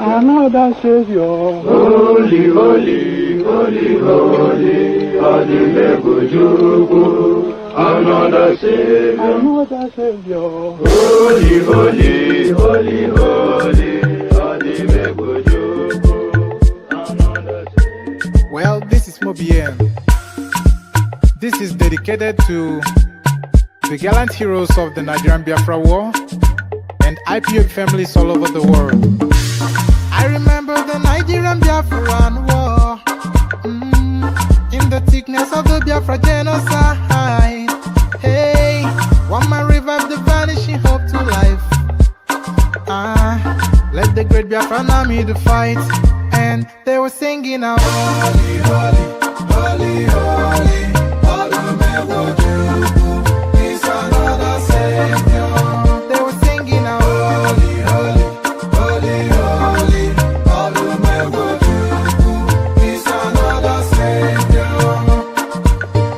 another Savior. Holy, holy, holy, holy, Adimebujuku, another Savior. Another Savior. Holy, holy, holy, holy, Adimebujuku, another Savior. Well, this is Mobien. This is dedicated to the gallant heroes of the Nigerian Biafra War and IPOB families all over the world. I remember the Nigerian Biafran War, in the thickness of the Biafra genocide. Hey, one man revived the vanishing hope to life. Let the great Biafran army to fight, and they were singing out, holy, holy, holy, holy, Olumewojuku is another Savior. They were singing out, holy, holy, holy, holy, Olumewojuku is another Savior.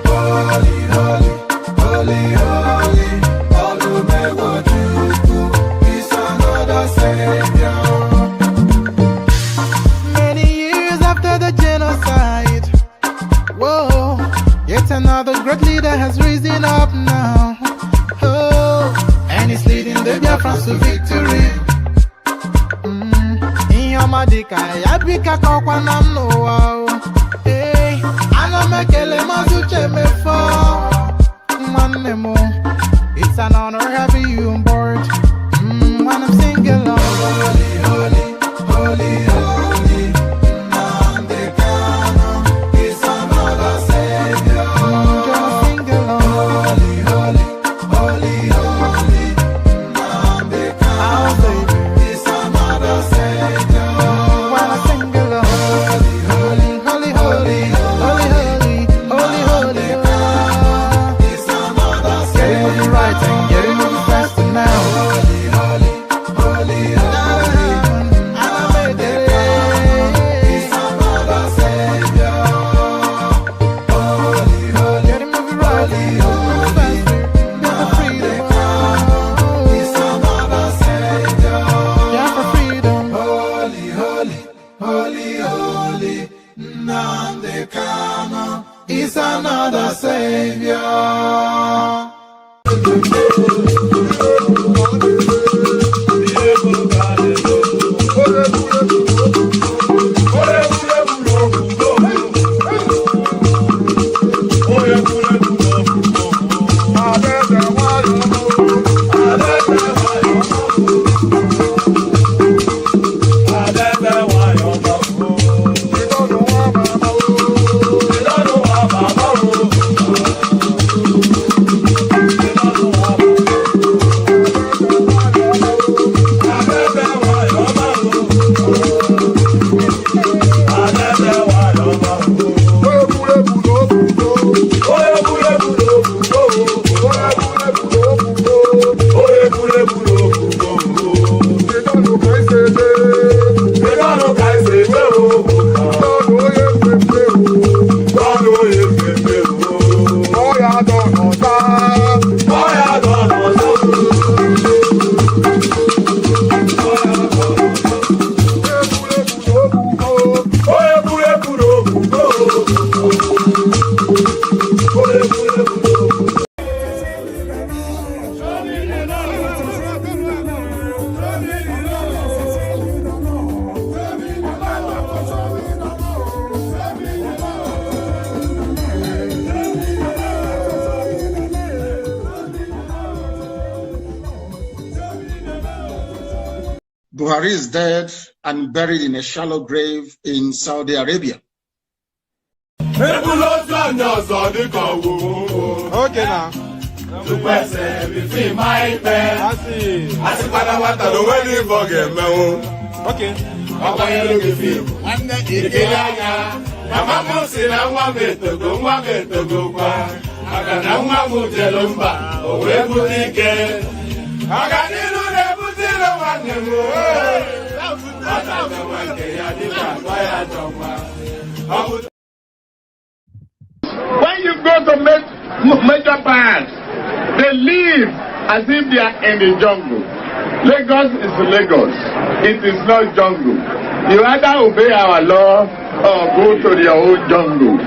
Holy, holy, holy, holy, Olumewojuku is another Savior. Many years after the genocide, whoa, yet another great leader has risen up now. Oh, and he's leading the Biafrans to victory. In your madika, yabika kokwa namno wow. Hey, ana mekele mazuche mefo. Manemo, it's an honor having you on board. When I'm singing along, holy, holy, holy, holy, Nandekano is another Savior. Just sing along, holy, holy, holy, holy, Nandekano is another Savior. When I sing along, holy, holy, holy, holy, holy, holy, holy, is another Savior. Getting moving right and getting moving faster now. Holy, holy, holy, holy, is another Savior. Holy, holy, getting moving right, moving faster, get the freedom. Is another Savior. Yeah, for freedom. Holy, holy, holy, holy, Nandekano is another Savior. Buhari is dead and buried in a shallow grave in Saudi Arabia. Okay now. When you go to major bands, they live as if they are in the jungle. Lagos is Lagos. It is not jungle. You either obey our law or go to your own jungle.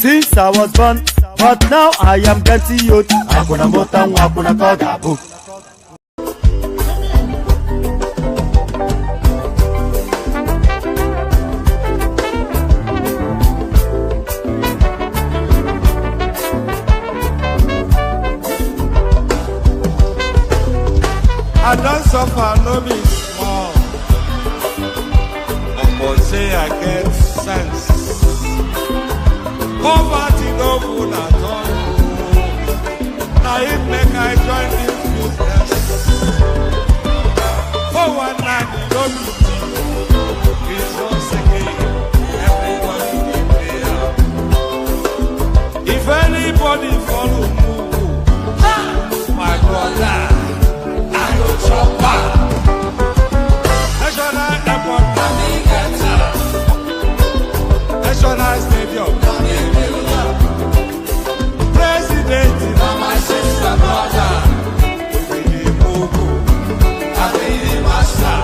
Since I was born, but now I am getting youth. Hakuna motang, hakuna koga book. I don't suffer, no be small. But say I get sense. Poverty no good at all. Now it make I join this business. For one night you don't be cheap. It's once again, everybody can pay out. If anybody follow move, my brother, I go chop back. National airport, National stadium, President, my sister, brother, we be Mogo, I be the master.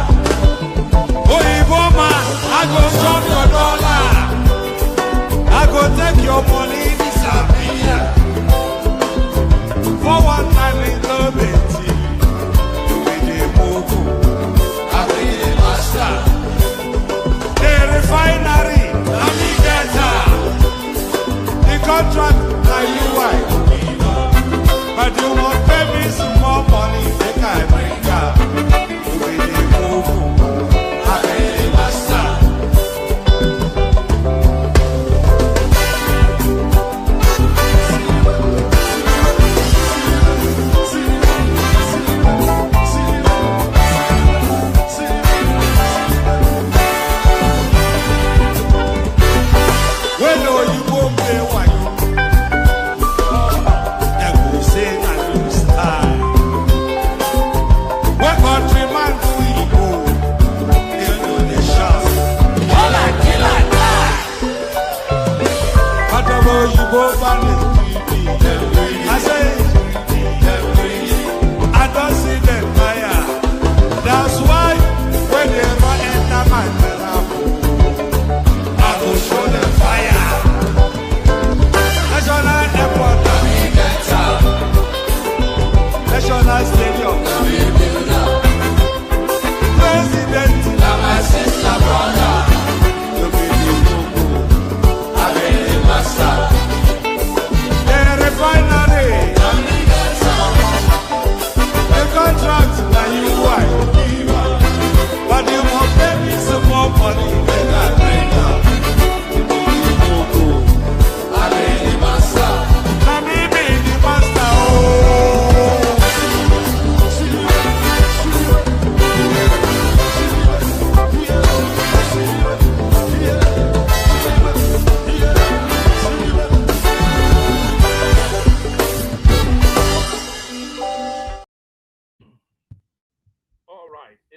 Oh, man, I go chop your dollar, I go take your money, disappear. For one time in love, we be Mogo, I be the master. The refinery, the contract, now you are. But you won't pay me some more money, they can't bring up. We move, I pay the master.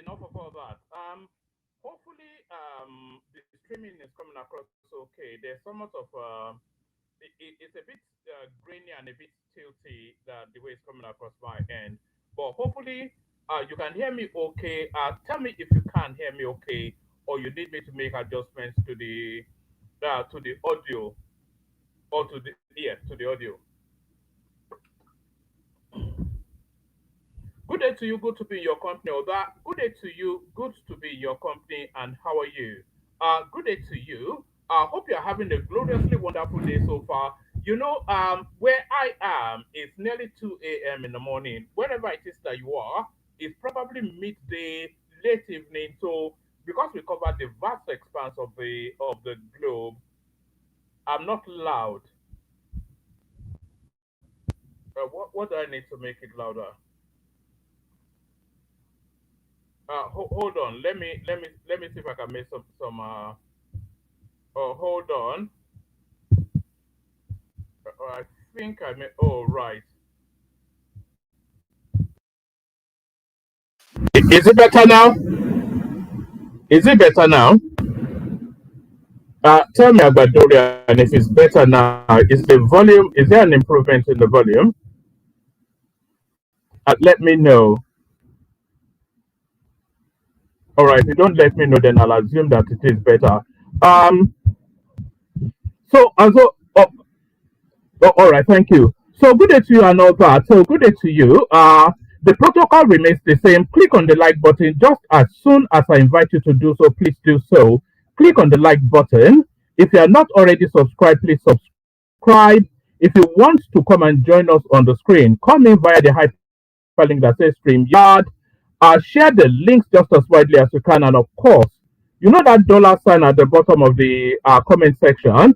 enough of all that. Hopefully, the streaming is coming across okay. There's somewhat of it's a bit grainy and a bit tilty that the way it's coming across my end. But hopefully, you can hear me okay. Tell me if you can't hear me okay, or you need me to make adjustments to the audio or to the audio. Good day to you. Good to be in your company. Or that. Good day to you. Good to be in your company. And how are you? Good day to you. Hope you're having a gloriously wonderful day so far. You know, where I am, it's nearly 2 a.m. in the morning. Wherever it is that you are, it's probably midday, late evening. So, because we cover the vast expanse of the globe, I'm not loud. What do I need to make it louder? Hold on. Let me see if I can make some. Oh, hold on. I think I may. Oh, right. Is it better now? Is it better now? Tell me about Dorian if it's better now. Is the volume? Is there an improvement in the volume? Let me know. All right. If you don't let me know, then I'll assume that it is better. Um. Oh, all right, thank you. So good day to you and all that. So good day to you. The protocol remains the same. Click on the like button just as soon as I invite you to do so. Please do so. Click on the like button. If you are not already subscribed, please subscribe. If you want to come and join us on the screen, come in via the hyperlink that says StreamYard. Share the links just as widely as you can, and of course, you know that dollar sign at the bottom of the comment section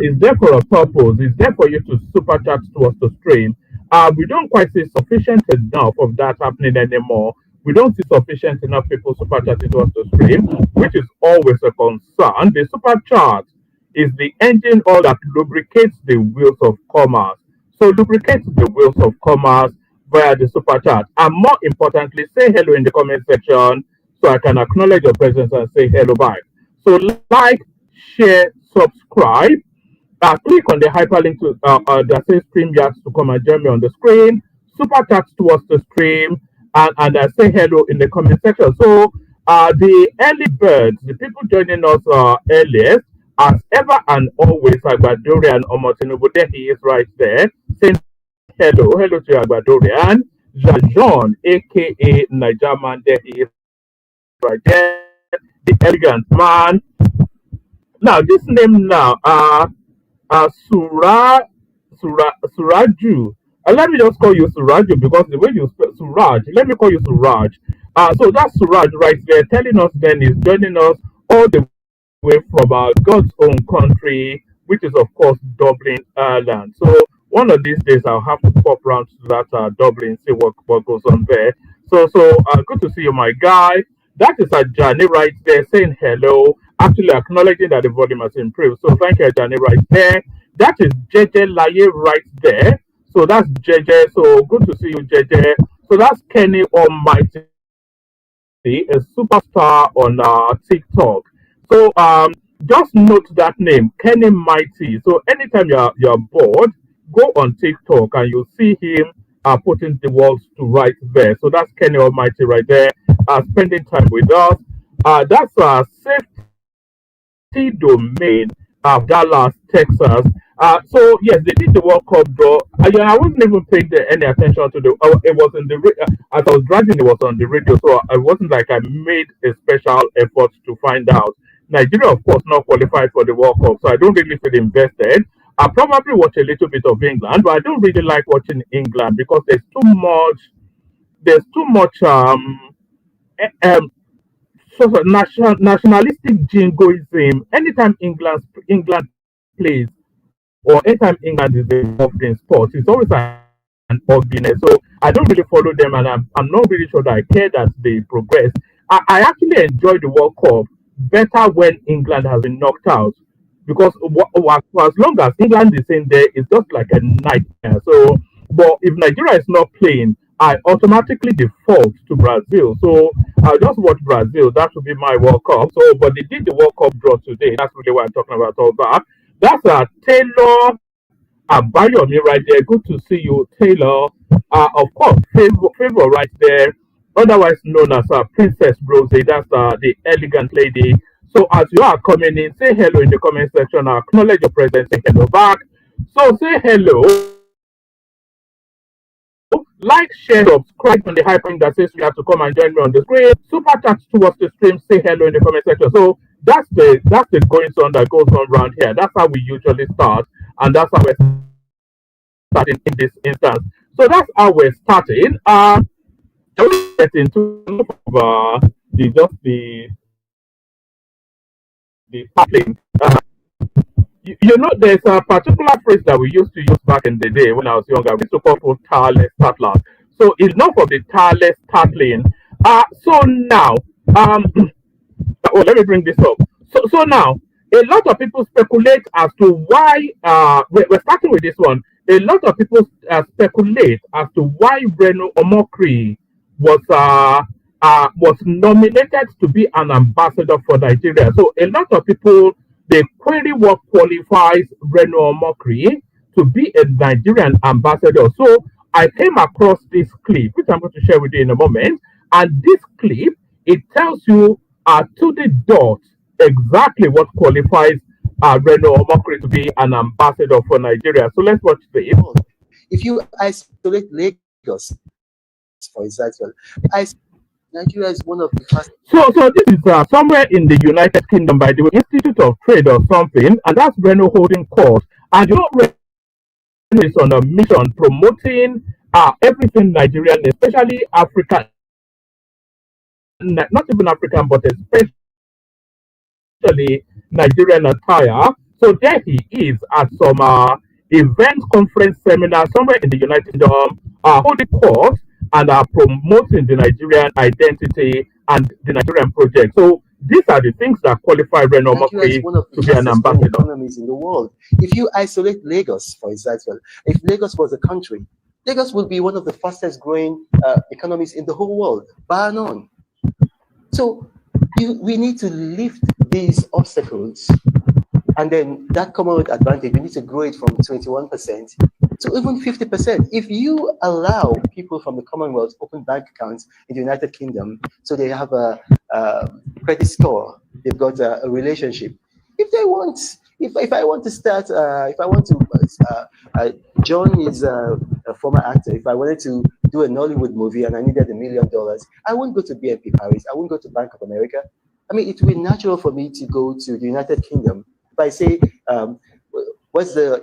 is there for a purpose. It's there for you to super chat to us to stream. We don't quite see sufficient enough of that happening anymore. We don't see sufficient enough people super chatting to us to stream, which is always a concern. The super chat is the engine oil that lubricates the wheels of commerce. So lubricate the wheels of commerce via the super chat. And more importantly, say hello in the comment section so I can acknowledge your presence and say hello back. So like, share, subscribe. Click on the hyperlink that says StreamYard to come and join me on the screen. Super chat towards the stream and say hello in the comment section. So the early birds, the people joining us earliest, as ever and always, Agbadorian Omotinubu, there he is right there, saying hello to Agbadorian. John, aka Nigerman, there he is right there, the elegant man. Now, this name now, Suraju. Let me just call you Suraju because the way you spell Suraj, let me call you Suraj. So that's Suraj right there telling us then is joining us all the way from God's own country, which is of course Dublin, Ireland. So one of these days I'll have to pop round to that Dublin, see what goes on there. So good to see you, my guy. That is Ajani right there saying hello, actually acknowledging that the volume has improved. So thank you, Ajani right there. That is JJ Laye right there. So that's JJ. So good to see you, JJ. So that's Kenny Almighty, a superstar on TikTok. So just note that name, Kenny Mighty. So anytime you're bored, go on TikTok and you'll see him putting the words to right there. So that's Kenny Almighty right there, spending time with us. That's Safety Domain of Dallas, Texas. So yes, they did the World Cup draw. I wasn't even paying any attention to the. It was in the as I was driving, it was on the radio, so it wasn't like I made a special effort to find out. Nigeria, of course, not qualified for the World Cup, so I don't really feel invested. I probably watch a little bit of England, but I don't really like watching England because there's too much. There's too much sort of nationalistic jingoism. Anytime England plays, or anytime England is involved in sports, it's always an ugliness. So I don't really follow them, and I'm not really sure that I care that they progress. I actually enjoy the World Cup better when England has been knocked out because for as long as England is in there, it's just like a nightmare. So, but if Nigeria is not playing, I automatically default to Brazil. So I'll just watch Brazil. That should be my World Cup. So, but they did the World Cup draw today. That's really what I'm talking about. All that. That's Taylor Abayomi right there. Good to see you, Taylor. Of course, favor right there, otherwise known as Princess Rosie. That's the elegant lady. So as you are coming in, say hello in the comment section. Acknowledge your presence. Say hello back. So say hello, like, share, subscribe on the hyperlink that says you have to come and join me on the screen. Super chat towards the stream. Say hello in the comment section. So that's the going on that goes on around here. That's how we usually start, and that's how we're starting in this instance. So that's how we're starting. Just get into the just the tackling. You know, there's a particular phrase that we used to use back in the day when I was younger. We used to call it tireless tattlers. So enough of the tireless tackling. So now, oh, let me bring this up. So now, a lot of people speculate as to why. We're starting with this one. A lot of people speculate as to why Reno Omokri was nominated to be an ambassador for Nigeria. So a lot of people, they query what qualifies Reno Omokri to be a Nigerian ambassador. So I came across this clip, which I'm going to share with you in a moment. And this clip, it tells you to the dot exactly what qualifies Reno Omokri to be an ambassador for Nigeria. So let's watch this. If you isolate Lagos, for example, Nigeria is one of the fastest. So this is somewhere in the United Kingdom, by the way, Institute of Trade or something, and that's Reno holding court. And you know, Reno is on a mission promoting everything Nigerian, especially African, not even African, but especially Nigerian attire. So there he is at some event, conference, seminar somewhere in the United Kingdom, holding court and are promoting the Nigerian identity and the Nigerian project. So these are the things that qualify Reno Omokri to be an ambassador. Economies in the world. If you isolate Lagos, for example, if Lagos was a country, Lagos would be one of the fastest growing economies in the whole world, bar none. So we need to lift these obstacles, and then that Commonwealth advantage, we need to grow it from 21% to even 50%. If you allow people from the Commonwealth open bank accounts in the United Kingdom, so they have a credit score, they've got a relationship. If they want, if I want to start, if I want to, John is a former actor. If I wanted to do a Nollywood movie and I needed $1 million, I wouldn't go to BNP Paris. I wouldn't go to Bank of America. I mean, it would be natural for me to go to the United Kingdom. If I say,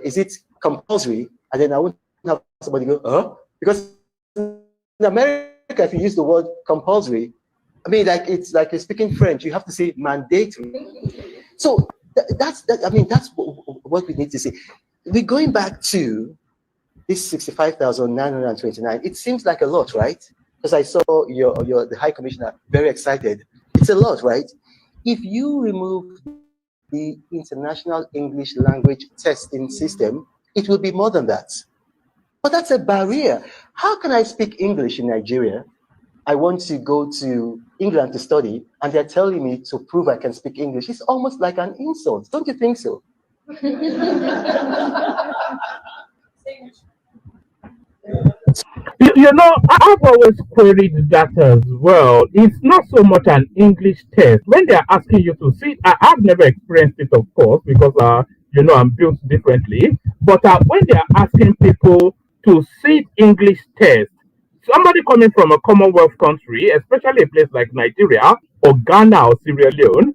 is it compulsory? And then I wouldn't have somebody go, because in America, if you use the word compulsory, I mean, like it's like you're speaking French, you have to say mandatory. So that's what we need to say. We're going back to this 65,929. It seems like a lot, right? Because I saw the High Commissioner very excited. It's a lot, right? If you remove the International English Language Testing System, it will be more than that. But that's a barrier. How can I speak English in Nigeria? I want to go to England to study, and they're telling me to prove I can speak English. It's almost like an insult. Don't you think so? You know, I've always queried that as well. It's not so much an English test. When they're asking you to sit, I've never experienced it, of course, because, you know, I'm built differently. But when they're asking people to sit English test, somebody coming from a Commonwealth country, especially a place like Nigeria or Ghana or Sierra Leone,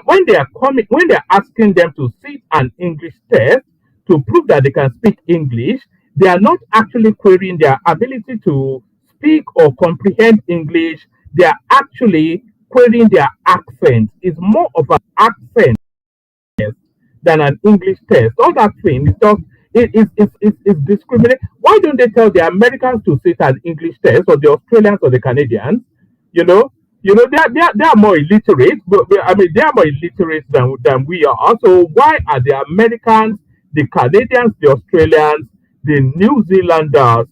when they're asking them to sit an English test to prove that they can speak English, they are not actually querying their ability to speak or comprehend English. They are actually querying their accent. It's more of an accent than an English test. All that thing is just it's discriminate. Why don't they tell the Americans to sit an English test, or the Australians or the Canadians? You know, they are more illiterate, but I mean they are more illiterate than we are. So why are the Americans, the Canadians, the Australians, the New Zealanders,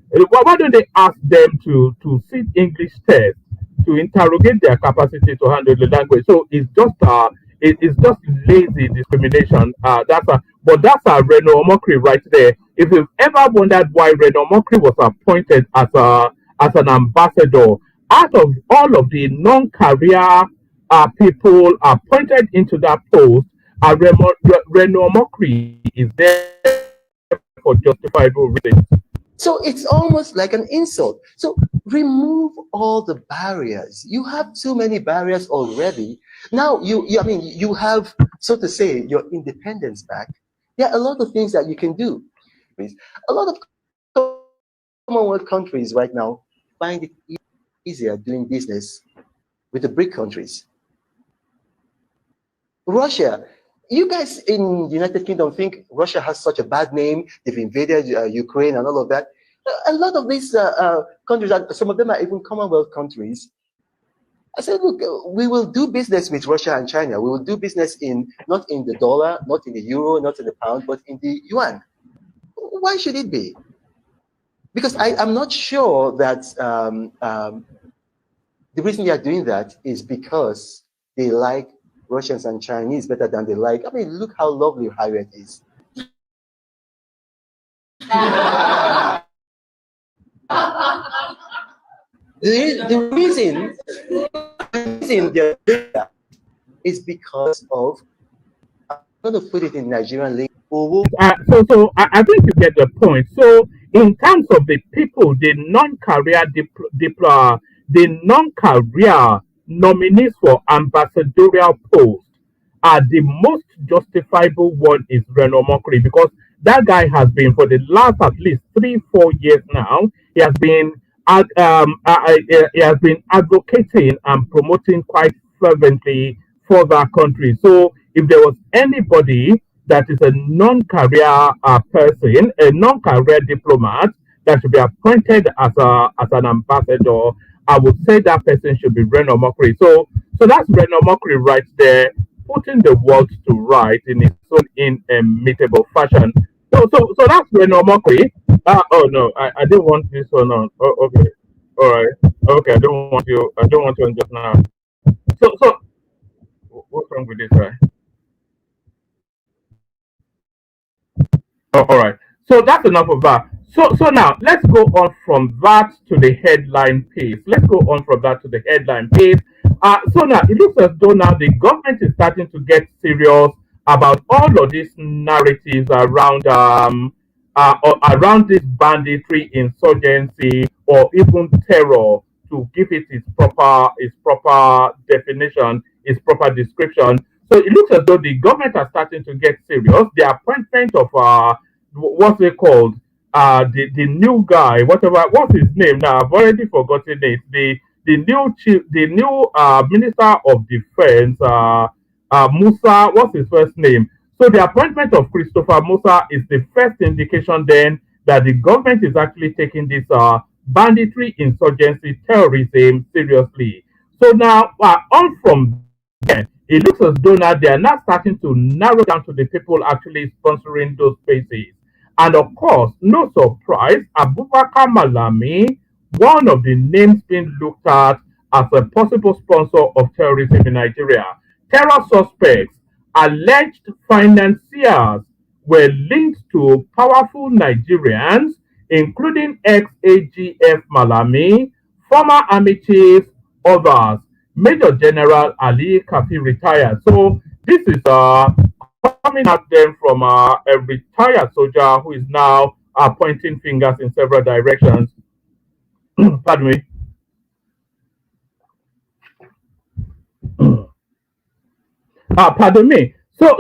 Why don't they ask them to sit English test to interrogate their capacity to handle the language? So it's just lazy discrimination. But that's a Reno Omokri right there. If you've ever wondered why Reno Omokri was appointed as an ambassador, out of all of the non-career people appointed into that post, Reno Omokri is there for justifiable reasons. So it's almost like an insult. So remove all the barriers. You have too many barriers already. Now I mean, you have, so to say, your independence back. There are a lot of things that you can do. A lot of Commonwealth countries right now find it easier doing business with the BRIC countries. Russia, you guys in the United Kingdom think Russia has such a bad name. They've invaded Ukraine and all of that. A lot of these countries, some of them are even Commonwealth countries. I said, look, we will do business with Russia and China. We will do business not in the dollar, not in the euro, not in the pound, but in the yuan. Why should it be? Because I'm not sure that the reason they are doing that is because they like Russians and Chinese better than they like. I mean, look how lovely Harriet is. The reason they're doing that is because of, I'm going to put it in Nigerian language. I think you get the point. So, in terms of the people, the non-career nominees for ambassadorial posts are the most justifiable one is Reno Omokri, because that guy has been for the last at least 3-4 years now. He has been advocating and promoting quite fervently for that country. So if there was anybody that is a non-career person, a non-career diplomat that should be appointed as an ambassador, I would say that person should be Reno Omokri. So that's Reno Omokri right there, putting the world to right in its own inimitable fashion. So that's Reno Omokri. Oh no, I didn't want this one on. Oh, okay, all right, okay. I don't want you on just now. So what's wrong with this guy? Oh, all right. So that's enough of that. So now let's go on from that to the headline piece. Let's go on from that to the headline piece. So now it looks as though now the government is starting to get serious about all of these narratives around this banditry, insurgency, or even terror, to give it its proper definition, its proper description. So it looks as though the government are starting to get serious. The appointment of what's it called? The new guy, what's his name now? I've already forgotten it. The new Minister of Defense, Musa, what's his first name? So the appointment of Christopher Musa is the first indication then that the government is actually taking this banditry, insurgency, terrorism seriously. So now on from there, it looks as though now they are now starting to narrow down to the people actually sponsoring those spaces. And of course, no surprise, Abubakar Malami, one of the names being looked at as a possible sponsor of terrorism in Nigeria. Terror suspects, alleged financiers, were linked to powerful Nigerians, including ex-AGF Malami, former army chiefs, others. Major General Ali Kafi retired. So this is coming at them from a retired soldier who is now pointing fingers in several directions. Pardon me. Pardon me. So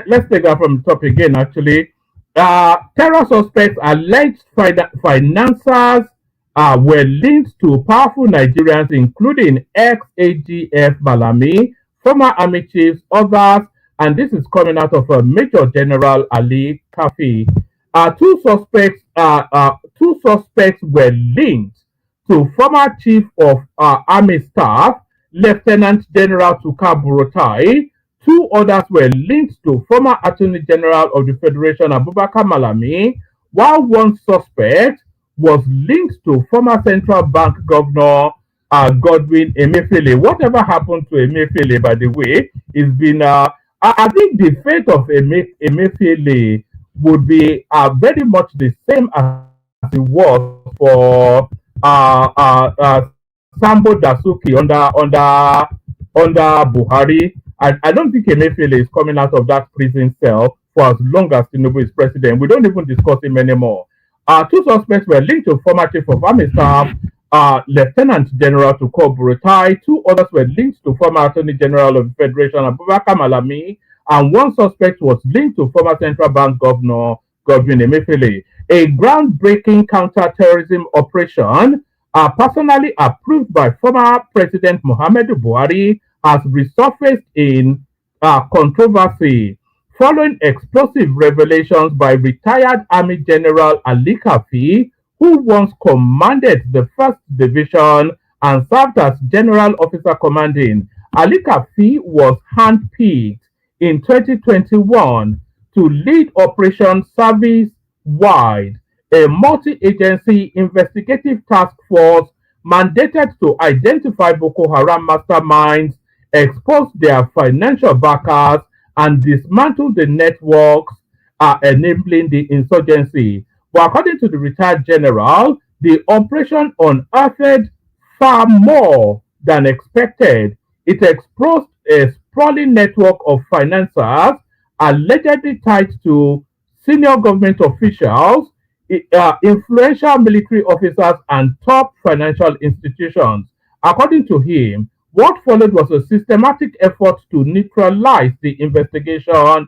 let's take that from the top again. Actually, terror suspects alleged financiers were linked to powerful Nigerians, including ex-AGF Malami, former army chiefs, others, and this is coming out of Major General Ali Kafi. Two suspects were linked to former chief of army staff, Lieutenant General Tuka Buratai. Two others were linked to former Attorney General of the Federation, Abubakar Malami. while one suspect was linked to former central bank governor Godwin Emefiele. Whatever happened to Emefiele, by the way, is been. I think the fate of Emefiele would be very much the same as it was for Sambo Dasuki under Buhari. I don't think Emefiele is coming out of that prison cell for as long as Tinubu is president. We don't even discuss him anymore. Two suspects were linked to former chief of army staff, Lieutenant General Tukur Buratai. Two others were linked to former Attorney General of the Federation, Abubakar Malami, and one suspect was linked to former central bank governor Godwin Emefiele. A groundbreaking counter-terrorism operation, personally approved by former President Muhammadu Buhari, has resurfaced in controversy following explosive revelations by retired Army General Ali Kafi, who once commanded the 1st Division and served as General Officer Commanding. Ali Kafi was handpicked in 2021 to lead Operation Service Wide, a multi-agency investigative task force mandated to identify Boko Haram masterminds, expose their financial backers, and dismantle the networks enabling the insurgency. But according to the retired general, the operation unearthed far more than expected. It exposed a sprawling network of financiers allegedly tied to senior government officials, influential military officers, and top financial institutions. According to him, what followed was a systematic effort to neutralize the investigation,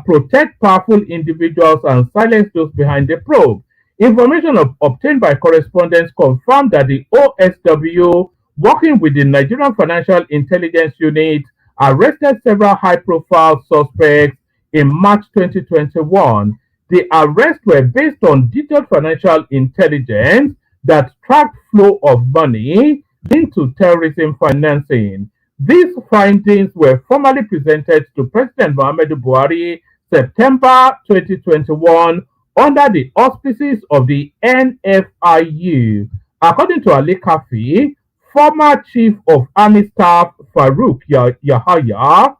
protect powerful individuals, and silence those behind the probe. Information obtained by correspondents confirmed that the OSW, working with the Nigerian Financial Intelligence Unit, arrested several high-profile suspects in March 2021. The arrests were based on detailed financial intelligence that tracked flow of money linked to terrorism financing. These findings were formally presented to President Muhammadu Buhari September 2021 under the auspices of the NFIU. According to Ali Kafi, former Chief of Army Staff Farouk Yahaya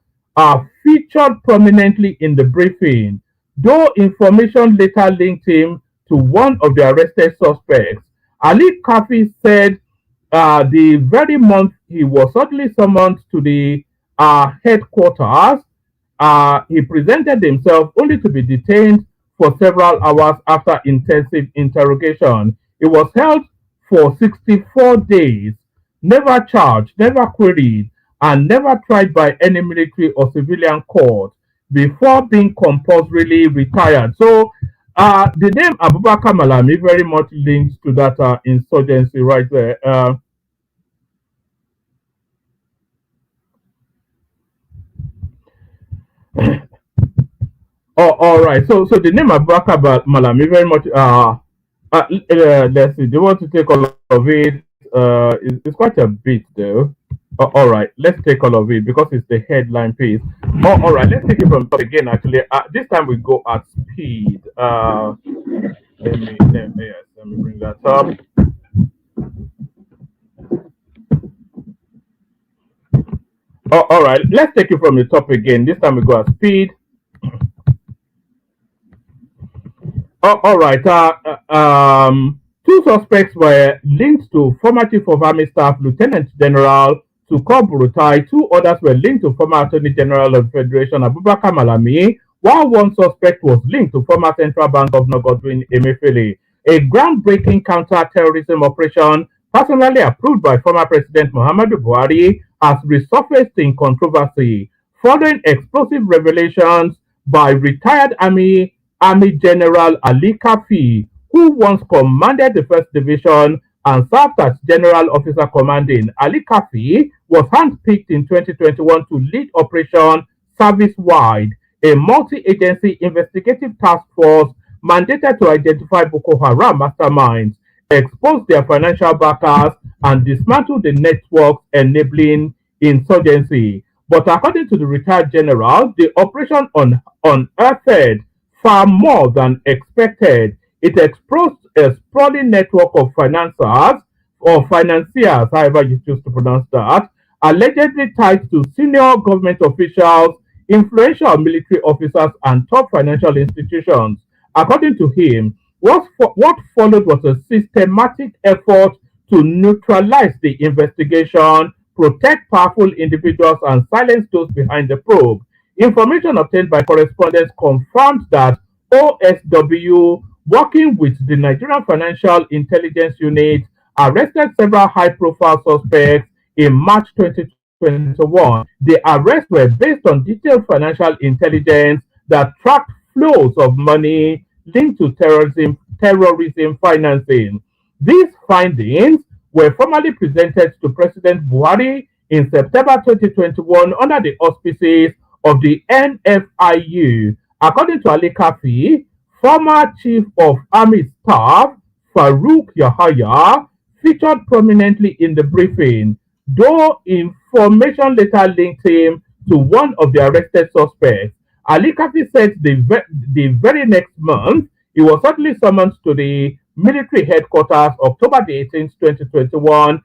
featured prominently in the briefing, though information later linked him to one of the arrested suspects. Ali Kafi said the very month he was suddenly summoned to the headquarters, he presented himself only to be detained for several hours after intensive interrogation. He was held for 64 days, never charged, never queried, and never tried by any military or civilian court before being compulsorily retired. So the name Abubakar Malami very much links to that insurgency right there. Oh, all right. So the name Abubakar Malami very much. Let's see. Do you want to take all of it? It's quite a bit though. All right, let's take all of it because it's the headline piece. Oh, all right, let's take it from top again. Actually, this time we go at speed. Let me bring that up. Oh, all right, let's take it from the top again. This time we go at speed. Oh, all right. Two suspects were linked to former Chief of Army Staff Lieutenant General Tukur Buratai. Two others were linked to former Attorney General of the Federation Abubakar Malami, while one suspect was linked to former Central Bank Governor Godwin Emefiele. A groundbreaking counter-terrorism operation, personally approved by former President Muhammadu Buhari, has resurfaced in controversy following explosive revelations by retired Army General Ali Kafi, who once commanded the 1st Division and served as General Officer Commanding. Ali Kafi was handpicked in 2021 to lead Operation Service Wide, a multi-agency investigative task force mandated to identify Boko Haram masterminds, expose their financial backers, and dismantle the networks enabling insurgency. But according to the retired general, the operation unearthed far more than expected. It exposed a sprawling network of financiers or financiers, however you choose to pronounce that, allegedly tied to senior government officials, influential military officers, and top financial institutions. According to him, what followed was a systematic effort to neutralize the investigation, protect powerful individuals, and silence those behind the probe. Information obtained by correspondents confirmed that OSW, working with the Nigerian Financial Intelligence Unit, arrested several high profile suspects in March 2021. The arrests were based on detailed financial intelligence that tracked flows of money linked to terrorism financing. These findings were formally presented to President Buhari in September 2021 under the auspices of the NFIU. According to Ali Kafi, former Chief of Army Staff Farouk Yahaya featured prominently in the briefing, though information later linked him to one of the arrested suspects. Ali Kafi said the very next month he was suddenly summoned to the military headquarters October the 18th, 2021.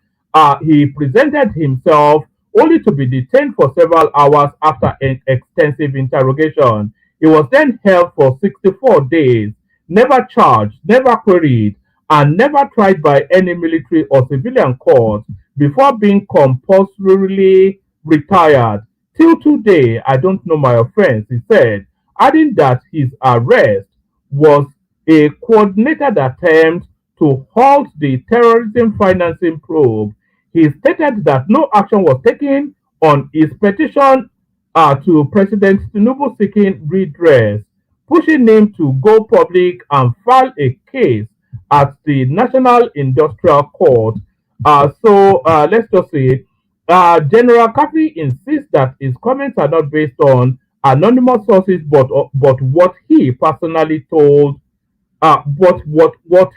He presented himself only to be detained for several hours after an extensive interrogation. He was then held for 64 days, never charged, never queried, and never tried by any military or civilian court before being compulsorily retired. Till today, I don't know my offense, he said, adding that his arrest was a coordinated attempt to halt the terrorism financing probe. He stated that no action was taken on his petition to President Tinubu seeking redress, pushing him to go public and file a case at the National Industrial Court. Let's just say General Kafi insists that his comments are not based on anonymous sources, but what he personally told, what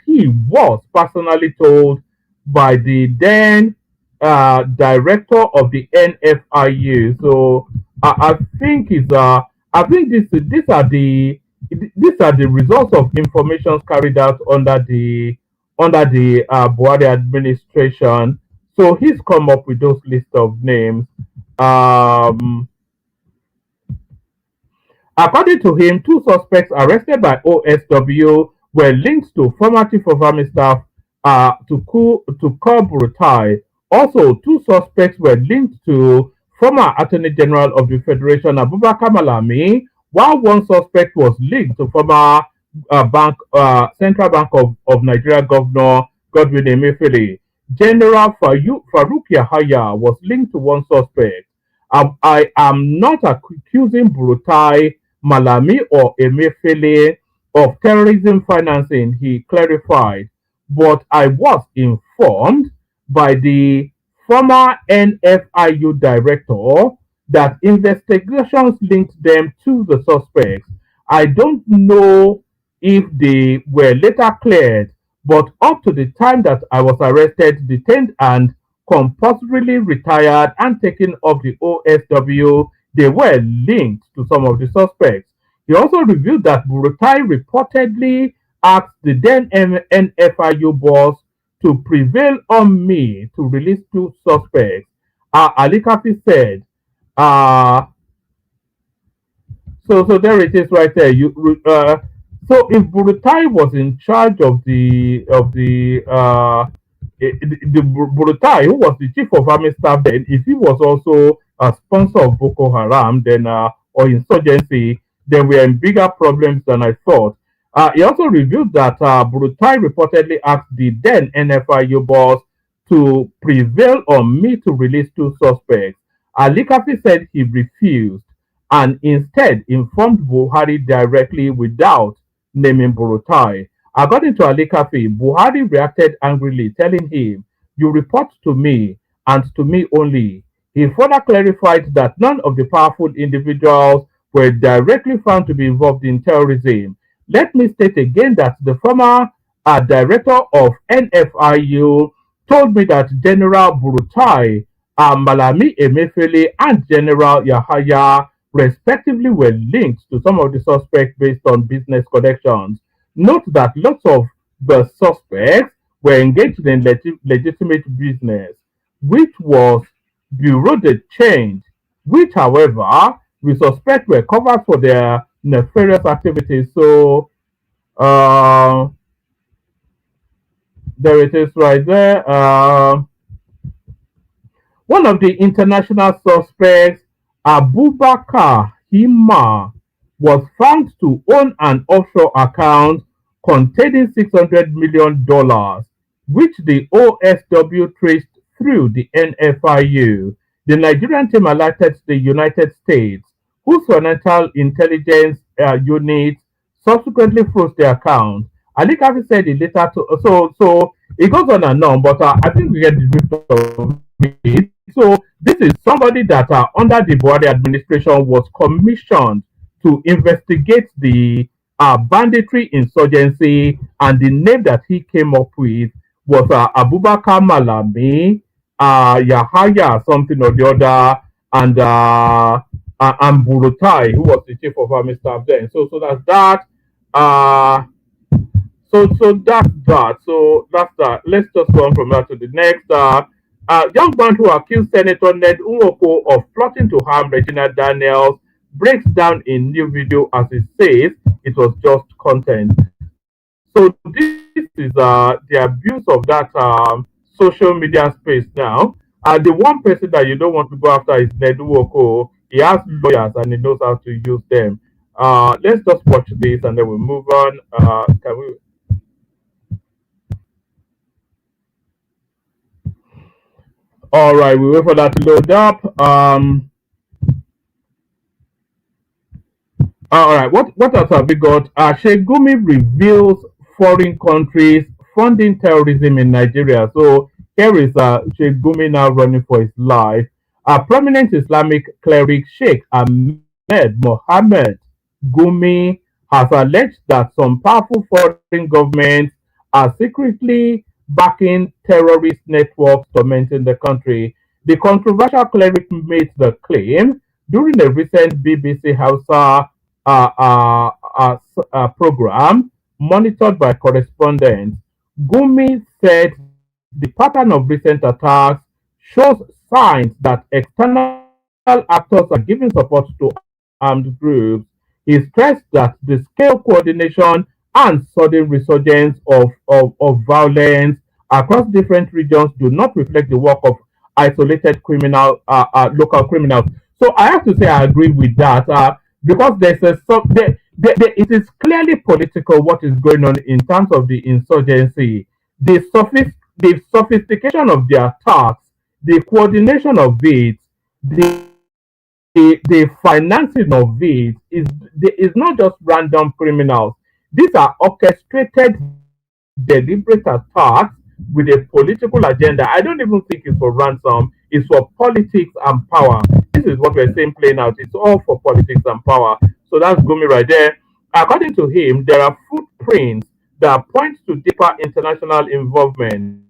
he was personally told by the then director of the NFIU. So I think these are the results of information carried out under the Buhari administration. So he's come up with those list of names. According to him, two suspects arrested by OSW were linked to former Chief of Army Staff to curb Rutai. Also, two suspects were linked to former Attorney General of the Federation, Abubakar Malami, while one suspect was linked to former Central Bank of Nigeria Governor Godwin Emefiele. General Farouk Yahaya was linked to one suspect. I am not accusing Burutai, Malami, or Emefiele of terrorism financing, he clarified, but I was informed by the former NFIU director that investigations linked them to the suspects. I don't know if they were later cleared, but up to the time that I was arrested, detained, and compulsorily retired and taken off the OSW, they were linked to some of the suspects. He also revealed that Burutai reportedly asked the then NFIU boss to prevail on me to release two suspects. Ali Kafi said, so there it is right there. So if Burutai was in charge of the Burutai, who was the chief of army staff then, if he was also a sponsor of Boko Haram, then or insurgency, then we are in bigger problems than I thought. He also revealed that Burutai reportedly asked the then NFIU boss to prevail on me to release two suspects. Ali Kafi said he refused and instead informed Buhari directly without naming Burutai. According to Ali Kafi, Buhari reacted angrily, telling him, "You report to me and to me only." He further clarified that none of the powerful individuals were directly found to be involved in terrorism. Let me state again that the former director of NFIU told me that General Burutai, Malami Emefiele, and General Yahaya respectively were linked to some of the suspects based on business connections. Note that lots of the suspects were engaged in legitimate business, which was bureau de change, which, however, we suspect were covered for their nefarious activities. So, uh, there it is right there. One of the international suspects, Abubakar Hima, was found to own an offshore account containing $600 million, which the OSW traced through the NFIU. The Nigerian team alerted the United States, whose financial intelligence unit subsequently froze the account. Ali Kafi said it later to, so it goes on and on, but I think we get the drift of it. So this is somebody that under the Buhari administration was commissioned to investigate the banditry insurgency, and the name that he came up with was Abubakar Malami, Yahaya something or the other, and Burutai, who was the chief of army staff then. So that's that. So that's that. So that's that. Let's just go on from that to the next. Young man who accused Senator Ned Nwoko of plotting to harm Regina Daniels breaks down in new video as he says it was just content. So this is the abuse of that social media space now. The one person that you don't want to go after is Ned Nwoko. He has lawyers and he knows how to use them. Let's just watch this and then we'll move on. Can we? All right, we wait for that to load up. All right, what else have we got? Shegumi reveals foreign countries funding terrorism in Nigeria. So here is Shegumi now running for his life. A prominent Islamic cleric Sheikh Ahmed Mohammed Gumi has alleged that some powerful foreign governments are secretly backing terrorist networks tormenting the country. The controversial cleric made the claim during a recent BBC Hausa program monitored by correspondents. Gumi said the pattern of recent attacks shows signs that external actors are giving support to armed groups. He stressed that the scale, coordination, and sudden resurgence of violence across different regions do not reflect the work of isolated local criminals. So I have to say I agree with that because there's it is clearly political what is going on in terms of the insurgency, the sophistication of the attacks, the coordination of it, the the financing of it is not just random criminals. These are orchestrated, deliberate attacks with a political agenda. I don't even think it's for ransom, it's for politics and power. This is what we're seeing playing out. It's all for politics and power. So that's Gumi right there. According to him, there are footprints that point to deeper international involvement.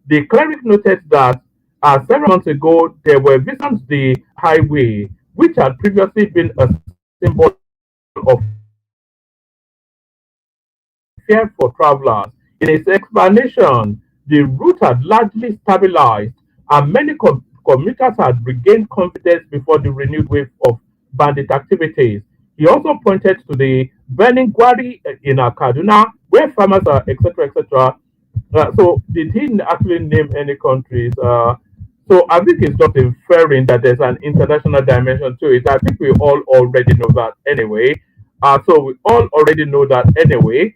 The cleric noted that several months ago there were visits the highway, which had previously been a symbol of fear for travelers. In its explanation, the route had largely stabilized and many commuters had regained confidence before the renewed wave of bandit activities. He also pointed to the burning quarry in Kaduna, where farmers are, etc., etc. So, did he actually name any countries? So, I think it's just inferring that there's an international dimension to it. I think we all already know that anyway. So, we all already know that anyway.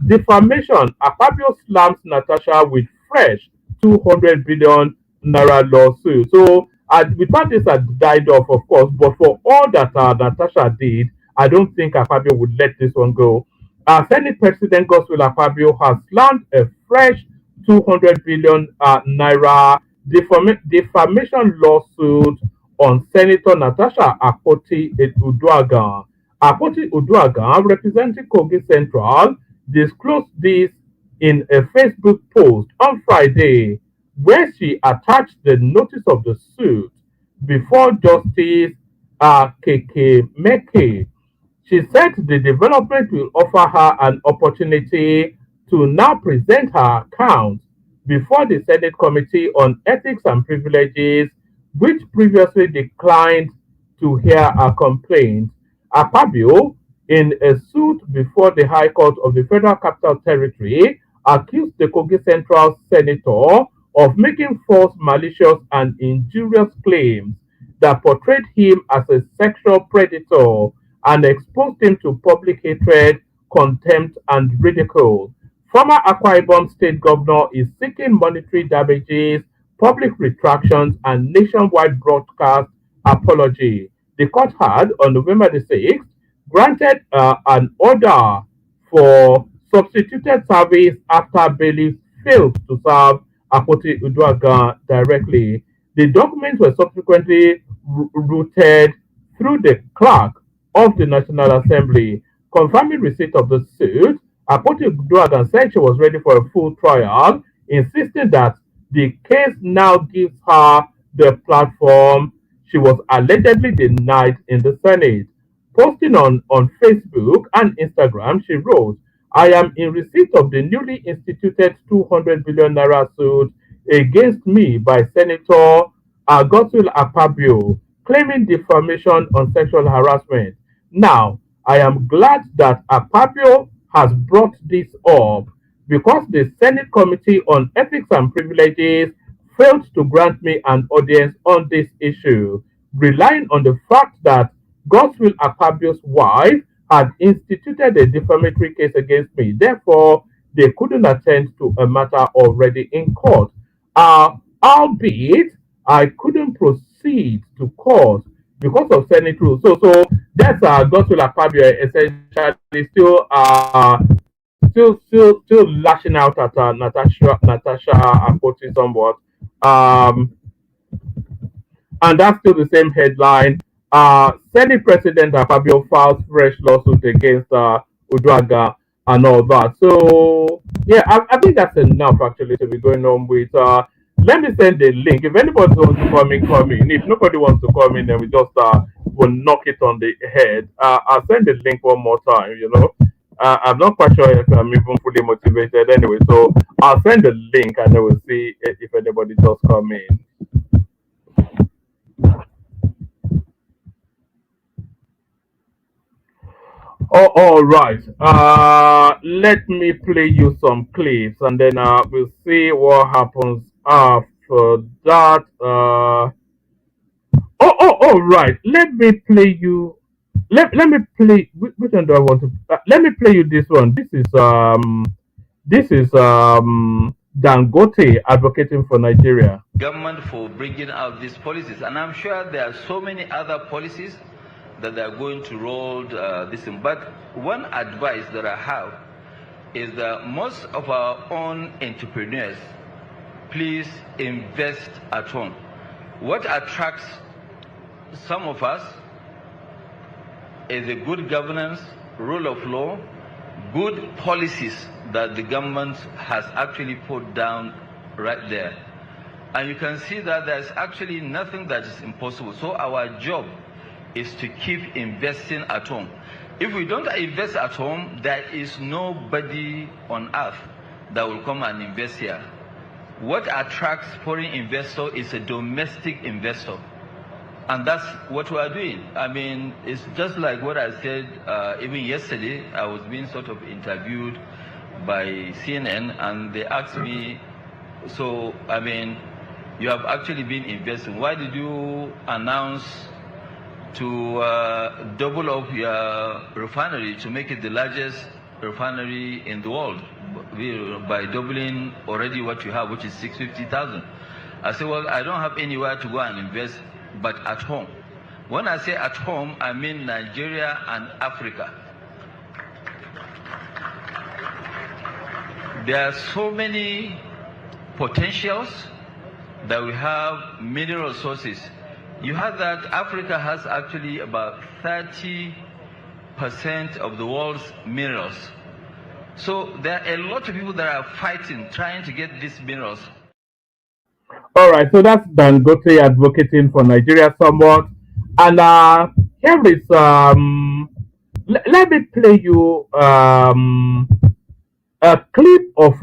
Defamation. Akpabio slams Natasha with fresh 200 billion naira lawsuit. So, we thought this had died off, of course, but for all that Natasha did, I don't think Akpabio would let this one go. Senate President Godswill Akpabio has slammed a fresh 200 billion naira defamation lawsuit on Senator Natasha Akpoti Uduaghan. Akpoti Uduaghan, representing Kogi Central, disclosed this in a Facebook post on Friday, where she attached the notice of the suit before Justice Keke Meke. She said the development will offer her an opportunity to now present her account before the Senate Committee on Ethics and Privileges, which previously declined to hear her complaint. Akpabio, in a suit before the High Court of the Federal Capital Territory, accused the Kogi Central Senator of making false, malicious, and injurious claims that portrayed him as a sexual predator and exposed him to public hatred, contempt, and ridicule. Former Akwa Ibom State Governor is seeking monetary damages, public retractions, and nationwide broadcast apology. The court had, on November the 6th, granted an order for substituted service after bailiffs failed to serve Akpoti Uduaghan directly. The documents were subsequently routed through the clerk of the National Assembly. Confirming receipt of the suit, Akpoti Uduaghan said she was ready for a full trial, insisting that the case now gives her the platform she was allegedly denied in the Senate. Posting on Facebook and Instagram, she wrote, I am in receipt of the newly instituted 200 billion naira suit against me by Senator Godswill Akpabio, claiming defamation on sexual harassment. Now, I am glad that Akpabio has brought this up because the Senate Committee on Ethics and Privileges failed to grant me an audience on this issue, relying on the fact that Godswill Akpabio's wife had instituted a defamatory case against me. Therefore, they couldn't attend to a matter already in court. Albeit, I couldn't proceed to court because of Senate rules. So that's Godswill Akpabio essentially still lashing out at Natasha Akpoti somewhat. And that's still the same headline. Senate President Akpabio files fresh lawsuit against Uduaghan and all that. So yeah, I think that's enough actually to be going on with. Let me send the link. If anybody wants to come in. If nobody wants to come in, then we just will knock it on the head. I'll send the link one more time. I'm not quite sure if I'm even fully motivated anyway. So I'll send the link and then we'll see if anybody does come in. Oh, all right. Let me play you some clips and then we'll see what happens after that. All right. Let me play you. Let me play. Which one do I want to? Let me play you this one. This is Dangote advocating for Nigeria. Government for bringing out these policies, and I'm sure there are so many other policies that they are going to roll this in. But one advice that I have is that most of our own entrepreneurs, please invest at home. What attracts some of us is a good governance, rule of law, good policies that the government has actually put down right there. And you can see that there's actually nothing that is impossible. So our job is to keep investing at home. If we don't invest at home, there is nobody on earth that will come and invest here. What attracts foreign investor is a domestic investor. And that's what we are doing. I mean, it's just like what I said even yesterday. I was being sort of interviewed by CNN and they asked me, so, I mean, you have actually been investing. Why did you announce to double up your refinery to make it the largest refinery in the world by doubling already what you have, which is 650,000? I said, well, I don't have anywhere to go and invest but at home. When I say at home, I mean Nigeria and Africa. There are so many potentials that we have, mineral sources. You heard that Africa has actually about 30% of the world's minerals. So there are a lot of people that are fighting, trying to get these minerals. All right, so that's Dangote advocating for Nigeria somewhat. And here is, let me play you a clip of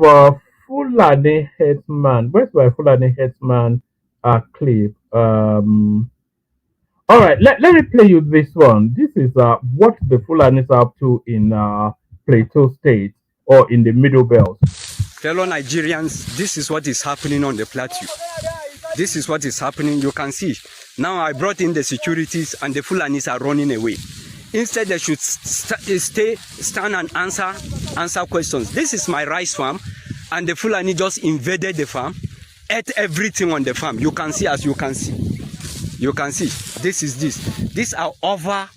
Fulani Headsman. Where's my Fulani Headsman clip? All right, let me play you this one. This is what the Fulanis are up to in Plateau State or in the Middle Belt. Fellow Nigerians, this is what is happening on the plateau. This is what is happening. You can see. Now I brought in the securities and the Fulanis are running away. Instead, they should stand and answer questions. This is my rice farm, and the Fulani just invaded the farm, ate everything on the farm. You can see, as you can see. You can see. This is this. These are over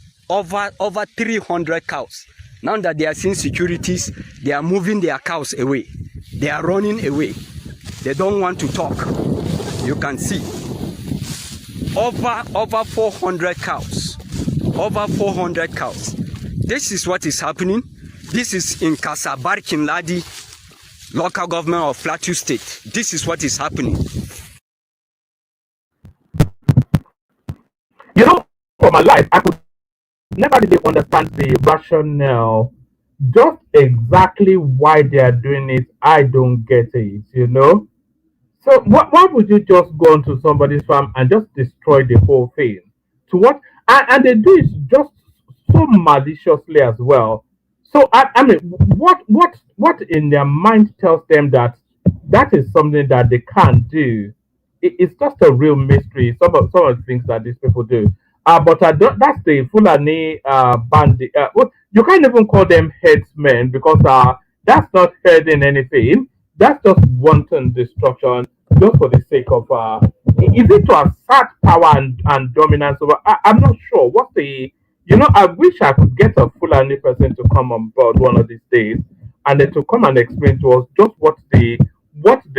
300 cows. Now that they are seeing securities, they are moving their cows away. They are running away. They don't want to talk. You can see. Over 400 cows. Over 400 cows. This is what is happening. This is in Kasabar Kinladi, local government of Plateau State. This is what is happening. You know, for my life, I could never really understand the rationale, just exactly why they are doing it. I don't get it, you know. So why would you just go onto somebody's farm and just destroy the whole thing? To what? And they do it just so maliciously as well. So I mean, what in their mind tells them that that is something that they can't do? It's just a real mystery. Some of the things that these people do. But that's the Fulani bandit. Well, you can't even call them headsmen because that's not heading anything. That's just wanton destruction, just for the sake of. Is it to assert power and dominance over? I'm not sure. What's the? You know, I wish I could get a Fulani person to come on board one of these days, and then to come and explain to us just what the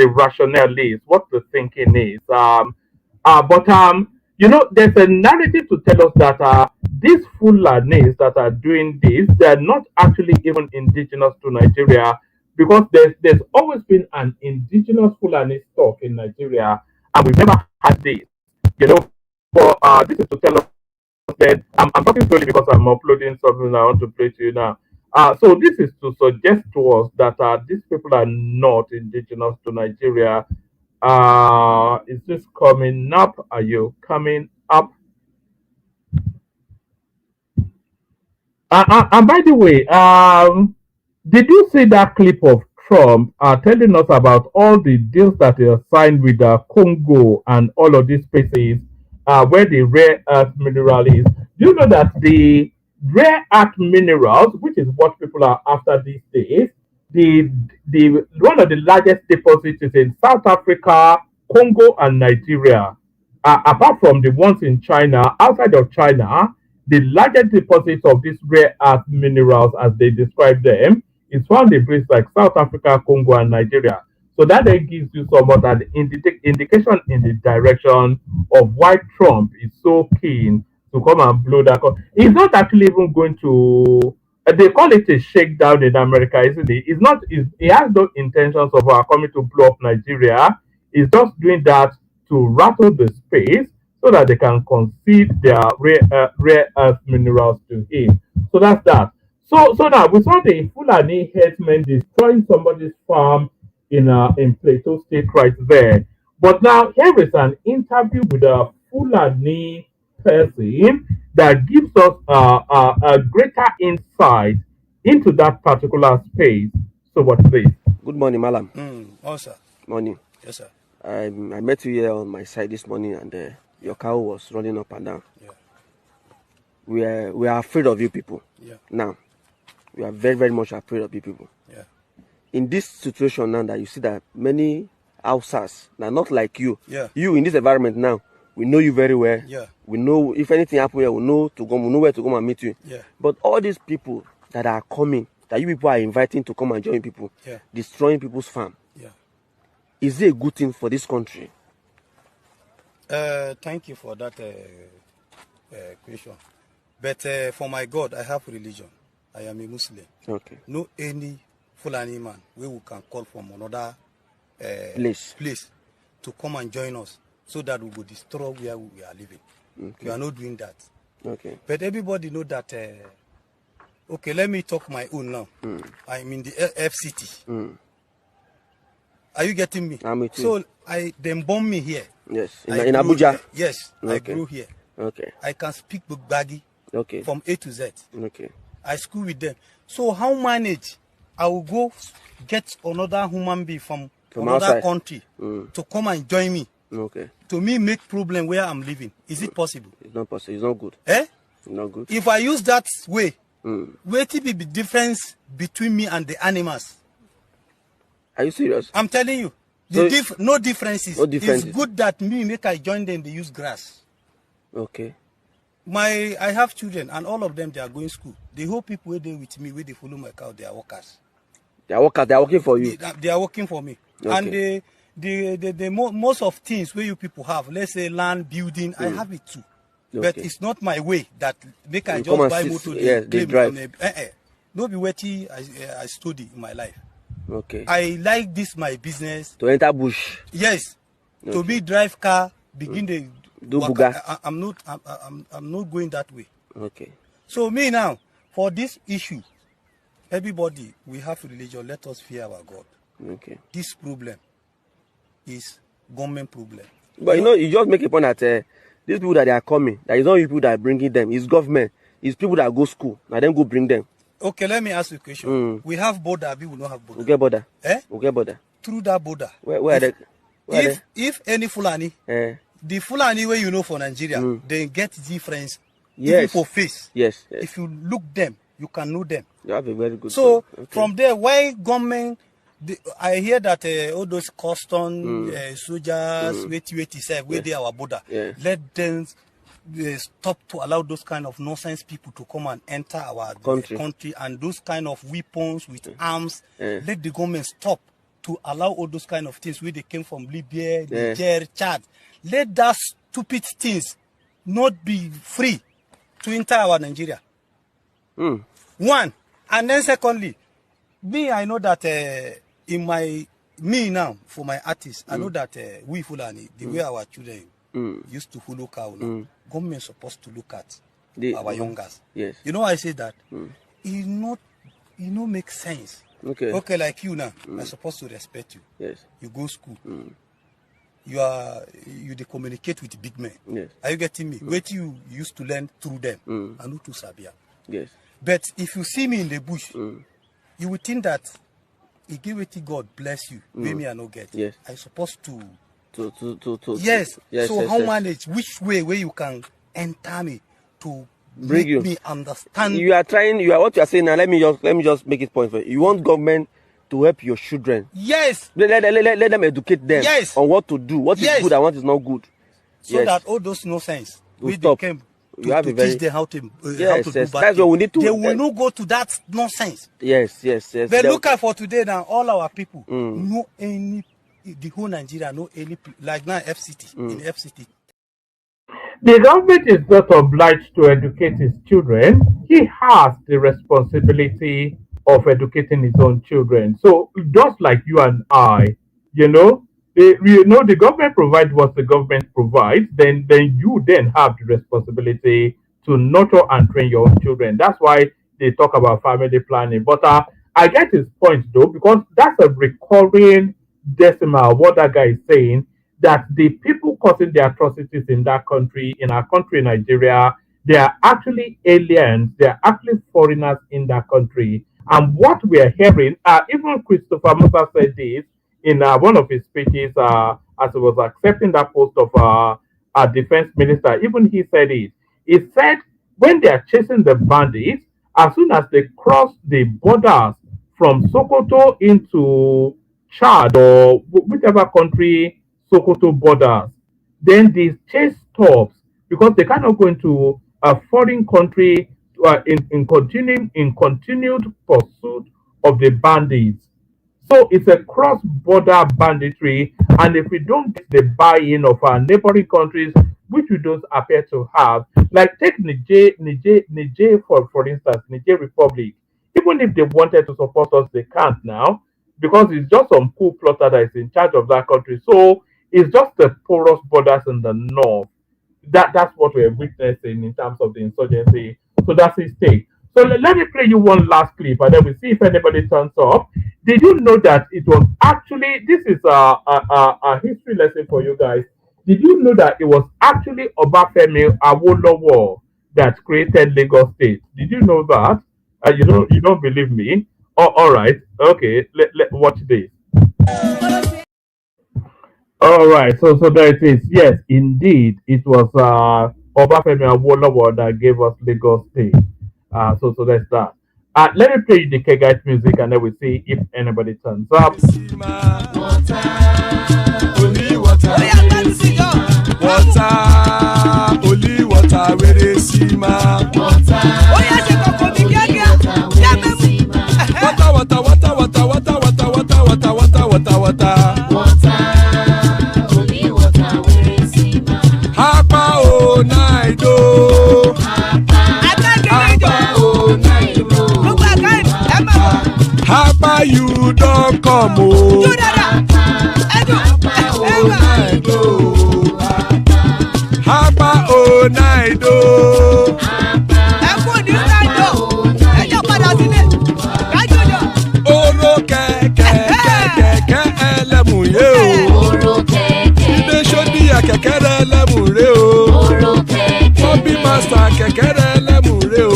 rationale is, what the thinking is. But you know, there's a narrative to tell us that these Fulanis that are doing this, they're not actually even indigenous to Nigeria, because there's always been an indigenous Fulani stock in Nigeria, and we've never had this. You know, but this is to tell us that I'm talking slowly because I'm uploading something I want to play to you now. So this is to suggest to us that these people are not indigenous to Nigeria. Is this coming up? Are you coming up? And by the way, did you see that clip of Trump telling us about all the deals that he has signed with Congo and all of these places where the rare earth mineral is? Do you know that the rare earth minerals, which is what people are after these days, the one of the largest deposits is in South Africa, Congo, and Nigeria. Apart from the ones in China, outside of China, the largest deposits of these rare earth minerals, as they describe them, is found in places like South Africa, Congo, and Nigeria. So that then gives you somewhat an indication in the direction of why Trump is so keen to come and blow that. He's not actually even going to. They call it a shakedown in America, isn't it? It's not. He has no intentions of coming to blow up Nigeria. He's just doing that to rattle the space so that they can concede their rare earth minerals to him. So that's that. So now we saw the Fulani headsmen destroying somebody's farm in Plateau State right there. But now here is an interview with a Fulani person that gives us a greater insight into that particular space. So what's this? Good morning, Malam. Oh, sir. Morning. Yes, sir. I met you here on my side this morning, and your cow was running up and down. Yeah. We are afraid of you people. Yeah. Now, we are very, very much afraid of you people. Yeah. In this situation now, that you see that many Hausas, now not like you. Yeah. You in this environment now, we know you very well. Yeah. We know if anything happens here, we know where to go and meet you. Yeah. But all these people that are coming, that you people are inviting to come and join people, yeah, destroying people's farm. Yeah. Is it a good thing for this country? Thank you for that question. But for my God, I have religion. I am a Muslim. Okay. No any Fulani man we can call from another place to come and join us so that we will destroy where we are living. Okay. We are not doing that. Okay. But everybody know that Okay, let me talk my own now. I'm in the FCT. Are you getting me? I'm with you. So they bomb me here. Yes, in I grew Abuja. here. Yes, I Okay. grew here. Okay. I can speak Bugbagi Okay. from A to Z. Okay. I school with them. So how manage? I will go get another human being from another outside. country to come and join me. Okay. To me, make problem where I'm living. Is it possible? It's not possible. It's not good. Eh? It's not good. If I use that way, where to be the difference between me and the animals? Are you serious? I'm telling you, So- no differences. No differences. It's good that me make I join them. They use grass. Okay. I have children and all of them they are going school. The whole people where they with me, where they follow my cow, they are workers. They are workers. They are working for you. They are working for me. Okay. And most of things where you people have, let's say land, building, I have it too. But Okay. it's not my way that make I You just come and buy sit- motor. yes, they drive. No be wetty I study in my life. Okay. I like this my business. To enter bush. Yes. To Okay. be drive car, begin the Do buga. I'm not going that way. Okay. So me now, for this issue, everybody, we have religion, let us fear our God. Okay. This problem is government problem. But you just make a point that these people that they are coming, that is not people that are bringing them. It's government. It's people that go school. And then go bring them. Okay, let me ask you a question. We have border, we will not have border. We get border. Eh? We get border. Through that border. Where are they? Where are If any Fulani, the Fulani way you know for Nigeria, they get difference. Yes. Even for face. Yes. Yes. If you look them, you can know them. You have a very good So point. Okay. from there, why government? I hear that all those custom soldiers, where they our border, Yeah. let them stop to allow those kind of nonsense people to come and enter our country and those kind of weapons with arms. Let the government stop to allow all those kind of things where they came from Libya, Niger, Chad. Let that stupid things not be free to enter our Nigeria. One, and then secondly, I know that now for my artists, I know that we Fulani, the way our children used to follow cow now, government supposed to look at our youngers. Yes. You know why I say that? It not make sense. Okay. Okay, like you now, I'm supposed to respect you. Yes. You go school. You they communicate with big men. Yes. Are you getting me? What you used to learn through them. I know to Sabia. Yes. But if you see me in the bush, you would think that it give it to God bless you. Me I no get. Yes. I supposed to. Yes. Yes. So yes, how yes. manage which way where you can enter me to Bring make you. me understand? You are what you are saying now. Let me just make it point for you. You want government to help your children. Yes. Let them educate them Yes. on what to do, what is good and what is not good. So that all those nonsense Will we stop. came You have to a very teach them how to yes, do yes. bad That's what thing. we need to. They will not go to that nonsense. Yes. But They- look at for today now, all our people know any the whole Nigeria know any like now FCT in FCT. The government is not obliged to educate his children. He has the responsibility of educating his own children. So just like you and I, the government provides what the government provides. Then you then have the responsibility to nurture and train your own children. That's why they talk about family planning. But I get his point though, because that's a recurring decimal. What that guy is saying, that the people causing the atrocities in that country, in our country, Nigeria, they are actually aliens, they are actually foreigners in that country. And what we are hearing, even Christopher Musa said this in one of his speeches as he was accepting that post of defense minister, even he said it. He said when they are chasing the bandits, as soon as they cross the borders from Sokoto into Chad or whichever country Sokoto borders, then the chase stops because they cannot go into a foreign country in continued pursuit of the bandits. So it's a cross-border banditry, and if we don't get the buy-in of our neighboring countries, which we don't appear to have, like take Niger for instance, Niger Republic. Even if they wanted to support us, they can't now because it's just some cool plotter that is in charge of that country. So it's just the porous borders in the north. That's what we're witnessing in terms of the insurgency. So that's his take. So let me play you one last clip, and then we see if anybody turns up. Did you know that it was actually, this is a history lesson for you guys. Did you know that it was actually Obafemi Awolowo that created Lagos State? Did you know that? You don't believe me? Oh, all right. Okay. Let watch this. All right. So there it is. Yes, indeed, it was Obafemi Awolowo that gave us Lagos State. So that's that. Let me play you the Kegite music, and then we see if anybody turns up. Only water, where they see ma. Water, Hapa o naido. Hapa you don't come o. Hapa o naido. Oro kẹ̀kẹ́ ẹlẹ́mù yé o. Ilé sọ́dí àkẹ́kẹ́ rẹ̀ ẹlẹ́mù rè o. Bobby master kẹ̀kẹ́ rẹ̀ ẹlẹ́mù rè o.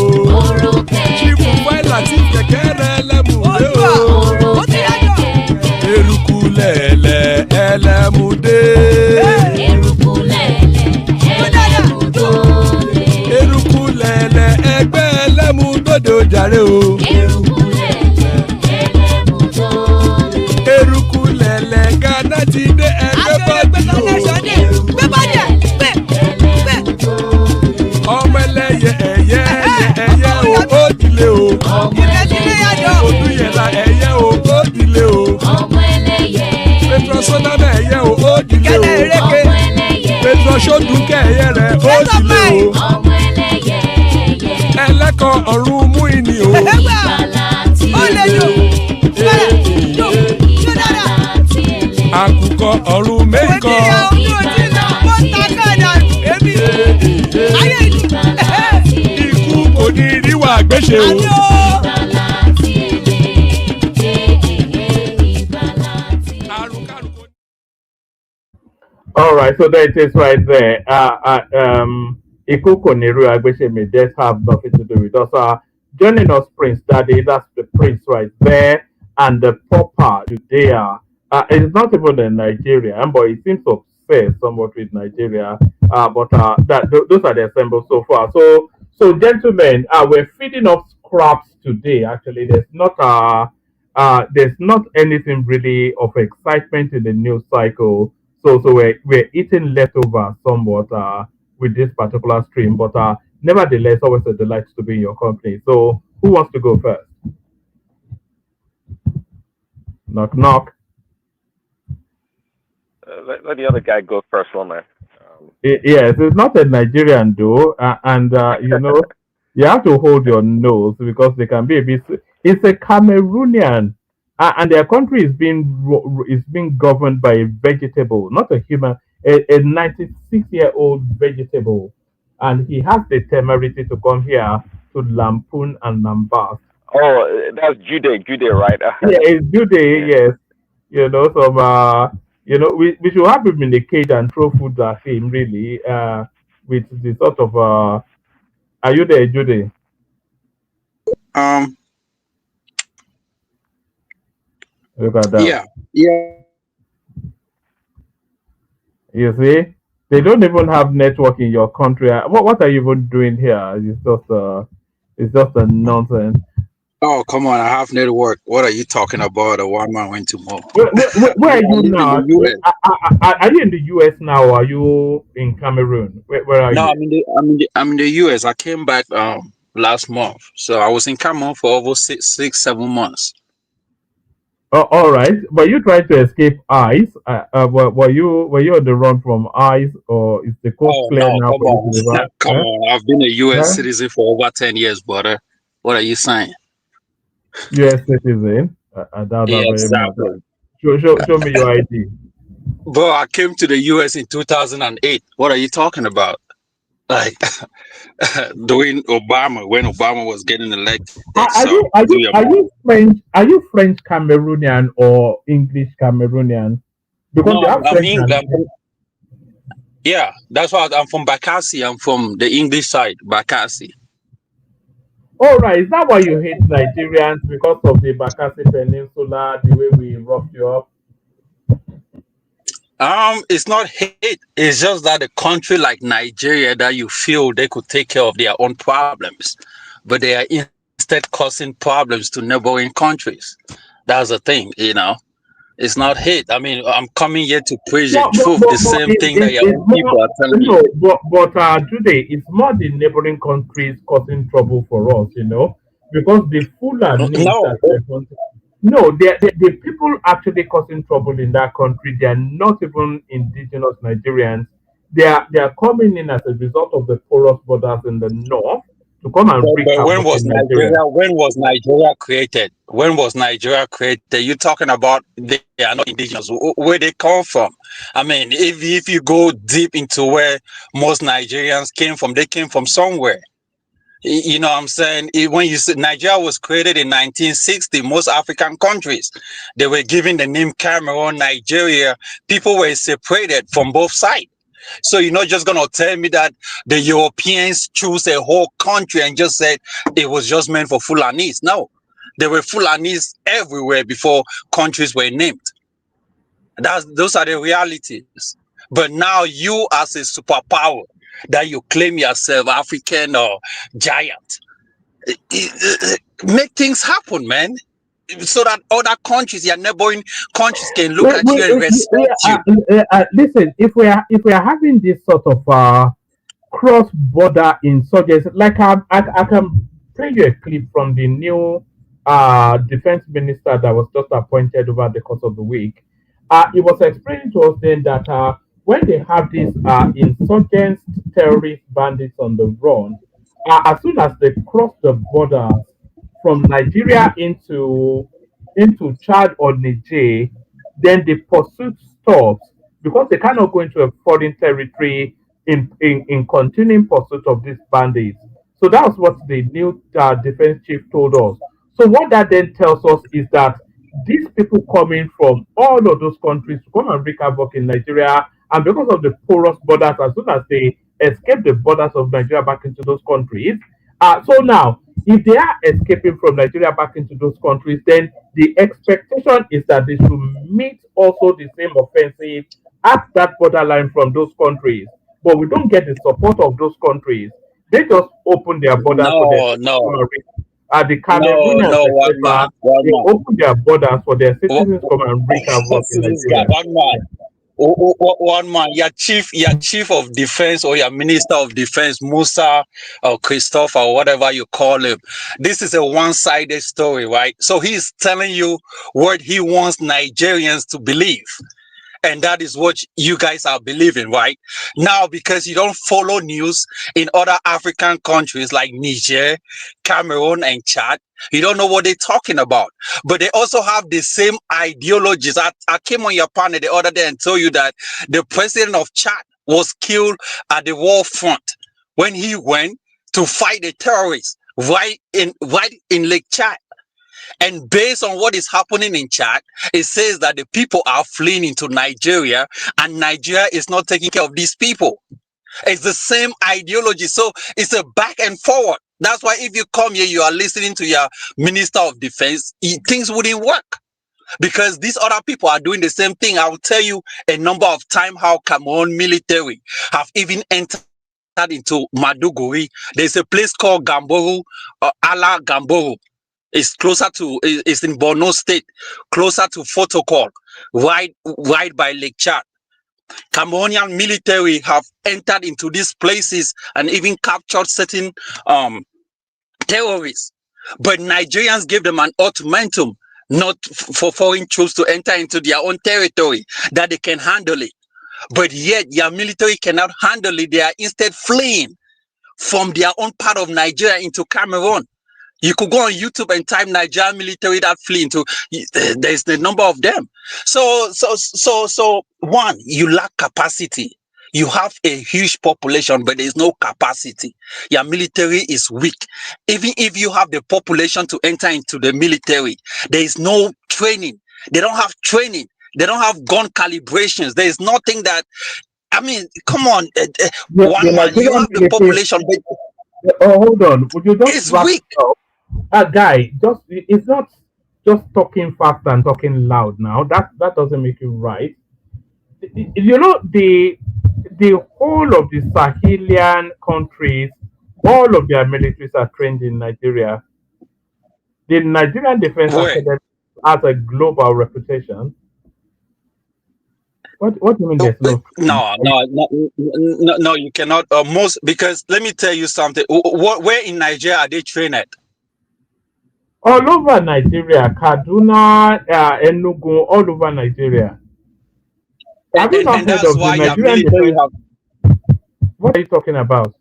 Chief Wáìlà tí kẹ̀kẹ́ rẹ̀ ẹlẹ́mù rè o. Eruku lẹ̀lẹ̀ ẹlẹ́mù dé. Eruku lẹ̀lẹ̀ ẹgbẹ́ ẹlẹ́mù dòde ojàre o. Eruku lẹ̀lẹ̀ Ghana ti dé ẹgbẹ́ bọ́dì o. Ọmọ ẹlẹ́yẹ ẹyẹ o ó dilé o. Odúyẹ̀lá ẹyẹ o ó dilé o. Petrosonana ẹyẹ o ó dilé o. Petrosodúnkẹ́ ẹyẹ rẹ̀ ó dilé o. Ẹlẹ́kọ̀ ọ̀run mú ìní o. Àkùkọ ọ̀run méjìkọ. Ikú kò ní ríwà gbéṣe o. All right, so there it is right there. Ikuko Niru Agbeshemi, that have nothing to do with us. Joining us, Prince Daddy, that's the Prince right there, and the Papa Judea. It's not even in Nigeria, but it seems obsessed somewhat with Nigeria. But those are the assembles so far. So gentlemen, we're feeding off scraps today. Actually, there's not anything really of excitement in the news cycle. So we're eating leftover somewhat with this particular stream, but nevertheless, always a delight to be in your company. So who wants to go first? Knock knock. Let the other guy go first, Wilmer. Yes, it's not a Nigerian though, and you know you have to hold your nose because they can be a bit. It's a Cameroonian. And their country is being governed by a vegetable, not a human, a 96-year-old vegetable, and he has the temerity to come here to lampoon and lambast. Oh, that's Jude, right? Yeah, it's Jude. Yes, you know, we should have him in a cage and throw food at him, really, with the sort of. Are you there, Jude? Look at that. Yeah. You see, they don't even have network in your country. What are you even doing here? It's just a nonsense. Oh, come on! I have network. What are you talking about? Or why am I went to more? Where are you now? Are you in the US now, or are you in Cameroon? Where are you? No, I'm in the US. I came back last month, so I was in Cameroon for over 6-7 months. Oh, all right, but you tried to escape ICE. Were you on the run from ICE, or is the coast clear now? Come on, I've been a U.S. citizen for over 10 years, brother. What are you saying? U.S. citizen? I doubt that exactly. Very much. Show me your ID. Bro, I came to the U.S. in 2008. What are you talking about? like during Obama, when Obama was getting elected. Are So you are do you your are part. you French? Are you French Cameroonian or English Cameroonian? Because they No, have French and yeah, that's why I'm from Bakassi. I'm from the English side, Bakassi. all right. Is that why you hate Nigerians because of the Bakassi Peninsula, the way we rough you up? It's not hate. It's just that a country like Nigeria that you feel they could take care of their own problems, but they are instead causing problems to neighboring countries. That's the thing. It's not hate. I mean, I'm coming here to preach the No, truth, the same thing that your it's own more people are telling you. no, but today it's more the neighboring countries causing trouble for us, because the Fulanis No, that they're no, the people actually causing trouble in that country. They are not even indigenous Nigerians. They are coming in as a result of the porous borders in the north to come and wreak but when havoc was in Nigeria. Nigeria? When was Nigeria created? When was Nigeria created? You're talking about they are not indigenous. Where they come from? I mean, if you go deep into where most Nigerians came from, they came from somewhere. You know what I'm saying? When you say Nigeria was created in 1960, most African countries, they were given the name Cameroon, Nigeria. People were separated from both sides. So you're not just gonna tell me that the Europeans choose a whole country and just said it was just meant for Fulanis. No, there were Fulanis everywhere before countries were named. Those are the realities. But now you, as a superpower, that you claim yourself African or giant, make things happen, man. So that other countries, your neighboring countries, can look at you and respect you. Listen, if we are having this sort of cross-border insurgency, like I can play you a clip from the new defense minister that was just appointed over the course of the week. He was explaining to us then that when they have these insurgents, terrorist bandits on the run, as soon as they cross the borders from Nigeria into Chad or Niger, then the pursuit stops because they cannot go into a foreign territory in continuing pursuit of these bandits. So that's what the new defense chief told us. So what that then tells us is that these people coming from all of those countries to come and wreak havoc in Nigeria, and because of the porous borders, as soon as they escape the borders of Nigeria back into those countries, so now if they are escaping from Nigeria back into those countries, then the expectation is that they should meet also the same offensive at that borderline from those countries. But we don't get the support of those countries. They just open their borders for their No, citizens to come no, and the no, Cameroonians, no, one man, etc., one they man. open their borders for their citizens to come and wreak havoc in See this guy, Nigeria. one man. One man, your chief of defense or your minister of defense, Musa or Christopher or whatever you call him. This is a one-sided story, right? So he's telling you what he wants Nigerians to believe. And that is what you guys are believing, right? Now, because you don't follow news in other African countries like Niger, Cameroon, and Chad, you don't know what they're talking about. But they also have the same ideologies. I came on your panel the other day and told you that the president of Chad was killed at the war front when he went to fight the terrorists right in Lake Chad. And based on what is happening in Chad, it says that the people are fleeing into Nigeria and Nigeria is not taking care of these people. It's the same ideology. So it's a back and forward. That's why if you come here, you are listening to your minister of defense, things wouldn't work. Because these other people are doing the same thing. I will tell you a number of times how Cameroon military have even entered into Maduguri. There's a place called Gamboru, Ala Gamboru. It's in Borno State, closer to Fotokol, right by Lake Chad. Cameroonian military have entered into these places and even captured certain terrorists. But Nigerians gave them an ultimatum not for foreign troops to enter into their own territory, that they can handle it. But yet your military cannot handle it. They are instead fleeing from their own part of Nigeria into Cameroon. You could go on YouTube and type Nigerian military that flee into. There's the number of them. So one, you lack capacity. You have a huge population, but there's no capacity. Your military is weak. Even if you have the population to enter into the military, there is no training. They don't have training. They don't have gun calibrations. There is nothing that, I mean, come on. One man, you have the population. Oh, hold on. Would you just it's weak. Guy, it's not just talking fast and talking loud now. That doesn't make you right. You know, the whole of the Sahelian countries, all of their militaries are trained in Nigeria. The Nigerian Defense Academy has a global reputation. What do you mean there's no, you cannot. Because let me tell you something. Where in Nigeria are they trained at? All over Nigeria, Kaduna, Enugu, all over Nigeria. Have you not heard of the Nigerian Defense? What are you talking about?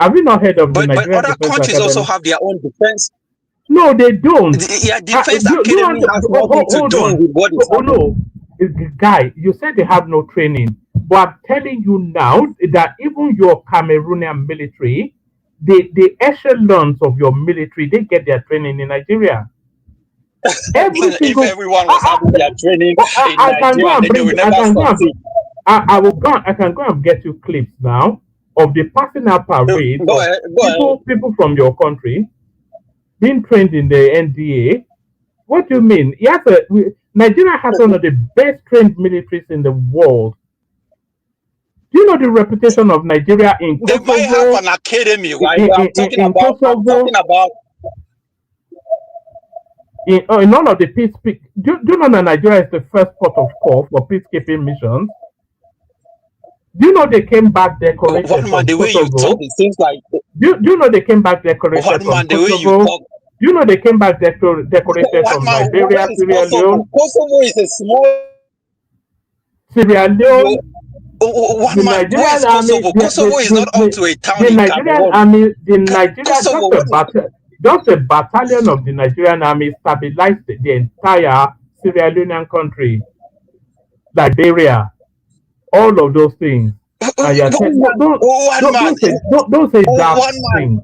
Have you not heard of the Nigerian Defense Academy? But other countries also have their own defense. No, they don't. Yeah, Defense Academy has nothing to do with what is happening. No, guy, you said they have no training. But I'm telling you now that even your Cameroonian military, the echelons of your military, they get their training in Nigeria. If everyone was having their training in Nigeria, they will never succeed. I can go and get you clips now of the passing out parade of people from your country being trained in the NDA. What do you mean? Nigeria has one of the best trained militaries in the world. Do you know the reputation of Nigeria in Kosovo? They might have an academy, right? I'm talking about. In all of the peacekeeping, do you know that Nigeria is the first port of call for peacekeeping missions? Do you know they came back decorated from Kosovo? The way you talk, it seems like. Do you know they came back decorated from Kosovo? Do you know they came back decorated from Liberia, Sierra Leone? Kosovo is a small. Sierra Leone. One man, where is Kosovo? Kosovo is not up to a town the in Nigerian army, the Nigerian just a battalion of the Nigerian army stabilized the entire Sierra Leonean country, Liberia, all of those things. And don't say daft things.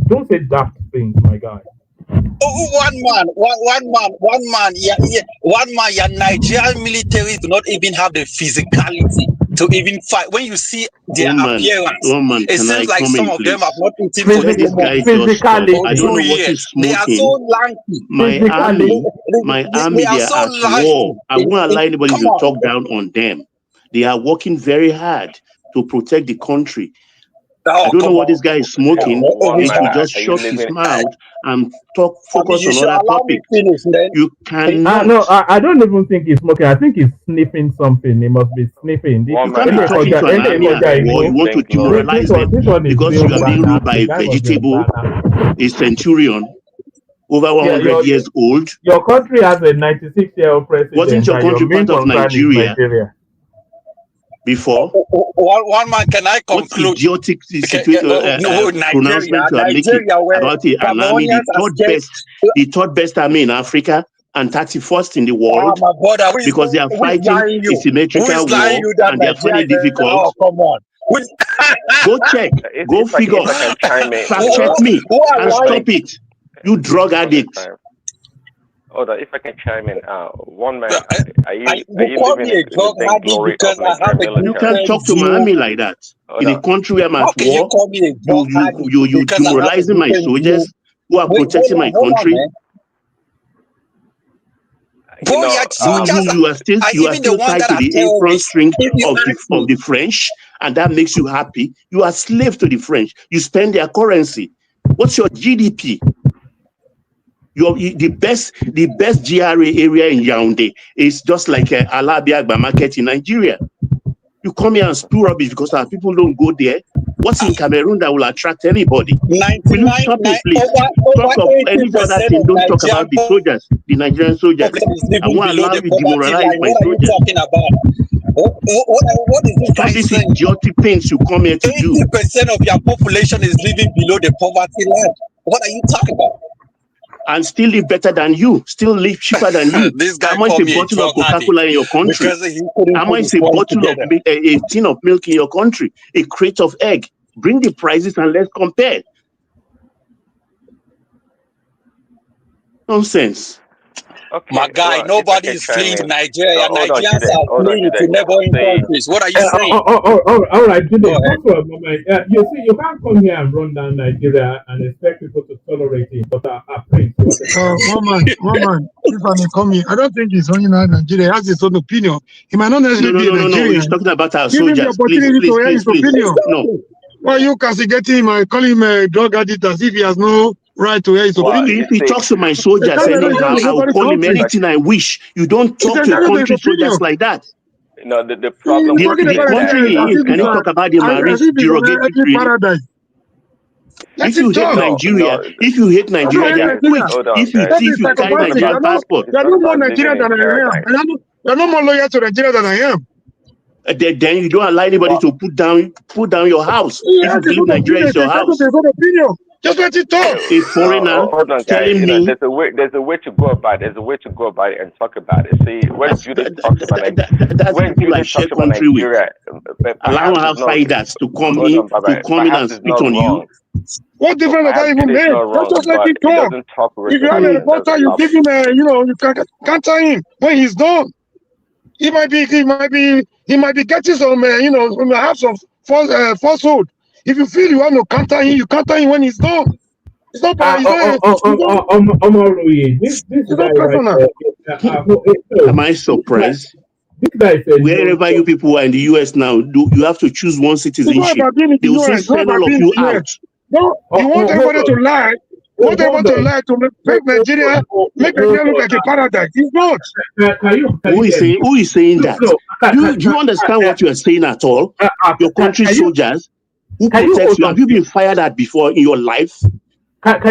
Don't say daft things, my guy. One man. Your Nigerian military do not even have the physicality to even fight. When you see their appearance, it seems like some of them have not eaten for this guy physically. I don't know what he's smoking. They are so lanky. My army, they are at war. I won't allow anybody to talk down on them. They are working very hard to protect the country. I don't know what this guy is smoking. He should just shut his mouth and focus on other topics. You cannot. No, I don't even think he's smoking. I think he's sniffing something. He must be sniffing. You can't be talking to an army at war. You want to demoralize them because you are being ruled by a vegetable, a centurion, over 100 years old. Your country has a 96-year-old president. Wasn't your country part of Nigeria? Before one man, can I conclude? What idiotic pronouncement you are making about an army, the third best army in Africa and 31st in the world, because they are fighting a symmetrical war and they are finding it difficult. Come on. Go check, go figure, fact check me and stop it, you drug addict. Hold on, if I can chime in, one man, you call me a drug addict because I have a You can't talk to my army like that. In a country where I'm at war, you demoralizing my soldiers who are protecting my country. You are still tied to the influence string of the French, and that makes you happy. You are slave to the French. You spend their currency. What's your GDP? The best GRA area in Yaoundé is just like Alabiagba market in Nigeria. You come here and spew rubbish because our people don't go there. What's in Cameroon that will attract anybody? Will you stop it, please? Talk of any other thing. Don't talk about the soldiers, the Nigerian soldiers. I won't allow you to demoralize my soldiers. What is this Stop these idiotic things you come here to do. 80% of your population is living below the poverty line. What are you talking about? and still live better than you, still live cheaper than you. This guy How much called a me a bottle of drug addict Coca-Cola in your country? because he couldn't How put much his a point bottle of together. a tin of milk in your country? A crate of egg. Bring the prices and let's compare. Nonsense. Okay, My guy, well, if I nobody can is chime fleeing in. Nigeria. Hold on, Nigerians Jude. are Hold on, fleeing to Jude. neighboring See, countries. What are you saying? All right, Jude, Go ahead. just for a moment. You see, you can't come here and run down Nigeria and expect people to tolerate it. But Prince, you want to one man, if I may come here, I don't think he's running out of Nigeria. He has his own opinion. He might not necessarily be a No. Nigerian. He's talking about our Give him the soldiers. Please. opportunity to air his opinion. No. Why you castigating him and call him a drug addict as if he has no right to air his opinion? If he talks to my soldiers anyhow, I will call him anything I wish. You don't talk to a country soldiers like that. No, the problem with The country he is, can you talk about the derogatory? Paradise. If you hate Nigeria, then quit. If you carry Nigerian passport, you're no more Nigerian than I am. You're no more loyal to Nigeria than I am. Then you don't allow anybody to put down your house. If you believe Nigeria is your house. Just let it talk. A foreigner hold on, guys. telling me there's a way to go about it. There's a way to go about it and talk about it. See, when Judith talks about Nigeria, allow outsiders to come in and spit on you. What difference does that even make? Just let him talk. If you have a reporter, you give him you counter him when he's done. He might be getting some, have some falsehood. If you feel you want to counter him, you counter him when he's done. It's not Am I surprised? Wherever you people are in the US now, you have to choose one citizenship. They will say send all of you out. No, you want everybody to lie. You want everybody to lie to make Nigeria look like a paradise. It's not. Who is saying that? Do you understand what you are saying at all? Your country soldiers who protect you. Have you been fired at before in your life?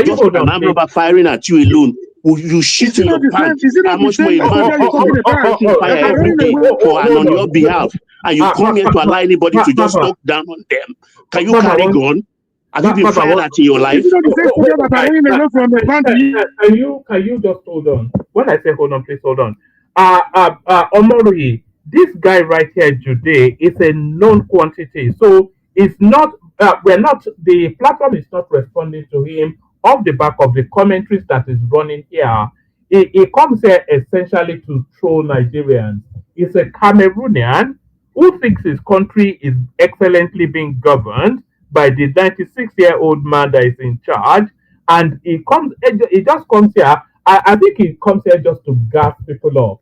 Just an armed robber firing at you alone. You shit in your pants. How much more a man fire every day on your behalf, and you come here to allow anybody to just talk down on them? Can you carry gun? Have you been fired at in your life? Can you just hold on? When I say hold on, please hold on. Omori, this guy right here today is a known quantity, so it's not. The platform is not responding to him off the back of the commentaries that is running here. He comes here essentially to troll Nigerians. He's a Cameroonian who thinks his country is excellently being governed by the 96-year-old man that is in charge, and he just comes here. I think he comes here just to gas people up,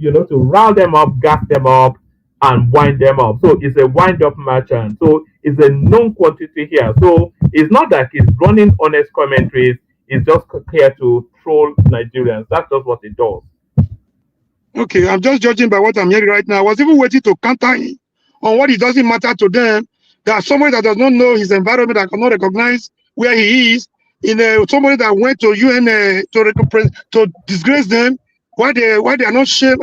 to rile them up, gas them up, and wind them up. So it's a wind-up merchant. So it's a known quantity here. So it's not that he's running honest commentaries. He's just here to troll Nigerians. That's just what he does. Okay, I'm just judging by what I'm hearing right now. I was even waiting to counter him on what it doesn't matter to them. There's somebody that does not know his environment, that cannot recognize where he is. Somebody that went to UN to disgrace them. Why they are not ashamed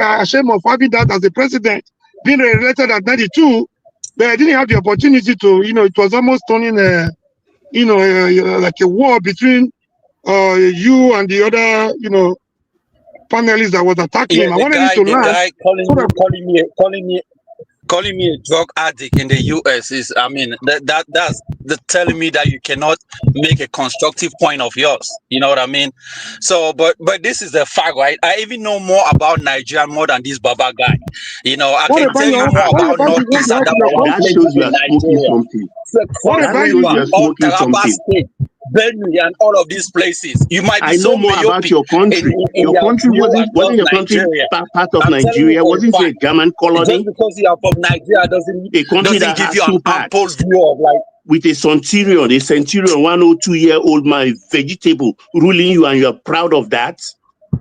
of having that as the president, being re-elected at 92, but I didn't have the opportunity to. It was almost turning like a war between you and the other panelists that was attacking him. I wanted him to lie. Calling me a drug addict in the US is, that's telling me that you cannot make a constructive point of yours. You know what I mean? So, but this is the fact, right? I even know more about Nigeria more than this Baba guy. I can tell you more about Northeast and that shows you are smoking something. Benue and all of these places. You might be know more about your country. Your country wasn't your country part of Nigeria? Wasn't it a German colony? Just because you are from Nigeria doesn't give you an ample view of with a centurion 102-year-old man, vegetable ruling you, and you are proud of that.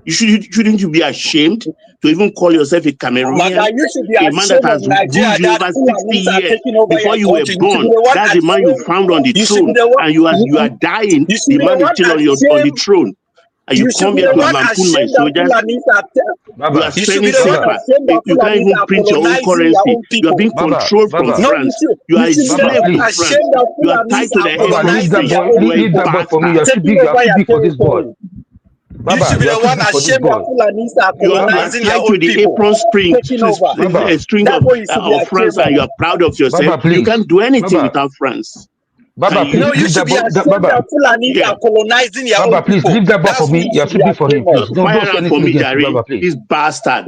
Shouldn't you be ashamed to even call yourself a Cameroonian? A man that has ruled you over 60 years before you were born. That's the man you found on the throne, and you are dying. The man is still on the throne. And you come here to lampoon my soldiers. You are spending paper. You can't even print your own currency. You are being controlled from France. You are a slave to France. You are tied to the head. Leave that boy for me. You are too big for this boy. You should be the one ashamed that Fulanis are You are colonizing your tied to own the people, apron string, taking over. a string That's what you should be of France, ashamed and you of. are proud of yourself. Baba, please. You can't do anything Baba. without France. Baba, And please. No, you leave should be that ashamed Baba. that Fulanis Yeah. are colonizing your Baba, own please people. leave that ball That's for what me. you You're should be speaking for him, ashamed of. please. Don't Fire say out anything for me, against me, Jerry. Baba, please. This bastard.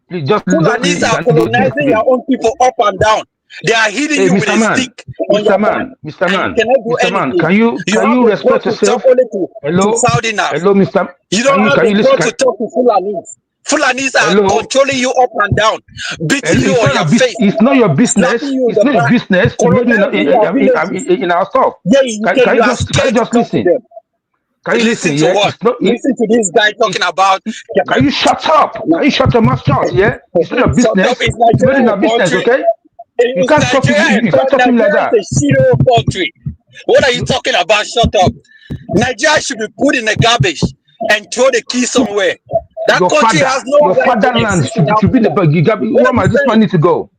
Please just Fulanis are colonizing your own people up and down. They are hitting Hey, you with Mr. a Man, stick on Mr. your Man, back, Mr. and you Man, cannot do Mr. Man, anything. can you have respect the gall to yourself? talk only to Hello, Southerners. hello, Mr. You don't have Can the you gall listen? to talk to Fulanis. Fulanis are Hello, controlling you up and down, beating you it's on not your your face, it's not your business. slapping you in It's the not your back, business to maybe colonizing your villages. in our stuff. Yeah, you Can you are just scared to come to listen? them. Can you listen? Listen to Yeah, what? it's not. Listen to this guy talking about. Can you shut up? Can you shut your mouth shut? Yeah, it's not your Shut up! business. It's It's not Nigeria, our business, country. okay? You It's can't talk. Nigeria. You can't talk to him like Nigeria that. is a shitty country. What are you talking about? Shut up! Nigeria should be put in the garbage and throw the key somewhere. That Your country father, has no your right to fatherland exist in should be the Africa. where my this man need to go.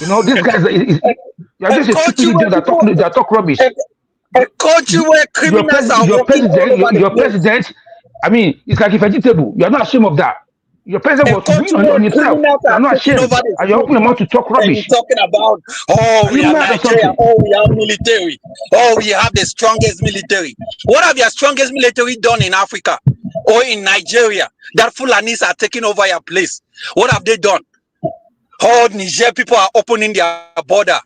You know, this guy you're just a stupid idiot that talk rubbish. A country where criminals are walking all over the place. President, I mean, it's like a vegetable. You're not ashamed of that. Your president was doing on yourself. You're not ashamed. And you're opening your mouth to talk And rubbish. you're talking about, oh, we are Nigeria, oh, we are military, oh, we have the strongest military. What have your strongest military done in Africa or in Nigeria that Fulanis are taking over your place? What have they done? Oh, Niger people are opening their border.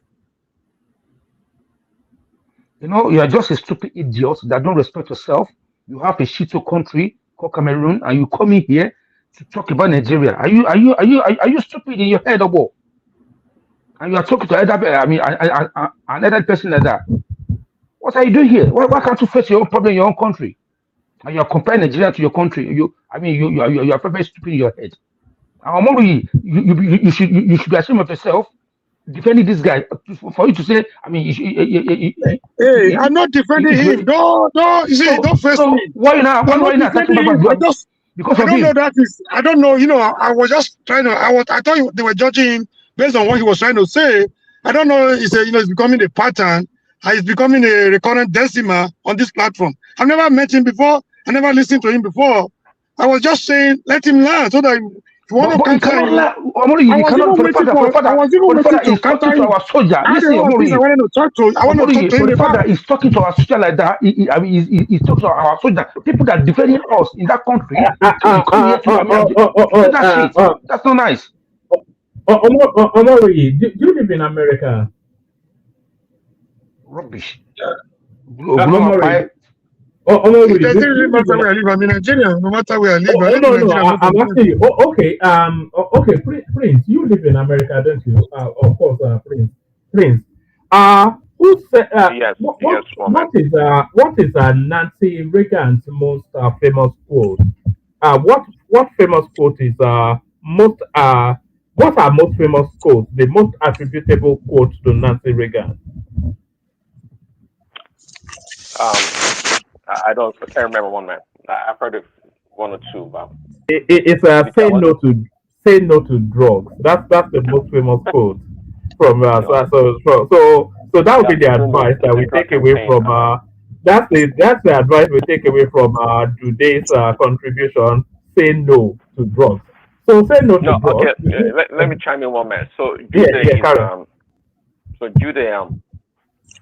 You know, you are just a stupid idiot that don't respect yourself. You have a shitty country called Cameroon, and you come in here to talk about Nigeria. Are you stupid in your head or what? And you are talking to another person like that. What are you doing here? Why can't you face your own problem in your own country? And you are comparing Nigeria to your country. You are very stupid in your head. You should be ashamed of yourself defending this guy for you to say. I mean, hey, I'm not defending him. No, you see, don't face me. Why not? Why not? Because I don't know that is. I don't know. You know, I was just trying to. I thought they were judging him based on what he was trying to say. I don't know. It's becoming a pattern. He's becoming a recurrent decimal on this platform. I've never met him before. I never listened to him before. I was just saying, let him learn so that if you want to counter him. I was even waiting to counter him. Our soldier. Listen, I wanted to talk to him about. He's talking to our soldier like that. He's talking to our soldier. People that defending us in that country. That's not nice. Omori, do you live in America? Rubbish. It doesn't really matter where I live. I'm in Nigeria. No matter where I live. I'm asking you. Okay, Prince, you live in America, don't you? Of course, Prince. Who said? Yes. What is Nancy Reagan's most famous quote? What famous quote is most? What are most famous quotes? The most attributable quotes to Nancy Reagan? I can't remember one, man. I've heard of one or two, but it's say no to drugs. That's the most famous quote from so that would be the advice that we take away from that's the advice we take away from today's contribution. Say no to drugs. So say no to drugs. Okay, let me chime in one minute. So Judah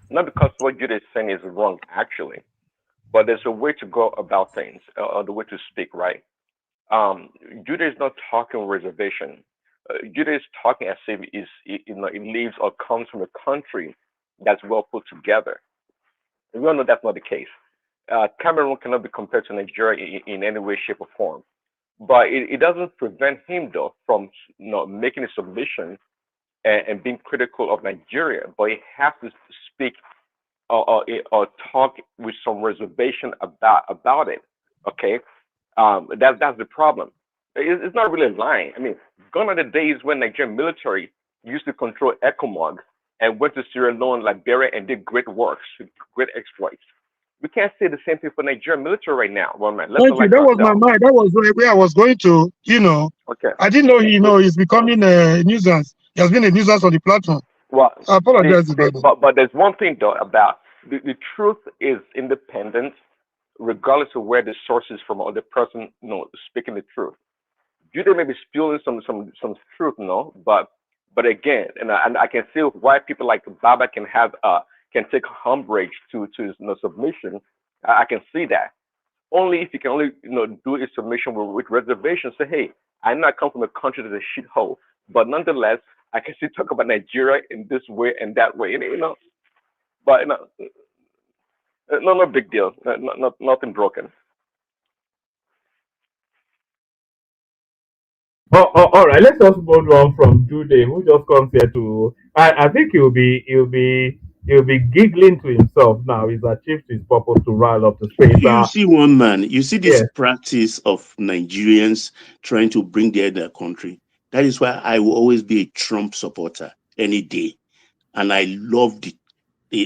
not because what Judah is saying is wrong actually, but there's a way to go about things, or the way to speak, right? Judah is not talking reservation. Judah is talking as if he lives or comes from a country that's well put together. And we all know that's not the case. Cameroon cannot be compared to Nigeria in any way, shape, or form. But it doesn't prevent him, though, from making a submission and being critical of Nigeria. But he has to speak or talk with some reservation about it. Okay, that's the problem. It's not really lying. I mean, gone are the days when Nigerian military used to control ECOMOG and went to Sierra Leone, Liberia, and did great works, great exploits. We can't say the same thing for Nigerian military right now. Well, man, Thank you. That was my mind. That was where I was going to. Okay. I didn't know he's becoming a nuisance. He has been a nuisance on the platform. Well, I apologize about that. But there's one thing though about the truth is independent regardless of where the source is from or the person, speaking the truth. Jude may be spilling some truth, but again, and I can see why people like Baba can take umbrage to his submission. I can see that. Only if you can only do a submission with reservations. Say, hey, I know I come from a country that's a shithole, but nonetheless, I can still talk about Nigeria in this way and that way. But no big deal. Nothing broken. All right. Let's just move on from Jude, who just comes here to. I think he'll be giggling to himself now. He's achieved his purpose to rile up the space. You see one man. You see this Yeah. practice of Nigerians trying to bring their country. That is why I will always be a Trump supporter any day, and I love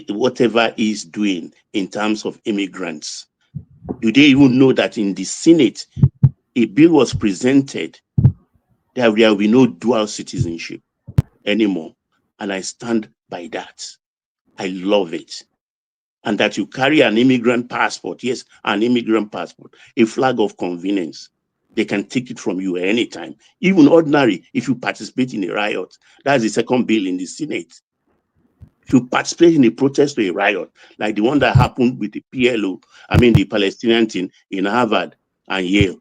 whatever he's doing in terms of immigrants. Do they even know that in the Senate, a bill was presented that there will be no dual citizenship anymore? And I stand by that. I love it. And that you carry an immigrant passport, yes, an immigrant passport, a flag of convenience. They can take it from you anytime. Even ordinary, if you participate in a riot, that's the second bill in the Senate. If you participate in a protest or a riot, like the one that happened with the PLO, the Palestinian thing in Harvard and Yale.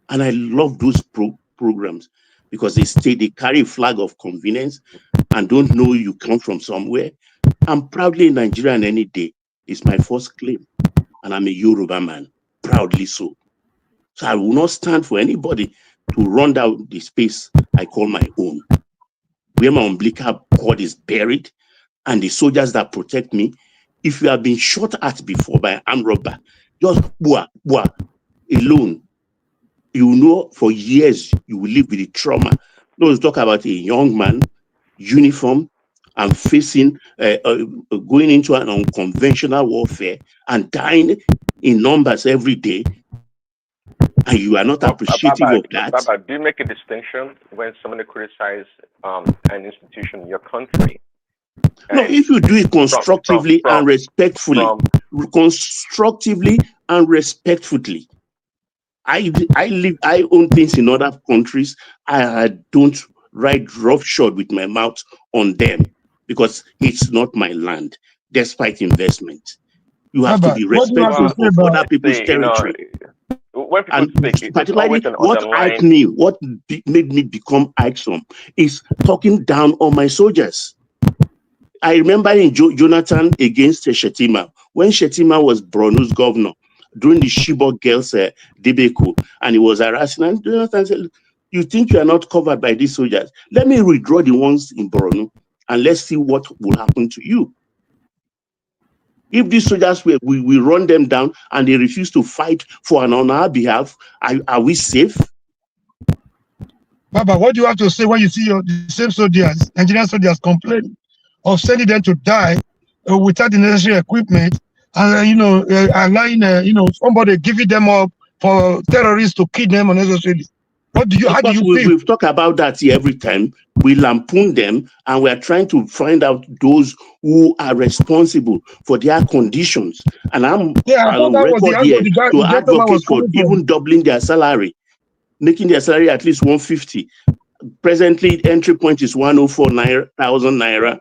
And I love those programs because they carry a flag of convenience and don't know you come from somewhere. I'm proudly Nigerian any day. It's my first claim. And I'm a Yoruba man, proudly so. So I will not stand for anybody to run down the space I call my own, where my umbilical cord is buried and the soldiers that protect me. If you have been shot at before by an armed robber, just alone, you know for years you will live with the trauma. No, talk about a young man, uniform, and facing, going into an unconventional warfare and dying in numbers every day, and you are not appreciative of that. Baba, do you make a distinction when somebody criticizes an institution in your country? No, if you do it constructively and respectfully, I own things in other countries. I don't ride roughshod with my mouth on them because it's not my land, despite investment. You have to be respectful of other people's territory. When people speak, particularly what made me become Ixom is talking down on my soldiers. I remember in Jonathan against Shetima, when Shetima was Borno's governor during the Chibok girls debacle, and he was harassing, and Jonathan said, you think you are not covered by these soldiers? Let me withdraw the ones in Borno, and let's see what will happen to you. If these soldiers, we run them down and they refuse to fight on our behalf, are we safe? Baba, what do you have to say when you see the same soldiers, Nigerian soldiers, complaining of sending them to die without the necessary equipment, and allowing somebody giving them up for terrorists to kill them unnecessarily? How do you feel? We've talked about that here every time. We lampoon them, and we are trying to find out those who are responsible for their conditions. And I'm on record here to advocate for even doubling their salary, making their salary at least 150. Presently, entry point is 104,000 naira,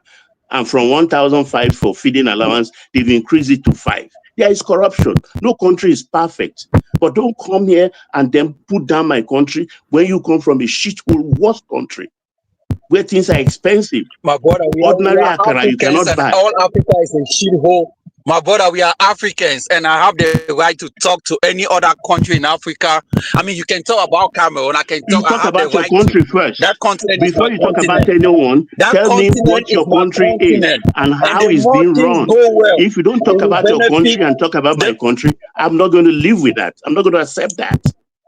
and from 1,005 for feeding allowance, they've increased it to 5. There is corruption. No country is perfect. But don't come here and then put down my country when you come from a shithole worse country where things are expensive. My brother, ordinary akara you cannot buy. All Africa is a shithole. My brother, we are Africans, and I have the right to talk to any other country in Africa. You can talk about Cameroon. I can talk. You talk about your country first. That continent before you talk about anyone, tell me what your country is and how it's being run. If you don't talk about your country and talk about my country, I'm not going to live with that. I'm not going to accept that.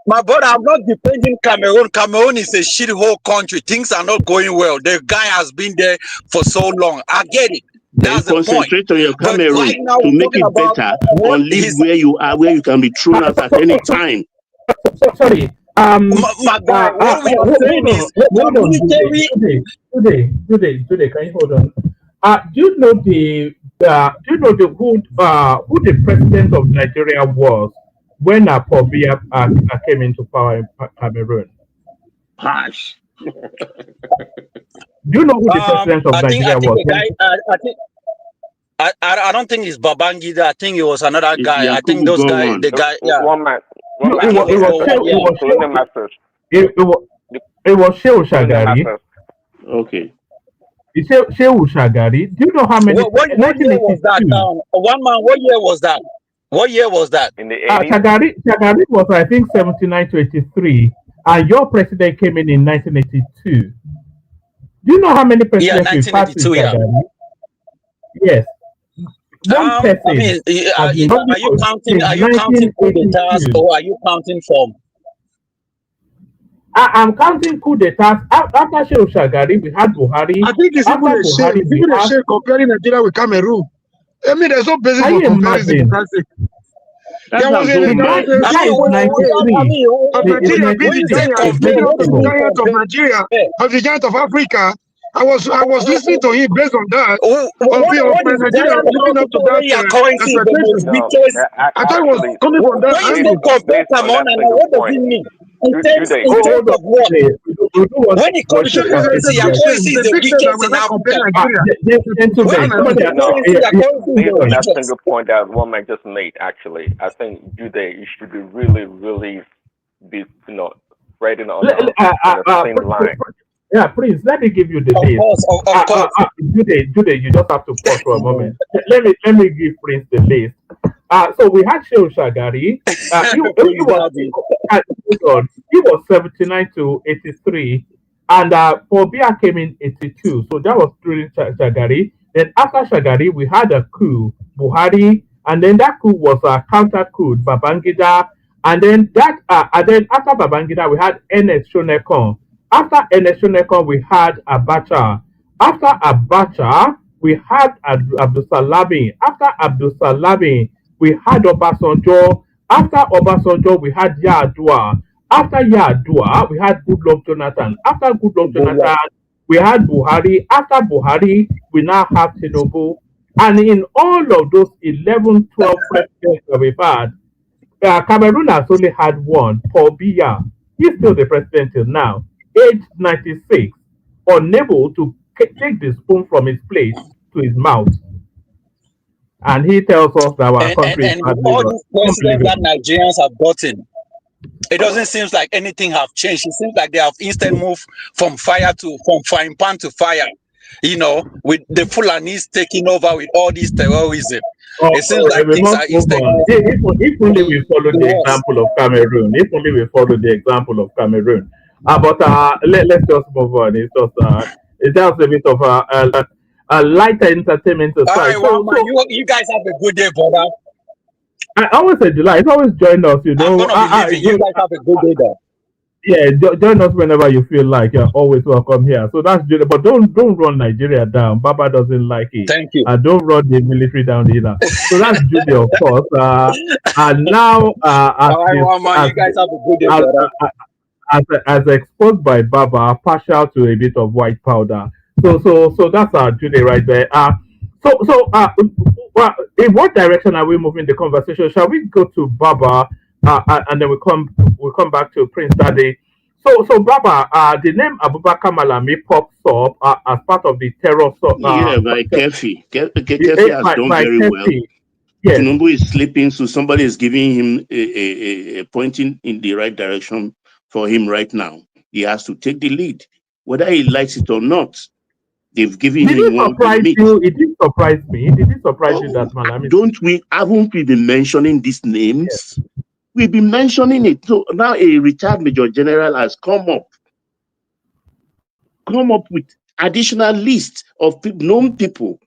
My brother, I'm not defending Cameroon. Cameroon is a shithole country. Things are not going well. The guy has been there for so long. I get it. Then concentrate on your Cameroon right now, to make it better, or live where you are, where you can be thrown out at any time. Sorry. My guy, what we are saying is today, can you hold on? Do you know the do you know who the president of Nigeria was when Paul Biya came into power in Cameroon? Harsh. Do you know who the president of I think Nigeria was? the guy. I don't think it's Babangida. I think it was another guy. I think those guys. The guy. Yeah. One man. No, it was Shehu Shagari. Okay. It's Shehu Shagari. Do you know how many? What year was that? One man. What year was that? What year was that? In the 80s. Shagari was, I think, 79 to 83, and your president came in 1982. Do you know how many presidents we've had since Shagari? Yes. One person. I mean, are you counting? Are you counting coup d'etats or are you counting from? I'm counting coup d'etats. After Shehu Shagari, we had Buhari. I think it's even a shame. It's even a shame comparing Nigeria with Cameroon. I mean, there's no basis for comparison. There was a giant of Nigeria, of the giant of Africa. I was listening to him based on that. Nigeria living up to that. I thought it was coming from that angle. What does it mean? In terms of what? When it comes to currency, your currency is the weakest in Africa. Based on that single point that one man just made, actually, I think you should be really be writing on the same line. Yeah, please let me give you the list. Of course. Jude, you just have to pause for a moment. Let me give Prince the list. So we had Shehu Shagari. He was 79 to 83, and Paul Biya came in 82. So that was during Shagari. Then after Shagari, we had a coup, Buhari, and then that coup was a counter coup, Babangida, and then after Babangida, we had Ernest Shonekon. After Ernest Shonekon, we had Abacha. After Abacha, we had Abdul Salami. After Abdul Salami, we had Obasanjo. After Obasanjo, we had Yar'Adua. After Yar'Adua, we had Goodluck Jonathan. After Goodluck Jonathan, we had Buhari. After Buhari, we now have Tinubu. And in all of those 11, 12 presidents that we've had, Cameroon has only had one, Paul Biya. He's still the president till now, age 96, unable to take the spoon from his plate to his mouth. And he tells us that our country is all these presidents that Nigerians have gotten, it doesn't seem like anything have changed. It seems like they have instant move from frying pan to fire. With the Fulanis taking over with all this terrorism. It seems like things are instant. If only we follow the example of Cameroon. If only we follow the example of Cameroon. But let's just move on. It's just a bit of a lighter entertainment. All right, you guys have a good day, brother. I always say July. It's always join us. I'm gonna be leaving. You guys have a good day, though. Yeah, join us whenever you feel like. You're always welcome here. So that's Julie. But don't run Nigeria down. Baba doesn't like it. Thank you. And don't run the military down either. So that's Julie, of course. And now, you guys have a good day, brother. As exposed by Baba, partial to a bit of white powder. So that's our Julie right there. In what direction are we moving the conversation? Shall we go to Baba, and then we come back to Prince Daddy? So Baba, the name Abubakar Malami pops up as part of the terror. By Kefi. Kefi has done very well. Yes. Tinubu is sleeping, so somebody is giving him a pointing in the right direction for him right now. He has to take the lead, whether he likes it or not. They've given him one. It did surprise me. Did it surprise you that Malami? Haven't we been mentioning these names? Yes. We've been mentioning it. So now a retired Major General has come up with additional list of known people,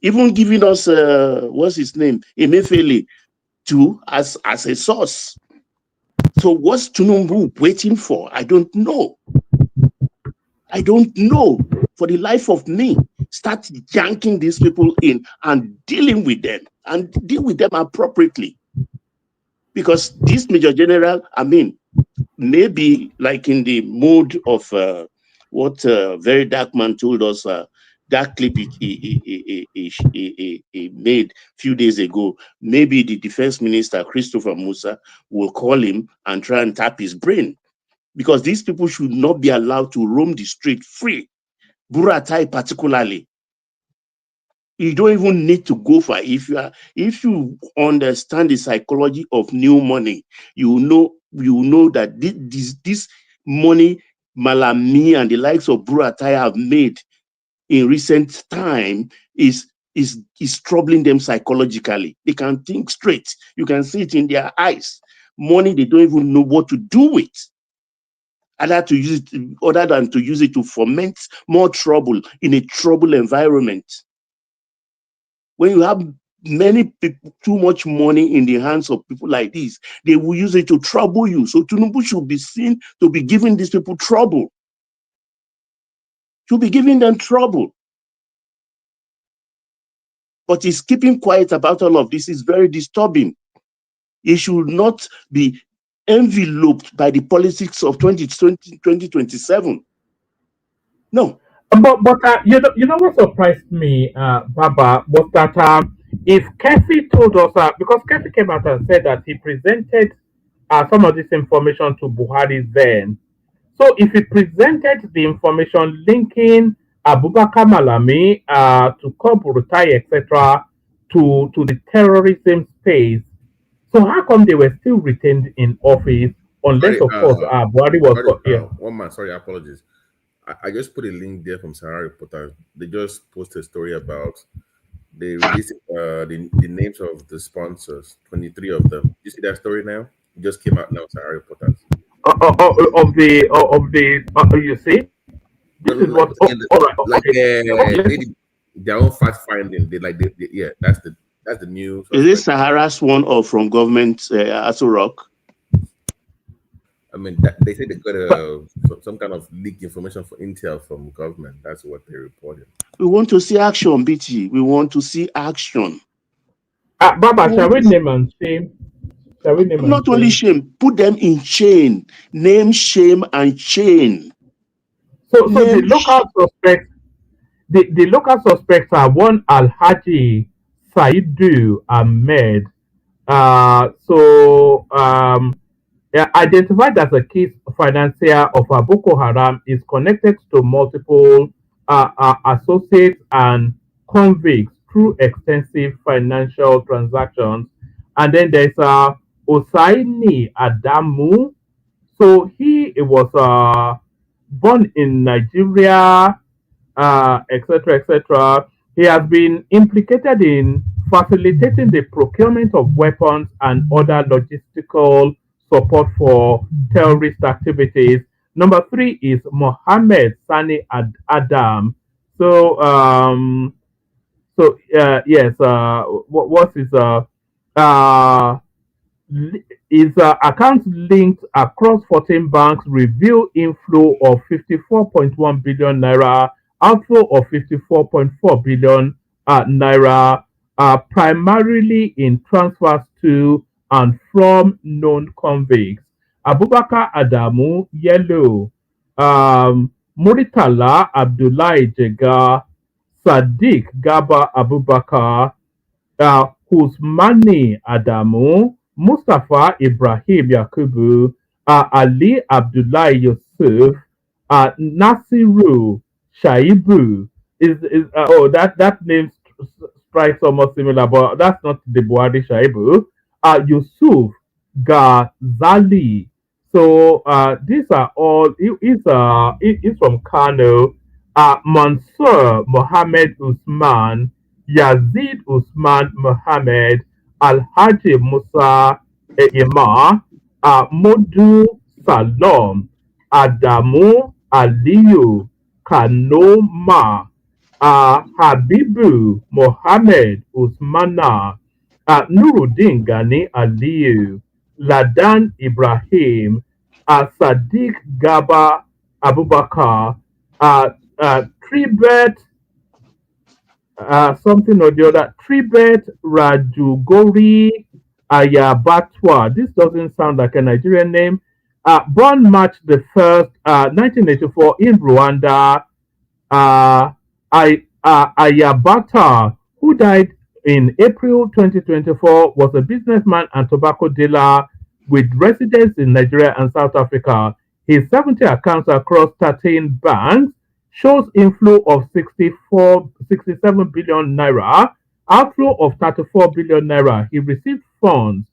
even giving us what's his name, Emefiele, as a source. So what's Tinubu waiting for? I don't know. For the life of me, start yanking these people in and dealing with them and deal with them appropriately. Because this Major General, maybe like in the mood of what Very Dark Man told us that clip he made a few days ago, maybe the defense minister, Christopher Musa, will call him and try and tap his brain. Because these people should not be allowed to roam the street free. Buratai particularly. You don't even need to go for it. If you understand the psychology of new money, you know that this money Malami and the likes of Buratai have made in recent time is troubling them psychologically. They can think straight. You can see it in their eyes. Money they don't even know what to do with. Other than to use it to foment more trouble in a troubled environment. When you have many people, too much money in the hands of people like this, they will use it to trouble you. So Tinubu should be seen to be giving these people trouble. Should be giving them trouble. But he's keeping quiet about all of this. Is very disturbing. He should not be enveloped by the politics of 2027. No. But you know what surprised me, Baba, was that if Kefi told us, because Kefi came out and said that he presented some of this information to Buhari then. So if he presented the information linking Abubakar Malami to Koburutai, etc., to the terrorism space, so how come they were still retained in office unless, of course, Buhari was here? One man, sorry, apologies. I just put a link there from Sahara Reporters. They just posted a story about they released the names of the sponsors, 23 of them. You see that story now? It just came out now, Sahara Reporters. You see? This is what. They did their own fact finding. Yeah, that's the news. Is this Sahara's one or from government Aso Rock? I mean, they say they got some kind of leaked information for intel from government. That's what they reported. We want to see action, BT. We want to see action. Baba, shall we name and shame? Not only shame, put them in chain. Name, shame, and chain. So the local suspects, the local suspects are one Alhaji Saidu Ahmed. Identified as a key financier of Boko Haram, is connected to multiple associates and convicts through extensive financial transactions. And then there's Osaini Adamu. So he was born in Nigeria, etc., etc. He has been implicated in facilitating the procurement of weapons and other logistical support for terrorist activities. Number 3 is Mohammed Sani Adam. What's his accounts linked across 14 banks reveal inflow of 54.1 billion naira, outflow of 54.4 billion naira, primarily in transfers to and from known convicts. Abubakar Adamu, Yellow, Muritala Abdullahi Jega, Sadiq Gaba Abubakar, Husmani Adamu, Mustafa Ibrahim Yakubu, Ali Abdullahi Yusuf, Nasiru Shaibu. That name strikes almost similar, but that's not the Buhari Shaibu. Yusuf Ghazali. So these are all. He's from Kano. Mansur Mohammed Usman, Yazid Usman Mohammed, Alhaji Musa Ima, Modu Salom, Adamu Aliyu, Kanoma, Habibu Mohammed Usmana, Nuruddin Gani Aliyu, Ladan Ibrahim, Sadiq Gaba Abubakar, Tribet something or the other, Tribet Rajugori Ayabatwa. This doesn't sound like a Nigerian name. Born March the 1st, 1984 in Rwanda. Ayabata, who died in April 2024, was a businessman and tobacco dealer with residence in Nigeria and South Africa. His 70 accounts across 13 banks shows inflow of 67 billion naira, outflow of 34 billion naira. He received funds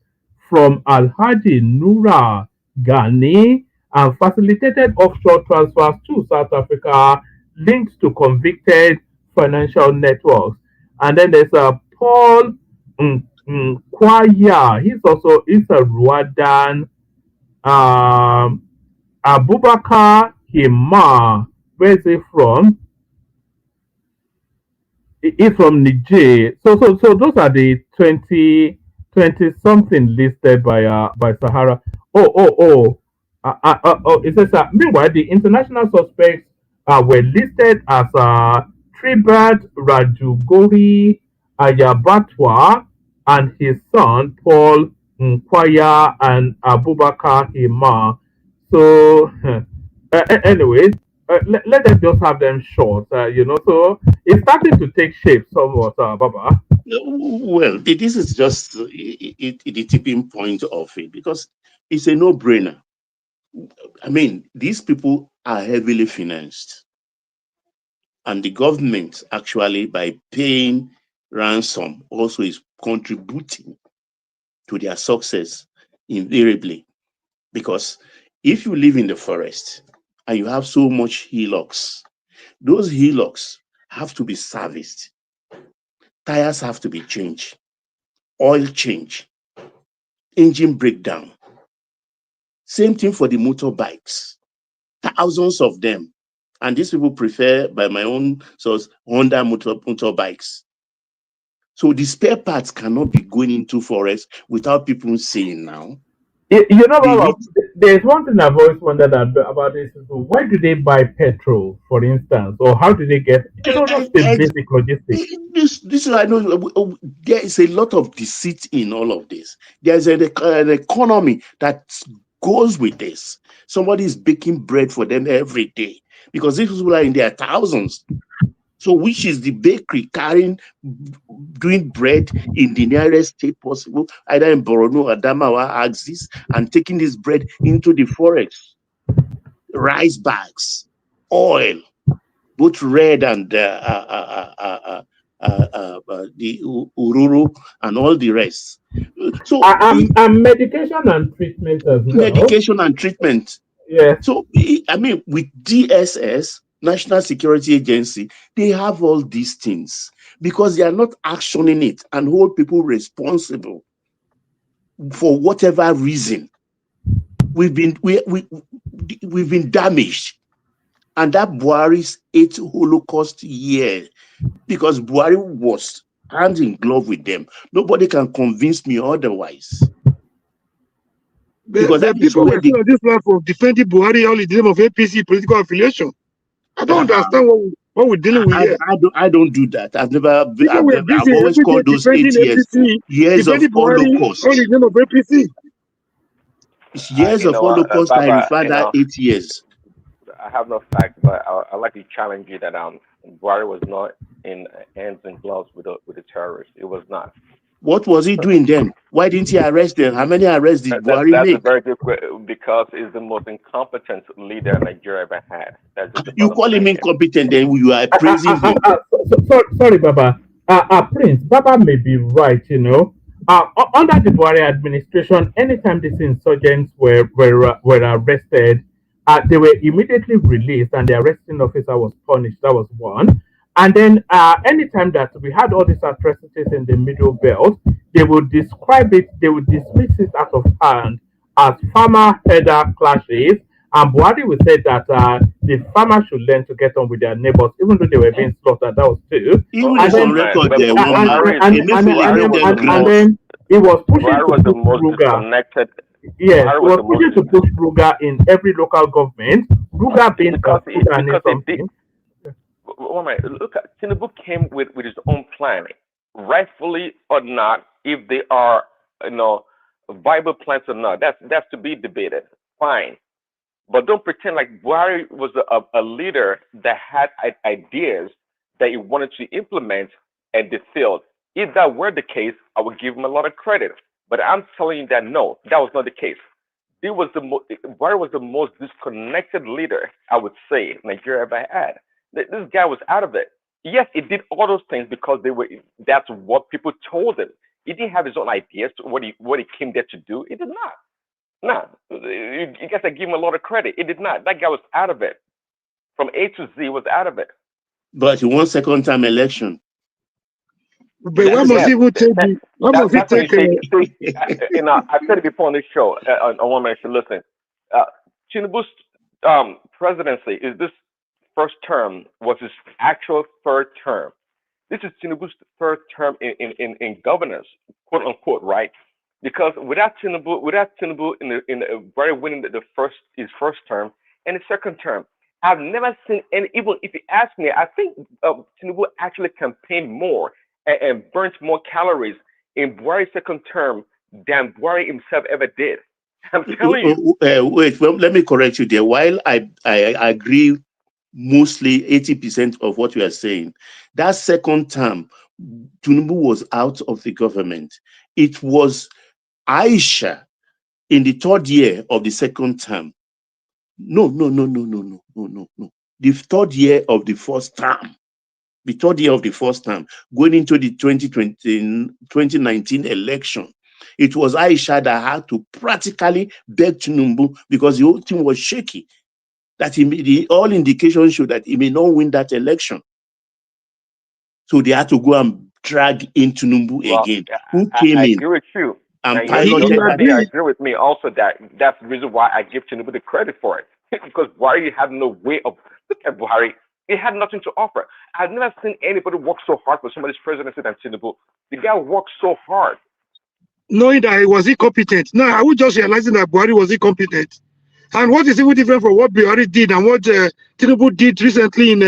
from Alhaji Nura Ghani and facilitated offshore transfers to South Africa linked to convicted financial networks. And then there's a Paul Kwaya. He's a Rwandan. Abubakar Hima. Where is he from? He's from Niger. So those are the 20 something listed by Sahara. It says meanwhile the international suspects were listed as Tribert Rajugori Ayabatwa and his son Paul Nkwaya and Abubakar Hima. So anyways, let them just have them short, So it's starting to take shape somewhat, Baba. Well, this is just the tipping point of it because it's a no-brainer. I mean, these people are heavily financed, and the government actually, by paying ransom, also is contributing to their success invariably. Because if you live in the forest and you have so much hillocks, those hillocks have to be serviced. Tires have to be changed, oil change, engine breakdown. Same thing for the motorbikes, thousands of them. And these people prefer, by my own source, Honda motorbikes. So the spare parts cannot be going into forest without people saying now. Baba, there's one thing I've always wondered about this. Why do they buy petrol, for instance, or how do they get? Just the basic logistics. This I know. There is a lot of deceit in all of this. There's an economy that goes with this. Somebody is baking bread for them every day because these people are in their thousands. So which is the bakery doing bread in the nearest state possible, either in Borno, Adamawa, Axis, and taking this bread into the forest. Rice bags, oil, both red and the ururu and all the rest. So and medication and treatment as well. Medication and treatment. Yeah. So I mean, with DSS, National Security Agency, they have all these things because they are not actioning it and hold people responsible for whatever reason. We've been damaged, and that Buhari's 8th Holocaust year, because Buhari was hand in glove with them. Nobody can convince me otherwise. Because the people were still on this platform defending Buhari all in the name of APC political affiliation. I don't understand what we're dealing with here. I don't do that. I've always called those 8 years of Holocaust. All in the name of APC. It's years of Holocaust. I refer that 8 years. I have no fact, but I'd like to challenge you that Buhari was not in hands and gloves with the terrorists. It was not. What was he doing then? Why didn't he arrest them? How many arrests did Buhari make? That's a very good question because he's the most incompetent leader Nigeria ever had. You call him incompetent, then you are praising him. Sorry, Baba. Prince, Baba may be right, under the Buhari administration, anytime these insurgents were arrested, they were immediately released and the arresting officer was punished. That was one. And then anytime that we had all these atrocities in the Middle Belt, they would describe it, they would dismiss it out of hand as farmer-herder clashes. And Buhari would say that the farmers should learn to get on with their neighbors, even though they were being slaughtered. That was two. And then he was pushing to push Ruga. Yes, he was pushing to push Ruga in every local government. Ruga being something. Look, Tinubu came with his own plan, rightfully or not. If they are, viable plans or not, that's to be debated. Fine, but don't pretend like Buhari was a leader that had ideas that he wanted to implement and they failed. If that were the case, I would give him a lot of credit. But I'm telling you that no, that was not the case. Buhari was the most disconnected leader, I would say, Nigeria ever had. This guy was out of it. Yes, he did all those things because that's what people told him. He didn't have his own ideas to what he came there to do. He did not. No, you guys I give him a lot of credit. He did not. That guy was out of it. From A to Z, was out of it. But he won second time election. But why must he even take the? Why must he take? I've said it before on this show. I want to mention. Listen, Tinubu's presidency is this first term was his actual third term. This is Tinubu's third term in governance, quote unquote, right? Because without Tinubu in very winning his first term and his second term, I've never seen any. Even if you ask me, I think Tinubu actually campaigned more and burnt more calories in Buhari's second term than Buhari himself ever did. I'm telling you. Wait, well, let me correct you there. While I agree mostly 80% of what you are saying, that second term, Tinubu was out of the government. It was Aisha in the third year of the second term. No. The third year of the first term. The third year of the first term, going into the 2019 election, it was Aisha that had to practically beg Tinubu because the whole thing was shaky. That all indications show that he may not win that election. So they had to go and drag in Tinubu again. Who came in? I agree with you. And I agree with me also that that's the reason why I give Tinubu the credit for it. Because Buhari had no way of, look at Buhari. He had nothing to offer. I've never seen anybody work so hard for somebody's presidency than Tinubu. The guy worked so hard. Knowing that he was incompetent. Now, I would just realizing that Buhari was incompetent. And what is even different from what Buhari did and what Tinubu did recently in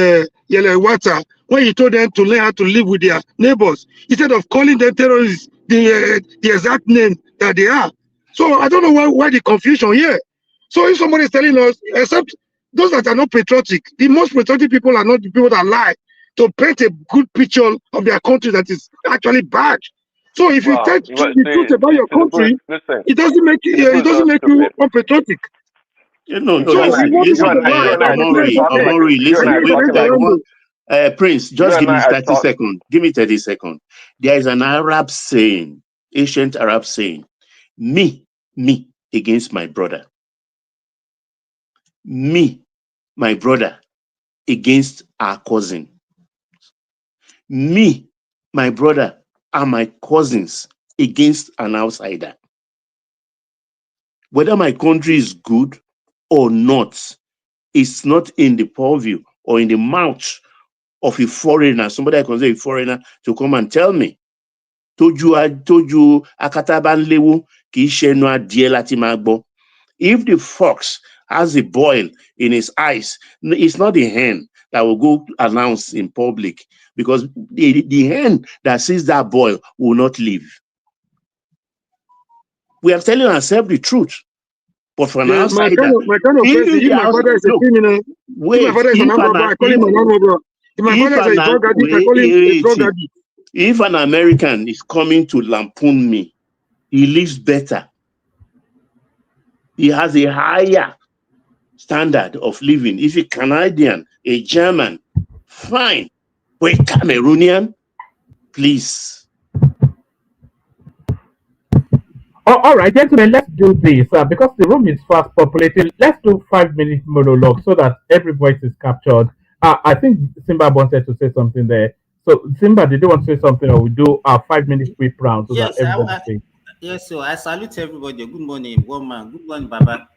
Yelewata, when he told them to learn how to live with their neighbors, instead of calling them terrorists, the exact name that they are. So I don't know why the confusion here. So if somebody is telling us, except those that are not patriotic, the most patriotic people are not the people that lie to paint a good picture of their country that is actually bad. So if you tell the truth about your country, it doesn't make you unpatriotic. Listen, Prince, just give me 30 seconds. Give me 30 seconds. There is an Arab saying, ancient Arab saying, me against my brother. Me, my brother, against our cousin. Me, my brother, and my cousins against an outsider. Whether my country is good or not, it's not in the purview or in the mouth of a foreigner, somebody I consider a foreigner, to come and tell me. Toju akataban lewu ki shenu adie lati magbo. If the fox has a boil in his eyes, it's not the hen that will go announce in public, because the hen that sees that boil will not live. We are telling ourselves the truth. But for an outsider, my kind of person, if my father is a criminal, if my father is an armed robber, I call him an armed robber. If my father is a drug addict, I call him a drug addict. If an American is coming to lampoon me, he lives better. He has a higher standard of living. If a Canadian, a German, fine. But a Cameroonian, please. All right, gentlemen, let's do this because the room is fast populated. Let's do 5 minute monologue so that every voice is captured. I think Simba wanted to say something there. So, Simba, did you want to say something, or we do our 5 minute quick round so yes, that everybody speaks? Yes, so I salute everybody. Good morning, woman. Good morning, Baba.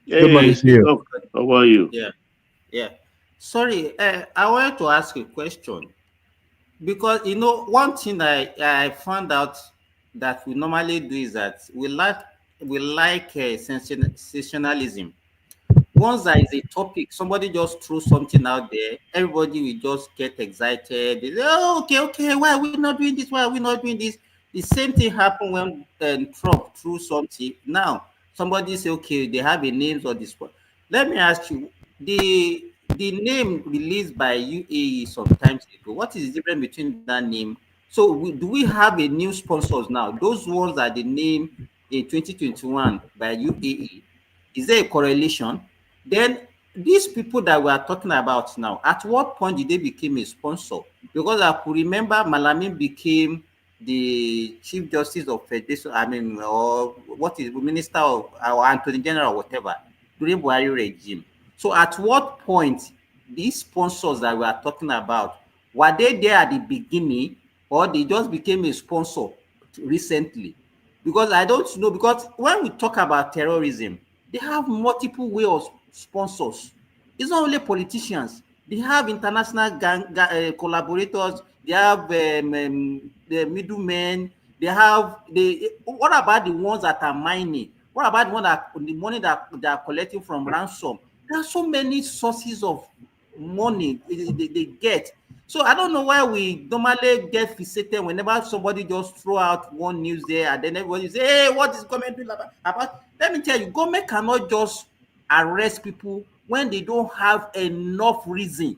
Good morning to you. How are you? Yeah. Sorry, I wanted to ask a question because one thing I found out that we normally do is that we like sensationalism. Once there is a topic, somebody just throws something out there, everybody will just get excited. They say, oh, okay, why are we not doing this? Why are we not doing this? The same thing happened when Trump threw something. Now, somebody say, okay, they have a name or this one. Let me ask you, the the name released by UAE sometimes ago, what is the difference between that name? So do we have a new sponsors now? Those ones are the name in 2021 by UAE. Is there a correlation? Then these people that we are talking about now, at what point did they become a sponsor? Because I could remember Malami became the Chief Justice of Federation, I mean, or what is Minister of or Attorney General or whatever during Buhari regime. So at what point these sponsors that we are talking about, were they there at the beginning or they just became a sponsor recently? Because I don't know, because when we talk about terrorism, they have multiple way of sponsors. It's not only politicians. They have international collaborators. They have the middlemen. They have what about the ones that are mining? What about the money that they are collecting from ransom? There are so many sources of money they get. So I don't know why we normally get fixated whenever somebody just throw out one news there and then everybody say, hey, what is government doing about? Let me tell you, government cannot just arrest people when they don't have enough reason.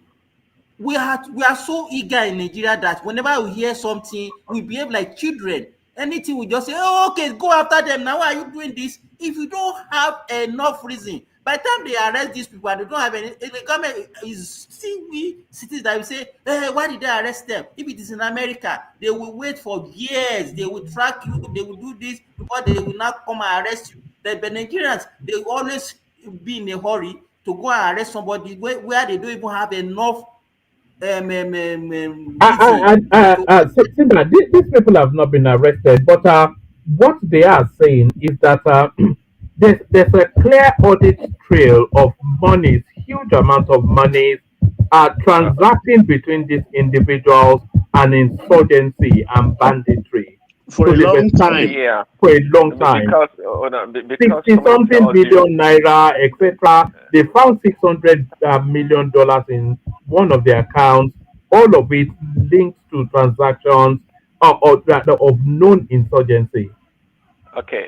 We are so eager in Nigeria that whenever we hear something, we behave like children. Anything we just say, oh, okay, go after them. Now, why are you doing this? If you don't have enough reason, by the time they arrest these people and they don't have any, if the government is see we cities that will say, hey, why did they arrest them? If it is in America, they will wait for years. They will track you. They will do this before they will not come and arrest you. The Nigerians, they will always be in a hurry to go and arrest somebody where they don't even have enough Simba, these people have not been arrested, but what they are saying is that there's a clear audit trail of monies, huge amount of monies, transacting between these individuals and insurgency and banditry. For a long time. Yeah. For a long time. Because 60 something billion naira, etc. They found $600 million in one of their accounts, all of it linked to transactions of known insurgency. Okay,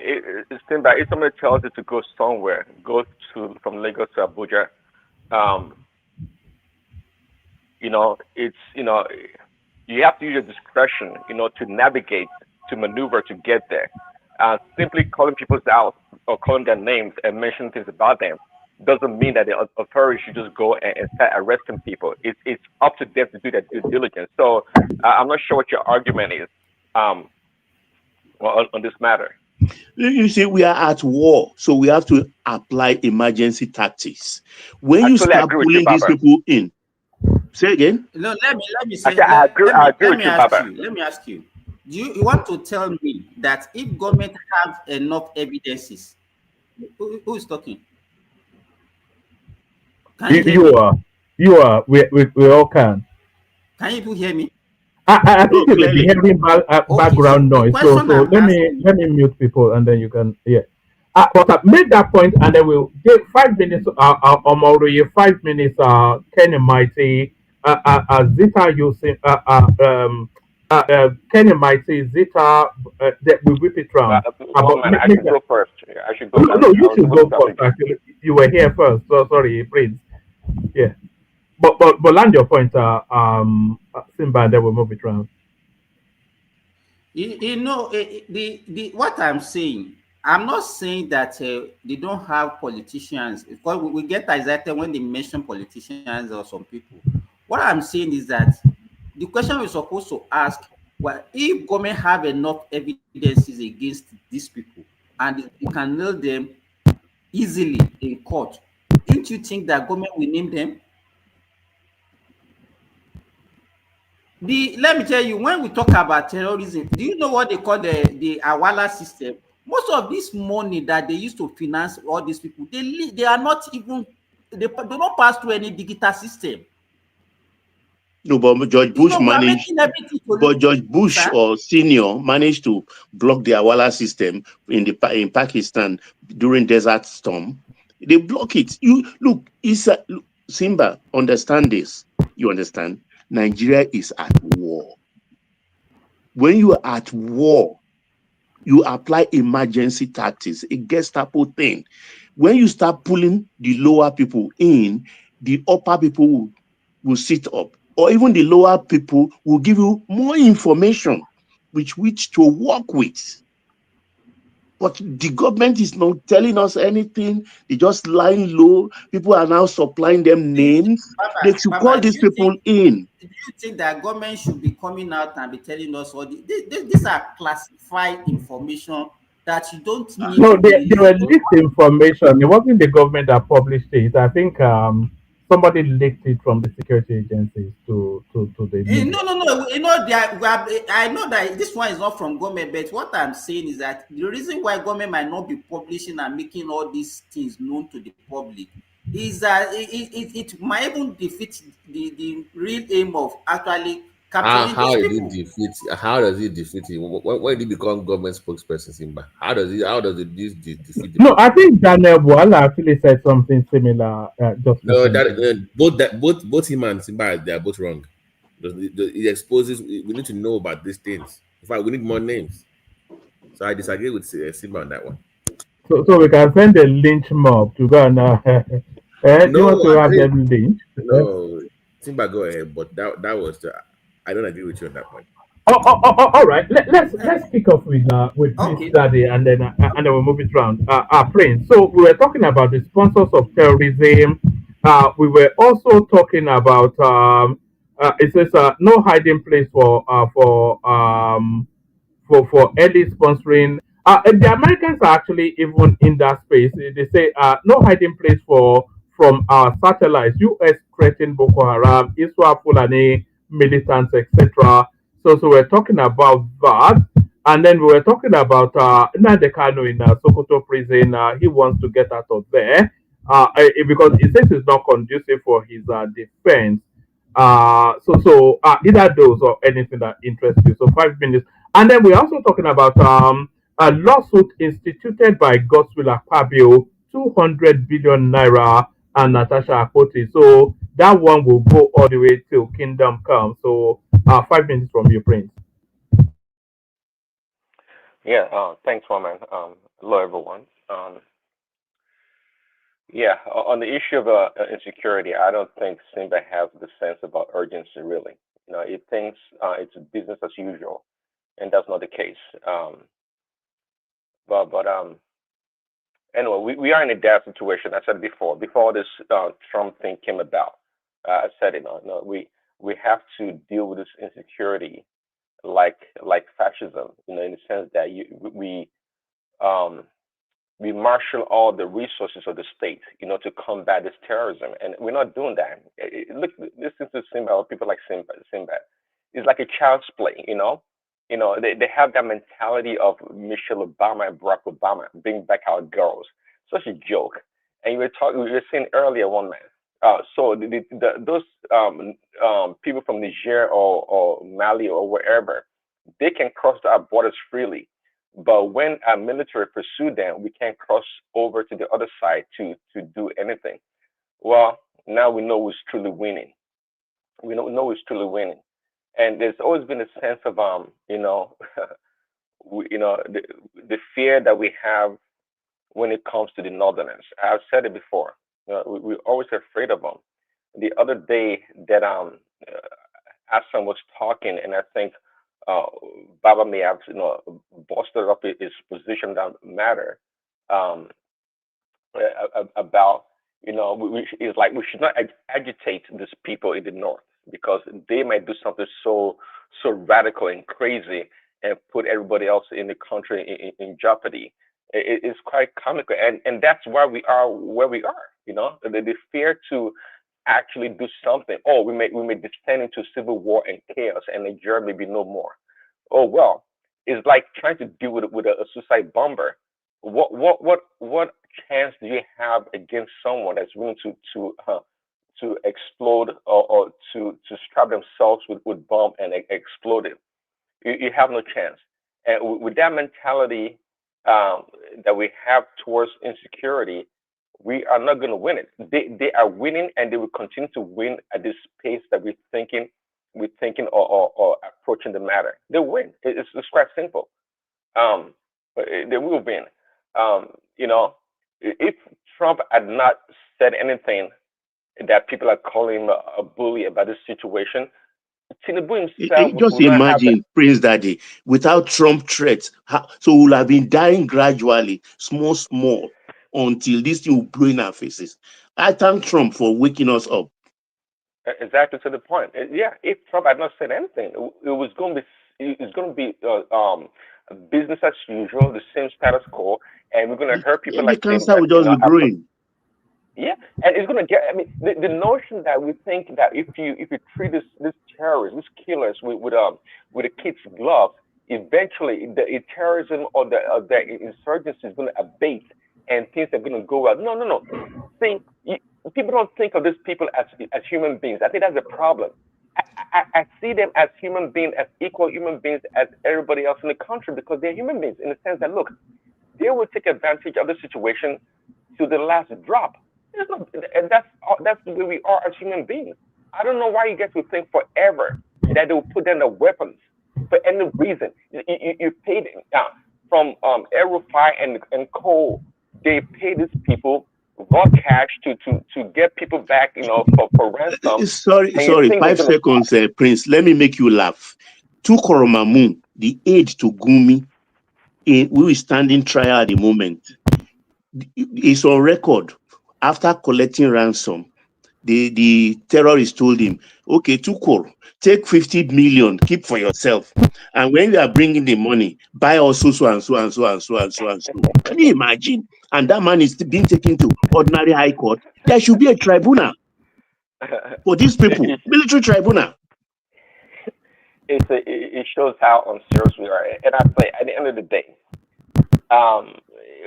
it's Simba. If somebody tells you to go somewhere, go to from Lagos to Abuja. It's you have to use your discretion, to navigate, to maneuver, to get there. Simply calling people's out or calling their names and mentioning things about them doesn't mean that the authorities should just go and start arresting people. It's up to them to do their due diligence. So I'm not sure what your argument is on this matter. You see, we are at war, so we have to apply emergency tactics. When you start pulling these people in, say again. No, let me say. I agree with you, Baba. Let me ask you. Do you want to tell me that if government have enough evidences, who is talking? You are. We all can. Can you hear me? I think you may be hearing background noise. So let me mute people and then you can but make that point and then we'll give 5 minutes. 5 minutes. Kenny Mighty. Zita using Kenny Mighty Zita. That we whip it round. I should go first. I should go. No, you should go first. Actually, you were here first. So sorry, Prince. Yeah. But land your point, Simba, and then we'll move it around. The what I'm saying, I'm not saying that they don't have politicians, because we get excited when they mention politicians or some people. What I'm saying is that the question we're supposed to ask, well, if government have enough evidences against these people and you can nail them easily in court, don't you think that government will name them? Let me tell you, when we talk about terrorism, do you know what they call the Awala system? Most of this money that they used to finance all these people, they are not even, they don't pass through any digital system. No, but George Bush managed. But George Bush or senior managed to block the Awala system in Pakistan during Desert Storm. They block it. You look, Simba, understand this. You understand? Nigeria is at war. When you are at war, you apply emergency tactics, a Gestapo thing. When you start pulling the lower people in, the upper people will sit up, or even the lower people will give you more information which to work with. But the government is not telling us anything. They just lying low. People are now supplying them names. They should call these people in. Do you think that government should be coming out and be telling us all these are classified information that you don't need No, to be they were leaked information. It wasn't the government that published it. I think somebody leaked it from the security agencies to the media. No. You know, I know that this one is not from government, but what I'm saying is that the reason why government might not be publishing and making all these things known to the public is that it might even defeat the real aim of actually capturing How those did it people. defeat? How does it defeat him? When did he become government spokesperson, Simba? How does it? How does it defeat the No, I people? think Daniel Boala actually said something similar just No, recently. both him and Simba, they are both wrong. It exposes. We need to know about these things. In fact, we need more names. So I disagree with Simba on that one. So we can send a lynch mob to go and you No, want to I have didn't. them lynched? No, Simba, go ahead. But that was the. I don't agree with you on that point. All right. Let's kick off with Prince Okay. Daddy, and then we'll move it around. Prince. So we were talking about the sponsors of terrorism. We were also talking about it says no hiding place for early sponsoring. The Americans are actually even in that space. They say no hiding place for from our satellites. U.S. threatened Boko Haram, Iswa Fulani militants, etc. So we're talking about that, and then we were talking about Nnamdi Kanu in Sokoto prison. He wants to get out of there because he says it's not conducive for his defense. Either those or anything that interests you. So 5 minutes. And then we're also talking about a lawsuit instituted by Godswill Akpabio, 200 billion naira, and Natasha Akpoti. So that one will go all the way till Kingdom Come. So 5 minutes from you, Prince. Yeah, thanks, Woman. Hello, everyone. Yeah, on the issue of insecurity, I don't think Simba has the sense about urgency, really. You know, it thinks it's business as usual, and that's not the case. But anyway, we are in a dire situation. I said before this Trump thing came about. I said, we have to deal with this insecurity like fascism, in the sense that um, we marshal all the resources of the state, to combat this terrorism, and we're not doing that. Look, listen to Simba or people like Simba. It's like a child's play, they have that mentality of Michelle Obama and Barack Obama, bring back our girls. Such a joke. And we were saying earlier, one man. So those people from Niger or Mali or wherever, they can cross our borders freely. But when our military pursue them, we can't cross over to the other side to do anything. Well, now we know who's truly winning. We know who's truly winning. And there's always been a sense of the fear that we have when it comes to the Northerners. I've said it before. We're always afraid of them. The other day that Hassan was talking, and I think uh, Baba may have busted up his position that matter um, about it's like we should not agitate these people in the north because they might do something so radical and crazy and put everybody else in the country in jeopardy. It's quite comical, and that's why we are where we are. The fear to actually do something. Oh, we may descend into civil war and chaos, and Nigeria may be no more. Oh well, it's like trying to deal with a suicide bomber. What chance do you have against someone that's willing to explode or to strap themselves with bomb and explode it? You have no chance. And with that mentality that we have towards insecurity, we are not going to win it. They are winning, and they will continue to win at this pace that we're thinking or approaching the matter. They win. It's quite simple. They will win. Um, you know, if Trump had not said anything that people are calling him a bully about this situation. Tinubu himself Just will not have that. imagine, Prince Daddy, without Trump threats, so we'll have been dying gradually, small, until this thing will blow in our faces. I thank Trump for waking us up. Exactly to the point. Yeah, if Trump had not said anything, it was going to be business as usual, the same status quo, and we're going to hurt people The like him cancer that will just be growing. yeah, and it's gonna get. I mean, the notion that we think that if you treat this terrorists, these killers with a kid's glove, eventually the terrorism or the insurgency is gonna abate and things are gonna go well. No. See, people don't think of these people as human beings. I think that's the problem. I see them as human beings, as equal human beings as everybody else in the country because they're human beings in the sense that look, they will take advantage of the situation to the last drop. And that's the way we are as human beings. I don't know why you get to think forever that they will put down the weapons for any reason. You paid from Aerofire and coal. They pay these people raw cash to get people back, for ransom. Sorry, And you think they're 5 seconds, Prince. Let me make you laugh. Tukoromamu, the aide to Gumi, who is standing trial at the moment, is on record. After collecting ransom, the terrorist told him, okay, Tukur, take 50 million, keep for yourself. And when you are bringing the money, buy also so and so and so and so and so and so. Can you imagine? And that man is being taken to ordinary high court. There should be a tribunal for these people, military tribunal. It shows how unserious we are. And I say, at the end of the day,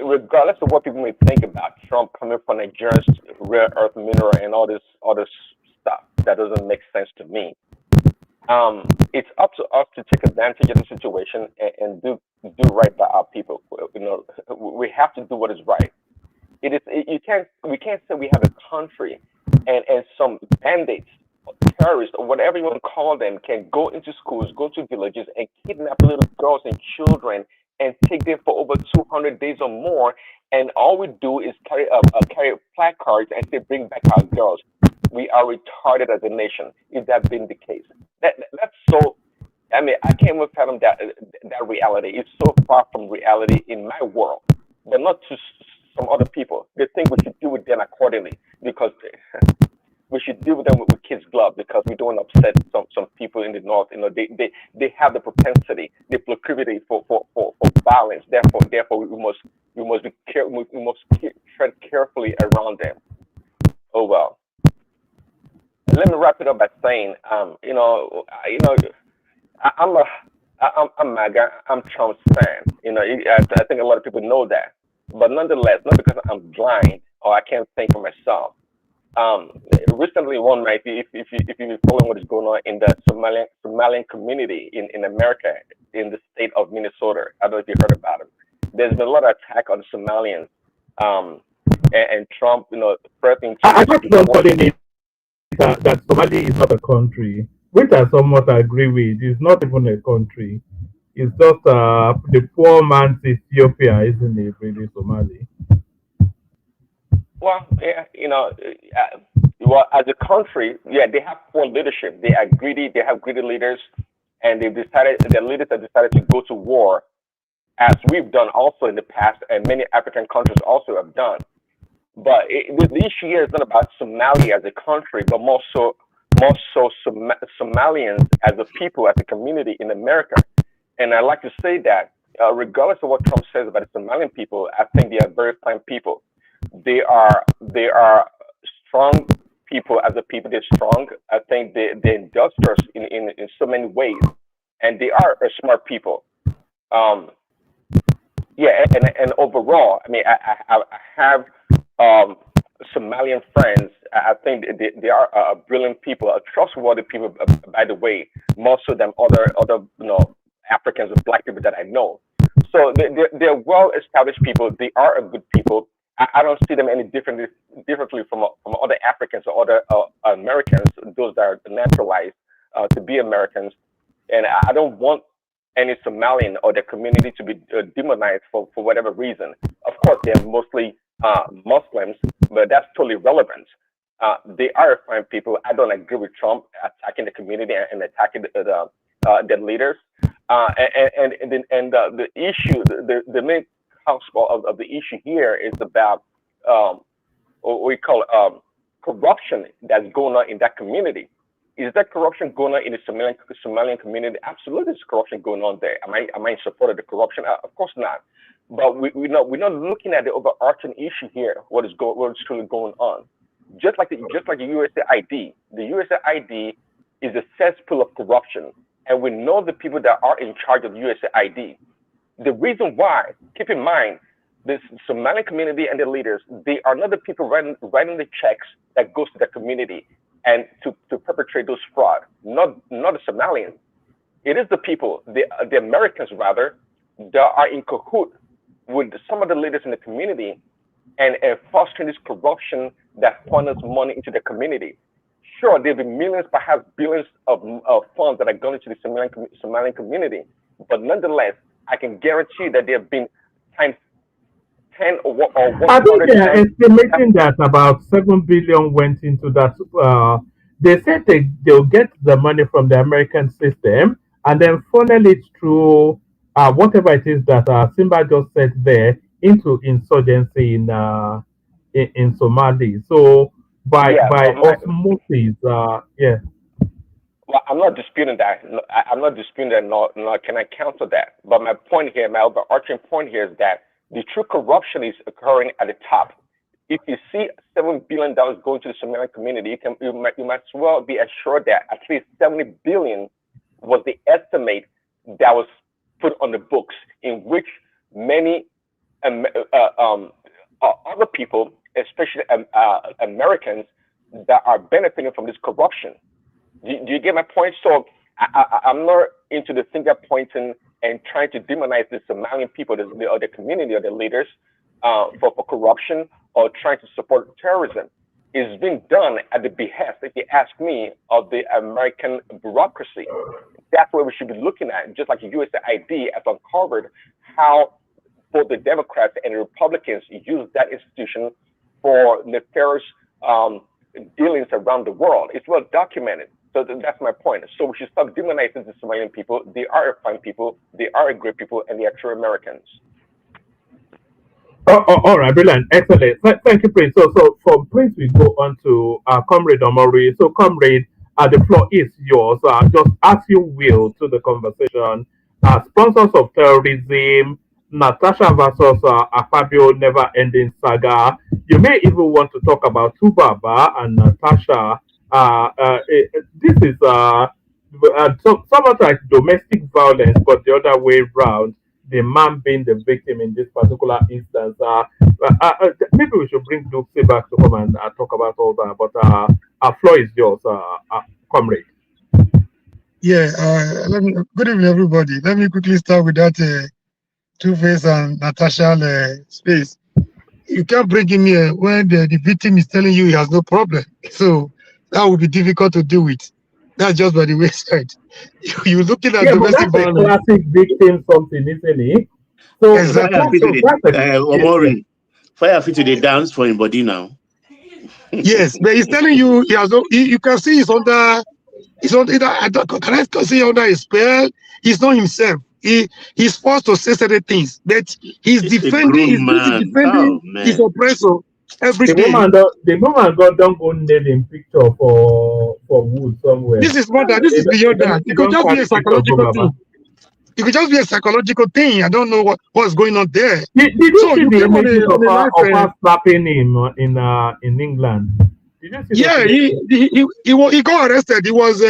regardless of what people may think about Trump coming from Nigeria's rare earth mineral and all this other stuff that doesn't make sense to me, it's up to us to take advantage of the situation and do right by our people. We have to do what is right. We can't say we have a country and some bandits, terrorists, or whatever you want to call them, can go into schools, go to villages, and kidnap little girls and children and take them for over 200 days or more. And all we do is carry placards and say, "Bring back our girls." We are retarded as a nation. If that been the case, that's so. I mean, I can't even fathom that reality. It's so far from reality in my world, but not to some other people. They think we should deal with them accordingly because we should deal with them with kids' gloves because we don't upset some people in the north. They have the propensity, the proclivity for violence. Therefore, we must tread carefully around them. Oh well. Let me wrap it up by saying, I'm MAGA. I'm Trump's fan. I think a lot of people know that. But nonetheless, not because I'm blind or I can't think for myself. Recently, one night, if you've been following what is going on in the Somalian community in America, in the state of Minnesota, I don't know if you heard about it. There's been a lot of attack on Somalians, and Trump, threatening to. I got somebody in that Somalia is not a country, which I somewhat agree with. It's not even a country. It's just the poor man's Ethiopia, isn't it? Really, Somali. Well, yeah, well, as a country, yeah, they have poor leadership. They are greedy. They have greedy leaders, and their leaders have decided to go to war, as we've done also in the past, and many African countries also have done. But the issue here is not about Somalia as a country, but more so Somalians as a people, as a community in America. And I like to say that, regardless of what Trump says about the Somalian people, I think they are very fine people. They are strong people as a people. They're strong. I think they're industrious in so many ways, and they are a smart people. Yeah, and overall, I mean, I have Somalian friends. I think they are brilliant people, trustworthy people. By the way, more so than other Africans or Black people that I know. So they're well-established people. They are a good people. I don't see them any differently from other Africans or other Americans, those that are naturalized to be Americans. And I don't want any Somalian or their community to be demonized for whatever reason. Of course, they're mostly Muslims, but that's totally irrelevant. They are fine people. I don't agree with Trump attacking the community and attacking the leaders. The issue, the main cause of the issue here is about what we call corruption that's going on in that community. Is there corruption going on in the Somalian community? Absolutely, there's corruption going on there. Am I in support of the corruption? Of course not. But we're not looking at the overarching issue here. What is truly going on? Just like the USAID, the USAID is a cesspool of corruption, and we know the people that are in charge of USAID. The reason why, keep in mind, the Somali community and the leaders, they are not the people writing the checks that goes to the community and to perpetrate those fraud. Not the Somalians. It is the people, the Americans rather, that are in cahoot with some of the leaders in the community and fostering this corruption that funnels money into the community. Sure, there'll be millions, perhaps billions of funds that are going into the Somalian community, but nonetheless, I can guarantee that there have been times 10 or 100. I think they are estimating that about 7 billion went into that. They said they'll get the money from the American system and then funnel it through whatever it is that Simba just said there into insurgency in Somali. So by osmosis, yeah. Well, I'm not disputing that. I'm not disputing that. Nor can I counter that. But my point here, my overarching point here is that the true corruption is occurring at the top. If you see $7 billion going to the Somalian community, you might as well be assured that at least 70 billion was the estimate that was put on the books, in which many other people, especially Americans, that are benefiting from this corruption. Do you get my point? So I'm not into the finger pointing and trying to demonize the Somalian people, or the community, or the leaders for corruption or trying to support terrorism. It's being done at the behest, if you ask me, of the American bureaucracy. That's what we should be looking at, just like the USAID has uncovered how both the Democrats and the Republicans use that institution for nefarious dealings around the world. It's well documented. So that's my point. So we should stop demonizing the Somalian people. They are fine people, they are great people, and they are true Americans. All right, brilliant, excellent. Thank you, Prince. So from Prince, we go on to Comrade Omori. So, Comrade, the floor is yours. Just as you will to the conversation. Sponsors of terrorism, Natasha versus Fabio never-ending saga. You may even want to talk about Tubaba and Natasha. This is somewhat like domestic violence, but the other way around. The man being the victim in this particular instance. Maybe we should bring Duxie back to come and talk about all that. But our floor is yours, Comrade. Yeah. Good evening, everybody. Let me quickly start with that Two-Face and Natasha space. You can't bring him here when the victim is telling you he has no problem. So that would be difficult to deal with. That's just by the wayside. You're looking at domestic violence. Classic victim something, isn't it? So exactly. Omori, fire fit to the dance for him body now. Yes, but he's telling you he has. You can see he's under. Can I see under a spell? He's not himself. He's forced to say certain things, but he's defending his oppressor every day. The woman don't go nail him picture for wood somewhere. This is more than this is beyond that. It could just be a psychological thing. It could just be a psychological thing. I don't know what's going on there. Did you see the images of her slapping him in England? Did you see he got arrested. He was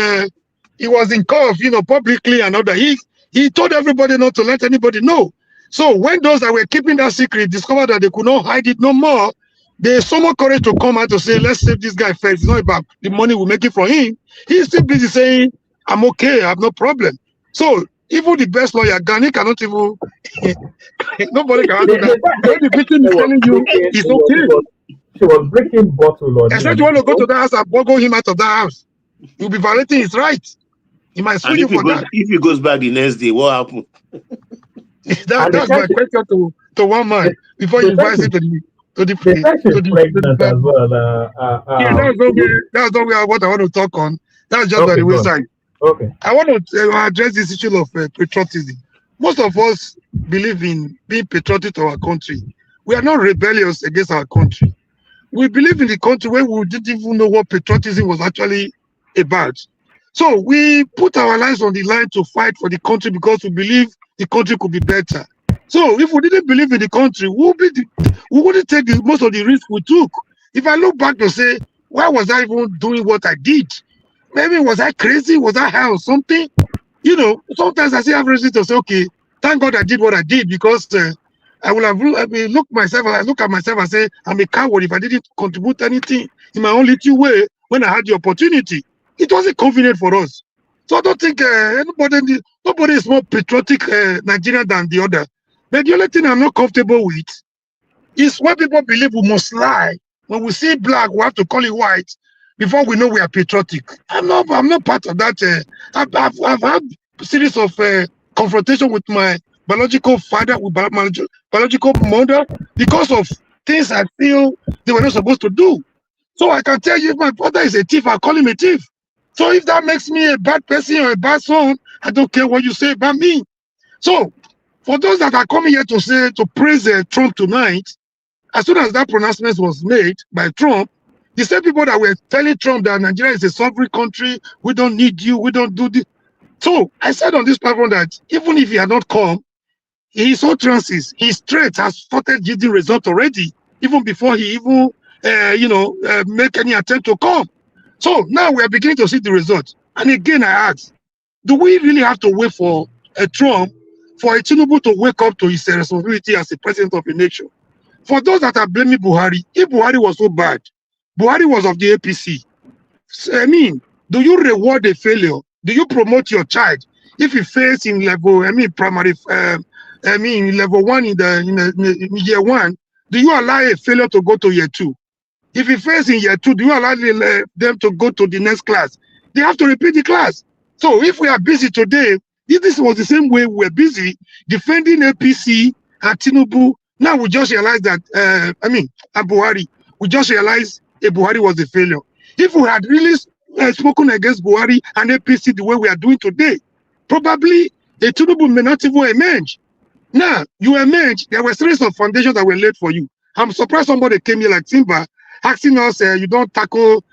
in cuffs, publicly and all that. He told everybody not to let anybody know. So when those that were keeping that secret discovered that they could not hide it no more, they summoned courage to come out to say, let's save this guy first. It's not about the money we're making from him. He's still busy saying, I'm okay, I have no problem. So even the best lawyer, Gani cannot even, nobody can do that. When the victim is telling you it's okay. She was breaking bottle on except you want to go to the house and boggle him out of that house. You'll be violating his rights. He might sue you for that. If he goes back the next day, what happened? That's my question to one man before you invite him to to the They said she's to the, to the pregnant as Bible. well. Yeah, that's not where what I want to talk on. That's just by Okay, the go on. wayside. Okay. I want to address this issue of patriotism. Most of us believe in being patriotic to our country. We are not rebellious against our country. We believe in the country where we didn't even know what patriotism was actually about. So we put our lives on the line to fight for the country because we believe the country could be better. So if we didn't believe in the country, we wouldn't take most of the risk we took. If I look back to say, why was I even doing what I did? Maybe was I crazy? Was I high or something? You know, sometimes I have reason to say, okay, thank God I did what I did because I will have I look at myself and say, I'm a coward if I didn't contribute anything in my own little way when I had the opportunity. It wasn't convenient for us. So I don't think nobody is more patriotic Nigerian than the other. But the only thing I'm not comfortable with is when people believe we must lie. When we see black, we have to call it white before we know we are patriotic. I'm not part of that. I've had a series of confrontation with my biological father, with my biological mother, because of things I feel they were not supposed to do. So I can tell you, if my brother is a thief, I'll call him a thief. So if that makes me a bad person or a bad son, I don't care what you say about me. So for those that are coming here to praise Trump tonight, as soon as that pronouncement was made by Trump, the same people that were telling Trump that Nigeria is a sovereign country, we don't need you, we don't do this. So I said on this platform that even if he had not come, his utterances, his threat has started yielding results already, even before he even, make any attempt to come. So now we are beginning to see the results. And again, I ask, do we really have to wait for a Trump, for a Tinubu to wake up to his responsibility as the president of a nation? For those that are blaming Buhari, if Buhari was so bad, Buhari was of the APC. I mean, do you reward a failure? Do you promote your child if he fails in level, primary, level one in year one? Do you allow a failure to go to year two? If he fails in year two, do you allow them to go to the next class? They have to repeat the class. So if we are busy today, if this was the same way we were busy defending APC and Tinubu, now we just realize that, and Buhari, we just realized Buhari was a failure. If we had really spoken against Buhari and APC the way we are doing today, probably the Tinubu may not even emerge. Now, you emerge, there were a series of foundations that were laid for you. I'm surprised somebody came here like Simba, asking us, you don't tackle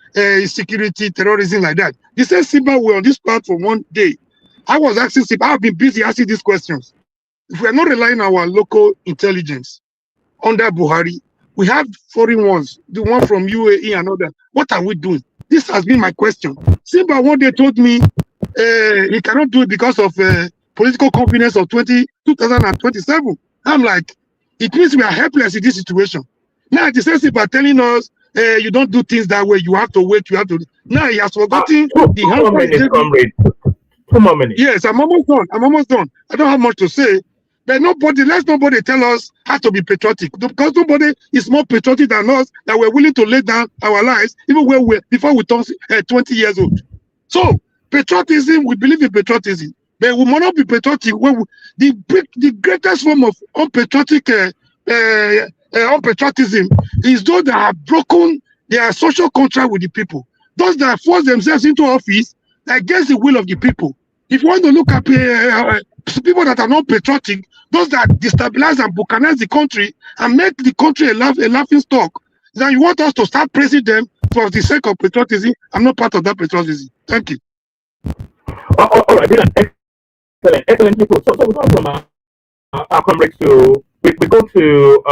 security, terrorism like that. The same Simba were on this platform one day. I was asking Simba, I've been busy asking these questions. If we are not relying on our local intelligence under Buhari, we have foreign ones, the one from UAE and other. What are we doing? This has been my question. Simba one day told me he cannot do it because of political confidence of 2027. I'm like, it means we are helpless in this situation. Now, the same Simba telling us, you don't do things that way, you have to wait, you have to. Now, he has forgotten the Two more minutes, comrade. 2 more minutes. Yes, I'm almost done. I don't have much to say. But let nobody tell us how to be patriotic. Because nobody is more patriotic than us, that we're willing to lay down our lives even before we turn 20 years old. So patriotism, we believe in patriotism. But we must not be patriotic when the greatest form of unpatriotism is those that have broken their social contract with the people. Those that force themselves into office against the will of the people. If you want to look at people that are not patriotic, those that destabilize and balkanize the country and make the country a laughing stock, then you want us to start praising them for the sake of patriotism. I'm not part of that patriotism. Thank you. All right, excellent people. So we go from our comrades we go to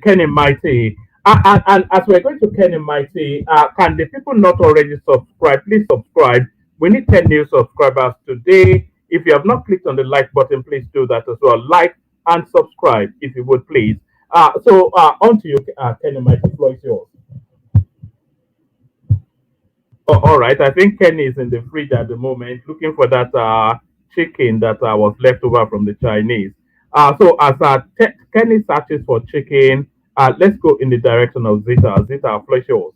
Kenny Mighty. And as we're going to Kenny Mighty, can the people not already subscribe? Please subscribe. We need 10 new subscribers today. If you have not clicked on the like button, please do that as well. Like and subscribe if you would, please. On to you, Kenny Mighty. The floor is yours. All right. I think Kenny is in the fridge at the moment, looking for that chicken that was left over from the Chinese. So as Kenny searches for chicken, let's go in the direction of Zita. Zita, floor is yours.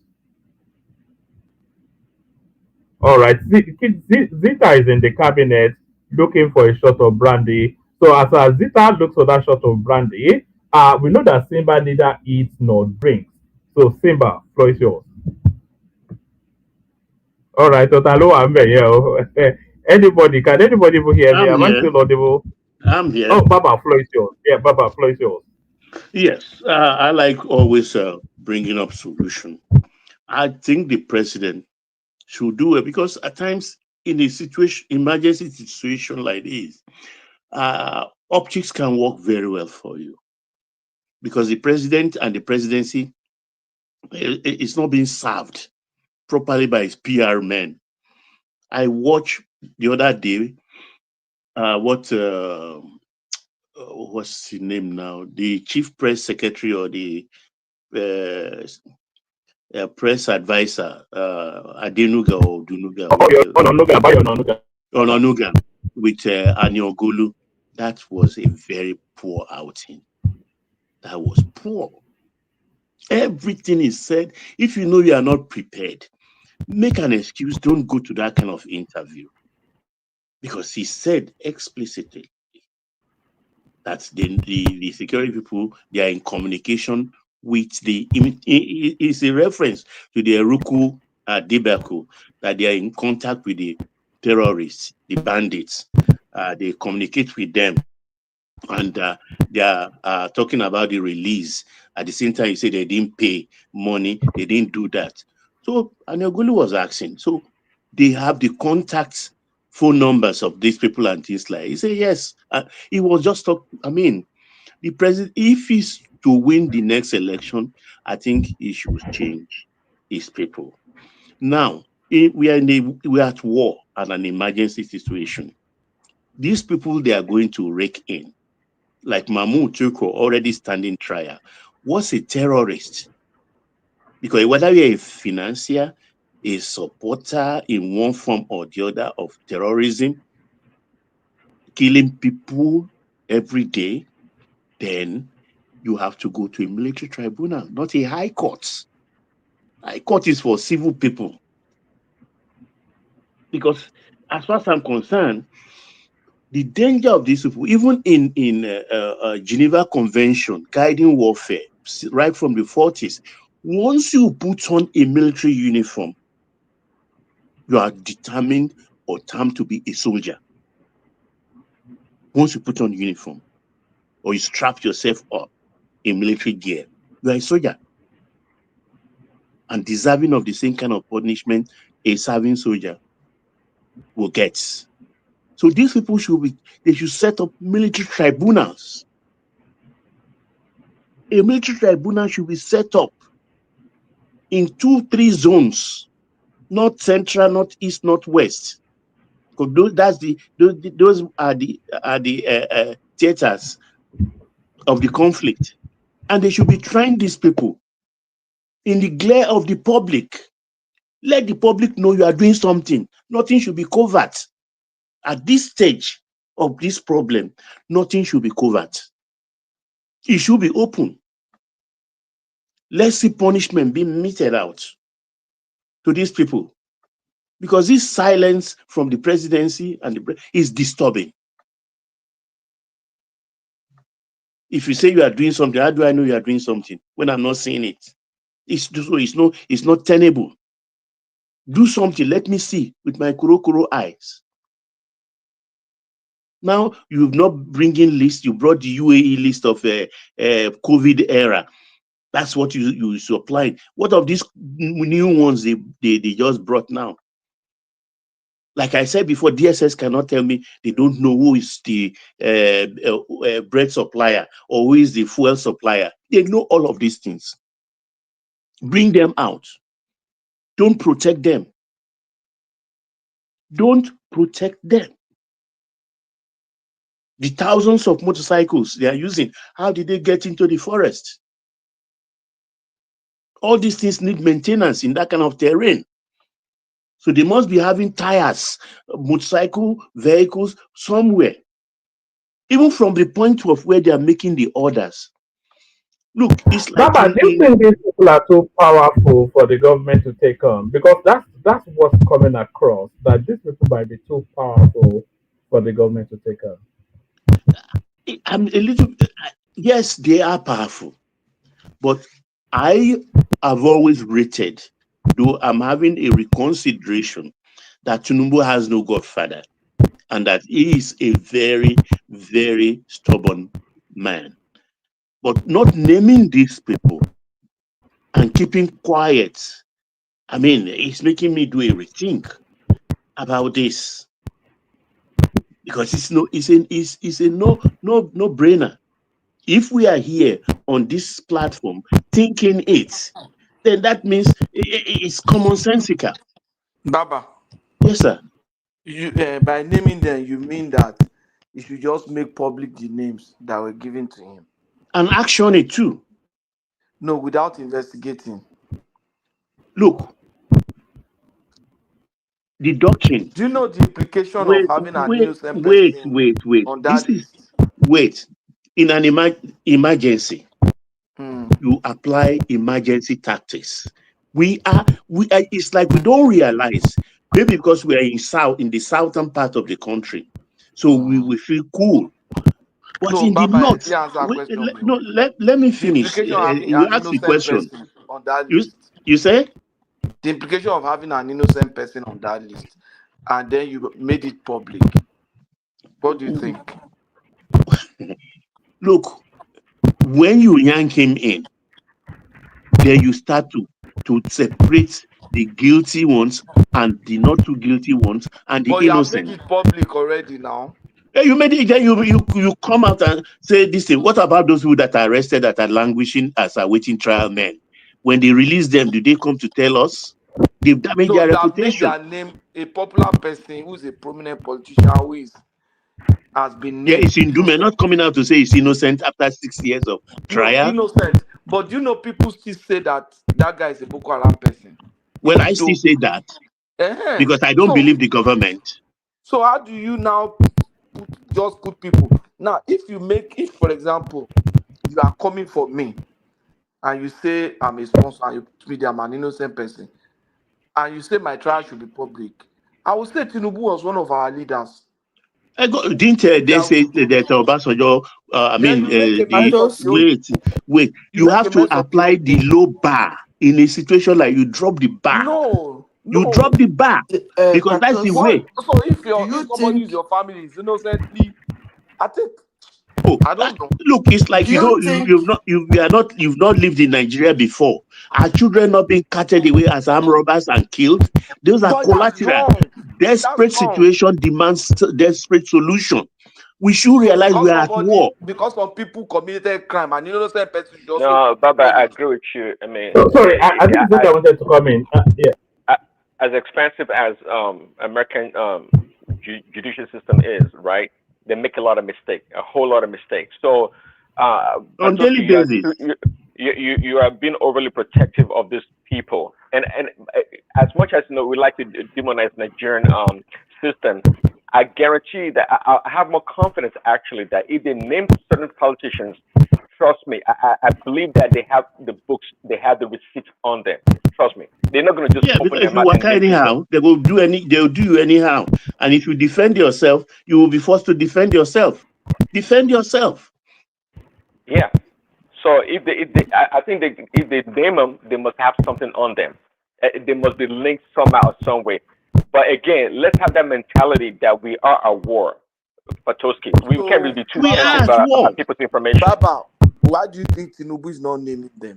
All right. Zita is in the cabinet looking for a shot of brandy. So as Zita looks for that shot of brandy, We know that Simba neither eats nor drinks. So Simba, floor is yours. All right, Otalo, I'm here. Anybody, can anybody hear me? I'm Am I here. still audible? I'm here. Oh, Baba, floor is yours. Yeah, Baba, floor is yours. Yes, I like always bringing up solution. I think the president should do it because at times in a situation, emergency situation like this, optics can work very well for you because the president and the presidency is not being served properly by his PR men. I watched the other day what's his name now? The chief press secretary or the uh, press advisor, Adenuga or Dunuga, Ononuga with Anyogulu. That was a very poor outing. That was poor. Everything is said. If you know you are not prepared, make an excuse. Don't go to that kind of interview. Because he said explicitly that the security people, they are in communication with it's a reference to the Eruku debacle, that they are in contact with the terrorists, the bandits. They communicate with them, and they are talking about the release. At the same time, you say they didn't pay money, they didn't do that. So Anyogulu was asking, so they have the contacts, phone numbers of these people and things like. He said yes. He was just the president, if he's to win the next election, I think he should change his people. Now, we are at war and an emergency situation. These people, they are going to rake in. Like Mahmoud Turko already standing trial. What's a terrorist? Because whether you're a financier, a supporter in one form or the other of terrorism, killing people every day, then you have to go to a military tribunal, not a high court. High court is for civil people. Because as far as I'm concerned, the danger of these people, even in Geneva Convention guiding warfare, right from the 40s, once you put on a military uniform, you are determined or termed to be a soldier. Once you put on uniform or you strap yourself up in military gear, you are a soldier and deserving of the same kind of punishment a serving soldier will get. So these people should set up military tribunals. A military tribunal should be set up in 2-3 zones, not central, not east, not west. Because those are the theaters of the conflict, and they should be trying these people in the glare of the public. Let the public know you are doing something. Nothing should be covert. At this stage of this problem, nothing should be covert. It should be open. Let's see punishment being meted out to these people. Because this silence from the presidency and is disturbing. If you say you are doing something, how do I know you are doing something when I'm not seeing it? It's not tenable. Do something, let me see with my kuro eyes. Now you've not bringing list, you brought the UAE list of COVID era. That's what you supplied. What of these new ones they just brought now? Like I said before, DSS cannot tell me they don't know who is the bread supplier or who is the fuel supplier. They know all of these things. Bring them out. Don't protect them. Don't protect them. The thousands of motorcycles they are using, how did they get into the forest? All these things need maintenance in that kind of terrain. So they must be having tires, motorcycle, vehicles somewhere. Even from the point of where they are making the orders. Look, it's like Baba, do you think these people are too powerful for the government to take on? Because that's what's coming across, that these people might be too powerful for the government to take on. I'm a little. Yes, they are powerful, but I have always rated, though I'm having a reconsideration, that Tinubu has no godfather and that he is a very, very stubborn man. But not naming these people and keeping quiet, I mean, it's making me do a rethink about this because it's a no brainer. If we are here on this platform thinking it, then that means it's commonsensical. Baba, Yes, sir. you by naming them, you mean that you should just make public the names that were given to him? And action it too. No, without investigating. Look, the doctrine. Do you know the implication of having an innocent person Wait. on This that is list? wait. In an emergency, Hmm. you apply emergency tactics. It's like we don't realize, maybe because we are in the southern part of the country, so we feel cool. But No, in the Baba, I north, still answer that question. no, let me The finish. implication of having You an ask the innocent question. person on that You list. you say? The implication of having an innocent person on that list, and then you made it public. What do you think? Look, when you yank him in, then you start to separate the guilty ones and the not too guilty ones and the But you have made innocent. it public already now. Yeah, you made it. Then you come out and say this thing. What about those people that are arrested that are languishing as awaiting trial men? When they release them, do they come to tell us? They've damaged No, their you have made reputation. their name a popular person who's a prominent politician has been Yeah, it's named. in Dume not coming out to say he's innocent after 6 years of No, trial. innocent. But you know, people still say that that guy is a Boko Haram person. Well, I Even still though, say that because I don't so believe the government. how do you now just put people now? If for example, you are coming for me and you say I'm a sponsor and you put me there, I'm an innocent person, and you say my trial should be public, I will say Tinubu was one of our leaders. Didn't they say that Obasanjo? Then you make a mess of the whole. Wait. You You make a have to mess of the apply whole the thing. low bar in a situation like you drop the bar. No. You drop the bar because that's the way. So if somebody is your family is innocently, I think I don't know. Look, it's like you've not lived in Nigeria before. Are children not being carted away as armed robbers and killed? Those are But that's collateral. wrong. Desperate That's wrong. situation demands desperate solution. We should realize we are at war. Because some people committed crime and innocent person should also No, be Baba, I punished. agree with you. I mean, Sorry, I think that I wanted to come in. Yeah. As expensive as American judicial system is, right? They make a lot of mistakes, a whole lot of mistakes. So, On daily basis. You are being overly protective of these people, and as much as we like to demonize Nigerian system, I guarantee that I have more confidence actually that if they name certain politicians, trust me, I believe that they have the books, they have the receipts on them. Trust me, they're not going to just open Because their if you mouth work and name people. anyhow, they'll do you anyhow. And if you defend yourself, you will be forced to defend yourself. Defend yourself. Yeah. So if they I think if they name them, they must have something on them. They must be linked somehow or some way. But again, let's have that mentality that we are at war. Patoski, we can't really be too sensitive about people's information. Baba, why do you think Tinubu is not naming them?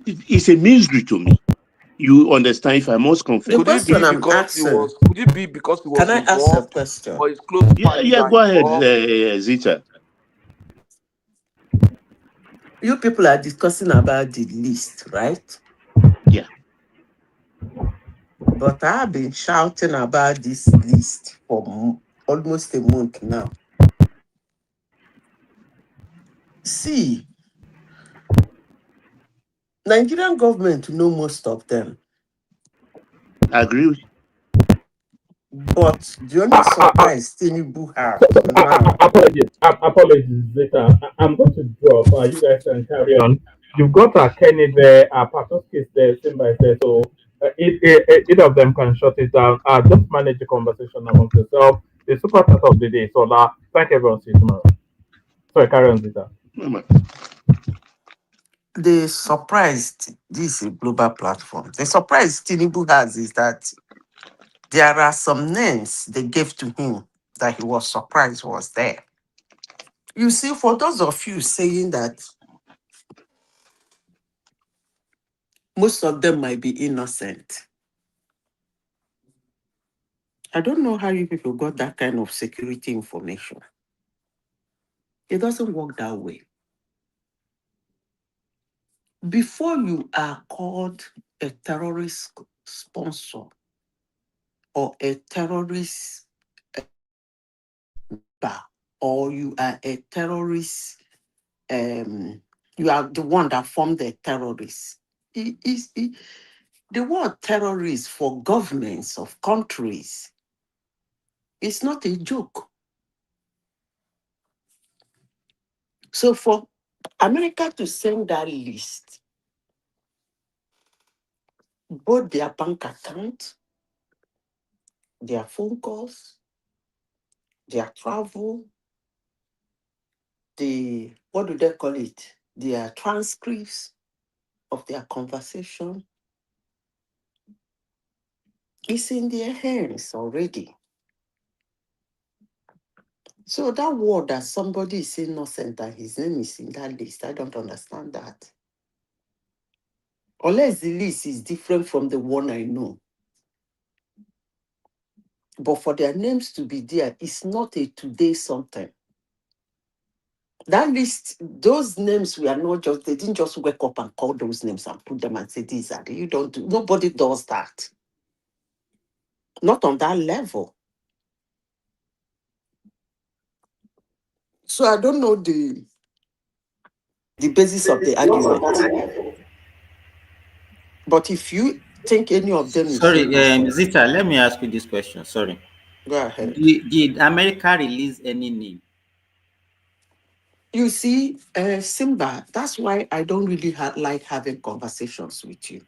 It's a mystery to me. You understand? If I must confess, Could it be because he was? Could it be because he was Can I ask a involved? question? Or his close family Yeah, are go ahead, involved? Zita. You people are discussing about the list, right? Yeah. But I have been shouting about this list for almost a month now. See, Nigerian government know most of them. I agree with you. But the only surprise Tinubu have now. Apologies, Zeta. I'm going to drop. You guys can carry on. You've got Kenny there, Patoski is there, Simba is there, so either of them can shut it down. Just manage the conversation amongst yourself. The super chat of the day. So thank everyone. See you tomorrow. Sorry, carry on, Zita. The surprise, this is a global platform. The surprise Tinubu has is that there are some names they gave to him that he was surprised was there. You see, for those of you saying that most of them might be innocent, I don't know how you people got that kind of security information. It doesn't work that way. Before you are called a terrorist sponsor or a terrorist or you are a terrorist, you are the one that formed the terrorists. The word terrorist for governments of countries is not a joke. So for America to send that list, both their bank account, their phone calls, their travel, what do they call it? Their transcripts of their conversation is in their hands already. So that word that somebody is innocent and his name is in that list, I don't understand that. Unless the list is different from the one I know. But for their names to be there, it's not a today something. That list, those names were not just, they didn't just wake up and call those names and put them and say, these are, you don't do, nobody does that. Not on that level. So I don't know the basis of the argument. But if you think any of them is Sorry, innocent, Zita, let me ask you this question. Sorry. go ahead. Did America release any name? You see, Simba, that's why I don't really like having conversations with you.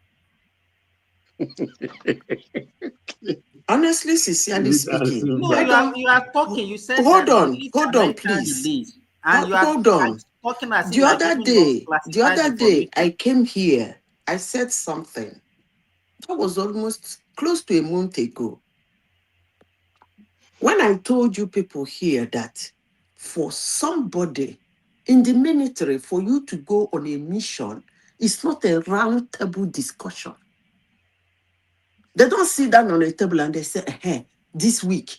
Honestly, sincerely speaking. No, you are talking. You said Hold that on, please. release, and you are Hold on. talking as if The you are other giving us day, classified information. I came here. I said something. That was almost close to a month ago. When I told you people here that for somebody in the military, for you to go on a mission, it's not a round table discussion. They don't sit down on a table and they say, hey, this week,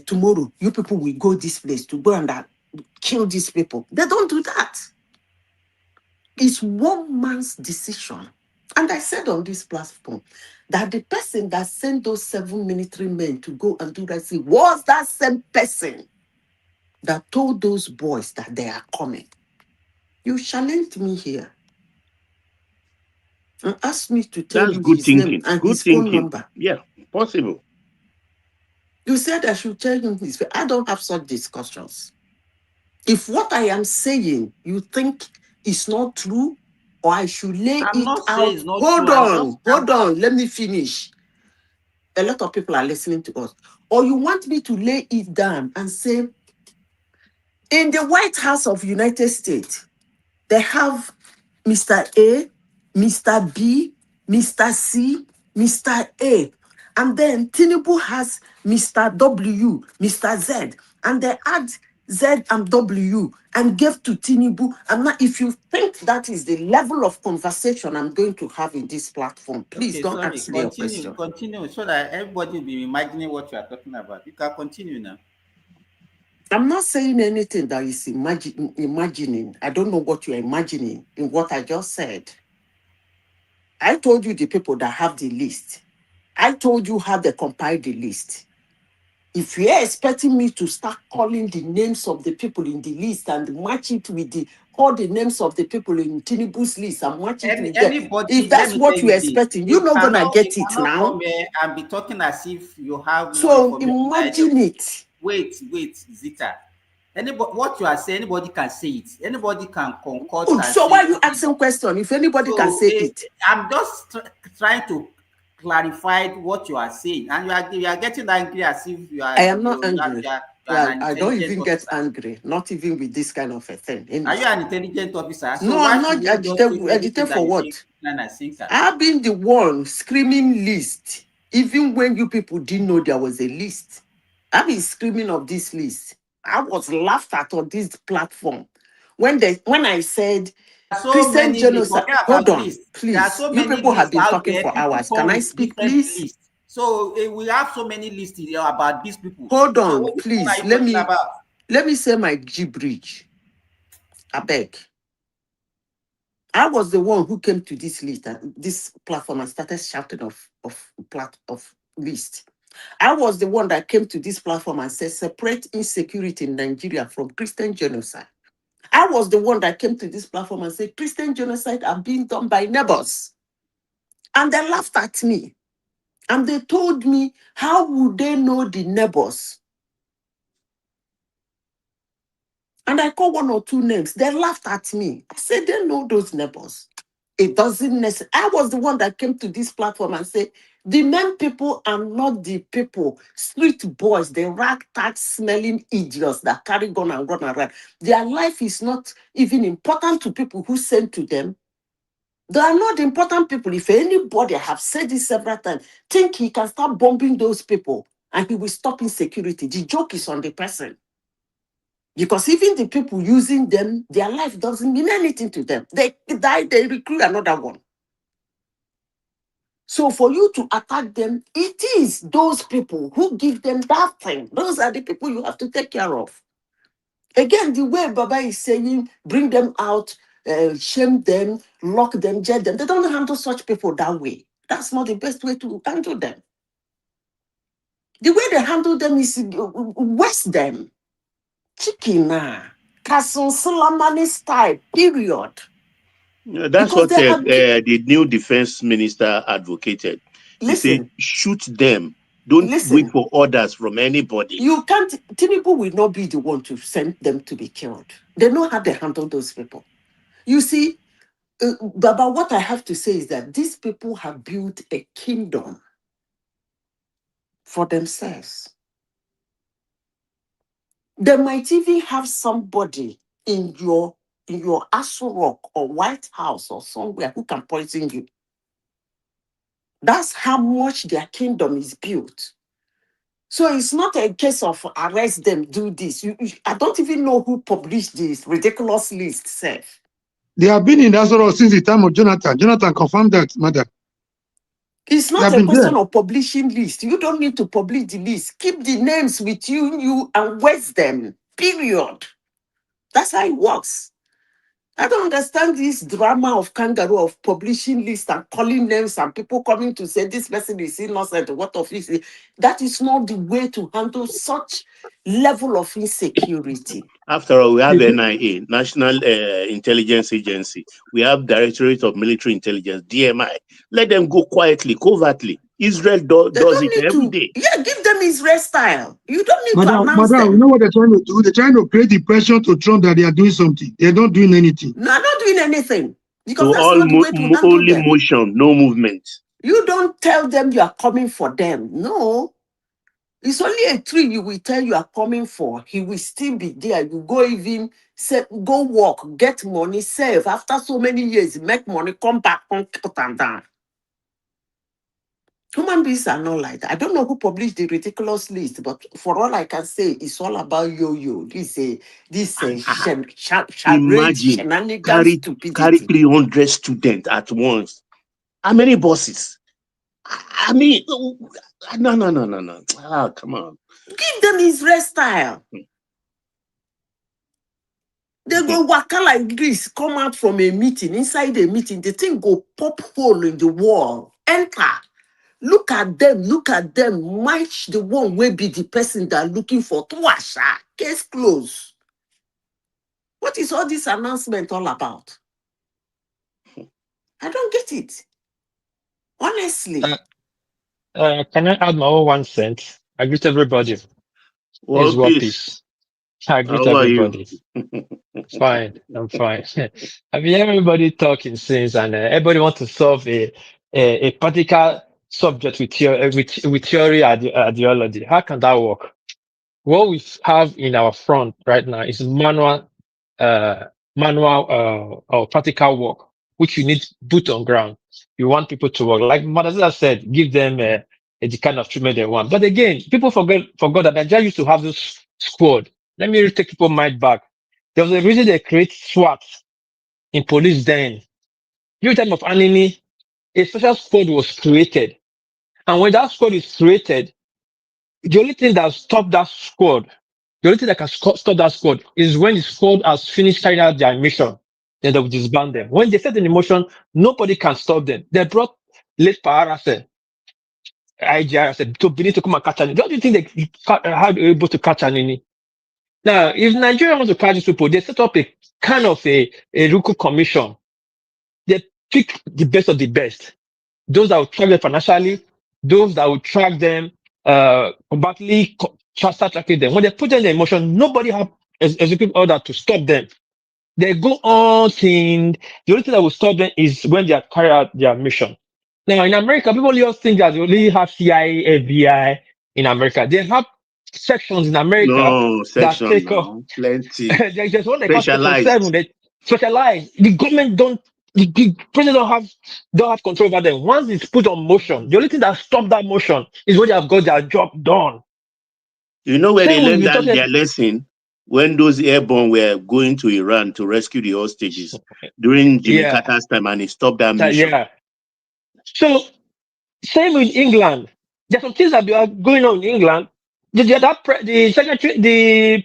tomorrow, you people will go this place to go and kill these people. They don't do that. It's one man's decision. And I said on this platform that the person that sent those 7 military men to go and do that thing was that same person that told those boys that they are coming. You challenged me here and asked me to tell That's you good his thinking. name and Good his phone thinking. number. Yeah, possible. You said I should tell him his. I don't have such discussions. If what I am saying you think is not true, or I should lay I'm it not saying out. it's not Hold true. on. Let me finish. A lot of people are listening to us. Or you want me to lay it down and say, in the White House of United States, they have Mr. A, Mr. B, Mr. C, Mr. A. And then Tinubu has Mr. W, Mr. Z. And they add Z and W and gave to Tinubu. And now, if you think that is the level of conversation I'm going to have in this platform, please Okay, don't sorry. ask me a question. Continue, so that everybody will be imagining what you are talking about. You can continue now. I'm not saying anything that is imagining. I don't know what you're imagining in what I just said. I told you the people that have the list. I told you how they compiled the list. If you're expecting me to start calling the names of the people in the list and match it with all the names of the people in Tinubu's list and match it with them, if that's what you're expecting, you're not going to get it now. Come here and be talking as if you have so imagine it. Wait, Zita. Anybody, what you are saying, anybody can say it. Anybody can concord. So why are you asking question? If anybody can say it, I'm just trying to clarify what you are saying, and you are getting angry as if you are. I am not angry. You I don't even get angry, not even with this kind of a thing. Are you an intelligent officer? So no, I'm not agitated for what? I've been the one screaming list, even when you people didn't know there was a list. I've been screaming of this list. I was laughed at on this platform when I said so Christian many genocide. Hold on, lists. please. There are so you many people have been out talking there. for People hours. come Can I with speak, different please? lists. So we have so many lists about these people. Hold So on, what please. are you talking about? Let me say my gibberish. I beg. I was the one who came to this list, this platform, and started shouting of list. I was the one that came to this platform and said, separate insecurity in Nigeria from Christian genocide. I was the one that came to this platform and said, Christian genocide are being done by neighbors. And they laughed at me. And they told me, how would they know the neighbors? And I called one or two names. They laughed at me. I said, they know those neighbors. It doesn't necessarily. I was the one that came to this platform and said, the main people are not the people, street boys, the ragtag smelling idiots that carry gun and run around. Their life is not even important to people who send to them. They are not important people. If anybody, I have said this several times, think he can start bombing those people and he will stop insecurity. The joke is on the person. Because even the people using them, their life doesn't mean anything to them. They die, they recruit another one. So for you to attack them, it is those people who give them that thing. Those are the people you have to take care of. Again, the way Baba is saying, bring them out, shame them, lock them, jail them. They don't handle such people that way. That's not the best way to handle them. The way they handle them is waste them. Chikina, Kasun Sulamani style, period. That's what the new defense minister advocated. He said, shoot them. Don't wait for orders from anybody. You can't, Tinubu will not be the one to send them to be killed. They know how to handle those people. You see, Baba, what I have to say is that these people have built a kingdom for themselves. They might even have somebody in your Aso Rock or White House or somewhere who can poison you. That's how much their kingdom is built. So it's not a case of arrest them, do this. I don't even know who published this ridiculous list, Seth. They have been in Aso Rock since the time of Jonathan. Jonathan confirmed that, madam. It's not a question of publishing list. You don't need to publish the list. Keep the names with you and waste them. Period. That's how it works. I don't understand this drama of kangaroo of publishing lists and calling names and people coming to say this person is innocent. What of this? That is not the way to handle such level of insecurity. After all, we have NIA, National Intelligence Agency. We have Directorate of Military Intelligence, DMI. Let them go quietly, covertly. Israel does it every day. Yeah, give them Israel style. You don't need to announce Madam, them. you know what they're trying to do? They're trying to create the pressure to Trump that they are doing something. They're not doing anything. No, not doing anything. Because So that's all not the way to handle only them. motion, no movement. You don't tell them you are coming for them. No. It's only a tree you will tell you are coming for. He will still be there. You go even say, go work, get money, save. After so many years, make money, come back, come put them down. Human beings are not like that. I don't know who published the ridiculous list, but for all I can say, it's all about yo-yo. Imagine carry 300 students at once. How many buses? I mean, no. Ah, come on. Give them Israel style. They go waka like this, come out from a meeting, inside a meeting, the thing go pop hole in the wall, enter. Look at them, match the one will be the person they're looking for. Tuasha, case closed. What is all this announcement all about? I don't get it. Honestly. Can I add my own 1 cent? I greet everybody. Well, peace. I greet everybody. Fine, I'm fine. I mean, everybody talking since, and everybody want to solve a particular subject with theory ideology. How can that work? what we have in our front right now is uh, manual or practical work, which you need boot on ground. You want people to work. Like Madazila said, give them the kind of treatment they want. But again, people forgot that Nigeria used to have this squad. Let me take people mind back. There was a reason they create SWAT in police then. During the time of Anini, a special squad was created. And when that squad is created, the only thing that stopped that squad, the only thing that can stop that squad is when the squad has finished carrying out their mission, then they will disband them. When they set in motion, nobody can stop them. They brought late Pararase, IGR, to Benin to come and catch Anini. Don't you think how they were able to catch Anini? Now, if Nigeria wants to catch these people, they set up a kind of a Ruku commission. They pick the best of the best. Those that will track them financially, those that will track them combatantly, start tracking them. When they put them in motion, nobody have executive order to stop them. They go on till the only thing that will stop them is when they are carry out their mission. Now in America, people just think that they only have CIA, FBI in America. They have sections in America No, that section take off. now. Plenty. There's one they call Section Specialized. 7. They specialize. The government the president don't have control over them. Once it's put on motion, the only thing that stops that motion is when they have got their job done. You know where they Same learned with that their lesson? When those airborne were going to Iran to rescue the hostages during Jimmy Carter's time, and he stopped that mission. Yeah. So same with England. There's some things that are going on in England. The secretary, the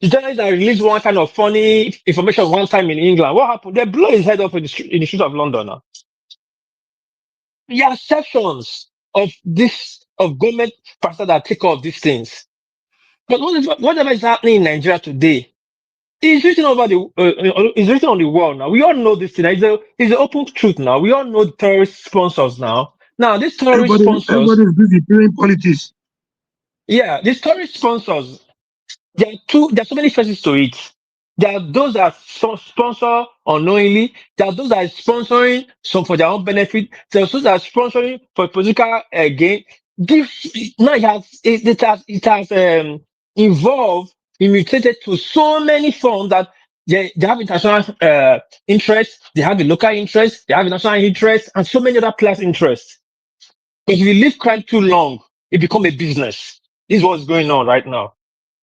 journalist that released one kind of funny information one time in England. What happened? They blew his head off in the street of London. Now. There are sections of government personnel that take off these things. But whatever is happening in Nigeria today is written is written on the wall now. We all know this thing. It's an open truth now. We all know the terrorist sponsors now. Now these terrorist sponsors, everybody's busy doing politics. Yeah, these terrorist sponsors. There are so many faces to it. There are those that sponsor unknowingly. There are those that are sponsoring some for their own benefit. There are those that are sponsoring for political gain. Now it has involved, mutated to so many forms that they have international interests, they have the local interests, they have the national interests, and so many other players' interests. But if you leave crime too long, it becomes a business. This is what's going on right now.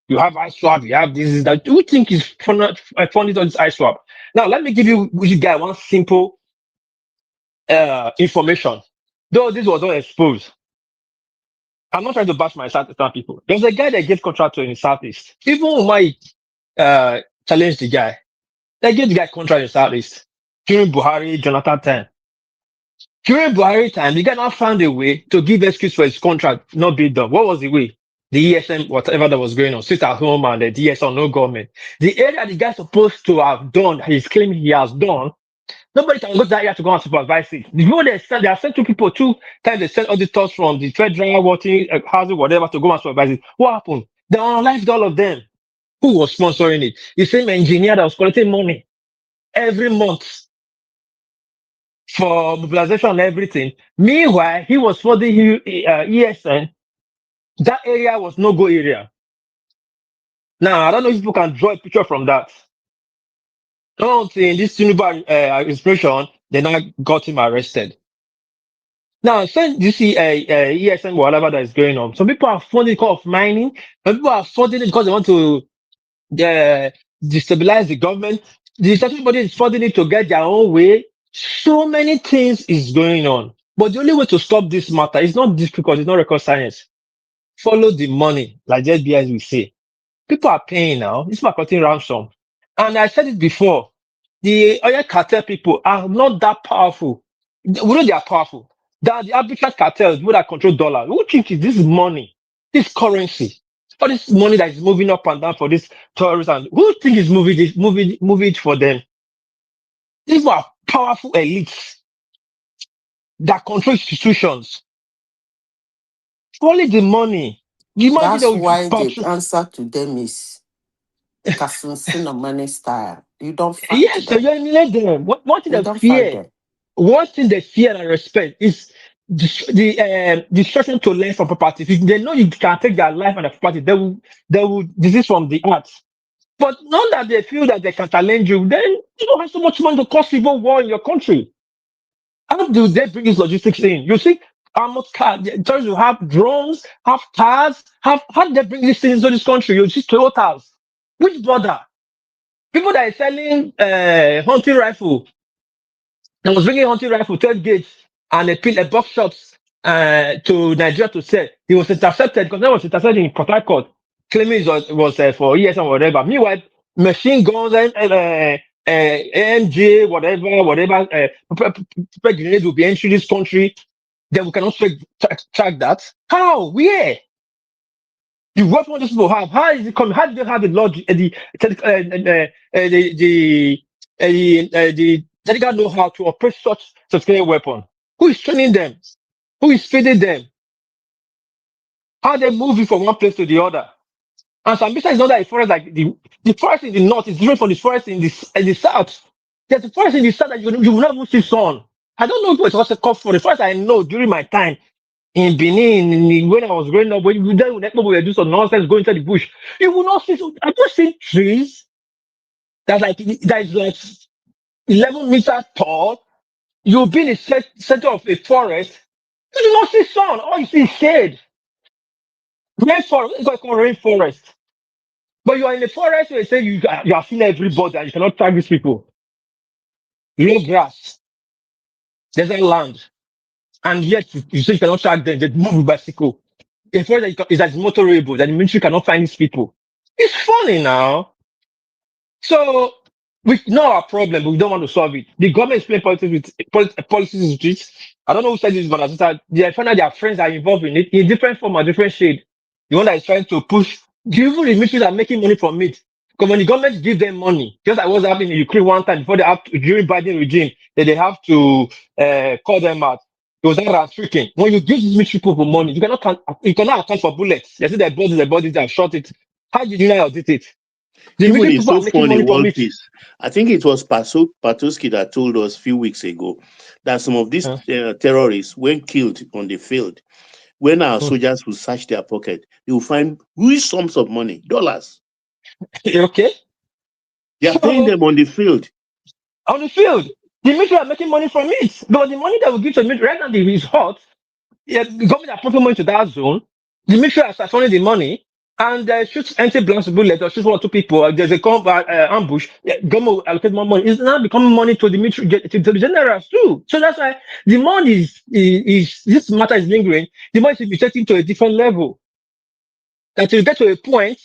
You have iSwap, you have this, that. Who think is funny on this iSwap? Now, let me give you guys one simple information. Though this was not exposed. I'm not trying to bash my Southeastern people. There's a guy that gave contract to in the Southeast. Even when I challenged the guy, they gave the guy contract in the Southeast during Buhari, Jonathan time. During Buhari time, the guy now found a way to give excuse for his contract not being done. What was the way? The ESM, whatever that was going on, sit at home and the DSL, no government. The area the guy's supposed to have done, he's claiming he has done, nobody can go to that area to go and supervise it. The people they have sent 2 people 2 times, they sent auditors from the federal working housing, whatever, to go and supervise it. What happened? They unlived all of them. Who was sponsoring it? The same engineer that was collecting money every month for mobilization and everything. Meanwhile, he was for the ESN. That area was no-go area. Now, I don't know if people can draw a picture from that. Don't think this Tinubu inspiration, they now got him arrested. Now, since you see ESN, whatever that is going on, some people are funding it because of mining, some people are funding it because they want to destabilize the government. Everybody is funding it to get their own way. So many things is going on. But the only way to stop this matter is not difficult, it's not rocket science. Follow the money, like JBS we say. People are paying now. It's marketing ransom. And I said it before, the oil cartel people are not that powerful. We know they are powerful. That the arbitrage cartels, people that control dollars. Who think this is money, this currency, all this money that is moving up and down for this tourists, and who think is moving it for them? These are powerful elites that control institutions. Only the money. That's why the answer to them is Kasunsin money style. You don't fight Yes, so them. you eliminate them. One thing You they don't fight fear, them. one thing they fear and respect is destruction to learn from property. If they know you can take their life and their property, they will desist from the art. But now that they feel that they can challenge you, then you don't have so much money to cause civil war in your country. How do they bring this logistics in? You see, armored cars, you have drones, have cars, how do they bring these things into this country? You see Toyotas. Which border? People that are selling hunting rifle, and was bringing hunting rifle, 12 gauge, and a box shops to Nigeria to sell. He was intercepted because that was intercepted in Port Harcourt, claiming it was for ES and whatever. Meanwhile, machine guns and AMG, whatever, grenades will be entering this country. Then we cannot track that. How? Where? The weapon these people have, how is it coming? How do they have the technical know-how to operate such sophisticated weapon? Who is training them? Who is feeding them? How they moving from one place to the other? And Sambisa is not like a forest like the forest in the north is different from the forest in the south. There's a forest in the south that you will not even see sun. I don't know if it was a call for the forest I know during my time in Benin, when I was growing up, when we were do some nonsense, go into the bush, you will not see. I just see trees that is like 11 meters tall. You'll be in the center of a forest. You do not see sun. All you see is shade. Rainforest. It's called rainforest. But you are in the forest where you say you are seeing everybody and you cannot track these people. Low grass, desert land, and yet you say you cannot track them. They move with bicycle. A forest that is motorable, that the military cannot find these people. It's funny now. So we know our problem, but we don't want to solve it. The government is playing politics with policies with it. I don't know who said this, but they find out their friends are involved in it in different form or different shade. The one that is trying to push, even the militaries are making money from it. Because when the government give them money, just like what was happening in Ukraine one time before during Biden regime, that they have to call them out. It was not restricting. When you give these military people money, you cannot account for bullets. They say their bodies, they have shot it. How did you know audit it? The Even military it's people so are making funny, money from world it. peace. I think it was Patoski that told us a few weeks ago that some of these terrorists, when killed on the field, when our soldiers will search their pocket, they will find huge sums of money, dollars. Okay. They are paying them on the field. On the field. The military are making money from it. But the money that we give to the military, right now, is hot. Yeah, the government are pumping money to that zone. The military are siphonning the money. And shoot anti-blast bullet or shoot one or two people. There's a ambush. Yeah, government will allocate more money. It's now becoming money to the military, to the generals too. So that's why the money is this matter is lingering. The money should be taken to a different level. That will get to a point,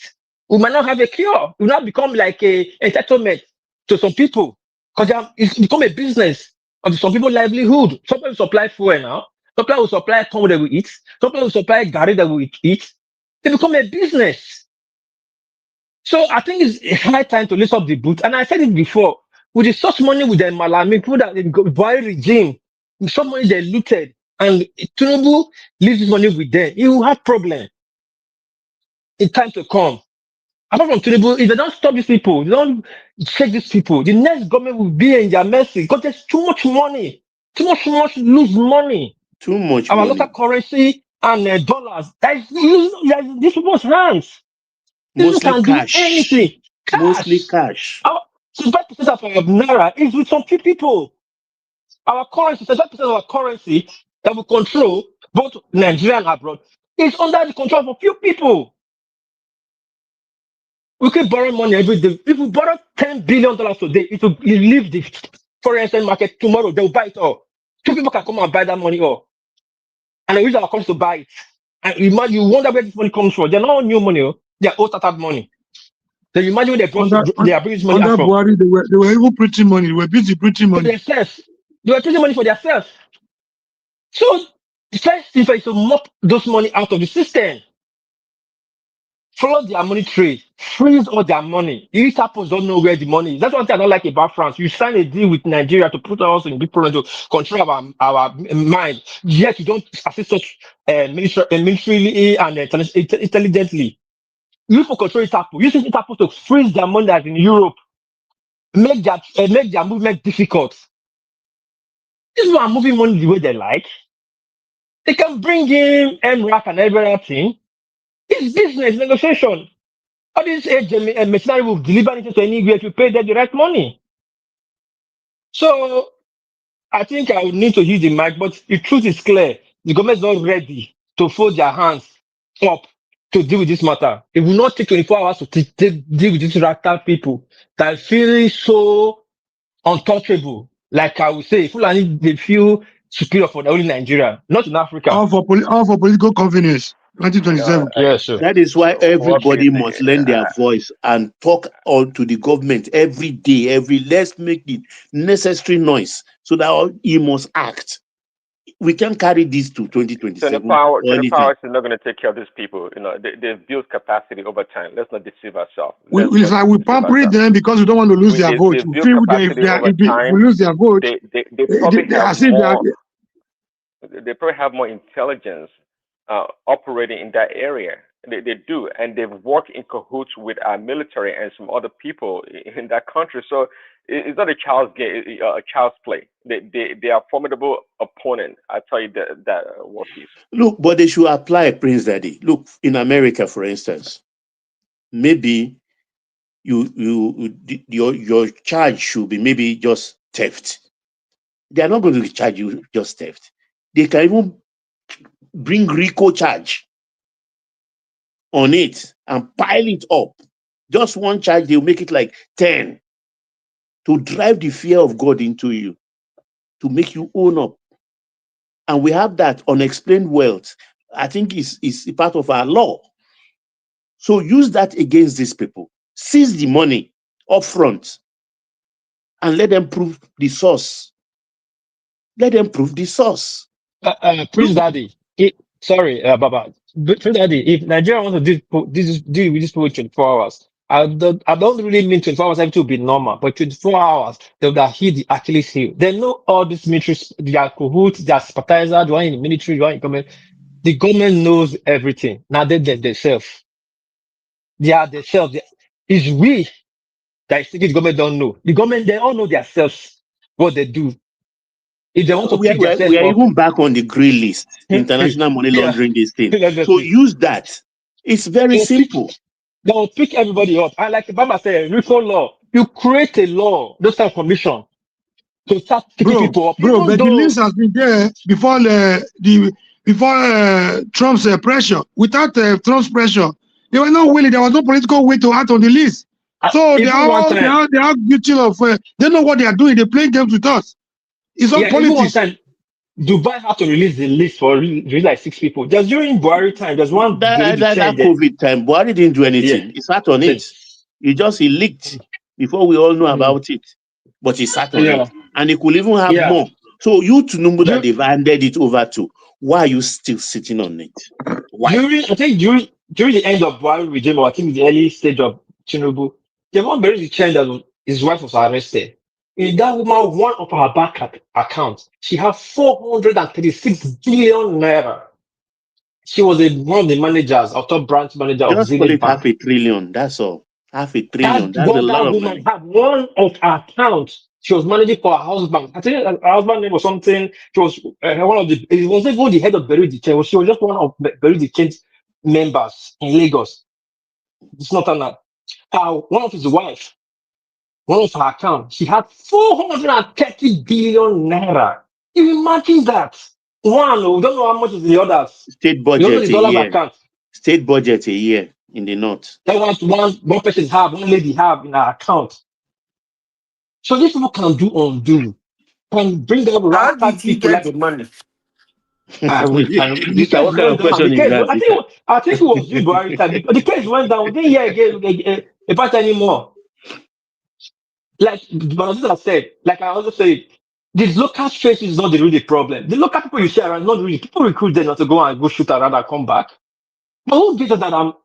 we might not have a cure. It will not become like a entitlement to some people. Because it's become a business of some people's livelihood. Some people supply fuel now. Some people will supply corn that we eat. Some people will supply gari that we eat. They become a business. So I think it's a high time to lift up the boot. And I said it before, with the such money with the Malami, people that the Buhari regime, with some money they looted, and Tinubu leaves this money with them, he will have problem in time to come. Apart from Tinubu, if they don't stop these people, they don't check these people, the next government will be in their mercy because there's too much money, too much lose money. Too much Our money. local currency and dollars, that is these people's hands. People Mostly can cash. do anything. Cash. Mostly cash. 65% of our naira is with some few people. Our currency, 65% of our currency that we control, both Nigeria and abroad, is under the control of a few people. We keep borrowing money every day. If we borrow $10 billion today, it will leave the foreign exchange market tomorrow. They will buy it all. Two people can come and buy that money all. And they use our country to buy it. And you wonder where this money comes from. They're not new money. They're old startup money. So you imagine where they are bringing this money under from. Buhari, they were even printing money. They were busy printing money. For themselves. They were printing money for themselves. So the first thing is to mop those money out of the system. Follow their money trade, freeze all their money. These apples don't know where the money is. That's one thing I don't like about France. You sign a deal with Nigeria to put us in big problem to control our mind. Yet you don't assist such militarily and intelligently. You for control Interpol. You use Interpol to freeze their money that's in Europe, make their movement difficult. These people are moving money the way they like. They can bring in MRAP and everything. It's business negotiation. All these mercenaries will deliver anything to anywhere if you pay them the right money. So I think I would need to use the mic, but the truth is clear. The government is not ready to fold their hands up to deal with this matter. It will not take 24 hours to deal with these radical people that feel so untouchable. Like I would say, Fulani, they feel superior for the only Nigeria, not in Africa. All for political convenience. 2027. Yes, sir. That is why What everybody is must lend their voice and talk on to the government every day. Let's make it necessary noise so that he must act. We can carry this to 2027 or 24 hours is not going to take care of these people. You know, they've built capacity over time. Let's not deceive ourselves. We pamper them because we don't want to lose their vote. They've We built feel capacity over if time. we lose their vote, They probably have they more. They probably have more intelligence operating in that area. They do, and they've worked in cahoots with our military and some other people in that country. So it's not a child's game, a child's play. They are a formidable opponent. I tell you that war piece. Look, but they should apply, Prince Daddy. Look, in America, for instance, maybe your charge should be maybe just theft. They are not going to charge you just theft. They can even bring RICO charge on it and pile it up. Just one charge, they'll make it like 10 to drive the fear of God into you, to make you own up. And we have that unexplained wealth. I think is a part of our law. So use that against these people. Seize the money up front and let them prove the source. Let them prove the source. Prince Daddy, Baba. Prince Daddy, if Nigeria wants to deal with this for 24 hours, I don't really mean 24 hours have to be normal, but 24 hours, they would have hit the Achilles heel. They know all these military, they are cahoots, they are sympathizers, they are in the military, they are in government. The government knows everything. Now themselves. They are themselves. It's we that is thinking the government don't know. The government, they all know themselves what they do. If they want to pick themselves we are up, even back on the grey list, international money laundering, this thing. Exactly. So use that. It's very simple. They'll pick everybody up. And like Baba said, reform law. You create a law, those kind of commission, to start picking people up. But the list has been there before Trump's pressure. Without Trump's pressure, they were not willing. There was no political way to act on the list. So they are guilty of. They know what they are doing. They play games with us. It's all politics. Even one time, Dubai had to release the list for release like 6 people. Just during Buhari time, there's one that COVID time. Buhari didn't do anything. Yeah. He sat on it. He leaked before we all know about it. But he sat on it, and he could even have more. So you to know that they've handed it over to. Why are you still sitting on it? Why? I think during the end of Buhari regime, or I think the early stage of Tinubu, the one buried the chain that his wife was arrested. In that woman, one of her bank accounts, she had 436 billion naira. She was one of the managers, or top branch manager of Just call it Bank. $500 billion. That's all. $500 billion. That's a lot of money. Had one of her accounts. She was managing for her husband. I think her husband's name was something. She was one of the. It wasn't even the head of Beru the Chain. She was just one of Beru the Chain's members in Lagos. It's not an. One of his wife. One of her accounts, she had 430 billion naira. You imagine that? One, we don't know how much is the others. State budget a year. Account. State budget a year in the north. That one person have, one lady have in her account. So these people can undo, can bring up how did he get the money? What kind of question is that? I think it was you, Buhari time. The case went down. We didn't hear about anymore. Like Banazita said, like I also say, the local stress is not really the problem. The local people you share are not really people recruit them not to go and go shoot around and come back. But who gets that? How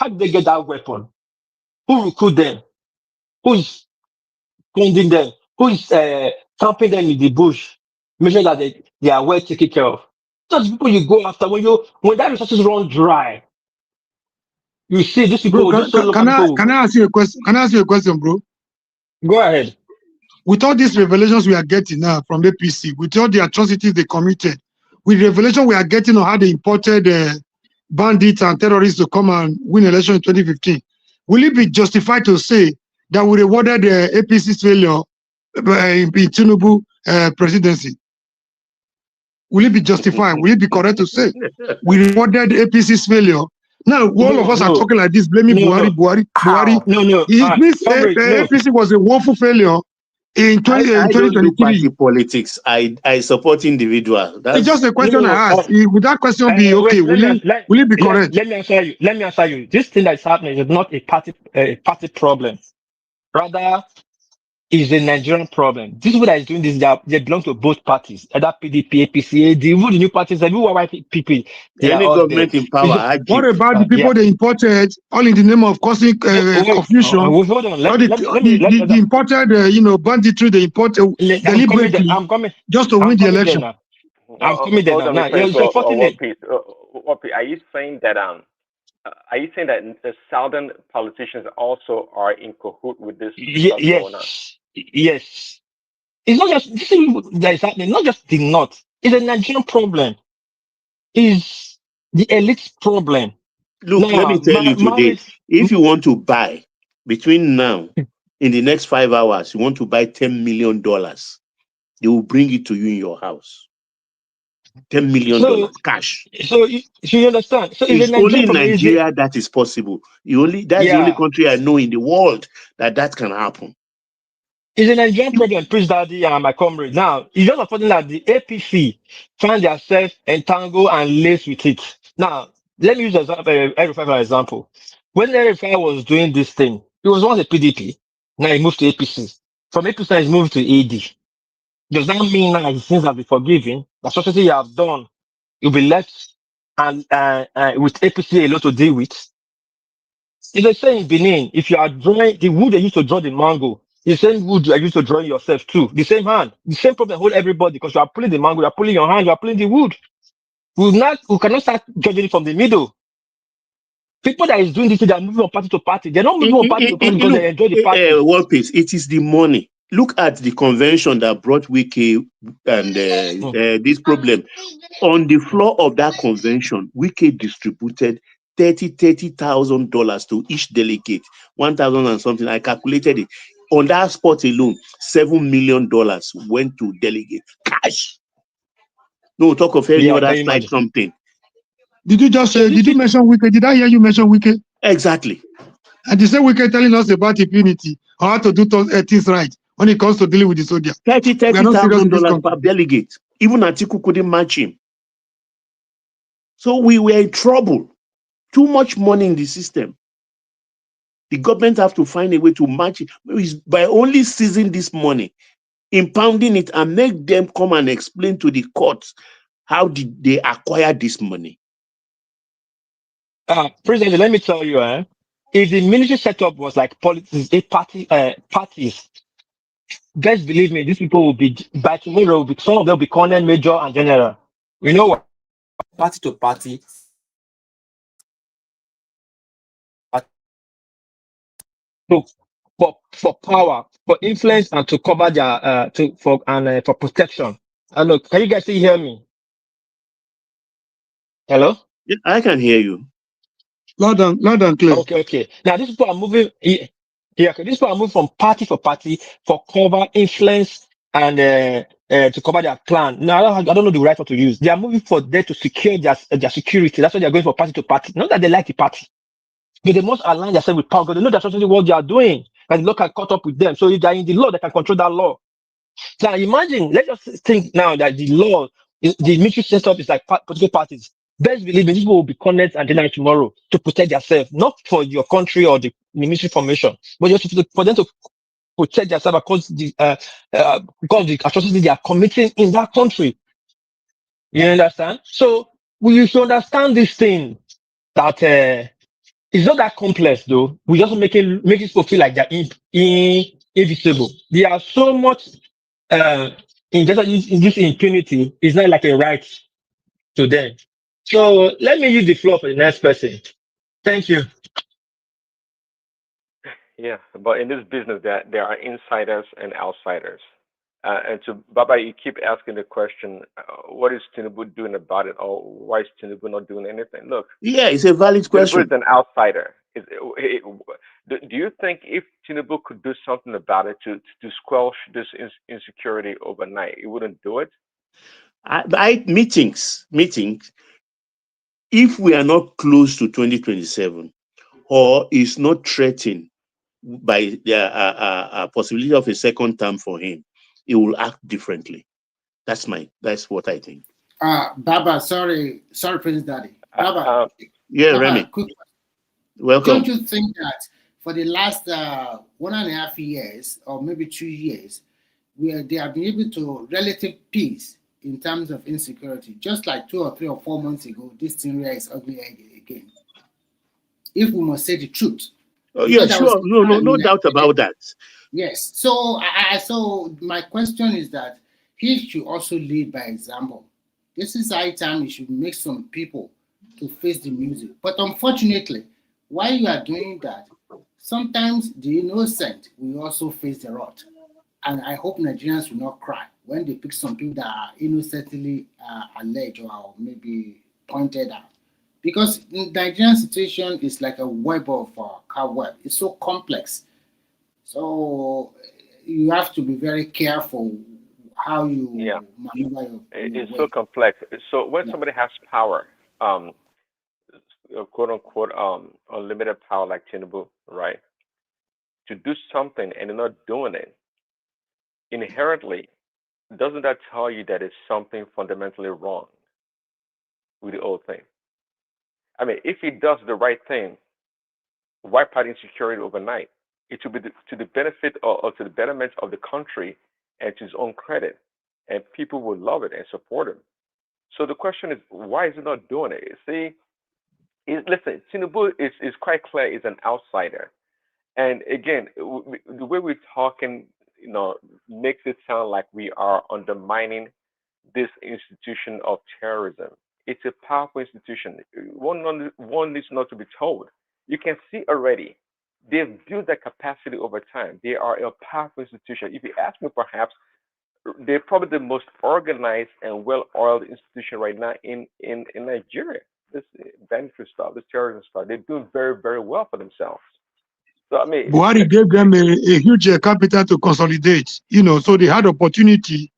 did they get that weapon? Who recruit them? Who is funding them? Who is camping them in the bush? Make sure that they are well taken care of. That's people you go after when that resources run dry. You see these people. Bro, can I ask you a question? Can I ask you a question, bro? Go ahead. With all these revelations we are getting now from APC, with all the atrocities they committed, with the revelation we are getting on how they imported bandits and terrorists to come and win election in 2015, will it be justified to say that we rewarded the APC's failure in Tinubu presidency? Will it be justified? Will it be correct to say we rewarded APC's failure? Now, all of us are talking like this, blaming Buhari. It means APC was a woeful failure in I don't do 2023. party politics. I support individual. It's just a question I asked. Would that question be okay? Will it be correct? Let me answer you. Let me answer you. This thing that is happening is not a party problem. Rather, is a Nigerian problem. This is what is doing this. They belong to both parties, either PDP, APC, the new parties, everyone people. They Any are all there. government in power. What about the people they imported, all in the name of causing confusion? Hold on. The imported, banditry they imported deliberately just to win the election. I'm coming there now. You're supporting it. Are you saying that the southern politicians also are in cahoot with this stuff going on? Yes. It's not just this thing that is happening, not just the North. It's a Nigerian problem. It's the elite problem. Look, let me tell you today, if you want to buy between now in the next 5 hours, you want to buy $10 million, they will bring it to you in your house. $10 million cash. So you understand? So it's only in Nigeria that is possible. That's the only country I know in the world that can happen. It's a Nigerian problem, Prince Daddy and my comrade. Now, it's just unfortunate that the APC find themselves entangled and laced with it. Now, let me use R5 for example. When R5 was doing this thing, he was once a PDP. Now he moved to APC. From APC, he's moved to AD. Does that mean now his sins have been forgiven? That's what you have done. You'll be left and with APC alone to deal with. It's the same in Benin. If you are drawing the wood they used to draw the mango, the same wood you are used to drawing yourself too. The same hand, the same problem hold everybody because you are pulling the mango, you are pulling your hand, you are pulling the wood. We cannot start judging it from the middle. People that is doing this, they are moving from party to party. They're not moving from party to party because they enjoy the party. One piece, it is the money. Look at the convention that brought Wike and this problem. On the floor of that convention, Wike distributed $30,000 to each delegate, 1,000 and something. I calculated it. On that spot alone, $7 million went to delegates. Cash. No talk of any other side something. Did you just say? Did you mention Wike? Did I hear you mention Wike? Exactly. And the same Wike telling us about impunity or how to do things right when it comes to dealing with the soldier. $30,000 per delegate. Even Atiku couldn't match him. So we were in trouble. Too much money in the system. The government have to find a way to match it by only seizing this money, impounding it, and make them come and explain to the courts how did they acquire this money. President, let me tell you, if the military setup was like politics, parties, guys, believe me, these people will be by tomorrow. Some of them will be colonel, major, and general. You know what? Party to party. For power, for influence, and to cover their for protection. Hello, can you guys still hear me? Hello? Yeah, I can hear you. Loud and clear. Okay. Now these people are moving. These people are moving from party for party for cover, influence, and to cover their clan. Now I don't know the right word to use. They are moving for there to secure their security. That's why they are going from party to party. Not that they like the party, but they must align themselves with power because they know that's actually what they are doing. And the law can caught up with them. So if they are in the law, they can control that law. Now imagine, let's just think now that the law, the military setup is like political parties. Best believe me, people will be connected and denied tomorrow to protect themselves, not for your country or the military formation, but just for them to protect themselves because the atrocities they are committing in that country. You understand? So we should understand this thing that it's not that complex though. We just making people feel like they're invisible. They are so much in this impunity. It's not like a right to them. So let me use the floor for the next person. Thank you. Yeah, but in this business, there are insiders and outsiders. And so, Baba, you keep asking the question, what is Tinubu doing about it, or why is Tinubu not doing anything? Look, Yeah, it's a valid Tinubu question. is an outsider. Do you think if Tinubu could do something about it to squelch this insecurity overnight, he wouldn't do it? Meetings. If we are not close to 2027, or is not threatened by the possibility of a second term for him, he will act differently. That's what I think. Baba, sorry, Prince Daddy. Baba, yeah, Baba, Remy. quick. Welcome. Don't you think that for the last 1.5 years, or maybe 2 years, they have been able to relative peace in terms of insecurity? Just like 2 or 3 or 4 months ago, this thing is ugly again. If we must say the truth. Oh, yeah, sure. No doubt about that. Yes. So, so my question is that he should also lead by example. This is high time he should make some people to face the music. But unfortunately, while you are doing that, sometimes the innocent will also face the rot. And I hope Nigerians will not cry when they pick some people that are innocently alleged or maybe pointed out. Because the Nigerian situation is like a web of cobweb. It's so complex. So you have to be very careful how you maneuver your It's way. so complex. So when somebody has power, quote unquote, unlimited power like Tinubu, right, to do something and they're not doing it, inherently, doesn't that tell you that it's something fundamentally wrong with the whole thing? I mean, if he does the right thing, wipe out insecurity overnight, it will be to the benefit or to the betterment of the country and to his own credit, and people will love it and support him. So the question is, why is he not doing it? See, listen, Tinubu is quite clear, is an outsider, and again, the way we're talking, makes it sound like we are undermining this institution of terrorism. It's a powerful institution. One needs not to be told. You can see already they've built that capacity over time. They are a powerful institution. If you ask me, perhaps they're probably the most organized and well-oiled institution right now in Nigeria. This banditry stuff, this terrorism stuff, they're doing very, very well for themselves. So I mean, Buhari gave them a huge capital to consolidate. So they had opportunity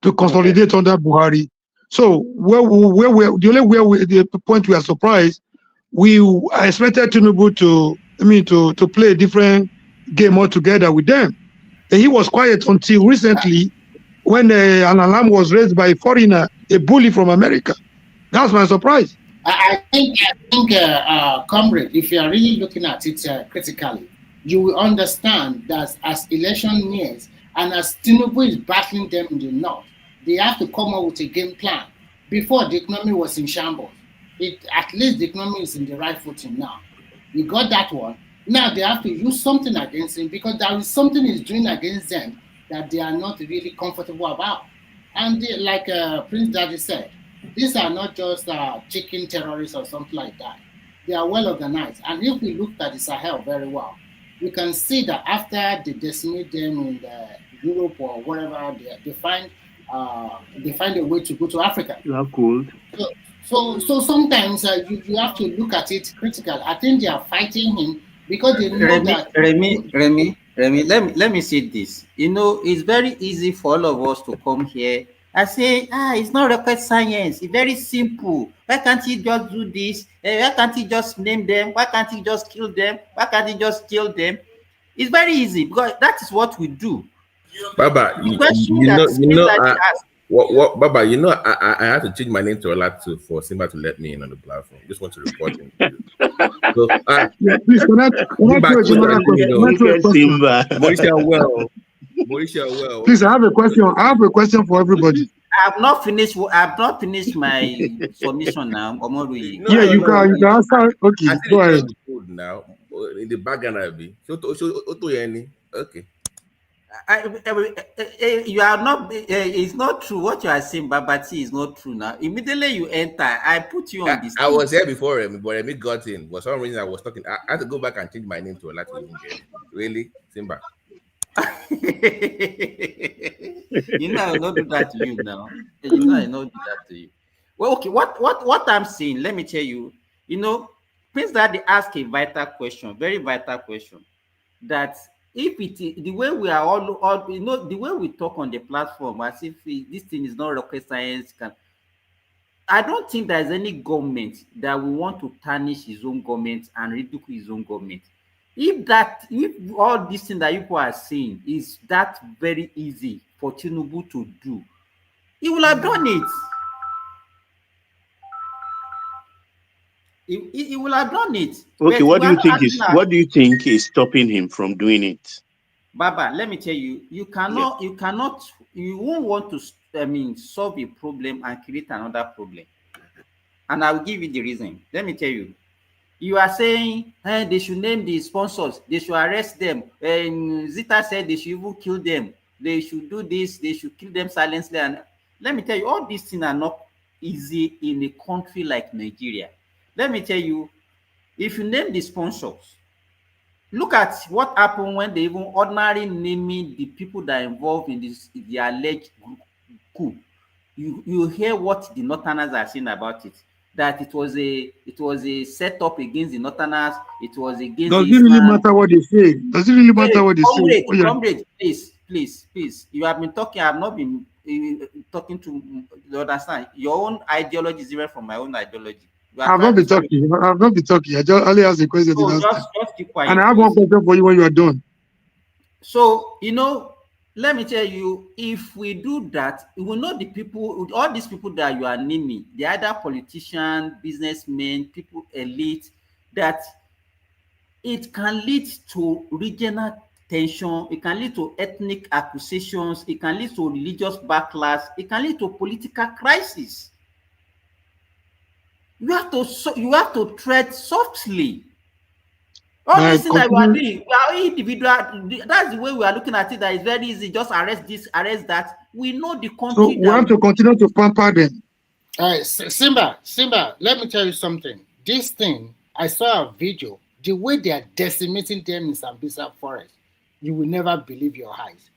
to consolidate under Buhari. So the point we are surprised, we expected Tinubu to play a different game altogether with them. And he was quiet until recently when an alarm was raised by a foreigner, a bully from America. That's my surprise. I think, comrade, if you are really looking at it critically, you will understand that as election nears and as Tinubu is battling them in the north, they have to come up with a game plan. Before, the economy was in shambles. At least the economy is in the right footing now. We got that one. Now they have to use something against him because there is something he's doing against them that they are not really comfortable about. And like Prince Daddy said, these are not just chicken terrorists or something like that. They are well organized. And if we look at the Sahel very well, we can see that after they decimate them in Europe or wherever, they find a way to go to Africa. You are cold. So sometimes you have to look at it critically. I think they are fighting him because they know that. Remy, let me say this. It's very easy for all of us to come here and say, it's not rocket science. It's very simple. Why can't he just do this? Why can't he just name them? Why can't he just kill them? Why can't he just kill them? It's very easy because that is what we do. Baba, Baba, I had to change my name to Olatu for Simba to let me in on the platform. Just want to report him. So, please, Please, I have a question for everybody. I've not finished my submission now. Yeah, you can answer. Okay, go ahead. Now, in the background, I'll be. Okay. You are not. It's not true what you are saying, Babati. Is not true now. Immediately you enter, I put you on this. I was here before Remy, but Remy got in. For some reason, I was talking. I had to go back and change my name to Olatu. Really, Simba. You know, I will not do that to you now. You know, I will not do that to you. Well, okay, what I'm saying, let me tell you, you know, Prince Daddy asked a vital question, very vital question, that if the way we are all, you know, the way we talk on the platform, as if this thing is not rocket science, I don't think there's any government that will want to tarnish his own government and ridicule his own government. If all this thing that people are saying is that very easy for Tinubu to do, he will have done it. He will have done it. Okay, But what we do are you not think asking is what do you think is stopping him from doing it? Baba, let me tell you, you won't want to, solve a problem and create another problem. And I will give you the reason. Let me tell you. You are saying they should name the sponsors, they should arrest them. And Zita said they should even kill them. They should do this, they should kill them silently. And let me tell you, all these things are not easy in a country like Nigeria. Let me tell you, if you name the sponsors, look at what happened when they even ordinarily naming the people that are involved in the alleged coup. You hear what the Northerners are saying about it. That it was a setup against the Northerners. It was against Does the it really Islam. matter what they say? Does it really matter what they say? Comrade, please. You have been talking. I have not been talking to you understand. Your own ideology is different from my own ideology. I've not been talking. I've not been talking. I just only asked a question the So last time. just keep quiet. And I have please. one question for you when you are done. So, let me tell you, if we do that, we will know the people, all these people that you are naming, the other politicians, businessmen, people, elite, that it can lead to regional tension, it can lead to ethnic accusations, it can lead to religious backlash, it can lead to political crisis. You have to tread softly. All these things that we are doing, we are individual. That's the way we are looking at it. That is very easy. Just arrest this, arrest that. We know the country. So we have to continue to pamper them. Simba, let me tell you something. This thing, I saw a video. The way they are decimating them in Sambisa Forest, you will never believe your eyes.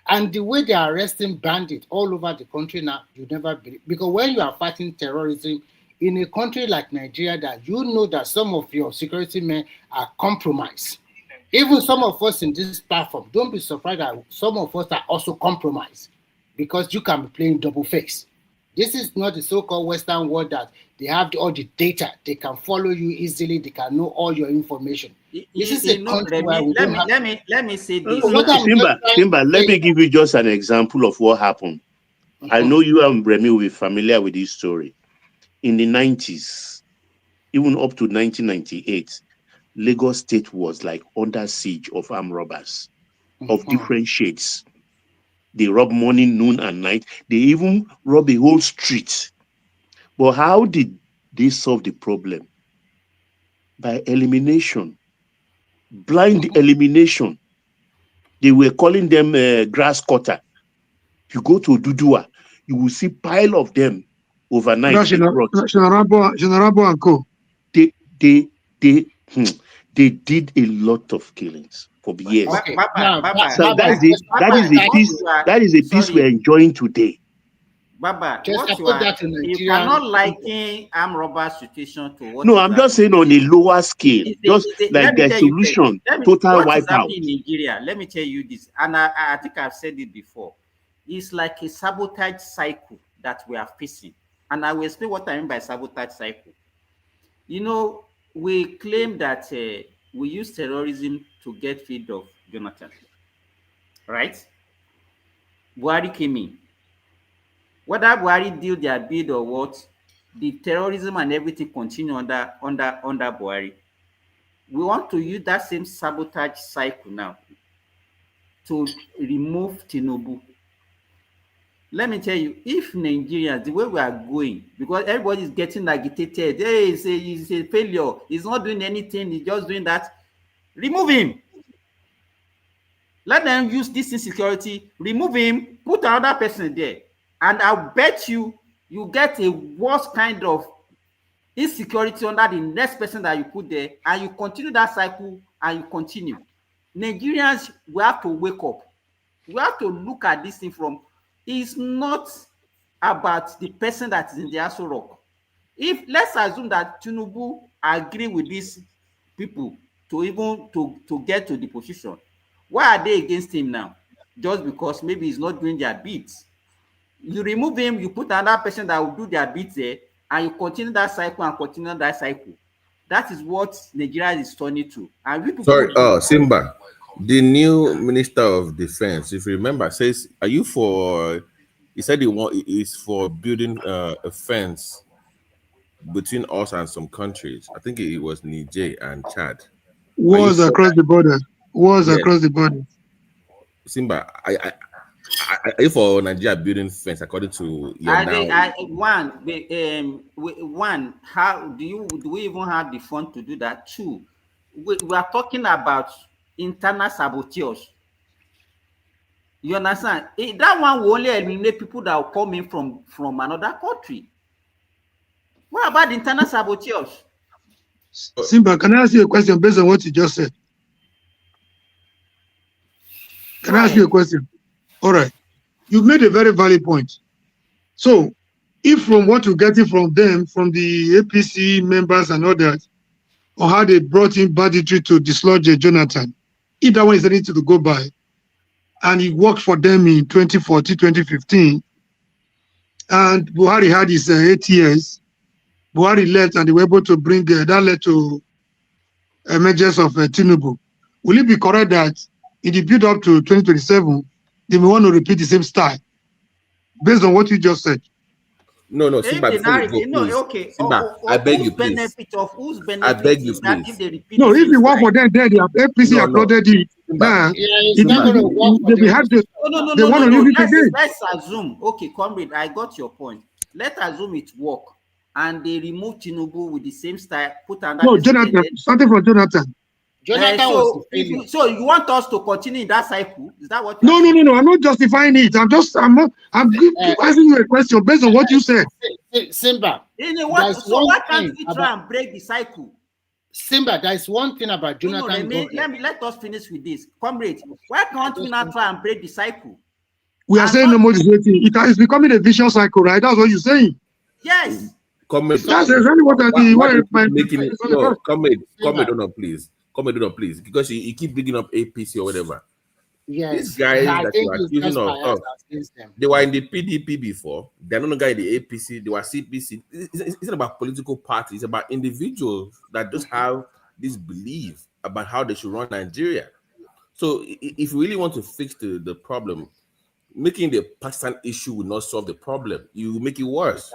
And the way they are arresting bandits all over the country now, you never believe. Because when you are fighting terrorism in a country like Nigeria, that you know that some of your security men are compromised. Even some of us in this platform, don't be surprised that some of us are also compromised because you can be playing double face. This is not the so-called Western world that they have all the data. They can follow you easily. They can know all your information. This is a country where we don't have... Let me say this. Simba, let me give you just an example of what happened. I know you and Remy will be familiar with this story. In the 90s, even up to 1998, Lagos State was like under siege of armed robbers of different shades. They rob morning, noon, and night. They even rob a whole street. But how did they solve the problem? By elimination, blind elimination. They were calling them grass cutter. If you go to Dudua, you will see pile of them overnight. General and Co. They did a lot of killings for years. Okay. So that is a peace we're enjoying today. Baba, you cannot liken armed robber situation to what? No, I'm just saying on a lower scale. Just like the solution, total wipeout. In Nigeria, let me tell you this, and I think I've said it before. It's like a sabotage cycle that we are facing, and I will explain what I mean by sabotage cycle. We claim that we use terrorism to get rid of Jonathan, right? Buhari came in. Whether Buhari deal their bid or what, the terrorism and everything continue under Buhari. We want to use that same sabotage cycle now to remove Tinubu. Let me tell you, if Nigerians, the way we are going, because everybody is getting agitated, hey, it's a failure, he's not doing anything, he's just doing that, remove him. Let them use this insecurity, remove him, put another person there. And I'll bet you get a worse kind of insecurity under the next person that you put there, and you continue that cycle and you continue. Nigerians will have to wake up. We have to look at this thing from, it's not about the person that is in the Aso Rock. If let's assume that Tinubu agree with these people to even to get to the position, why are they against him now? Just because maybe he's not doing their bits. You remove him, you put another person that will do their bits there, and you continue that cycle and continue that cycle. That is what Nigeria is turning to. And we people Sorry, Simba, the new Minister of Defense, if you remember, says, "Are you for?" He said is for building a fence between us and some countries. I think it was Niger and Chad. Wars across the border. Wars across the border. Simba, are you for Nigeria building fence according to your one? How do we even have the fund to do that? Two, we are talking about internal saboteurs. You understand? That one will only eliminate people that will come in from another country. What about the internal saboteurs? Simba, can I ask you a question based on what you just said? Can I ask you a question? All right. You've made a very valid point. So, if from what you're getting from them, from the APC members and others, or how they brought in banditry to dislodge Jonathan, if that one is ready to go by, and he worked for them in 2014, 2015, and Buhari had his 8 years, Buhari left and they were able to bring, that led to emergence of Tinubu. Will it be correct that in the build up to 2027, they may want to repeat the same style, based on what you just said? No, Simba, before you go, please. Simba, I beg you, please. Whose benefit I beg you, is that please. if they repeat No, the if same you work style? for them, they have APC applauded it. No. Let's assume. Okay, comrade, I got your point. Let's assume it work, and they remove Tinubu with the same style. Put another. No, Jonathan. Starting from Jonathan. So you want us to continue in that cycle? Is that what? No. I'm not justifying it. I'm asking you a question based on what you said. Simba. Why can't we try and break the cycle? Simba, there is one thing about Jonathan. Let us finish with this, comrade. Why can't we not try and break the cycle? We are saying no more this waiting. It's becoming a vicious cycle, right? That's what you're saying. Yes. That's exactly what I mean. Comrade, please, because you keep bringing up APC or whatever. Yes. These guys that you are accusing of, they were in the PDP before. They're no longer in the APC. They were CPC. It's not about political parties. It's about individuals that just have this belief about how they should run Nigeria. So if you really want to fix the problem, making the Pakistan issue will not solve the problem. You make it worse.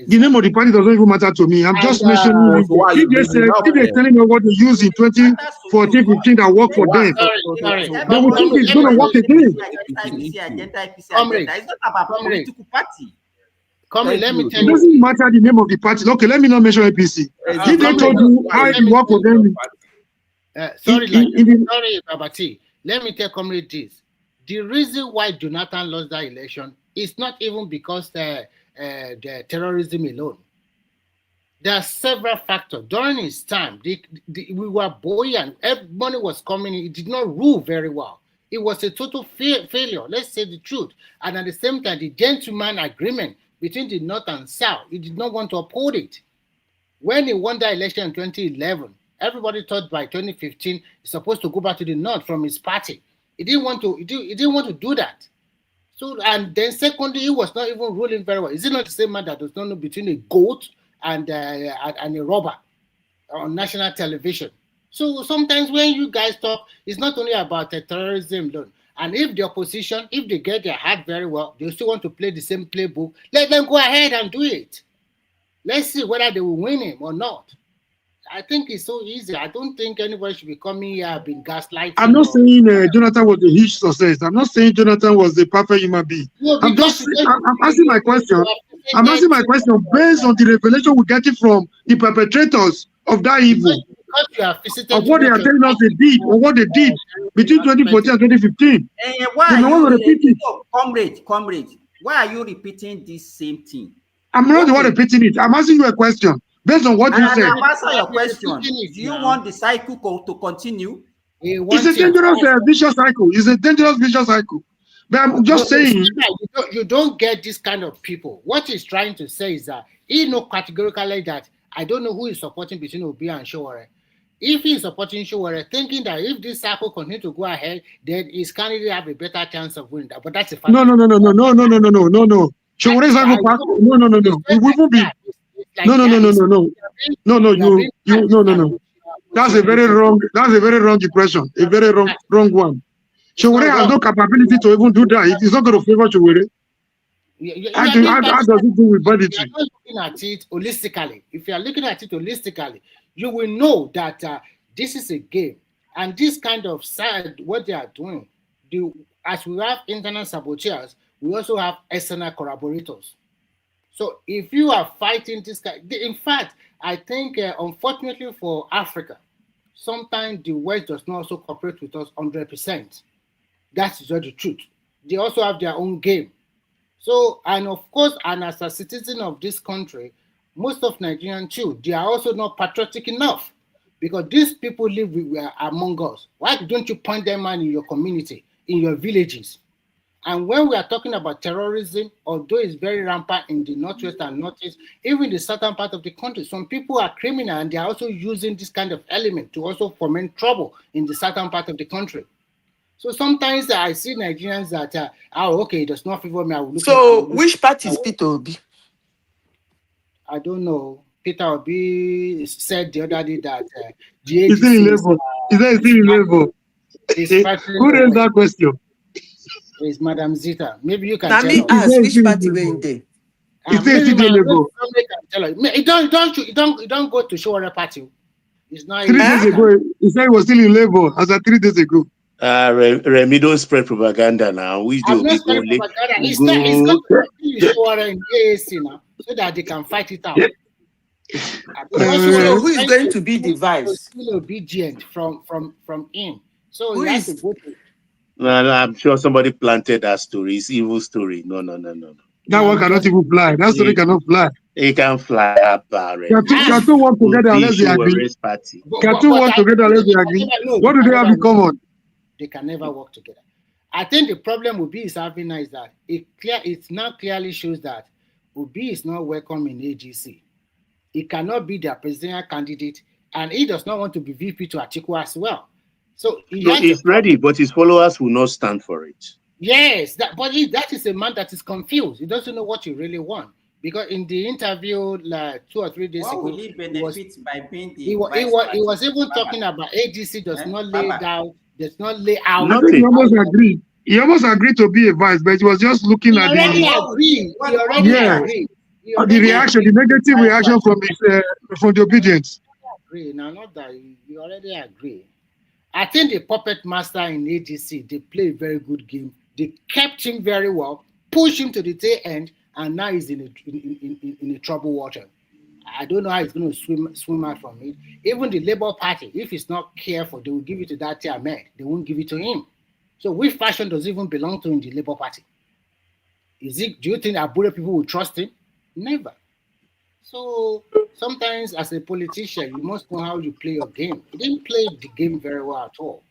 The name of the party doesn't even matter to me. I'm just mentioning if they're telling me what they used in 2014, 15 that worked for them. They will think it's going to work again. It's not about political party. Let me tell you. It doesn't matter the name of the party. Okay, let me not mention APC. If they told you how it worked for them. Sorry, Babati. Let me tell comrade this. The reason why Jonathan lost that election is not even because the terrorism alone. There are several factors. During his time, we were buoyant. Money was coming in. It did not rule very well. It was a total failure. Let's say the truth. And at the same time, the gentleman agreement between the North and South, he did not want to uphold it. When he won the election in 2011, everybody thought by 2015 he's supposed to go back to the North from his party. He didn't want to. He didn't want to do that. So, and then secondly, he was not even ruling very well. Is it not the same man that does not know between a goat and a robber on national television? So sometimes when you guys talk, it's not only about terrorism alone. And if the opposition, if they get their heart very well, they still want to play the same playbook, let them go ahead and do it. Let's see whether they will win him or not. I think it's so easy. I don't think anybody should be coming here being gaslighting. I'm not saying Jonathan was a huge success. I'm not saying Jonathan was the perfect human being. No, I'm asking my question. I'm asking my question based on the revelation we're getting from the perpetrators of that evil. Of what they are telling us they did, or what they did between 2014 and 2015. Why are you comrade? Why are you repeating this same thing? I'm not the one repeating it. I'm asking you a question based on what you said. I'm answering your question. Do you want the cycle to continue? It's a dangerous vicious cycle. It's a dangerous vicious cycle. But I'm just saying. You don't get this kind of people. What he's trying to say is that he know categorically that I don't know who is supporting between Obi and Showore. If he's supporting Showore, thinking that if this cycle continues to go ahead, then his candidate have a better chance of winning that. But that's a fact. No. Showore cycle pass. No. We won't be. No. That's a very wrong impression. A very wrong one. Showore has no capability to even do that. It is not going to favor Showore. How does it do with banditry? If you're looking at it holistically, you will know that this is a game. And this kind of side, what they are doing, as we have internal saboteurs, we also have external collaborators. So if you are fighting this guy, in fact, I think unfortunately for Africa, sometimes the West does not also cooperate with us 100%. That is not the truth. They also have their own game. So, and of course, and as a citizen of this country, most of Nigerians too, they are also not patriotic enough because these people live among us. Why don't you point them out in your community, in your villages? And when we are talking about terrorism, although it's very rampant in the northwest and northeast, even the southern part of the country, some people are criminal and they are also using this kind of element to also foment trouble in the southern part of the country. So sometimes I see Nigerians that, okay, it does not favor me. I will look so which party is Peter Obi? I don't know. Peter Obi said the other day that the ADC is in level. Who raised that question? It's Madam Zita. Maybe you can tell me ask which party were in there. You don't go to show a party. It's not 3 days ago. He said he was still in labor as of 3 days ago. Remy, don't spread propaganda now. I'm not spreading propaganda. It's got to be show in AAC now so that they can fight it out. So who is going to be the vice? Still obedient from him. So who is is? No, I'm sure somebody planted that story. It's evil story. No. That one cannot even fly. That story cannot fly. It can fly up. Can two work together unless they agree? Can two work together unless they agree? What do they have in common? They can never work together. I think the problem Obi is having is that it now clearly shows that Obi is not welcome in AGC. He cannot be their presidential candidate, and he does not want to be VP to Atiku as well. So he's ready, but his followers will not stand for it. Yes, that is a man that is confused. He doesn't know what he really wants. Because in the interview like 2 or 3 days ago, will he benefit by being the he was even talking about AGC does not lay out. Nothing. He almost agreed. He almost agreed to be a vice, but he was just looking at the. He already agreed. The reaction, the negative reaction from the obedience. No, not that. He already agreed. I think the puppet master in AGC, they play a very good game. They kept him very well, pushed him to the tail end, and now he's in a trouble water. I don't know how he's going to swim out from it. Even the Labour Party, if he's not careful, they will give it to that Ahmed. They won't give it to him. So which faction does he even belong to in the Labour Party? Do you think Abuja people will trust him? Never. So sometimes as a politician, you must know how you play your game. He didn't play the game very well at all.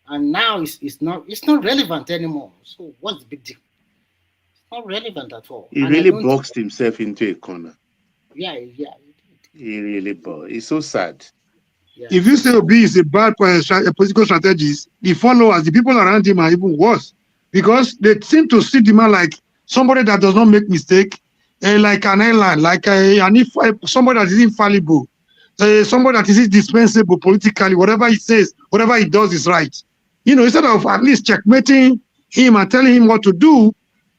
And now it's not relevant anymore. So what's the big deal? It's not relevant at all. He really boxed himself into a corner. Yeah. He really boxed. It's so sad. Yeah. If you say Obi is a bad political strategist, the followers, the people around him are even worse. Because they seem to see the man like somebody that does not make mistake, like an airline, like somebody that is infallible, somebody that is indispensable politically. Whatever he says, whatever he does is right. Instead of at least checkmating him and telling him what to do,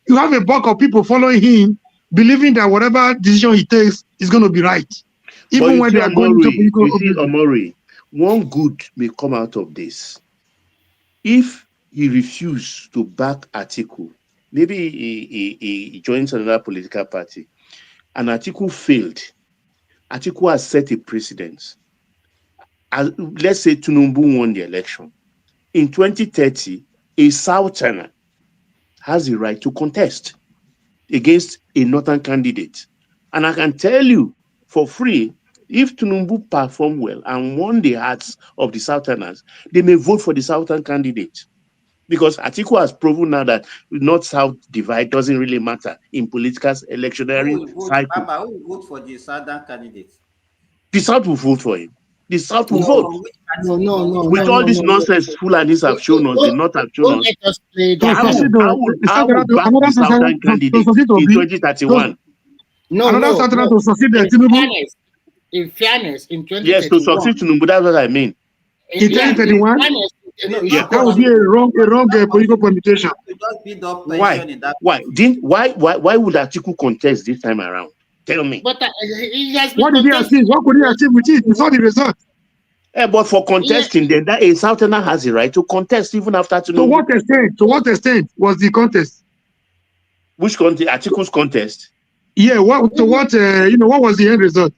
you have a bulk of people following him, believing that whatever decision he takes is going to be right. Even when they are going to Omori, one good may come out of this. If he refused to back Atiku, maybe he joins another political party, and Atiku failed. Atiku has set a precedent. Let's say Tinubu won the election. In 2030, a Southerner has the right to contest against a Northern candidate. And I can tell you for free If Tinubu perform well and won the hearts of the Southerners, they may vote for the Southern candidate. Because Atiku has proven now that North-South divide doesn't really matter in political electionary cycle. Baba, who will vote for the Southern candidate? The South will vote for him. The South will No, vote. no. With all this nonsense Fulanis have shown us, the North have shown us. Let us play To that. succeed, I will back the Southern candidate in 2031. Another Southern to succeed the In Tinubu. fairness, in 2031. Yes, to succeed Tinubu, that's what I mean. In 2031, that would be a wrong political permutation. Why? Why would Atiku contest this time around? Tell me. But what did he achieve? What could he achieve with it? We saw the result. But for contesting, then that a Southerner has the right to contest even after Tinubu. To what extent was the contest? Which contest? Atiku's contest. Yeah. What was the end result?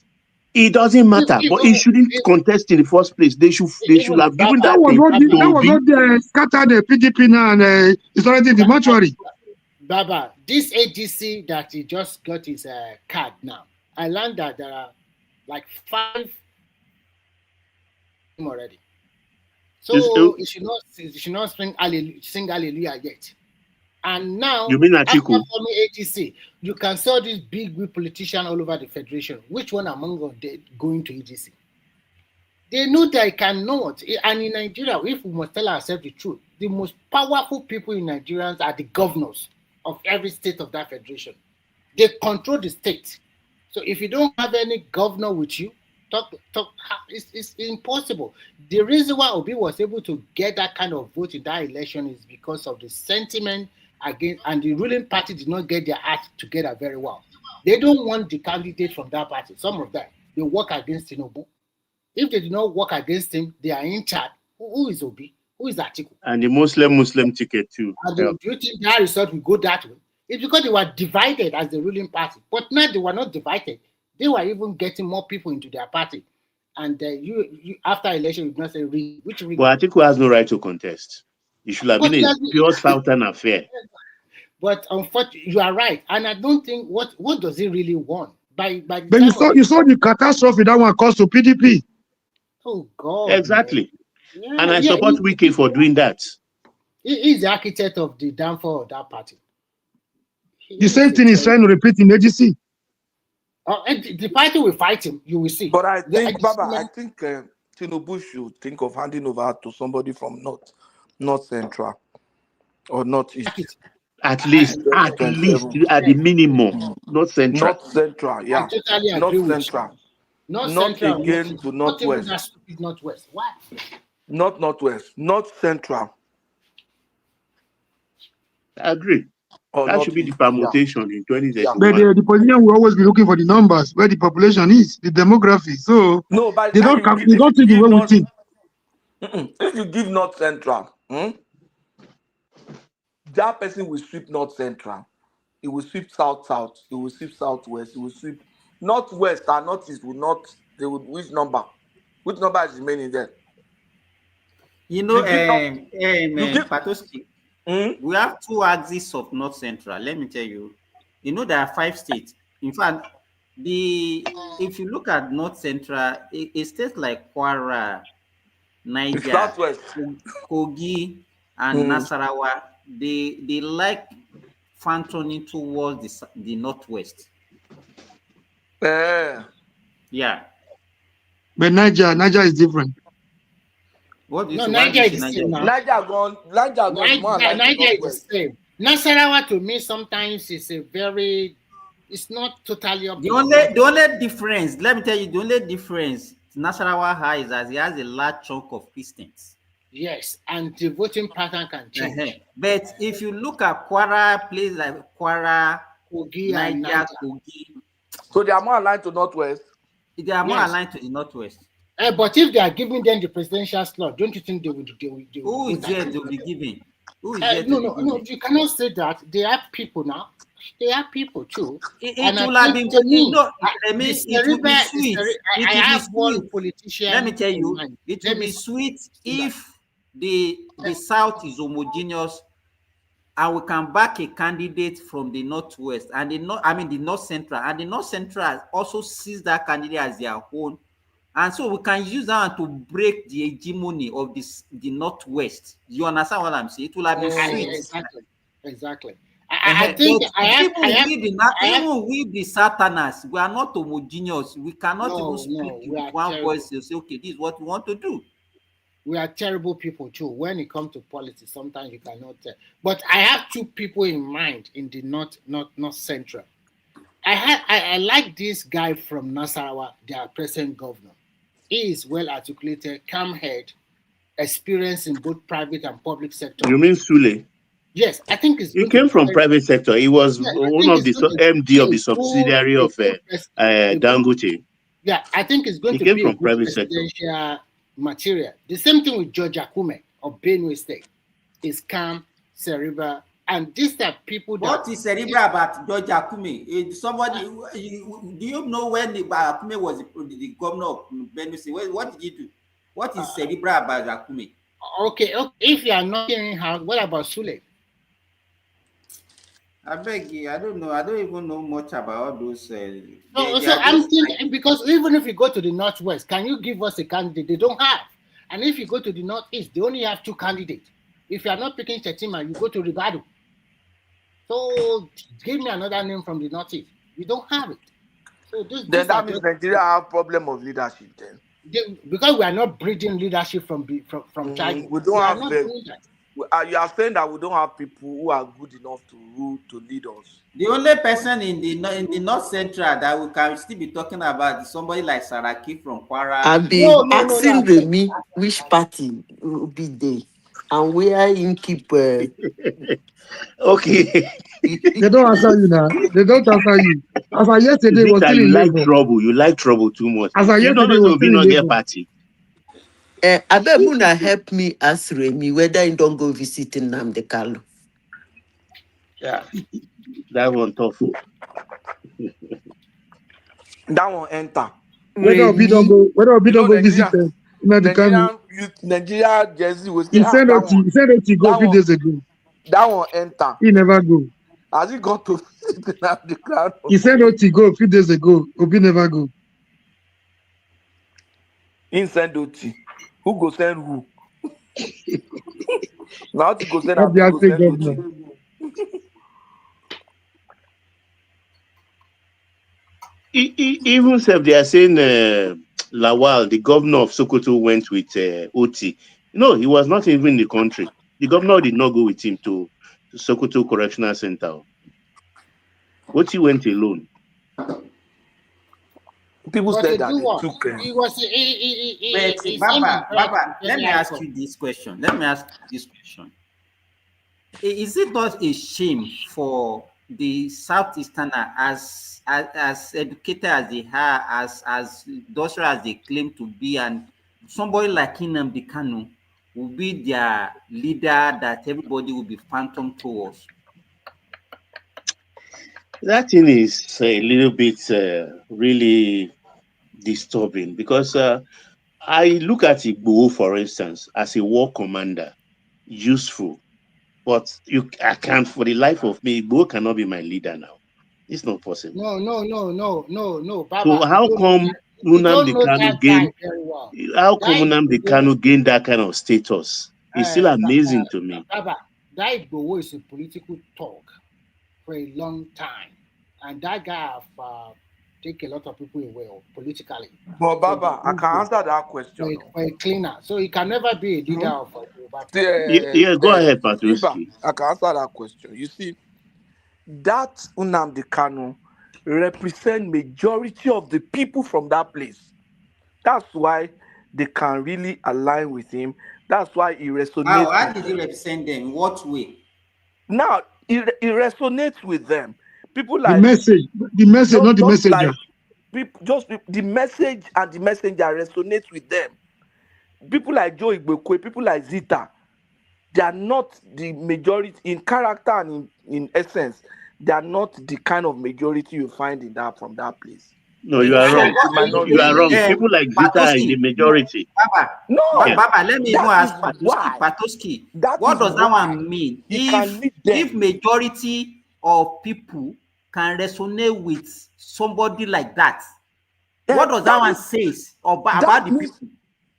It doesn't matter, but he shouldn't contest in the first place. They should have given that thing. That was not scattered the PDP now and it's already in the mortuary. Baba, this ADC that he just got his card now, I learned that there are like 5 already. So it should not sing hallelujah yet. And now, you mean after Atiku? forming ATC, you can see all these big politicians all over the federation. Which one among them going to ADC? They know they cannot. And in Nigeria, if we must tell ourselves the truth, the most powerful people in Nigerians are the governors of every state of that federation. They control the state. So if you don't have any governor with you, it's impossible. The reason why Obi was able to get that kind of vote in that election is because of the sentiment against, and the ruling party did not get their act together very well. They don't want the candidate from that party. Some of them, they work against Tinubu. If they do not work against him, they are in charge. Who is Obi? Who is Atiku? And the Muslim ticket too. And do you think that result will go that way? It's because they were divided as the ruling party. But now they were not divided. They were even getting more people into their party. And you after election, you not say which. But Atiku has no right to contest. It should have been a pure Southern affair. But unfortunately, you are right. And I don't think what does he really want? But you saw the catastrophe that one caused to PDP. Oh God. Exactly. Yeah, and I support Wike for doing that. He is the architect of the downfall of that party. The same thing is trying to repeat in AGC. The party will fight him, you will see. But I think, Baba, Tinubu should think of handing over to somebody from North Central or Northeast. At least at the minimum, North Central. North Central, yeah. I totally agree North Central. Not again to Northwest. Northwest. Why? Not Northwest. North Central. I agree. That should be the permutation in 2031. But the position will always be looking for the numbers, where the population is, the demography. So no, but they don't think the way we think. If you give North Central, that person will sweep North Central. It will sweep South. It will sweep Southwest. It will sweep Northwest and Northeast will not. They would which number? Which number is remaining there? You know, Patoski. We have 2 axes of North Central. Let me tell you. You know there are 5 states. In fact, if you look at North Central, a state like Kwara, Niger, Kogi, and Nasarawa, they like functioning towards the Northwest. Yeah. But Niger is different. What is Niger is the same now. Niger is the same. Nasarawa to me sometimes is it's not totally up. The only difference, let me tell you, the only difference Nasarawa has is that it has a large chunk of Christians. Yes, and the voting pattern can change. But if you look at Kwara, places like Kwara, Kogi, Niger, Kogi, so they are more aligned to Northwest. They are more aligned to the Northwest. But if they are giving them the presidential slot, don't you think they will? Who is there to be giving? No, you cannot say that. They are people now. They are people too. It will have been. It will be sweet. I have one politician. Let me tell you, it will be sweet if the South is homogeneous and we can back a candidate from the Northwest and the North Central, and the North Central also sees that candidate as their own. And so we can use that to break the hegemony of the Northwest. You understand what I'm saying? It will have been sweet. Exactly. I think even with the Southerners, we are not homogeneous. We cannot even speak with one voice and say, okay, this is what we want to do. We are terrible people too. When it comes to politics, sometimes you cannot tell. But I have two people in mind in the North Central. I like this guy from Nasarawa, their present governor. He is well articulated, calm head, experienced in both private and public sector. You mean Sule? Yes, I think it's. He came from private sector. He was one of the MD of the subsidiary of Dangote. Yeah, I think it's going to be a good presidential material. The same thing with George Akume of Benue State. Is calm, cerebral, and these are people. What is cerebral about George Akume? Somebody, do you know when Akume was the governor of Benue State? What did he do? What is cerebral about Akume? Okay. If you are not hearing how, what about Sule? I beg you, I don't know. I don't even know much about all those. So I'm thinking, because even if you go to the Northwest, can you give us a candidate? They don't have. And if you go to the Northeast, they only have two candidates. If you are not picking Chetima, you go to Ribadu. So give me another name from the Northeast. We don't have it. So then that means Nigeria have problem of leadership then. Because we are not breeding leadership from childhood. We don't have that. You are saying that we don't have people who are good enough to rule, to lead us. The only person in the North Central that we can still be talking about is somebody like Saraki from Kwara. I've been asking Remy which party will be there and where you keep. Okay. They don't answer you now. They don't answer you. As I yesterday was still in like trouble. You like trouble too much. As I yesterday was still in Lagos. Party. Abemuna help me ask Remy whether you don't go visiting Nnamdi Kanu. Yeah, that one tough. That one enter. Whether we don't go visit Nnamdi Kanu. Nigeria Jersey was. He said that he go a few days ago. That one enter. He never go. Has he gone to visit Nnamdi Kanu? He said that he go a few days ago. Obi never go. He send Oti. Who go send who? Now to go send governor. Even if they are saying Lawal, the governor of Sokoto, went with Oti. No, he was not even in the country. The governor did not go with him to Sokoto Correctional Center. Oti went alone. People said that Baba, let me ask you this question. Is it not a shame for the Southeasterner, as educated as they are, as docile as they claim to be, and somebody like Nnamdi Kanu will be their leader that everybody will be phantom towards? That thing is a little bit really disturbing, because I look at Igboho, for instance, as a war commander, useful, but I can't, for the life of me, Igboho cannot be my leader now. It's not possible. No. Baba, so how come Nnamdi Kanu gained that kind of status? It's still amazing to me. Baba, that Igboho is a political talk for a long time, and that guy have take a lot of people away politically. But Baba, I can answer that question. For a cleaner, so he can never be a leader of go ahead, Patricia. I can answer that question. You see, that Nnamdi Kanu represent majority of the people from that place. That's why they can really align with him. That's why he resonates. How did he represent them? In what way? Now he resonates with them. People like the message, not the messenger. Like the message and the messenger resonates with them. People like Joe Igbokwe, people like Zita, they are not the majority in character and in essence. They are not the kind of majority you find from that place. No, you are wrong. You are wrong. People like Zita are in the majority. Baba, No, Baba, let me even ask why. Patoski. That What is does that why one mean? he can lead them. If majority of people can resonate with somebody like that, what does that one say about the people?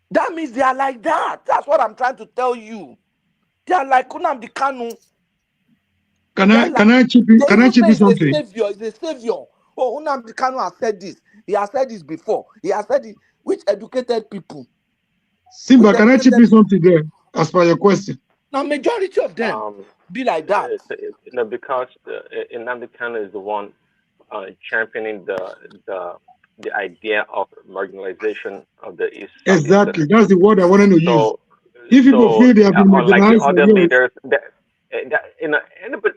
That means they are like that. That's what I'm trying to tell you. They are like Nnamdi Kanu. Can I chip in something? He's a savior. Oh, Nnamdi Kanu has said this. He has said this before. He has said it. Which educated people? Simba, can I chip in something there as per your question? Now, majority of them be like that. Because Nnamdi Kanu is the one championing the idea of marginalization of the East. Exactly, that's the word I wanted to use. If people feel they have been unlike marginalized, the other leaders,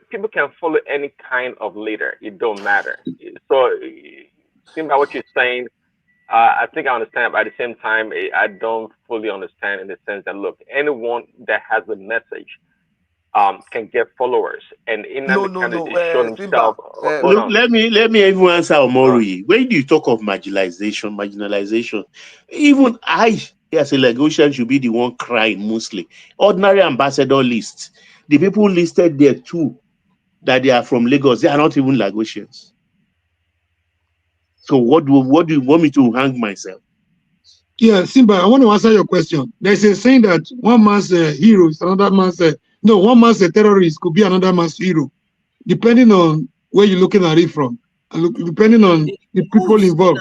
people can follow any kind of leader. It don't matter. So, think about what you're saying. I think I understand, but at the same time, I don't fully understand in the sense that look, anyone that has a message can get followers, and Nnamdi Kanu is showing himself. Look, let me even answer Omori. When you talk of marginalization, even I, as a Lagosian, should be the one crying mostly. Ordinary ambassador list, the people listed there too, that they are from Lagos, they are not even Lagosians. So what do you want me to hang myself? Yeah, Simba, I want to answer your question. There's a saying that one man's hero is another man's one man's terrorist could be another man's hero, depending on where you're looking at it from, and depending on the people involved.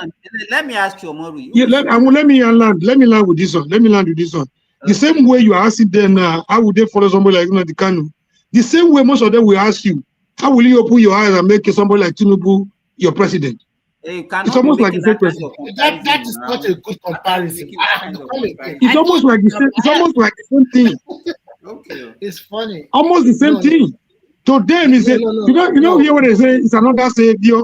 Let me ask you, Omori. Yeah, let me land with this one. The same way you are asking them now, how would they follow somebody like Nnamdi Kanu? The same way most of them will ask you, how will you open your eyes and make somebody like Tinubu your president? It's almost like the same person. That is not a good comparison. It's almost like the same. It's almost like the same thing. Okay, it's funny. Almost the same thing. To them, is you know here what they say? It's another savior.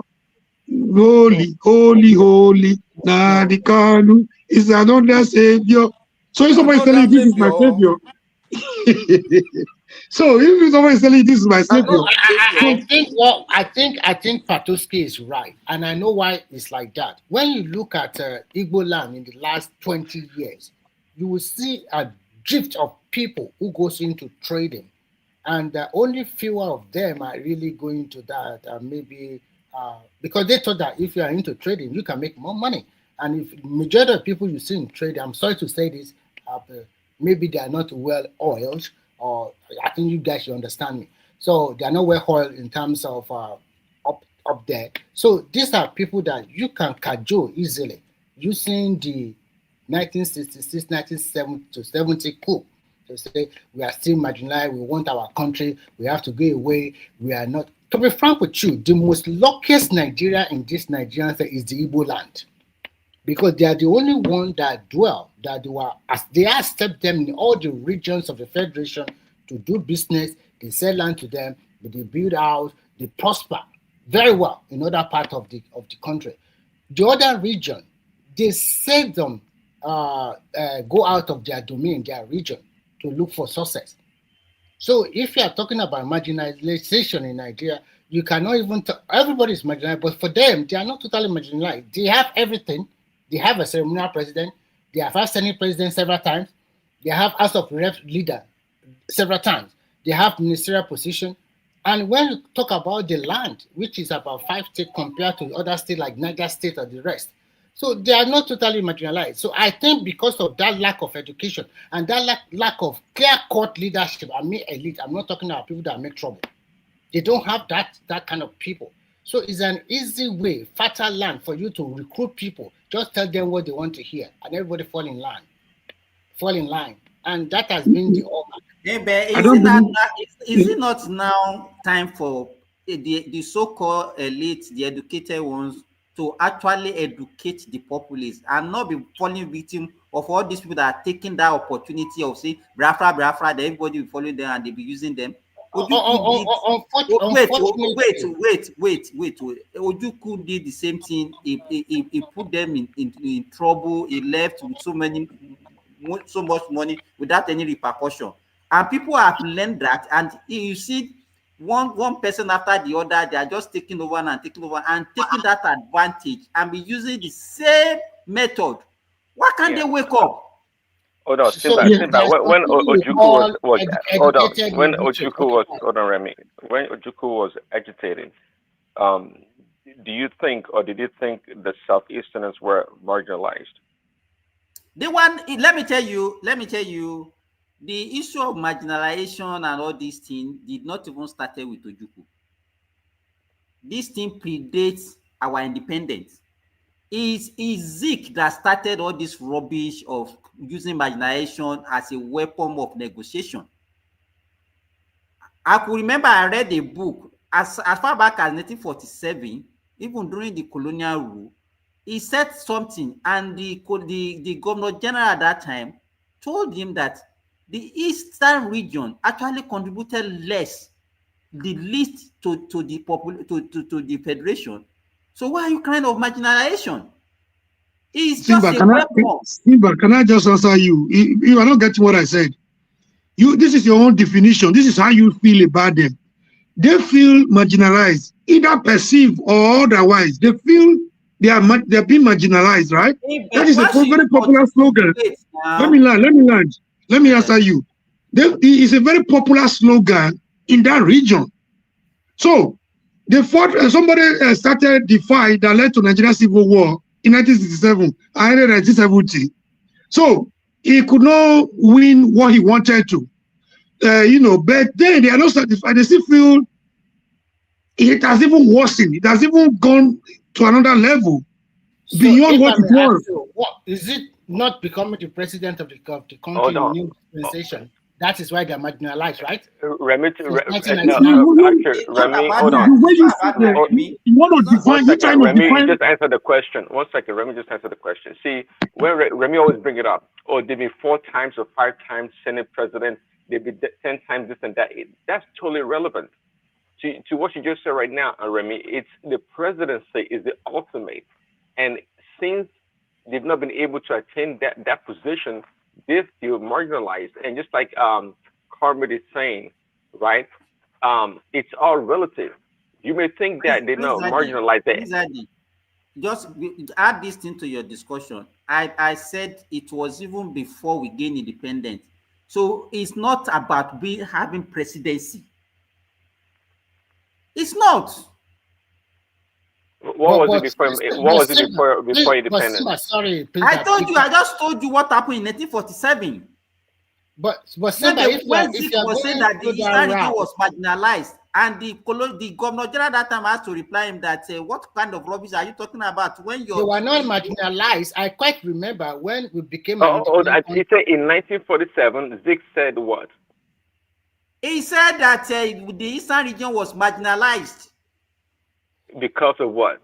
Holy, holy, holy. Nnamdi Kanu is another savior. So if somebody is telling you this is my savior. So if somebody is telling you this is my savior. I think Patoski is right, and I know why it's like that. When you look at Igbo land in the last 20 years, you will see a drift of people who goes into trading, and only fewer of them are really going to that. Maybe because they thought that if you are into trading, you can make more money. And if majority of people you see in trading, I'm sorry to say this, maybe they are not well oiled, or I think you guys should understand me. So they are not well oiled in terms of up there. So these are people that you can cajole easily using the 1966, 1970 coup to say we are still marginalized, we want our country, we have to go away, we are not. To be frank with you, the most luckiest Nigeria in this Nigerian state is the Igbo land, because they are the only one that dwell, that they accept them in all the regions of the federation to do business. They sell land to them, they build house, they prosper very well in other parts of the country. The other region, they seldom go out of their domain, their region, to look for success. So if you are talking about marginalization in Nigeria, you cannot even everybody is marginalized, but for them, they are not totally marginalized. They have everything. They have a ceremonial president. They have had Senate president several times. They have House of Rep leader several times. They have ministerial position. And when you talk about the land, which is about 5 states compared to other states like Niger State or the rest, so they are not totally marginalized. So I think because of that lack of education and that lack of clear-cut leadership, I mean elite, I'm not talking about people that make trouble. They don't have that kind of people. So it's an easy way, fertile land for you to recruit people. Just tell them what they want to hear, and everybody fall in line. And that has been the order. Yeah, but is it not now time for the so-called elite, the educated ones, to actually educate the populace and not be falling victim of all these people that are taking that opportunity of saying Biafra, that everybody will follow them and they'll be using them? Wait. Ojuku did the same thing. He put them in trouble. He left with so much money without any repercussion. And people have learned that. And you see, one person after the other, they are just taking over and taking over and taking that advantage and be using the same method. Why can't they wake up? Hold on, So Simba. When Ojukwu was hold on, when Ojukwu was hold on, Remy. When Ojukwu was agitating, do you think or did you think the Southeasterners were marginalized? The one, let me tell you, the issue of marginalization and all these things did not even start with Ojukwu. This thing predates our independence. It's Zik that started all this rubbish of using marginalization as a weapon of negotiation. I could remember I read a book as far back as 1947, even during the colonial rule. He said something, and the governor general at that time told him that the eastern region actually contributed the least to the federation. So why are you crying of marginalization? It's Simba, just a weapon. Simba, can I just answer you? You are not getting what I said. This is your own definition. This is how you feel about them. They feel marginalized, either perceived or otherwise. They feel they're being marginalized, right? That is a very popular slogan. Let me land. Let me answer you. It's a very popular slogan in that region. So they fought. Somebody started the fight that led to Nigerian Civil War in 1967 and 1970. So he could not win what he wanted to. But then they are not satisfied. They still feel it has even worsened. It has even gone to another level beyond what it was. What is it not becoming the president of the country in new dispensation? That is why they're marginalized, right? Remy, hold on. You want to define? Remy, just answer the question. 1 second, Remy, just answer the question. See, when Remy always bring it up, they've been 4 times or 5 times Senate president. They've been 10 times this and that. That's totally irrelevant to what you just said right now, Remy. It's the presidency is the ultimate, and since they've not been able to attain that position, they feel marginalized. And just like Carmen is saying, right? It's all relative. You may think that they're not marginalized. Exactly. Just add this thing to your discussion. I said it was even before we gained independence. So it's not about having presidency. It's not. What was it before independence? Sorry, I just told you what happened in 1947. But when Zik was saying that the Eastern region was marginalized, and the governor general that time has to reply him that what kind of rubbish are you talking about? When they were not marginalized, I quite remember when we became. He said in 1947, Zik said what? He said that the Eastern region was marginalized. Because of what?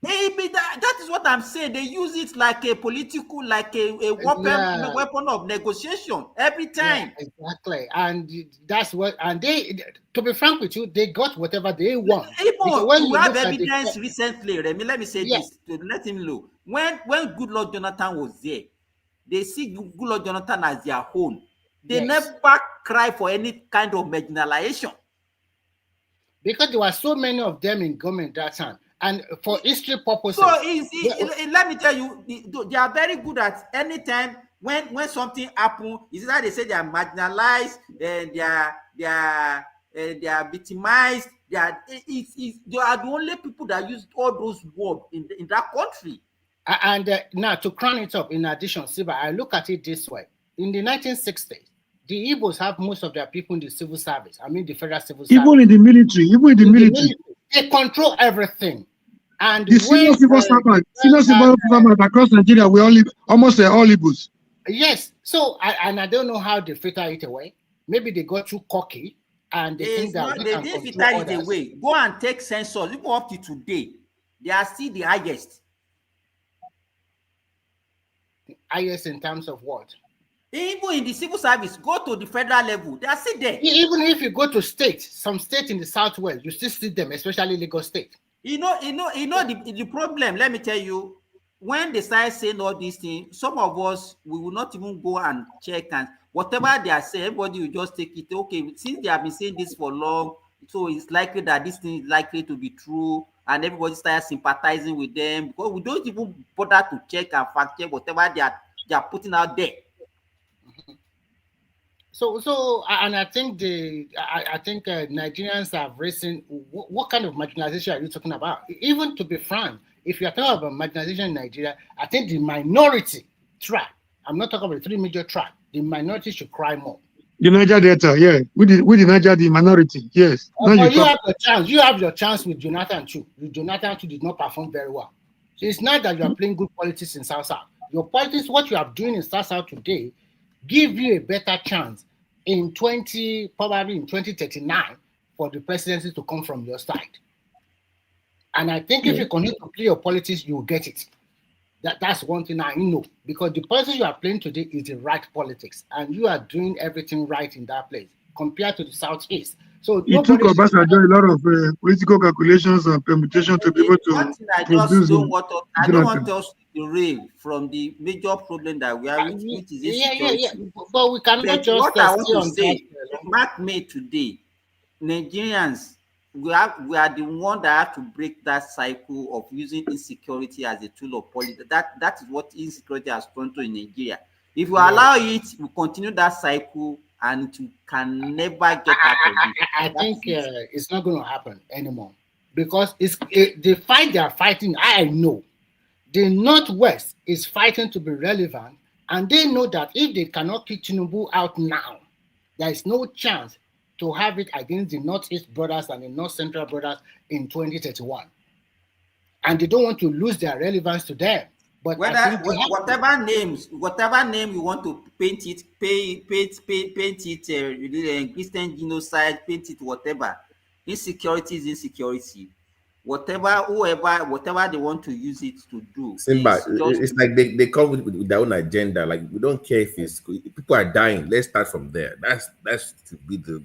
Maybe that is what I'm saying. They use it like a political, like a weapon of negotiation every time. Yeah, exactly, and that's what. And they, to be frank with you, they got whatever they want. When we have evidence recently, let me say this to let him know. When Goodluck Jonathan was there, they see Goodluck Jonathan as their own. They never cry for any kind of marginalization. Because there were so many of them in government that time, and for history purposes. So let me tell you, they are very good at any time when something happens. Is that they say they are marginalized, they are victimized. They are the only people that use all those words in that country. And now to crown it up, in addition, Siba, I look at it this way: in the 1960s. The Igbos have most of their people in the civil service. I mean, the federal civil service. Even in the military. They control everything. And the senior civil servants across Nigeria, we almost all Igbos. Yes. So, and I don't know how they filter it away. Maybe they got too cocky and they think that they didn't filter it away. Go and take census. Even up to today, they are still the highest. Highest in terms of what? Even in the civil service, go to the federal level, they are still there. Even if you go to some state in the southwest, you still see them, especially Lagos State. You know the problem. Let me tell you, when they start saying all these things, some of us we will not even go and check, and whatever they are saying, everybody will just take it. Okay, since they have been saying this for long, So it's likely that this thing is likely to be true, and everybody starts sympathizing with them because we don't even bother to check and fact check whatever they are putting out there. So, and I think Nigerians have risen. What kind of marginalization are you talking about? Even to be frank, if you are talking about marginalization in Nigeria, I think the minority track. I'm not talking about the three major track. The minority should cry more. The Niger Delta, yeah, with the Niger, the minority, yes. But you have your chance. You have your chance with Jonathan too. Jonathan too did not perform very well. So it's not that you are playing good politics in South South. Your politics, what you are doing in South South today, give you a better chance in probably in 2039 for the presidency to come from your side. And I think if you continue to play your politics, you will get it. That's one thing I know, because the politics you are playing today is the right politics, and you are doing everything right in that place compared to the Southeast. So it took Obasanjo a lot of political calculations and permutations to be able to produce. I don't want us to derail from the major problem that we are with, which is insecurity. Yeah. But we cannot just what I want to say, Mark made today, Nigerians, we are the one that have to break that cycle of using insecurity as a tool of politics. That is what insecurity has turned to in Nigeria. If we allow it, we continue that cycle, and it can never get out of it. I think it's not going to happen anymore, because the fight they are fighting. I know the Northwest is fighting to be relevant, and they know that if they cannot kick Tinubu out now, there is no chance to have it against the Northeast brothers and the North Central brothers in 2031, and they don't want to lose their relevance to them. But whatever name you want to paint it, Christian genocide, paint it, whatever. Insecurity is insecurity. Whatever they want to use it to do. Simba, it's like they come with their own agenda. Like, we don't care if people are dying. Let's start from there. That's to be the.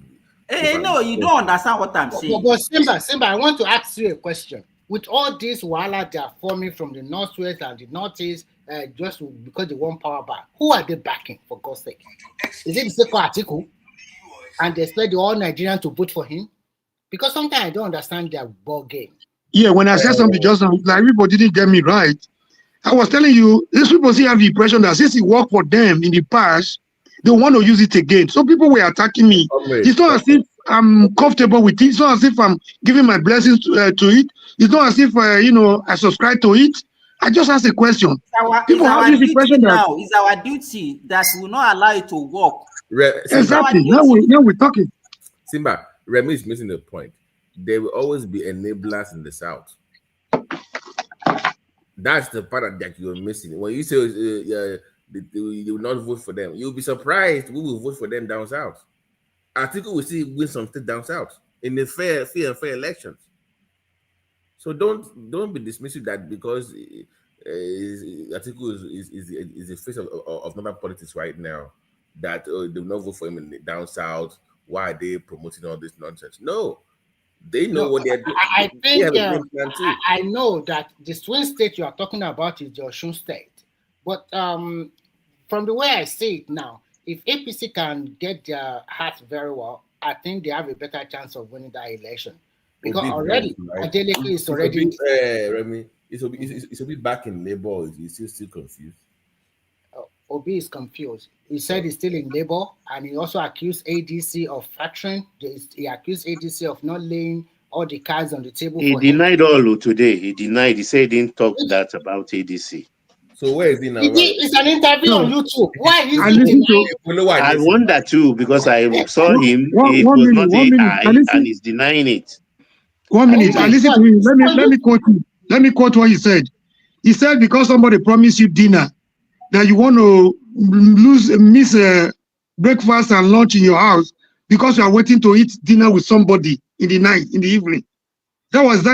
No, you don't understand what I'm saying. But Simba, I want to ask you a question. With all this wahala they are forming from the Northwest and the Northeast, just because they want power back, who are they backing, for God's sake? Is it the Seko Atiku? And they expect all Nigerians to vote for him? Because sometimes I don't understand their ball game. Yeah, when I said something just now, like people didn't get me right. I was telling you, these people still have the impression that since it worked for them in the past, they want to use it again. So people were attacking me. It's not as if I'm comfortable with it. It's not as if I'm giving my blessings to it. It's not as if I subscribe to it. I just asked a question. People have this impression that it's our duty that will not allow it to work. Exactly. Now we're talking. Simba, Remy is missing the point. There will always be enablers in the South. That's the part that you're missing. When you say you will not vote for them, you'll be surprised we will vote for them down south. I think we will see win some state down south in the fair elections. So don't be dismissive that because Atiku is the face of northern politics right now, that they will not vote for him in down south. Why are they promoting all this nonsense? No, they know what they're doing. I think I know that the swing state you are talking about is the Osun state, but from the way I see it now, if APC can get their heart very well, I think they have a better chance of winning that election. Because already, Adeleke is already. Remy, it's a bit back in Labour. Is he still confused? Obi is confused. He said he's still in Labour, and he also accused ADC of fracturing. He accused ADC of not laying all the cards on the table. He denied all today. He denied. He said he didn't talk that about ADC. So where is he now? It's an interview on YouTube. Why is he? I wonder too, because I saw him. It was not AI, and he's denying it. 1 minute. I listen to him. Let me quote him. Let me quote what he said. He said because somebody promised you dinner, that you want to miss breakfast and lunch in your house because you are waiting to eat dinner with somebody in the night, in the evening. That was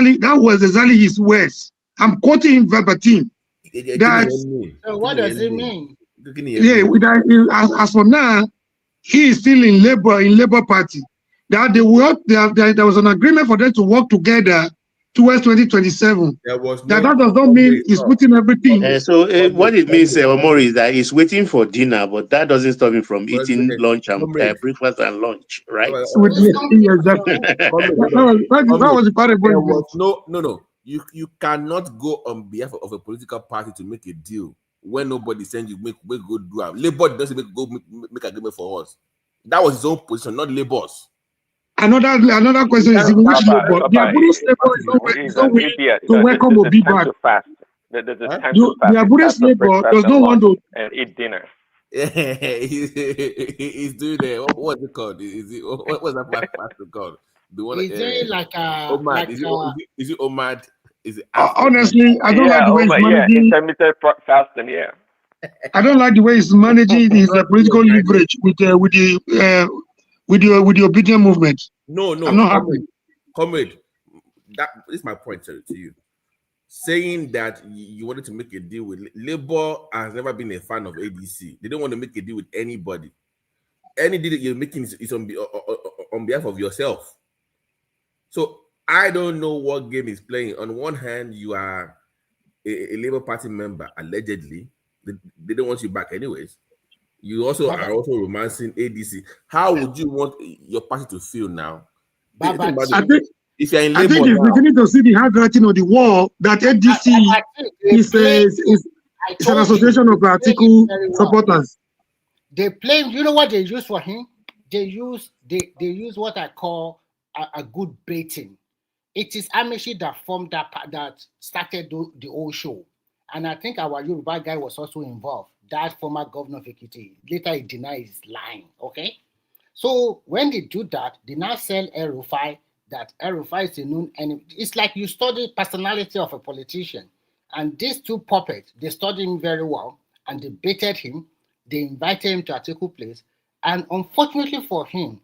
exactly his words. I'm quoting him verbatim. So what does it mean? Yeah, as for now, he is still in Labour Party. That there was an agreement for them to work together towards 2027. There was That no. does not mean he's putting everything. What it means, Omori, is that he's waiting for dinner, but that doesn't stop him from eating lunch and breakfast and lunch, right? With that was the part There was no. You cannot go on behalf of a political party to make a deal when nobody sends you make go do it. Labour doesn't make agreement for us. That was his own position, not Labour's. Another question is in which Labour? The Aburis Labour is not willing to welcome Obi back. The Aburis Labour does not want to eat dinner. He's doing it. What's it called? What's that fast called? The one. Is it like Omad? Is it Omad? Is it? Honestly, I don't like the way he's managing. Intermittent fasting. Yeah. I don't like the way he's managing his political leverage with the obedient movement. No, I'm not happy. Comrade, that is my point to you. Saying that you wanted to make a deal with Labour has never been a fan of ADC. They don't want to make a deal with anybody. Any deal that you're making is on behalf of yourself. So I don't know what game is playing. On one hand, you are a Labour Party member, allegedly. They don't want you back anyways. You also are also romancing ADC. How would you want your party to feel now? If you're in Labour, I think he's beginning to see the handwriting on the wall that ADC is an association of article supporters. They play. You know what they use for him? They use what I call a good baiting. It is Amishi that formed that started the whole show, and I think our Yoruba guy was also involved. That former governor of Ekiti. Later he denied his lying. Okay, so when they do that, they now sell El-Rufai. That El-Rufai is a known enemy. It's like you study personality of a politician, and these two puppets, they studied him very well, and they baited him. They invited him to Atiku place, and unfortunately for him,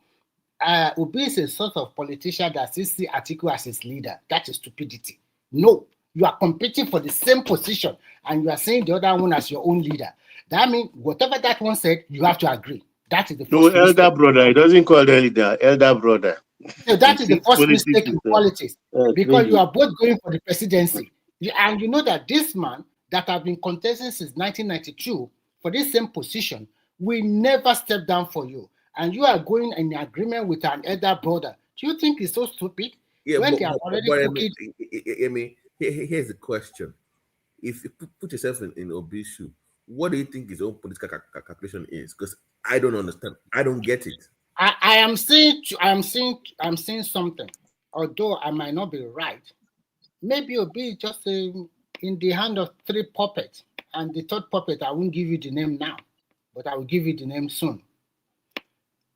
Obi is a sort of politician that sees Atiku as his leader. That is stupidity. No, you are competing for the same position, and you are saying the other one as your own leader. That means whatever that one said, you have to agree. That is the first elder brother. He doesn't call the leader, elder brother. So that is the first mistake in politics, because you are both going for the presidency. And you know that this man that have been contesting since 1992 for this same position will never step down for you. And you are going in agreement with an elder brother. Do you think it's so stupid? Yeah, when but, they are already here's the question. If you put yourself in Obi's shoe, what do you think his own political calculation is? Because I don't understand. I don't get it. I am saying something, although I might not be right. Maybe it'll be just in the hand of three puppets, and the third puppet, I won't give you the name now, but I will give you the name soon.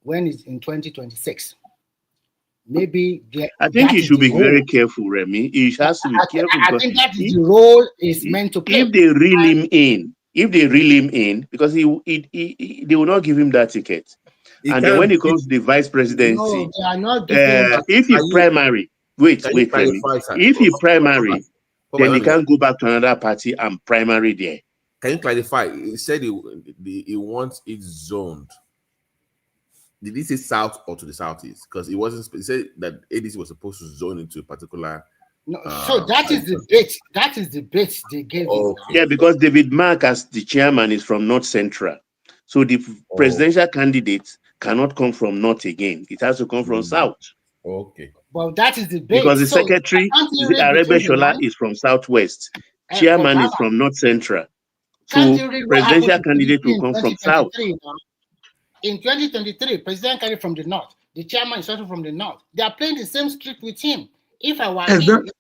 When it's in 2026. Maybe I think he should be very careful, Remy. He has to be careful. I think that is the role is meant to play. If they reel him in, because they will not give him that ticket. And then when it comes to the vice presidency, no, they are not if he primary, wait, Remy. If he primary, then he can't go back to another party and primary there. Can you clarify? He said he wants it zoned. Did he say south or to the southeast? Because he wasn't. He said that ADC was supposed to zone into a particular. No, so that is the bit. That is the bit they gave. Yeah, because David Mark, as the chairman, is from North Central, so the presidential candidate cannot come from North again. It has to come from South. Okay. Well, that is the bit. Because the secretary, Arebe Shola, is from Southwest. Chairman is from North Central. So presidential candidate will come from South. In 2023, president candidate from the North. The chairman is also from the North. They are playing the same script with him. If I were him,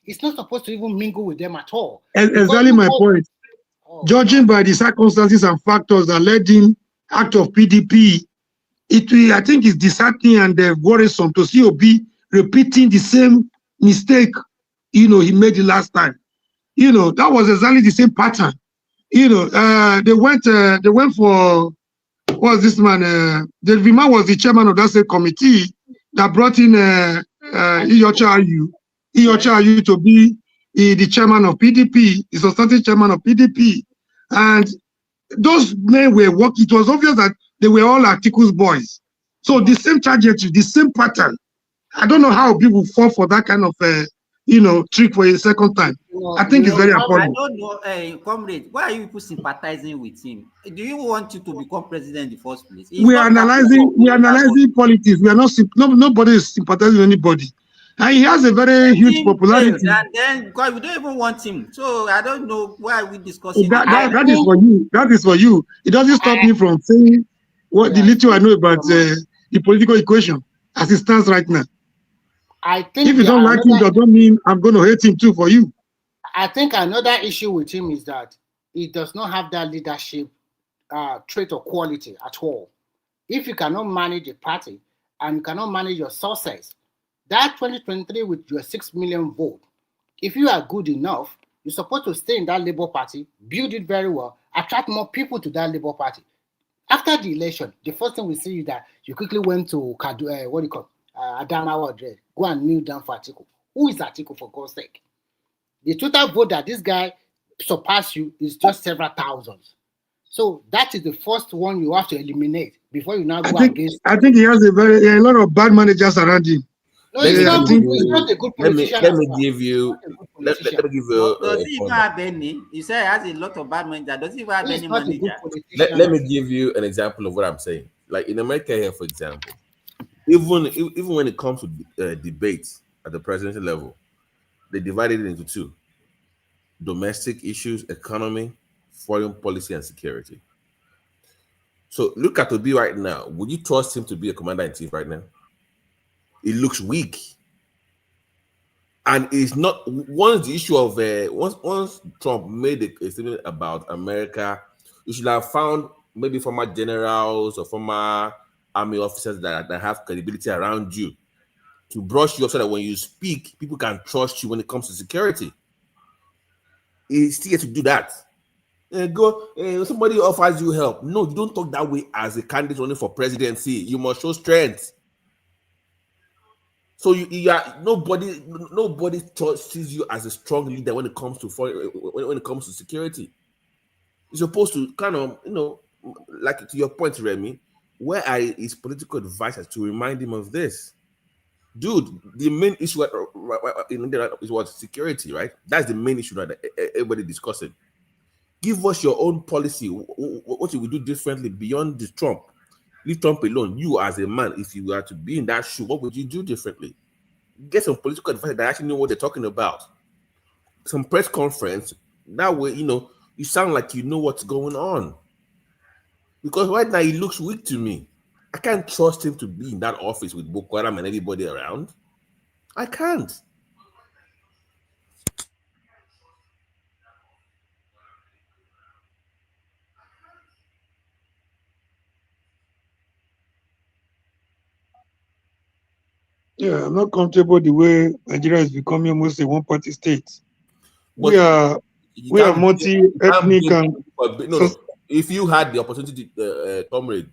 it's not supposed to even mingle with them at all. Exactly my point. Judging by the circumstances and factors that led him act of PDP, I think it's disheartening and worrisome to see Obi repeating the same mistake, he made the last time. That was exactly the same pattern. They went for, what's this man? David Man was the chairman of that same committee that brought in Iyocha Ayu to be the chairman of PDP, the substantive chairman of PDP. And those men were working. It was obvious that they were all Atiku's boys. So the same trajectory, the same pattern. I don't know how people fall for that kind of trick for a second time. I think it's very appalling. I don't know, comrade, why are you people sympathizing with him? Do you want you to become president in the first place? We are analyzing politics. We are not nobody is sympathizing with anybody. And he has a very huge popularity. And then because we don't even want him. So I don't know why we discussing that is for you. That is for you. It doesn't stop me from saying what the little I know about the political equation as it stands right now. I think if you don't like him, that don't mean I'm going to hate him too for you. I think another issue with him is that he does not have that leadership trait or quality at all. If you cannot manage a party and cannot manage your success, that 2023 with your 6 million vote, if you are good enough, you're supposed to stay in that Labour Party, build it very well, attract more people to that Labour Party. After the election, the first thing we see is that you quickly went to Adamawa Dread, go and kneel down for Atiku. Who is Atiku, for God's sake? The total vote that this guy surpassed you is just several thousands. So that is the first one you have to eliminate before you now go against. I think he has a lot of bad managers around him. No, he's not a good politician. Let me give you. Let me give you. Does he even have any? You say he has a lot of bad managers. Does he even have any manager? Let me give you an example of what I'm saying. Like in America here, for example, even when it comes to debates at the presidential level, they divided it into two: domestic issues, economy, foreign policy, and security. So look at Obi right now. Would you trust him to be a commander-in-chief right now? It looks weak. And it's not once the issue of once Trump made a statement about America, you should have found maybe former generals or former army officers that have credibility around you to brush you up so that when you speak, people can trust you when it comes to security. He's still to do that. Somebody offers you help. No, you don't talk that way as a candidate running for presidency. You must show strength. So you are nobody sees you as a strong leader when it comes to when it comes to security. You're supposed to kind of, like to your point, Remy, where are his political advisors to remind him of this? Dude, the main issue in India is what security, right? That's the main issue that everybody discussing. Give us your own policy. What you will do differently beyond this Trump. Leave Trump alone. You as a man, if you were to be in that shoe, what would you do differently? Get some political advice that actually know what they're talking about. Some press conference. That way, you sound like you know what's going on. Because right now he looks weak to me. I can't trust him to be in that office with Boko Haram and everybody around. I can't. Yeah, I'm not comfortable the way Nigeria is becoming almost a one-party state. But we are multi-ethnic and if you had the opportunity, comrade,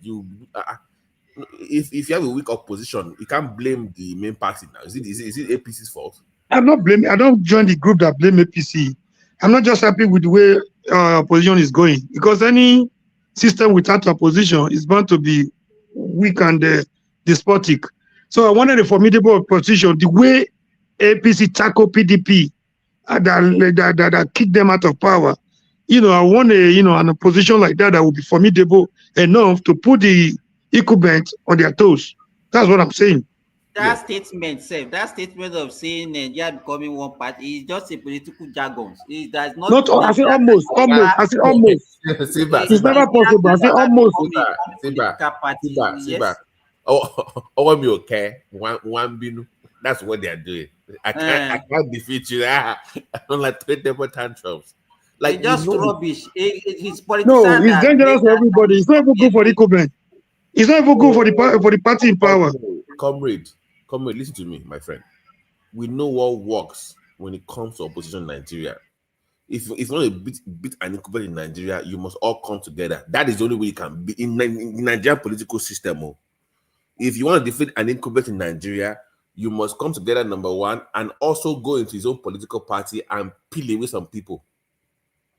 if you have a weak opposition, you can't blame the main party now. Is it APC's fault? I'm not blaming. I don't join the group that blame APC. I'm not just happy with the way opposition is going, because any system without opposition is bound to be weak and despotic. So I wanted a formidable opposition. The way APC tackled PDP that kicked them out of power, I want an opposition like that would be formidable enough to put the incumbent on their toes. That's what I'm saying. That statement of saying Nigeria becoming one party is just a political jargon. I say almost. It's never possible. I say almost. Oh, me okay. One binu. That's what they're doing. I can't defeat you. I don't like to temper tantrums. Like just rubbish. It's politics. No, it's dangerous for everybody. It's not even good for the incumbent. It's not even good for the party in power. Comrade, listen to me, my friend. We know what works when it comes to opposition in Nigeria. If you want to beat an incumbent in Nigeria, you must all come together. That is the only way you can be in Nigerian political system. If you want to defeat an incumbent in Nigeria, you must come together, number one, and also go into his own political party and peel away some people.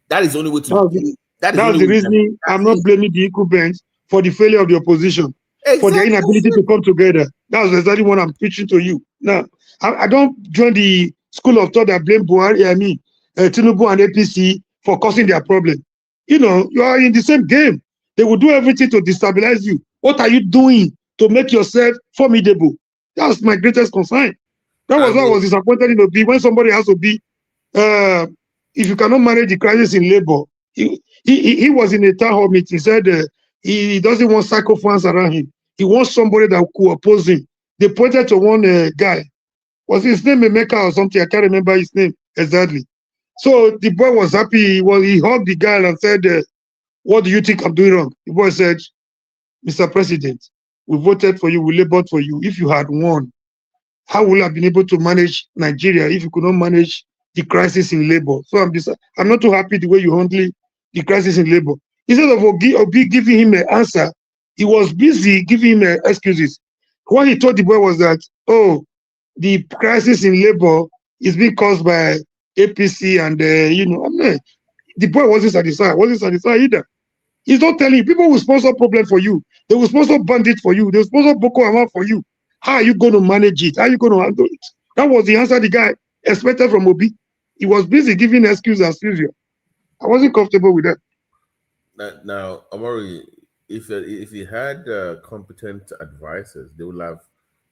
That is the only way to. That's the reason I'm not blaming the incumbents for the failure of the opposition, for their inability to come together. That's exactly what I'm preaching to you. Now, I don't join the school of thought that blame Buhari, Tinubu and APC for causing their problem. You know, you are in the same game. They will do everything to destabilize you. What are you doing to make yourself formidable? That's my greatest concern. That was why I was disappointed in Obi when somebody has to be, if you cannot manage the crisis in labor. He was in a town hall meeting. He said he doesn't want psychophants around him. He wants somebody that could oppose him. They pointed to one guy. Was his name Emeka or something? I can't remember his name exactly. So the boy was happy. He hugged the guy and said, what do you think I'm doing wrong? The boy said, Mr. President, we voted for you, we labored for you. If you had won, how would you have been able to manage Nigeria if you could not manage the crisis in labor? So I'm not too happy the way you handle the crisis in labor. Instead of Obi giving him an answer, he was busy giving him excuses. What he told the boy was that, oh, the crisis in labor is being caused by APC and, the boy wasn't satisfied either. He's not telling you. People will sponsor problem for you. They will sponsor bandit for you. They will sponsor Boko Haram for you. How are you going to manage it? How are you going to handle it? That was the answer the guy expected from Obi. He was busy giving excuses as usual. I wasn't comfortable with that. Now, Amori, if you had competent advisors, they would have.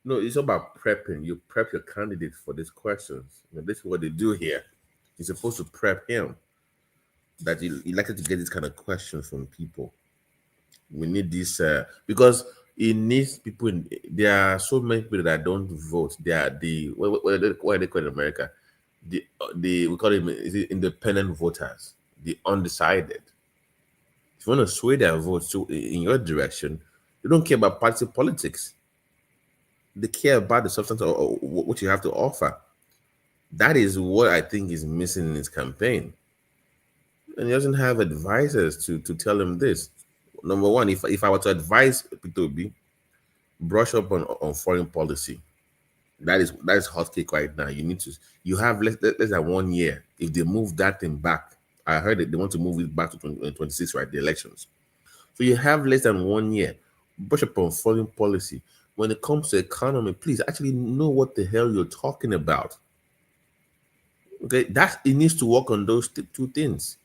No, it's about prepping. You prep your candidates for these questions. This is what they do here. You're supposed to prep him. That you likely to get this kind of questions from people. We need this because it needs people. There are so many people that don't vote. They are what are they called in America? We call them independent voters, the undecided. If you want to sway their votes in your direction, they don't care about party politics. They care about the substance or what you have to offer. That is what I think is missing in his campaign. And he doesn't have advisors to tell him this. Number one, if I were to advise P2B, brush up on foreign policy. That is hot cake right now. You have less than 1 year. If they move that thing back, I heard that they want to move it back to 2026, right? The elections. So you have less than 1 year. Brush up on foreign policy. When it comes to economy, please actually know what the hell you're talking about. Okay, it needs to work on those two things.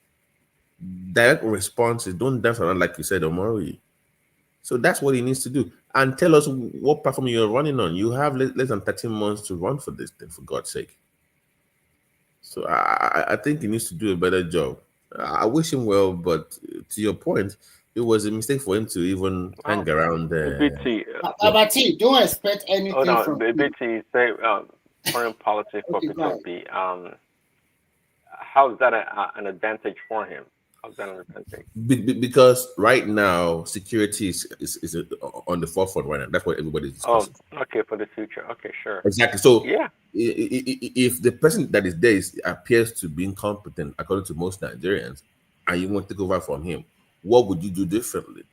Direct responses, don't dance around like you said, Omori. So that's what he needs to do. And tell us what platform you're running on. You have less than 13 months to run for this thing, for God's sake. So I think he needs to do a better job. I wish him well, but to your point, it was a mistake for him to even hang around there. Abati, don't expect anything from BT, say foreign policy for P2B. How is that an advantage for him? How's that an advantage? Because right now, security is on the forefront right now. That's what everybody's discussing. Oh, okay, for the future. Okay, sure. Exactly. So, yeah, if the person that is there appears to be incompetent, according to most Nigerians, and you want to take over from him, what would you do differently?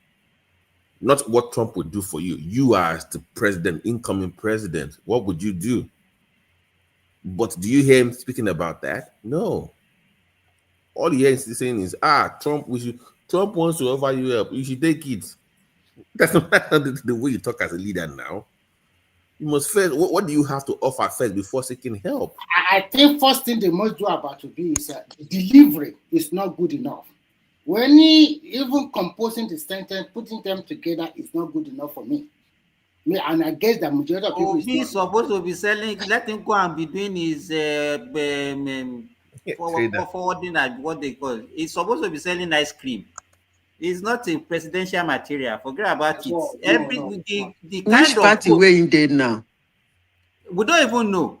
Not what Trump would do for you. You as the president, incoming president, what would you do? But do you hear him speaking about that? No. All he is saying is, Trump wants to offer you help. You should take it. That's not the way you talk as a leader now. You must first, what do you have to offer first before seeking help? I think first thing they must do about to be is delivery is not good enough. When he even composing the sentence, putting them together is not good enough for me. And I guess the majority of people is supposed to be selling. Let him go and be doing his forwarding what they call. He's supposed to be selling ice cream. It's not a presidential material. Forget about it. The which party where in there now? We don't even know.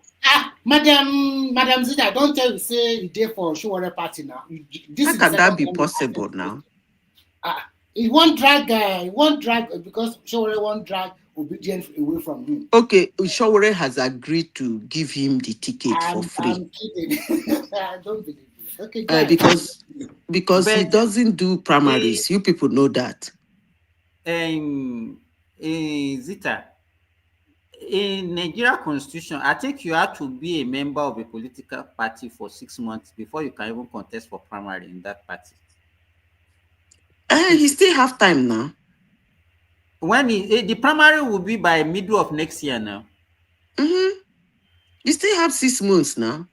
Madam Zita, don't tell you say you there for Showore party now. How can that be possible now? He won't drag because Showore won't drag obedience away from him. Okay, Showore has agreed to give him the ticket for free. I'm kidding. I don't believe it. Okay, because he doesn't do primaries. You people know that. Zita, in Nigeria Constitution, I think you have to be a member of a political party for 6 months before you can even contest for primary in that party. He still have time now. When the primary will be by middle of next year now. Mm-hmm. You still have 6 months now.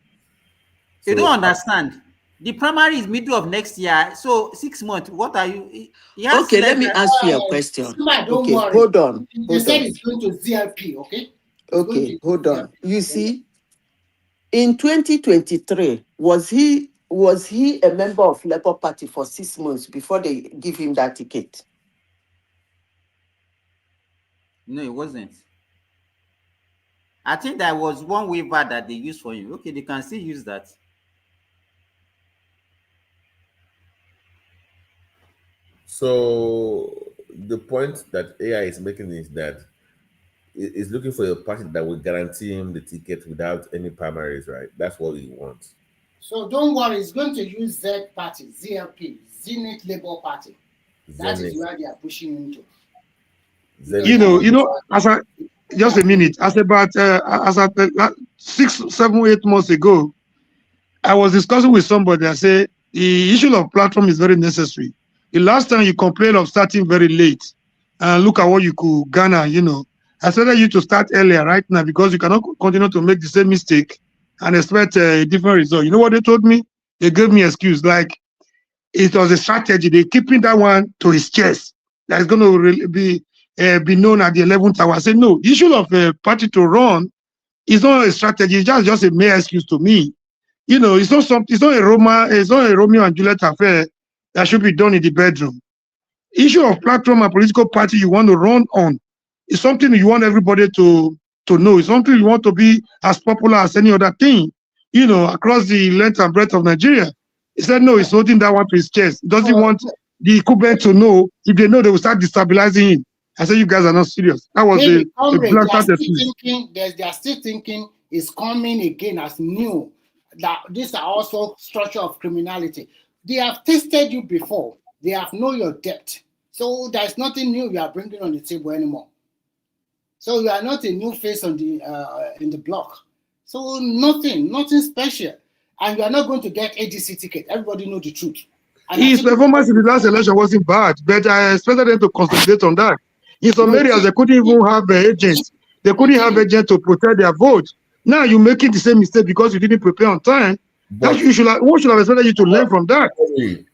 You don't understand. The primary is middle of next year, so 6 months. What are you? Okay, let me ask you a question. Don't Okay, worry. hold on. They said it's going to ZLP, okay? Okay, hold on. You see, in 2023, was he a member of Labour Party for 6 months before they give him that ticket? No, it wasn't. I think there was one waiver that they used for you. Okay, they can still use that. So the point that AI is making is that it's looking for a party that will guarantee him the ticket without any primaries, right? That's what he wants. So don't worry, it's going to use Z Party, ZLP, Zenith Labour Party. That is where they are pushing into. You know, as I just a minute, as about 6, 7, 8 months ago, I was discussing with somebody. I said the issue of platform is very necessary. The last time you complained of starting very late, and look at what you could garner. You know, I said you to start earlier right now because you cannot continue to make the same mistake and expect a different result. You know what they told me? They gave me excuse like it was a strategy. They're keeping that one to his chest. That's going to really be known at the 11th hour. I said no. The issue of a party to run is not a strategy. It's just a mere excuse to me. You know, it's not a Romeo and Juliet affair that should be done in the bedroom. Issue of platform and political party you want to run on is something you want everybody to know. It's something you want to be as popular as any other thing, you know, across the length and breadth of Nigeria. He said no, he's holding that one to his chest. He doesn't want the incumbent to know. If they know, they will start destabilizing him. I said, you guys are not serious. That was a blatant excuse. They are still thinking it's coming again as new. That these are also structure of criminality. They have tested you before. They have known your depth. So there's nothing new you are bringing on the table anymore. So you are not a new face on the in the block. So nothing special. And you are not going to get ADC ticket. Everybody know the truth. And his performance in the last election wasn't bad, but I expected them to concentrate on that. In some areas, they couldn't even have agents. They couldn't have agents to protect their vote. Now you're making the same mistake because you didn't prepare on time. What should have expected you to learn from that?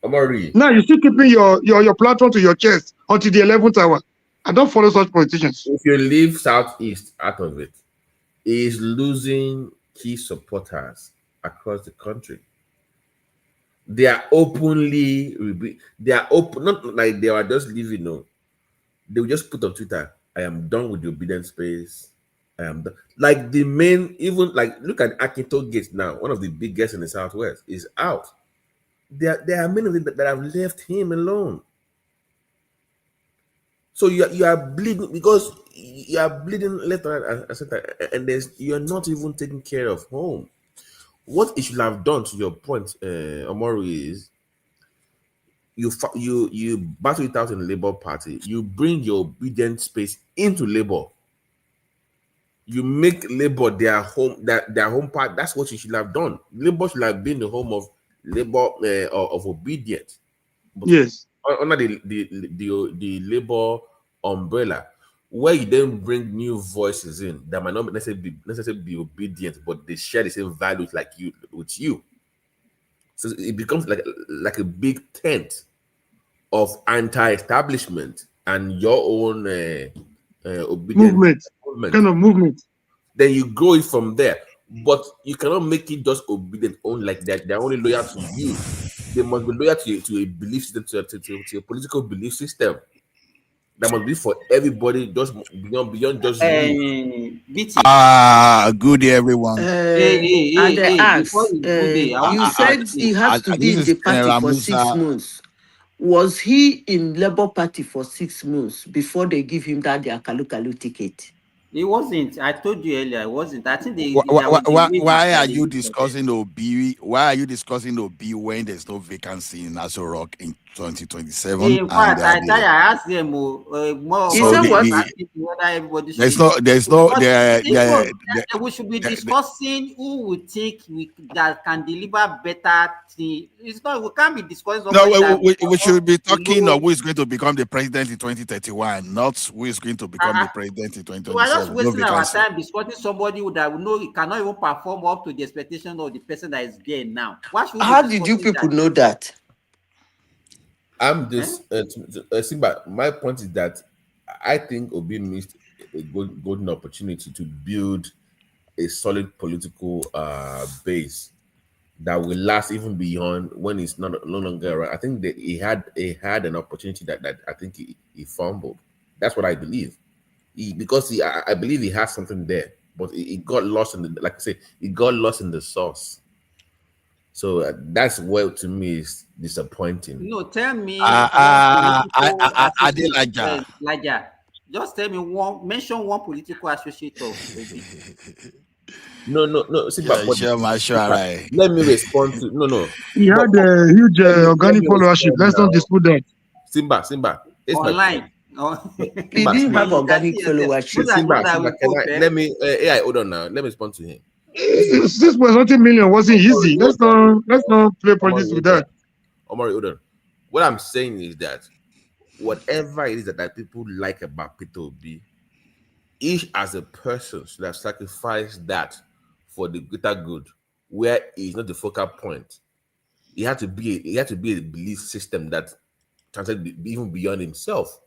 Amari. Now you're still keeping your platform to your chest until the 11th hour. I don't follow such politicians. If you leave Southeast out of it, is losing key supporters across the country. They are openly, not like they are just leaving. No, they will just put on Twitter, "I am done with the obedience space. I am done." Like the main, even like look at Akinto Gates now, one of the biggest in the Southwest, is out. There are many of them that have left him alone. So you are bleeding because you are bleeding left and you're not even taking care of home. What it should have done, to your point, Omori, is you battle it out in the Labour Party. You bring your obedient space into Labour. You make Labour their home part. That's what you should have done. Labour should have been the home of Labour of obedience. But yes. Under the Labour umbrella, where you then bring new voices in that might not necessarily be obedient, but they share the same values like you with you. So it becomes like a big tent of anti-establishment and your own obedient movement. Then you grow it from there. But you cannot make it just obedient only like that. They're only loyal to you. They must be loyal to a belief system, to a political belief system. That must be for everybody, just beyond just you. Good day, everyone. You said he has to be in the party for 6 months. Was he in Labour Party for 6 months before they give him that their Kalu ticket? It wasn't. I told you earlier. It wasn't. I think they. Why are you discussing OB? Why are you discussing OB when there's no vacancy in Aso Rock in 2027. In fact, I the, asked them more. so Whether everybody there's should. no, We should be discussing who we think that can deliver better thing. It's not. We can't be discussing. We should be talking of who is going to become the president in 2031, not who is going to become the president in 2027. We are just wasting our time discussing somebody that we know he cannot even perform up to the expectation of the person that is there now. How did you people know that? I'm just Simba. My point is that I think Obi missed a golden opportunity to build a solid political base that will last even beyond when it's no longer around. I think that he had an opportunity that I think he fumbled. That's what I believe. I believe he has something there, but he got lost in the, like I say, he got lost in the sauce. So that's what to me is disappointing. No, tell me. Elijah. Just tell me mention one political associate of Obi. No. Simba, right. Let me respond to no. He had a huge organic followership. Let's not dispute that. Simba. Online. He didn't have organic followership. Hold on now. Let me respond to him. 6.something million wasn't easy. Let's not play politics with that. Omari, hold on. What I'm saying is that whatever it is that people like about Peter Obi, each as a person should have sacrificed that for the greater good, where he's not the focal point. He had to be a belief system that transcended even beyond himself.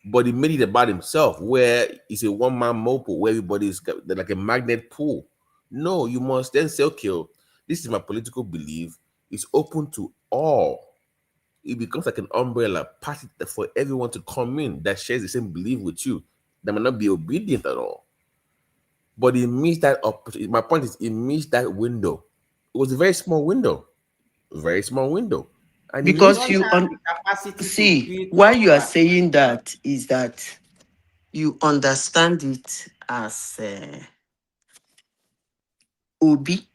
But he made it about himself, where it's a one-man mobile, where everybody's like a magnet pool. No, you must then say, okay, this is my political belief. It's open to all. It becomes like an umbrella party for everyone to come in that shares the same belief with you. They might not be obedient at all. But he missed that opportunity. My point is, he missed that window. It was a very small window. And because you see why you are saying that is that you understand it as Obi.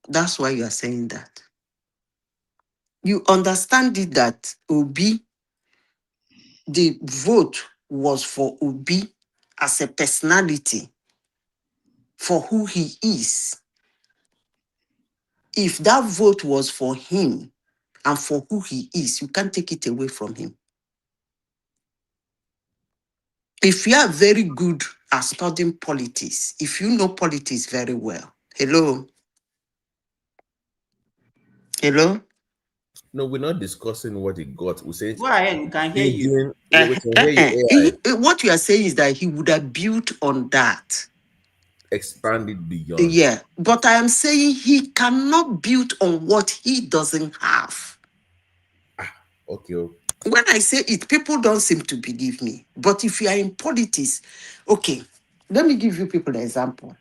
That's why you are saying that. You understand it that Obi, the vote was for Obi as a personality, for who he is. If that vote was for him and for who he is, you can't take it away from him. If you are very good at studying politics, if you know politics very well, hello? No, we're not discussing what he got. We're saying, go ahead, we can hear you. What you are saying is that he would have built on that. Expanded beyond. Yeah, but I am saying he cannot build on what he doesn't have. Okay. When I say it, people don't seem to believe me. But if you are in politics, okay, let me give you people an example.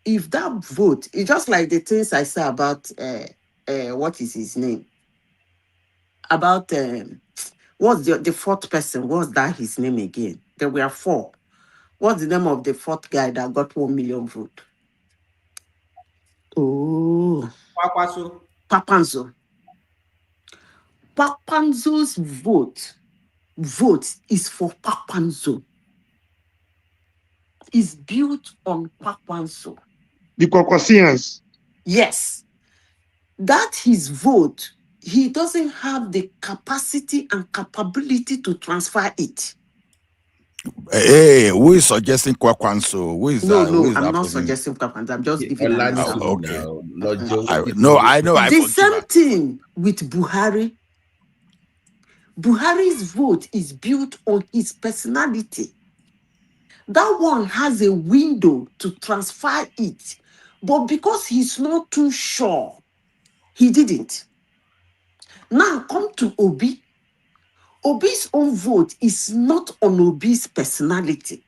If that vote, it's just like the things I say about, what is his name? About, what's the fourth person? What's that his name again? There were 4. What's the name of the 4th guy that got 1 million vote? Oh. Papanzo. Papanzo's vote is for Papanzo. Is built on Papanzo. The Caucasians. Yes. That his vote, he doesn't have the capacity and capability to transfer it. Hey, who is suggesting Kwakwanso? Who is that? No, I'm not suggesting Kwakwanso. I'm just giving an example. Okay. I know. The same thing with Buhari. Buhari's vote is built on his personality. That one has a window to transfer it. But because he's not too sure, he didn't. Now come to Obi. Obi's own vote is not on Obi's personality.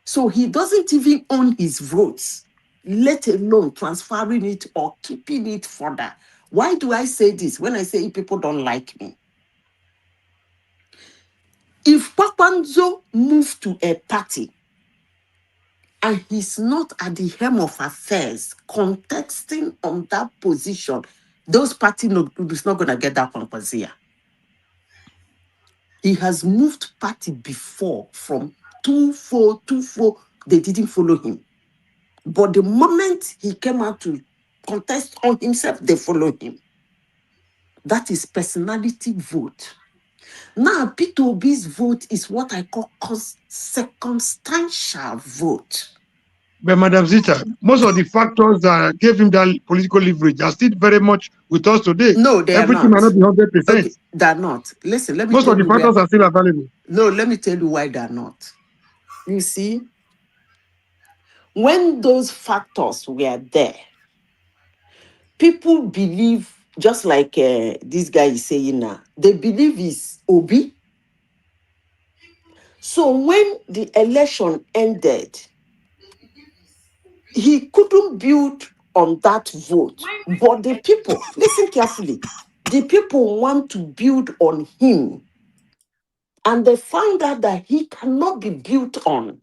So he doesn't even own his votes, let alone transferring it or keeping it further. Why do I say this when I say people don't like me? If Papanzo moved to a party and he's not at the helm of affairs, contesting on that position, Those party is not going to get that Pampazia. He has moved party before from 2-4, they didn't follow him. But the moment he came out to contest on himself, they followed him. That is personality vote. Now, Peter Obi's vote is what I call circumstantial vote. But Madam Zita, most of the factors that gave him that political leverage are still very much with us today. No, they Everything are not. might not be 100%. Okay, they're not. Listen, let me Most tell of the you factors are still available. No, let me tell you why they're not. You see, when those factors were there, people believe, just like this guy is saying now, they believe it's Obi. So when the election ended, he couldn't build on that vote. But the people, listen carefully, the people want to build on him. And they found out that he cannot be built on.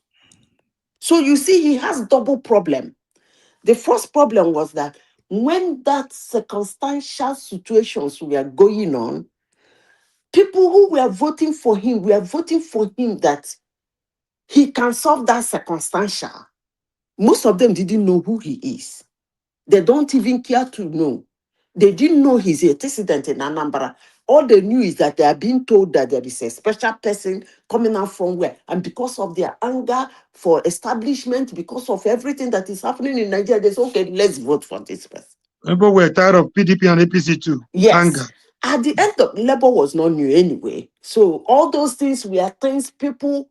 So you see, he has double problem. The first problem was that when that circumstantial situations were going on, people who were voting for him were voting for him that he can solve that circumstantial. Most of them didn't know who he is. They don't even care to know. They didn't know he's a resident in Anambra. All they knew is that they are being told that there is a special person coming out from where. And because of their anger for establishment, because of everything that is happening in Nigeria, they say, okay, let's vote for this person. People were tired of PDP and APC too. Yes. Anger. At the end of Labour was not new anyway. So all those things were things people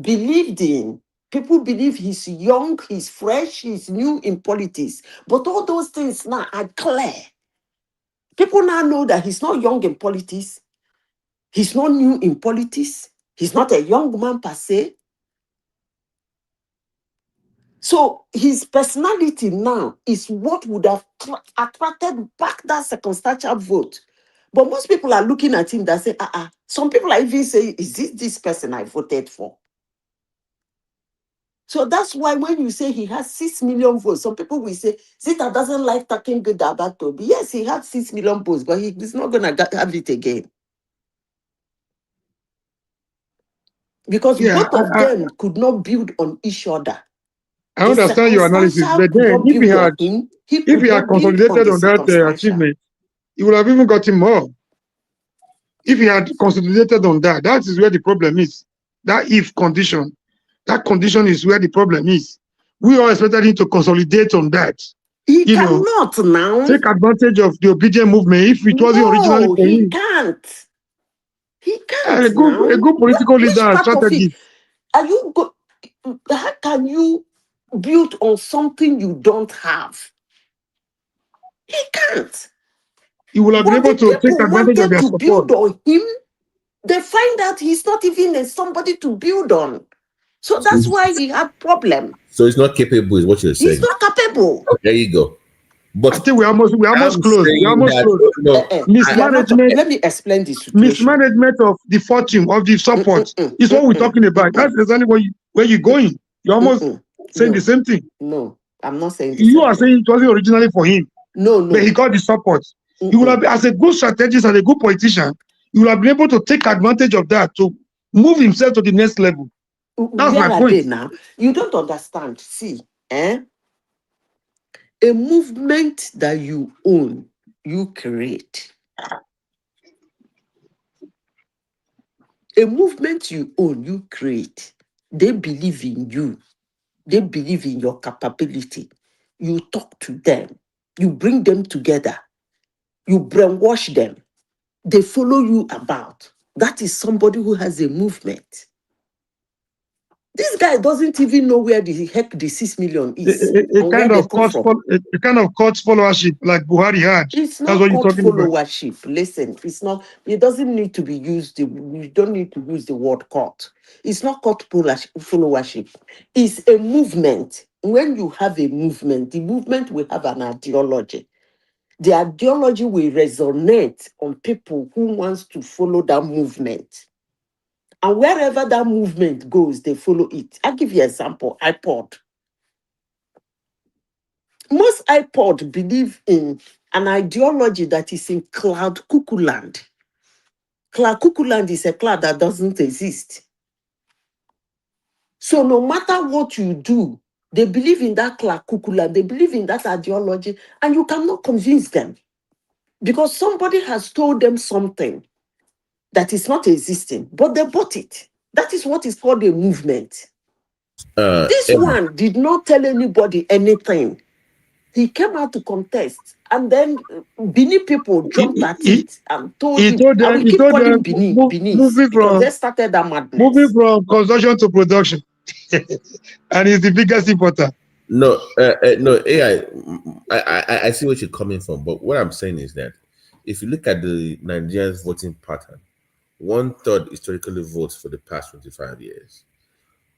believed in. People believe he's young, he's fresh, he's new in politics. But all those things now are clear. People now know that he's not young in politics. He's not new in politics. He's not a young man per se. So his personality now is what would have attracted back that circumstantial vote. But most people are looking at him that say, some people are even saying, is this person I voted for? So that's why when you say he has 6 million votes, some people will say, Zita doesn't like talking good about Toby. Yes, he had 6 million votes, but he's not going to have it again. Because both of them could not build on each other. I understand your analysis, but then if he had consolidated on that achievement, he would have even gotten more. If he had consolidated on that, that is where the problem is. That if condition, that condition is where the problem is. We all expected him to consolidate on that. He cannot now. Take advantage of the obedient movement if it wasn't originally for him. He can't. He can't. A good political leader and strategist. How can you build on something you don't have? He can't. He will have been able to take advantage of their support. Build on him. They find out he's not even somebody to build on. So that's why he had problem. So he's not capable, is what you're saying. He's not capable. There you go. But I think we're almost close. We're almost close. Mismanagement. Let me explain this situation. Mismanagement of the fortune of the support is what we're talking about. That's exactly where you're going. You're almost saying the same thing. No, I'm not saying. You are saying it wasn't originally for him. No. But he got the support. He will have, as a good strategist and a good politician, he will have been able to take advantage of that to move himself to the next level. That's my point. Now, you don't understand. See, a movement that you own, you create. A movement you own, you create. They believe in you. They believe in your capability. You talk to them. You bring them together. You brainwash them. They follow you about. That is somebody who has a movement. This guy doesn't even know where the heck the 6 million is. A kind of cult followership like Buhari had. It's not cult followership. Listen, it's not. It doesn't need to be used. You don't need to use the word cult. It's not cult followership. It's a movement. When you have a movement, the movement will have an ideology. The ideology will resonate on people who wants to follow that movement. And wherever that movement goes, they follow it. I'll give you an example, iPod. Most iPod believe in an ideology that is in cloud cuckoo land. Cloud cuckoo land is a cloud that doesn't exist. So no matter what you do, they believe in that cloud cuckoo land, they believe in that ideology, and you cannot convince them. Because somebody has told them something that is not existing, but they bought it. That is what is called a movement. This one did not tell anybody anything. He came out to contest, and then Benin people jumped at it and told him, I will keep calling Benin, because they started that madness. Moving from construction to production. And he's the biggest importer. No, no, AI. I see what you're coming from, but what I'm saying is that if you look at the Nigerian voting pattern, 1/3 historically votes for the past 25 years.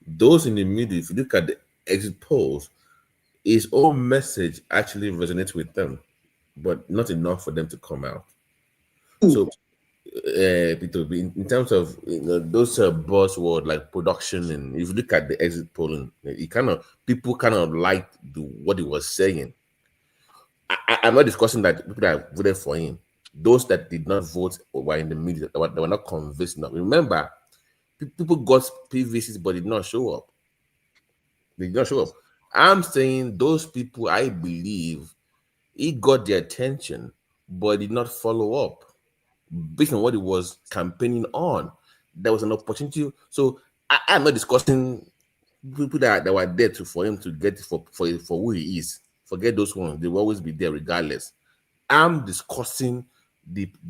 Those in the middle, if you look at the exit polls, his own message actually resonates with them, but not enough for them to come out. So, in terms of those buzzwords like production, and if you look at the exit polling, people kind of liked what he was saying. I'm not discussing that people that voted for him. Those that did not vote were in the middle. They were not convinced enough. Remember, people got PVCs but did not show up. They did not show up. I'm saying those people, I believe, he got their attention but did not follow up based on what he was campaigning on. There was an opportunity. So I'm not discussing people that were there for him to get for who he is. Forget those ones. They will always be there regardless. I'm discussing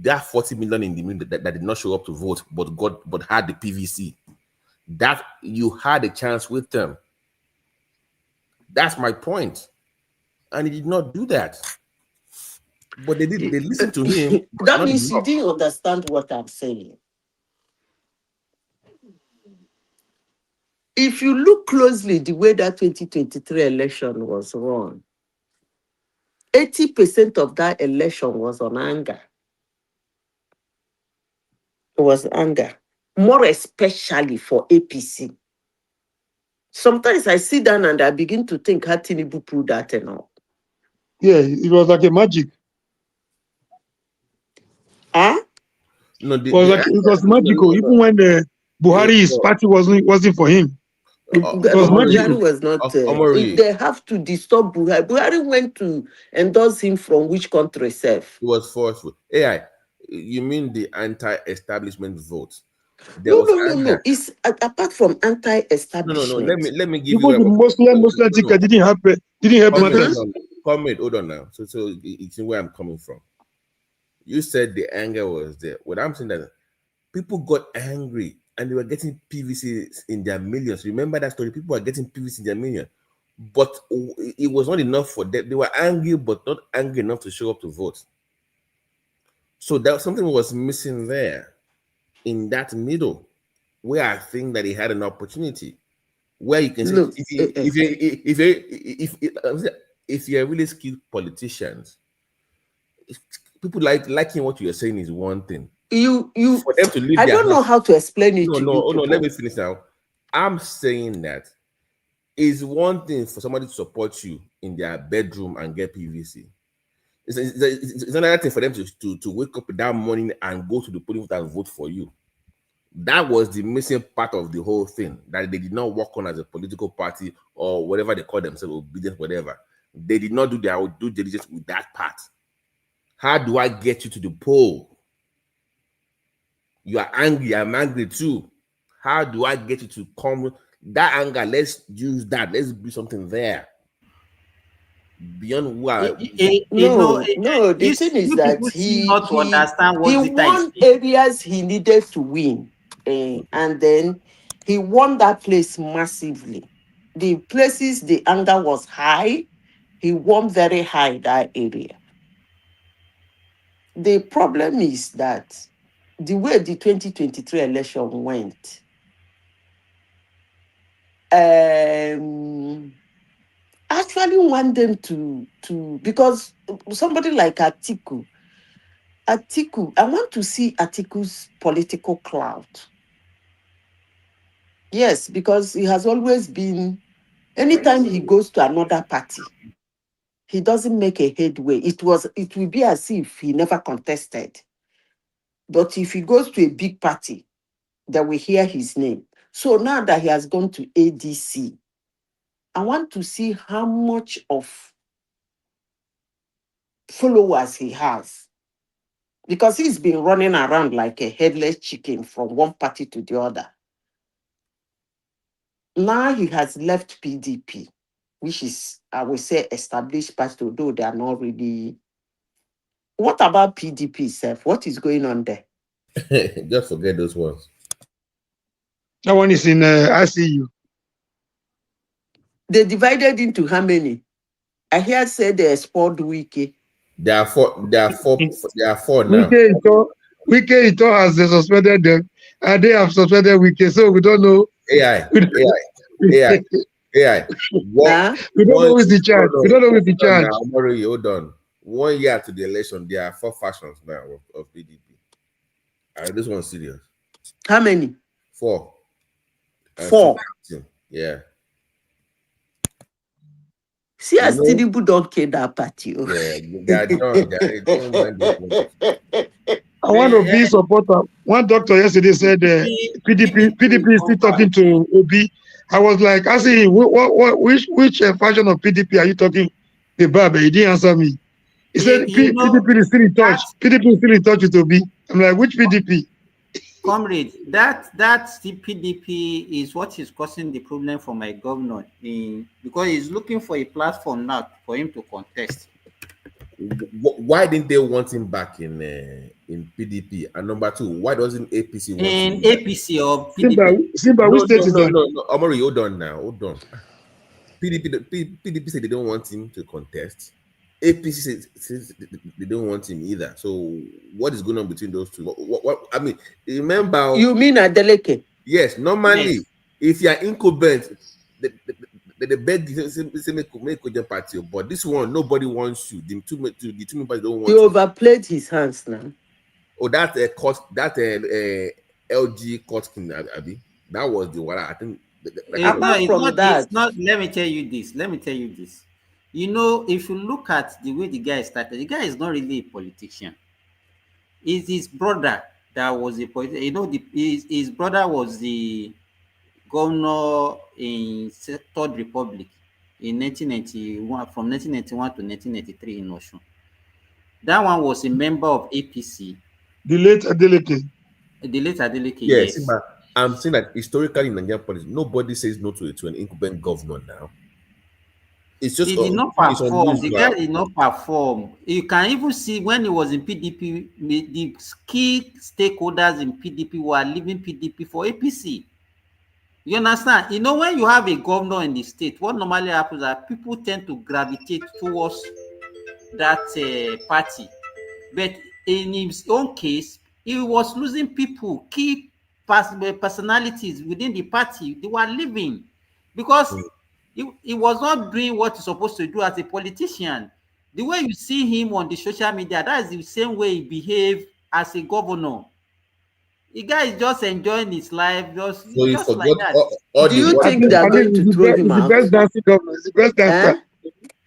that 40 million in the middle that did not show up to vote but had the PVC. That you had a chance with them. That's my point. And he did not do that. But they listened to him. That means you didn't understand what I'm saying. If you look closely the way that 2023 election was run, 80% of that election was on anger. It was anger, more especially for APC. Sometimes I sit down and I begin to think how Tinubu pulled that and all. Yeah, it was like a magic. Huh? No, it was magical. Even when the Buhari's party wasn't for him. It was magical. Buhari was not. They have to disturb Buhari. Buhari went to endorse him from which country, self? It was forceful. AI, you mean the anti-establishment vote? No. It's apart from anti-establishment. No. Let me give you. Even the Muslim ticket didn't help matters. Comment, hold on now. So it's where I'm coming from. You said the anger was there. What I'm saying that people got angry and they were getting PVC in their millions. Remember that story? People were getting PVC in their millions. But it was not enough for them. They were angry, but not angry enough to show up to vote. So that something was missing there in that middle, where I think that he had an opportunity, where you can say, if you're really skilled politicians, people liking what you're saying is one thing. You for them to leave I don't know how to explain it to you. No, let me finish now. I'm saying that is one thing for somebody to support you in their bedroom and get PVC. It's another thing for them to wake up that morning and go to the polling booth and vote for you. That was the missing part of the whole thing, that they did not work on as a political party or whatever they call themselves, obedience, whatever. They did not do their due diligence with that part. How do I get you to the poll? You are angry, I'm angry too. How do I get you to come? That anger, let's use that. Let's do something there. Beyond what? No. The thing is that he won areas he needed to win, and then he won that place massively. The places the anger was high, he won very high that area. The problem is that the way the 2023 election went, actually want them to because somebody like Atiku, I want to see Atiku's political clout. Yes, because he has always been, anytime he goes to another party, he doesn't make a headway. It will be as if he never contested. But if he goes to a big party, they will hear his name. So now that he has gone to ADC, I want to see how much of followers he has. Because he's been running around like a headless chicken from one party to the other. Now he has left PDP, which is, I would say, established party, though they are not really. What about PDP itself? What is going on there? Just forget those ones. That one is in ICU. They divided into how many? I hear say they expelled Wiki. There are four now. Wike Ito has suspended them, and they have suspended Wike, so we don't know. AI. We don't know who's the charge. We don't know who's the charge. Hold on. 1 year to the election, there are 4 factions now of PDP. This one's serious. How many? 4. 4. Yeah. See, as Tinubu don't care that party. Yeah, they don't. I want to be supporter. One doctor yesterday said PDP is still talking to Obi. I was like, I see which version of PDP are you talking about? He didn't answer me. He said PDP is still in touch. PDP is still in touch with Obi. I'm like, which PDP? Comrade, that PDP is what is causing the problem for my governor, because he's looking for a platform now for him to contest. Why didn't they want him back in PDP? And number 2, why doesn't APC want him back? APC or PDP? Simba, which state is that? No, Omori, hold on. PDP said they don't want him to contest. APC says they don't want him either. So what is going on between those two? What I mean, remember? You mean Adeleke? Yes. Normally, if you are incumbent, they beg you to make a party. But this one, nobody wants you. The two members don't want you. He overplayed his hands now. Oh, that's a cost. That LG Kotkin, Abby. That was the one I think. It's not. Let me tell you this. You know, if you look at the way the guy started, the guy is not really a politician. It's his brother that was a politician. You know, his brother was the governor in Third Republic in 1991, from 1991 to 1993 in Osun. That one was a member of APC. The late Adeleke. Yes. I'm saying that historically in Nigerian politics, nobody says no to an incumbent governor now. It's just he did not perform. The guy did not perform. You can even see when he was in PDP, the key stakeholders in PDP were leaving PDP for APC. You understand? You know, when you have a governor in the state, what normally happens is that people tend to gravitate towards that party. But in his own case, he was losing people, key personalities within the party. They were leaving because he was not doing what he's supposed to do as a politician. The way you see him on the social media, that is the same way he behaved as a governor. The guy is just enjoying his life, just like that. Do you think they are going to throw him out? The best dancing governor. It's the best dancer.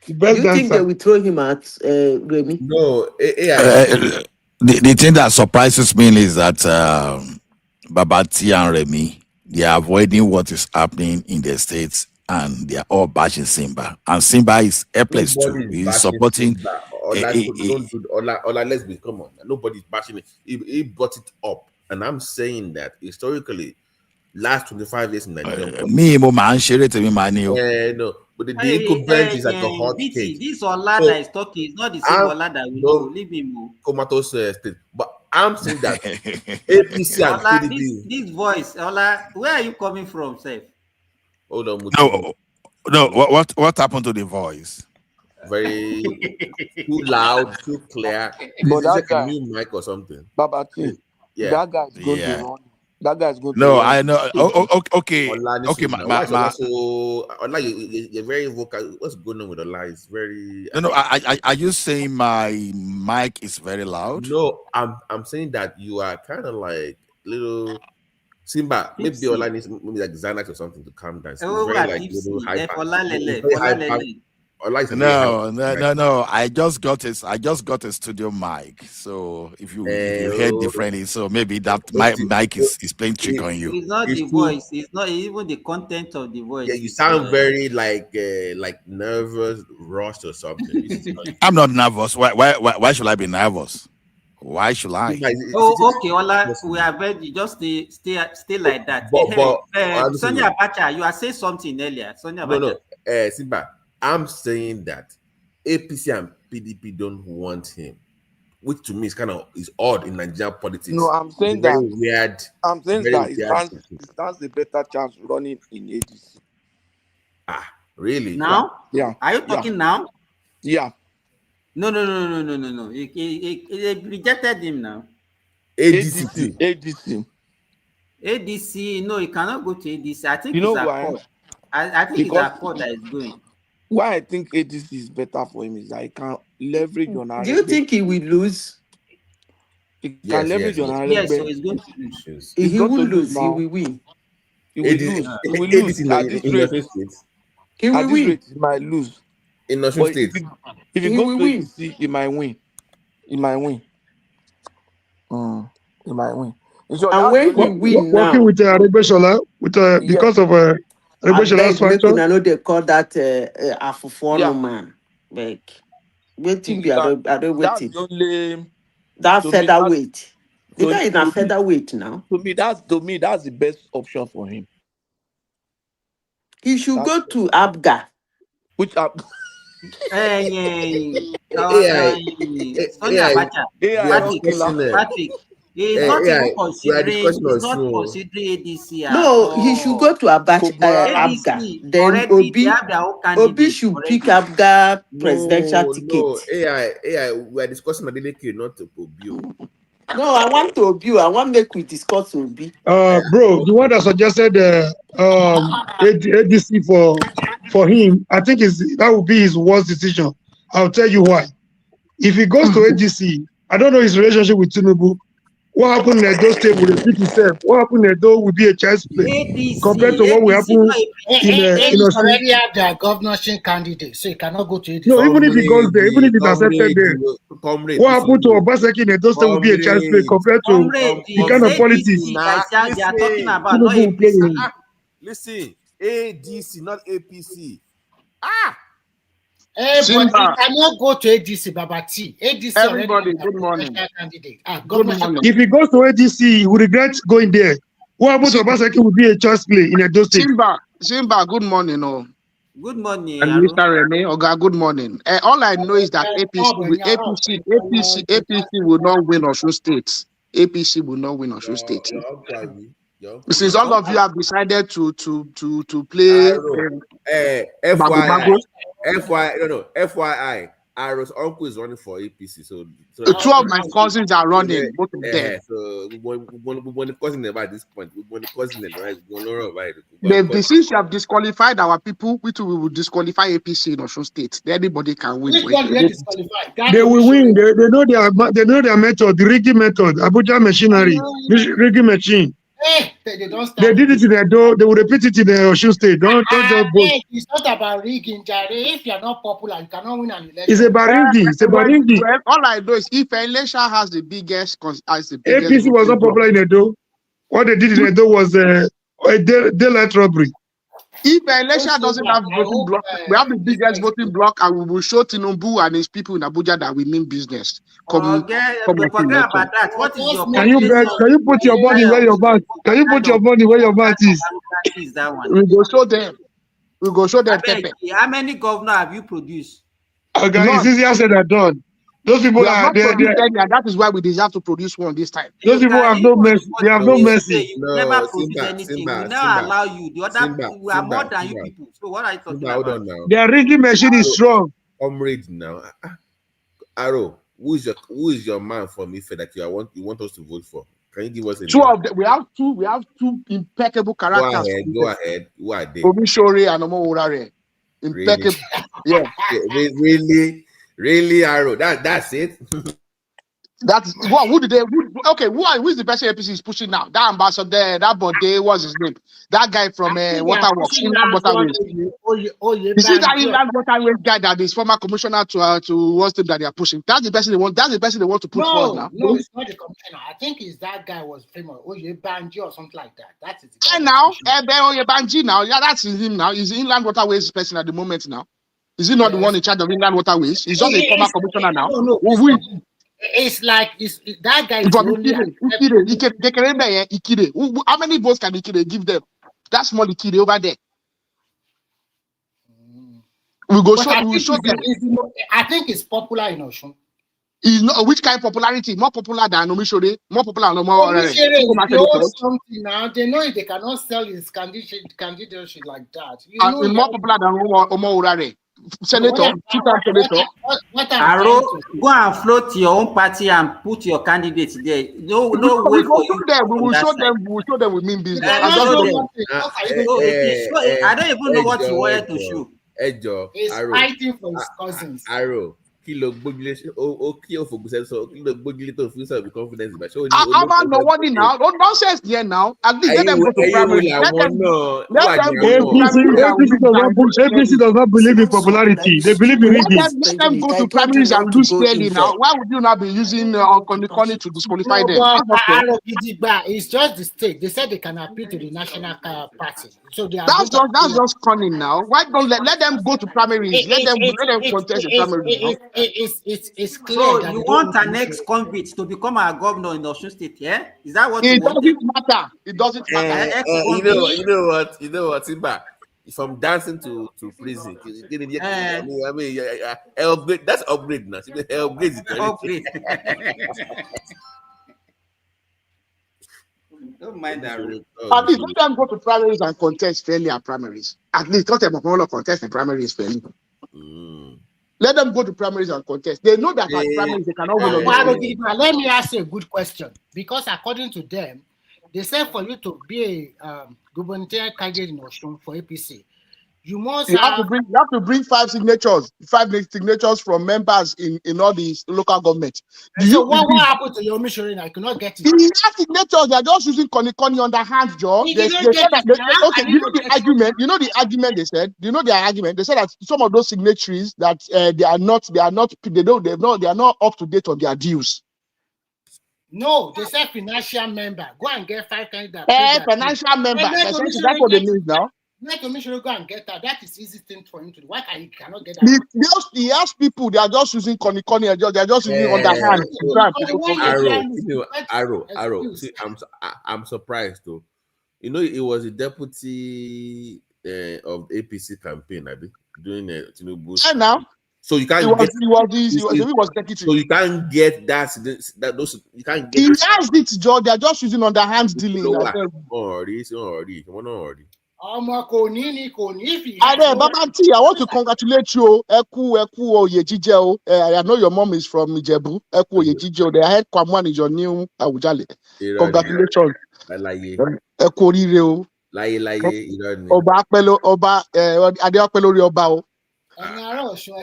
The best Do you think they will throw him out, Remy? No. The thing that surprises me is that Babati and Remy, they are avoiding what is happening in the states, and they are all bashing Simba. And Simba is helpless too. He's supporting. Let's be, come on. Nobody's bashing it. He brought it up. And I'm saying that historically, last 25 years in Nigeria. No, but the incumbent is like a hot cake. This Ola that is talking is not the same Ola that we know. Leave him. State. But I'm saying that APC and Ola, PDP. This voice, Ola, where are you coming from, Seth? Hold on. No. What happened to the voice? Very too loud, too clear. But that like guy, a new mic or something. Babati, yeah. That guy's going to run. That guy's going to No, run. I know. Okay. Ola, Okay, Ola, you're very vocal. What's going on with Ola? It's very. No. Are you saying my mic is very loud? No, I'm saying that you are kind of like little Simba. Maybe Ola needs maybe like Xanax or something to calm down. It's very like little hyper. No. I just got a studio mic. So if you hear differently, so maybe that my mic is playing trick on you. It's not the voice. It's not even the content of the voice. Yeah, you sound very like nervous, rushed or something. I'm not nervous. Why should I be nervous? Why should I? Oh, okay, Ola, we are ready. Just stay like that. Sonia Abacha, you are saying something earlier. Sonia Abacha. No, Simba, I'm saying that APC and PDP don't want him, which to me is odd in Nigerian politics. No, I'm saying very that. Weird. I'm saying that it stands a better chance running in ADC. Really? Now? Yeah. Are you talking now? Yeah. No. He rejected him now. ADC. No, he cannot go to ADC. I think you know it's why? I think it's Accord that is going. Why I think ADC is better for him is that he can leverage on Do you think he will lose? He can leverage on Arab. Yes, so he's going to lose. He will lose. He will win. He will lose. He will lose at this rate. He will win. He might lose. In Osun State. If he goes to ADC, he might win. He might win. So and when he win now, working with Aregbesola, because of Aregbesola's factor. I know they call that Afufonu man. Like, waiting, that's only that featherweight. The guy is a featherweight now. To me, that's the best option for him. He should go to Abga. Which Abga? Patrick. He's not even considering ADC. No, he should go to Abga. Then Obi should pick Abga presidential ticket. AI, we are discussing Adeleke, not Obi. No, I want to Obi. I want to make we discuss Obi. Bro, the one that suggested ADC for him, I think that would be his worst decision. I'll tell you why. If he goes to ADC, I don't know his relationship with Tinubu. What happened in Edo State will repeat itself. What happened in Edo will be a child's play compared to what will happen in Osun. Already have their governorship candidate, so he cannot go to ADC. No, even if he goes there, even if it's accepted there, what happened to Obaseki in Edo State will be a child's play compared to the kind of politics. They are talking about not APC. Listen, ADC, not APC. But he cannot go to ADC, Babati. ADC everybody, good morning. Candidate. Good morning. If he goes to ADC, he will regret going there. What happened to Obaseki will be a choice play in Edo State. Simba, good morning. Good morning. And Mr. Rene, Oga, good morning. All I know is that APC will not win Osun State. APC will not win Osun State. Since all of you have decided to play FYI, Aro's uncle is running for APC. So two of my cousins are running, both of them. So we want to cousin them at this point. We want to cousin them, right? Since you have disqualified our people, we will disqualify APC in Osun State. Anybody can win. They will win. They know their method, the rigging method, Abuja machinery, rigging machine. They did it in Edo. They will repeat it in the Osun State. Don't just vote. It's not about rigging, Jare. If you are not popular, you cannot win an election. It's about rigging. It's about rigging. All I know is if Elisha has the biggest, APC was not popular in Edo. What they did in Edo was a daylight robbery. If Elisha doesn't have voting block, we have the biggest voting block, and we will show Tinubu and his people in Abuja that we mean business. Forget about that. What is your Can you put your money where your mouth? Can you put your money where your mouth is? That one. We go show them. We go show them. How many governors have you produced? Okay, it's easier said than done. Those people are there. That is why we deserve to produce one this time. Those people have no mercy. They have no mercy. You never produce anything. We never allow you. The other we are more than you people. So what are you talking about? Their rigging machine is strong. Comrade now. Aro, who is your man from Ife that you want us to vote for? Can you give us a two of them? We have two impeccable characters. Go ahead. Who are they? Obishore and Omo Urare. Impeccable. Really? Really, Aro? That's it. That's what. Who did they? Okay, who is the person APC is pushing now? That ambassador, that Bode, what's his name? That guy from Waterworks, Inland Waterways. You see that Inland Waterways guy that is former commissioner to what's the that they are pushing? That's the person they want. That's the person they want to put forward now. No, it's not the commissioner. I think it's that guy was famous. Banji or something like that. That's it. And now, Banji now. Yeah, that's him now. He's the Inland Waterways person at the moment now. Is he not the one in charge of Inland Waterways? He's just a former commissioner now. No. It's like that guy is only Ikire. How many votes can Ikire give them? That's small Ikire over there. We will show them. I think it's popular in Osun. Is not which kind of popularity? More popular than Omishore? More popular than something now. They know they cannot sell his candidacy like that. More popular than Omo Urare. Senator, senator. Go and float your own party and put your candidates there. No way for you. We will show them we mean business. I don't even know what you wanted to show. He's fighting for his cousins. Kilo gbogile o ki o fogun so kilo gbogile to fi so be confidence ba so I'm not know what now. Don't nonsense here now. At least let them go to primary. APC does not believe in popularity. They believe in rigging. Let them go to primaries and lose fairly now. Why would you not be using Okonikoni to disqualify them? It's just the state. They said they can appeal to the national party. So they are that's just cunning now. Why don't let them go to primaries? Let them contest the primaries. It's clear. So you want an ex-convict to become a governor in Osun State, yeah? Is that what it doesn't matter? It doesn't matter. You know what, Simba? If I'm dancing to prison, I mean, upgrade. That's upgrade now. Upgrade. Don't mind that. At least let them go to primaries and contest fairly at primaries. At least not a contest in primaries fairly. Let them go to primaries and contest. They know that at primaries they cannot win. Let me ask you a good question. Because according to them, they said for you to be a gubernatorial candidate in Osun for APC, you have to bring 5 signatures from members in all these local governments. What happened to your mission? I cannot get it. The signatures, they are just using Koni underhand, Joe. You know the argument. You know the argument they said. You know their argument. They said that some of those signatories that they are not up to date on their dues. No, they said financial member. Go and get 5 candidates. Financial member. That's what they mean now. Let Commissioner go and get that. That is easy thing for him to do. Why cannot get that? He has people. They are just using Koni. They are just using underhand. Arrow. See, I'm surprised though. You know, it was a deputy of the APC campaign. I think doing Tinubu. And now. So you can't he was deputy. So you can't get those. You can't get. He has it, Joe. They are just using underhand dealing. Already. I want to congratulate you. I know your mom is from Ijebu. The head Kwamwan is your new Awujale. Congratulations.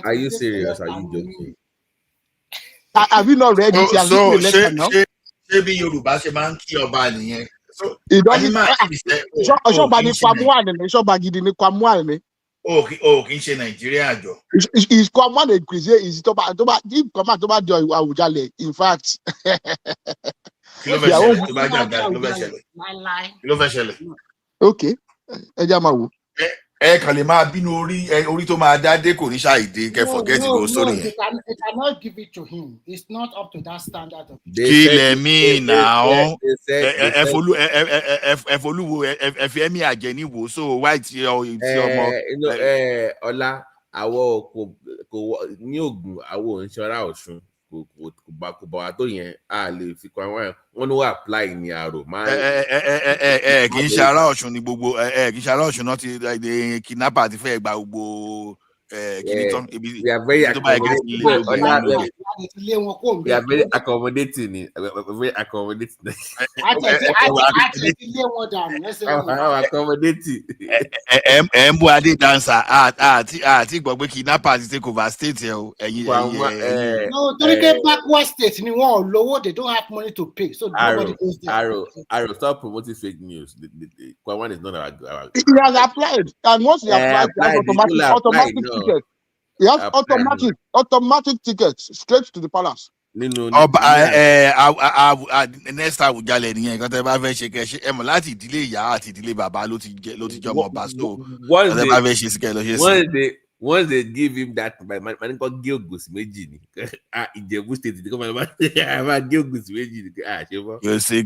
Are you serious? Are you joking? Have you not read it? It doesn't matter. It's Kwamwan increase. Is Awujale. In fact, okay. Kàn lè máa bínú orí tó máa dá dé kò ní ṣàìdé kẹ́ forget go story yẹn. They cannot give it to him. It's not up to that standard of kí lẹ mí now ẹ folúwo ẹ fi ẹmí àjẹní wò so why ti ọmọ. Ọlá àwọ kò ní Ògùn àwọ ìṣọra Ọ̀ṣun kò bá wa tó yẹn a lè fi kọ àwọn wọn ní wọ́n apply ní àrò máa. Kì í ṣe ará Ọ̀ṣun ní gbogbo kì í ṣe ará Ọ̀ṣun náà ti kidnapper ti fẹ́ gba gbogbo kìíní tán ibi tó bá yẹ kí We are very accommodating. Very accommodating. How accommodating. Mbwade dancer àti gbọ́ pé kidnappers take over state ẹ o ẹ̀yin. No, Torike backward state ni wọ́n lowo, they don't have money to pay, so nobody goes there. Arrow, stop promoting fake news. Kwan is not our. He has applied, and once he applied, he has automatic ticket. He has automatic tickets straight to the palace. Next Awùjalẹ̀ nìyẹn nǹkan tẹ́ bá fẹ́ ṣe kẹ́ ṣe ẹ mọ̀ láti ìdílé ìyá àti ìdílé bàbá ló ti jọ ọmọ ọba so tẹ́ bá fẹ́ ṣe sí kẹ́ lọ ṣe sí. Once they give him that, man called Gilgus Meji ni. Ìjẹ̀bú state ni kò máa Gilgus Meji ni. Kò sí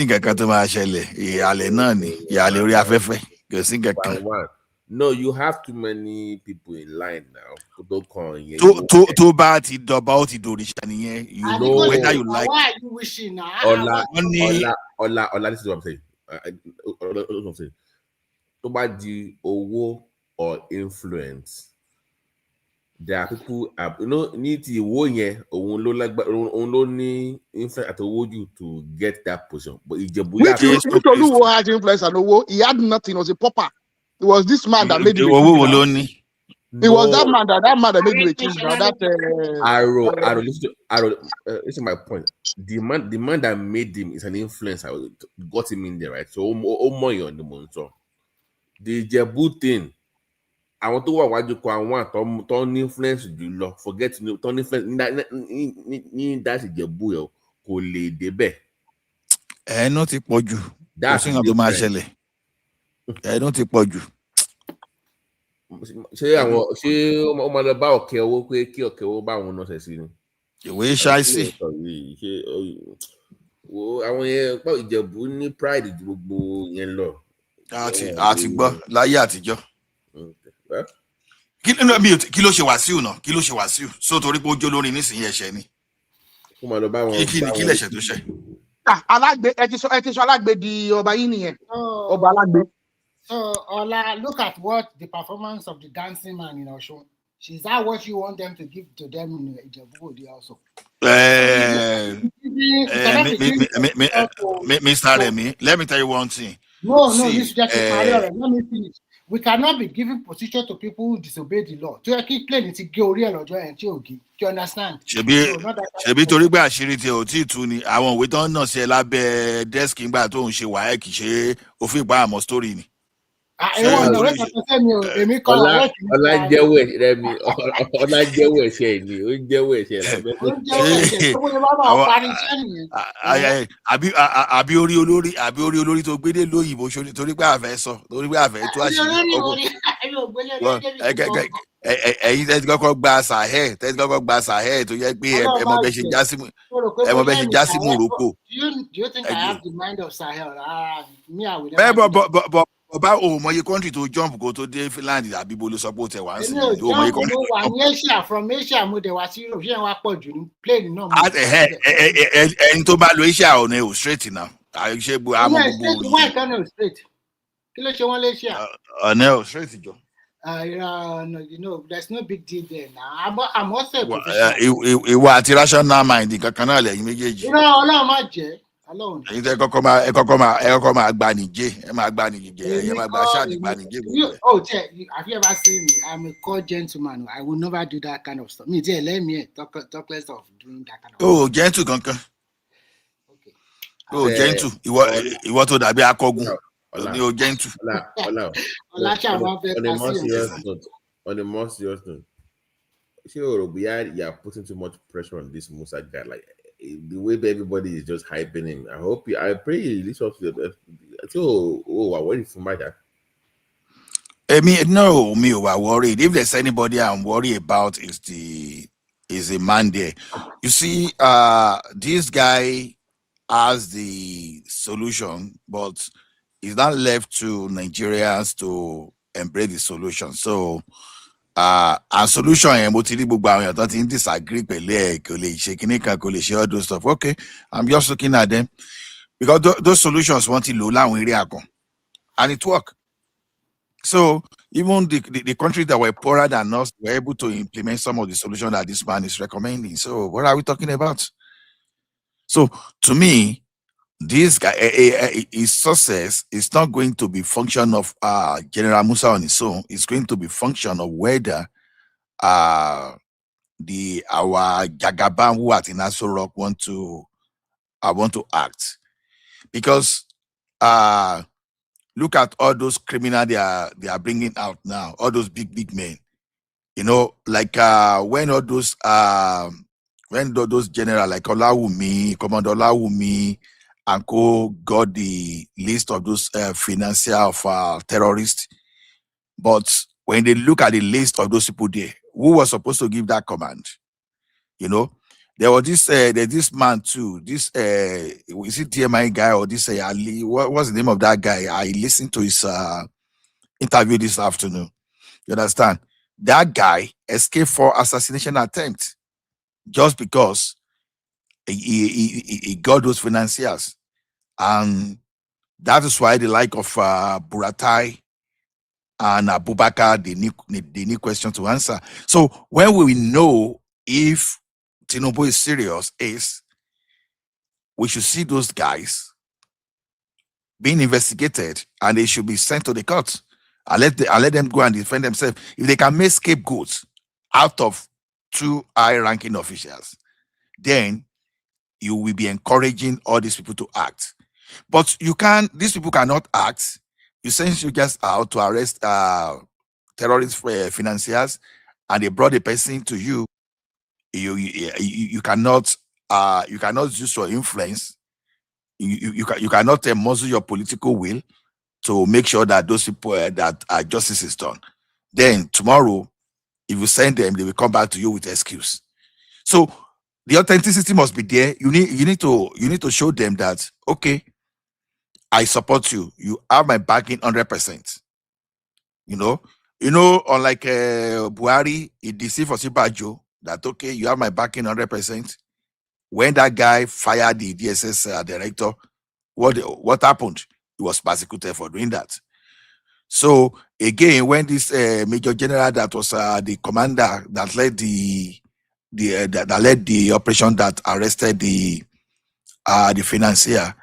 nǹkan kan tó máa ṣẹlẹ̀ ìhàlẹ̀ náà ni ìhàlẹ̀ orí afẹ́fẹ́ kò sí nǹkan kan. No, you have too many people in line now. Tó bá ti dọba ó ti dòrìṣà nìyẹn. You know whether you like. Why are you wishing now? Ola, this is what I'm saying. Tó bá di owó or influence, there are people, need ti owó yẹn, òun ló ní influence àti owó you to get that position. But Ìjẹ̀bú Oluwo had influence and owó, he had nothing, he was a pauper. It was this man that made him. It was that man that made him a king. Arrow, this is my point. The man that made him is an influencer, got him in there, right? So money on the monitor. The Jebu thing, I want to work what you can want turn influence you love. Forget to turn influence that's Jebu kò lè débẹ̀. No ti pọ̀ jù. That's the difference. I don't think pọ̀ jù. Ṣé ọmọ lọ bá ọ̀kẹ́ owó pé kí ọ̀kẹ́ owó bá àwọn náà ṣe sí ni. Ìwé ṣáìsì. Àwọn yẹn pọ̀ Ìjẹ̀bú ní pride ju gbogbo yẹn lọ. Àti gbọ́ láyé àtijọ́. Kí ló ṣe Wàsíù náà? Kí ló ṣe Wàsíù? So torí pé ó jó lórí nísìnyí ẹ̀ṣẹ̀ ni. Kó máa lọ bá wọn. Kí lẹ̀ṣẹ̀ tó ṣẹ̀? Alágbe ẹ ti sọ alágbe di ọba yìí nìyẹn. Ọba alágbe. So Ola, look at what the performance of the dancing man in Osun. Is that what you want them to give to them in Ijebu also? Mr. Remy, let me tell you one thing. No, this is just let me finish. We cannot be giving position to people who disobey the law. To keep playing it, do you understand? Ṣebí torí pé àṣírí tí ò tí tú ni àwọn òwe tó ń nà sí ẹ lábẹ́ desk ńgbà tó ń ṣe wáyé kì í ṣe òfin ìgbà àmọ́ story ni. Ọlá jẹ́wọ́ ẹ̀ṣẹ̀ mi, Ọlá jẹ́wọ́ ẹ̀ṣẹ̀ ni, ó jẹ́wọ́ ẹ̀ṣẹ̀ lábẹ́. Àbí orí olórí tó gbédè lóyìnbó ṣorí torí pé àfẹ́ sọ torí pé àfẹ́ tó àṣírí ẹ̀yin tẹ́tí kọ́kọ́ gba sàhẹ́ tó yẹ pé ẹ mọ bẹ ṣe já sí Morocco. Do you think I have the mind of Sahel? Me, I will never. Ọba òmòye country tó jump kó tó dé Finland àbí bolo sọ pé ó tẹ wá sí òmòye country. From Asia mo dé wá sí Europe ṣé wá pọ̀ jù ní plane náà. Ẹni tó bá lo Asia ọ̀nà ò straight now. Ṣé bu àmọ́ gbogbo. Why can't it straight? Kí ló ṣe wọ́n lé Asia? Ọ̀nà ò straight jọ. No, there's no big deal there now. I'm also a professional. Ìwà àti rational mind kankan náà lẹ́yìn méjèèjì. Ọlọ́run má jẹ́. Ẹ̀yin tẹ́ kọ́kọ́ máa gba nìjẹ́ ẹ máa gba nìjẹ́ ẹ máa gba ṣáàdì gba nìjẹ́. Have you ever seen me? I'm a cold gentleman. I will never do that kind of stuff. Me tell let me talk less of doing that kind of stuff. Oh, gentle kankan. Okay. Oh, gentle. Ìwọ tó dàbí akọgun. Ni o gentle. On a more serious note, ṣé o rò bóyá you are putting too much pressure on this Musa guy like the way everybody is just hyping him? I pray this was worried for my dad. No, me worried. If there's anybody I'm worried about is the man there. You see, this guy has the solution, but it's not left to Nigerians to embrace the solution. So a solution yẹn mo ti rí gbogbo àwọn èèyàn tó ti ń disagree pẹ̀lú ẹ̀ kò lè ṣe kíní kan kò lè ṣe all those stuff. Okay, I'm just looking at them because those solutions wọ́n ti lò láwọn eré àkàn and it work. So even the countries that were poorer than us were able to implement some of the solutions that this man is recommending. So what are we talking about? So to me, this guy, his success is not going to be function of General Musa on his own. It's going to be function of whether our Jagaban who at in Aso Rock want to act, because look at all those criminals they are bringing out now, all those big men. You know, like when all those those general like Olawumi, Commander Olawumi, and co got the list of those financier of terrorists, but when they look at the list of those people there, who was supposed to give that command? You know, there was there's this man too. This is it TMI guy or this Ali? What's the name of that guy? I listened to his interview this afternoon. You understand? That guy escaped for assassination attempt just because he got those financiers, and that is why the like of Buratai and Abubakar they need question to answer. So when we know if Tinubu is serious, is we should see those guys being investigated and they should be sent to the court. I let them go and defend themselves. If they can make scapegoats out of two high-ranking officials, then you will be encouraging all these people to act. But these people cannot act. You send soldiers out to arrest terrorist financiers, and they brought the person to you. You cannot use your influence. You cannot muzzle your political will to make sure that those people that justice is done. Then tomorrow, if you send them, they will come back to you with excuse. So the authenticity must be there. You need to show them that, okay, I support you. You have my backing 100%. Unlike Buhari, he deceived Osibajo that, okay, you have my backing 100%. When that guy fired the DSS director, what happened? He was persecuted for doing that. So again, when this Major General that was the commander that led the operation that arrested the financier,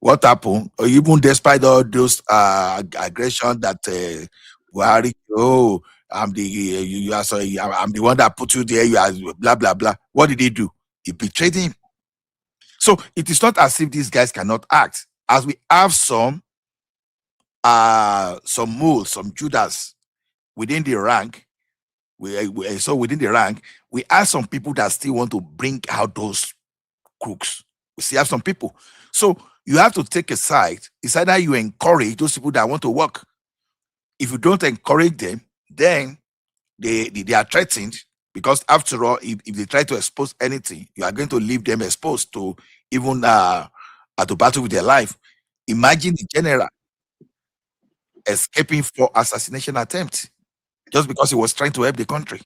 what happened? Even despite all those aggression that Buhari, I'm the one that put you there. You are blah blah blah. What did he do? He betrayed him. So it is not as if these guys cannot act. As we have some moles, some Judas within the rank. Within the rank, we have some people that still want to bring out those crooks. We still have some people. So you have to take a side. It's either you encourage those people that want to work. If you don't encourage them, then they are threatened, because after all, if they try to expose anything, you are going to leave them exposed to even to battle with their life. Imagine the general escaping for assassination attempt just because he was trying to help the country.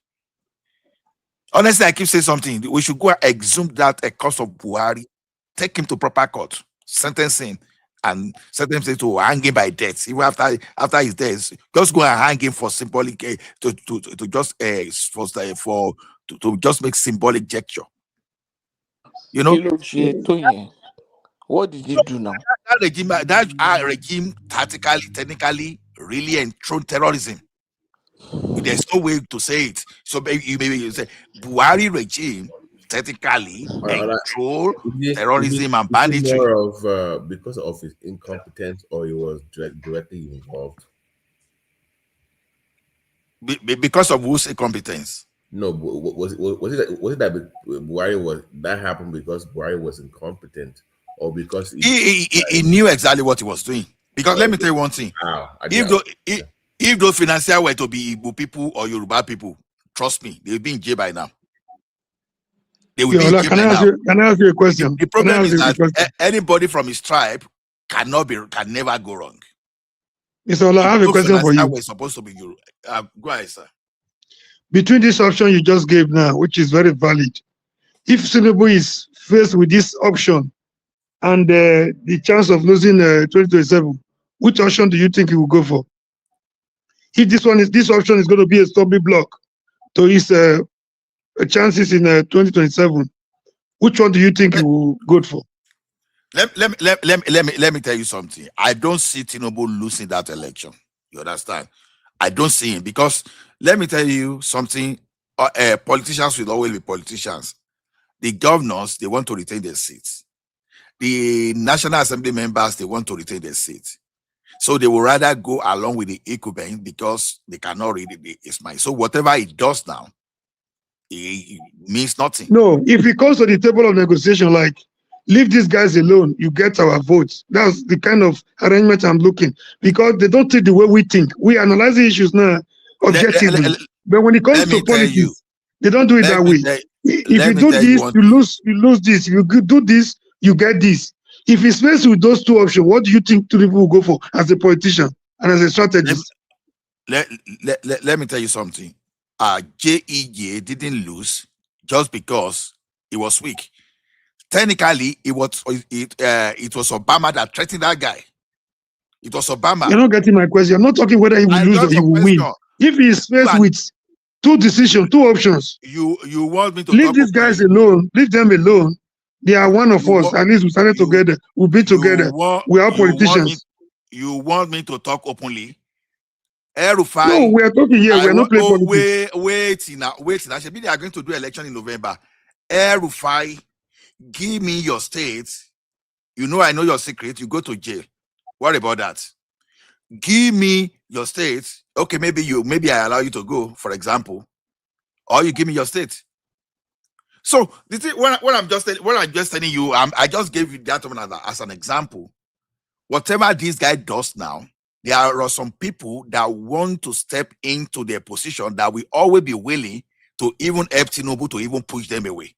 Honestly, I keep saying something. We should go and exhume that a cause of Buhari, take him to proper court, sentence him, and sentence him to hang him by death. Even after his death, just go and hang him for symbolic to just make symbolic gesture. What did you do now? That regime tactically, technically, really enthroned terrorism. There's no way to say it. So maybe you say Buhari regime technically control terrorism and banditry. More of because of his incompetence, or he was directly involved? Because of whose incompetence? No, was it that Buhari was that happened because Buhari was incompetent, or because he knew exactly what he was doing? Because let me tell you one thing: if those financiers were to be Igbo people or Yoruba people, trust me, they will be in jail by now. They will be in jail by now. Can I ask you a question? The problem is that anybody from his tribe can never go wrong. Mr. Ola, I have a question for you. We're supposed to be go ahead, sir. Between this option you just gave now, which is very valid, if Tinubu is faced with this option and the chance of losing 2027, which option do you think he will go for? if this option is going to be a stumbling block to his chances in 2027, which one do you think you will go for? Let me tell you something. I don't see Tinubu losing that election. You understand? I don't see him, because let me tell you something. Politicians will always be politicians. The governors, they want to retain their seats. The National Assembly members, they want to retain their seats. So they will rather go along with the incumbent because they cannot read his mind. So whatever he does now, it means nothing. No, if it comes to the table of negotiation, like, leave these guys alone, you get our votes. That's the kind of arrangement I'm looking, because they don't think the way we think. We analyze the issues now objectively. But when it comes to politics, they don't do it that way. If you do this, you lose this. If you do this, you get this. If it's faced with those two options, what do you think two people will go for as a politician and as a strategist? Let me tell you something. JEJ didn't lose just because he was weak. Technically, it was Obama that threatened that guy. It was Obama. You're not getting my question. I'm not talking whether he will lose or he will win. If he's faced with two decisions, two options, you want me to leave these guys alone. Leave them alone. They are one of us. At least we started together. We'll be together. We are politicians. You want me to talk openly? El-Rufai, no, we are talking here. We are not playing politics. Wait now. They are going to do election in November. El-Rufai, give me your state. You know I know your secret. You go to jail. What about that? Give me your state. Okay, maybe I allow you to go, for example, or you give me your state. So this is what I'm just telling you. I just gave you that one as an example. Whatever this guy does now, there are some people that want to step into their position that will always be willing to even help Tinubu to even push them away.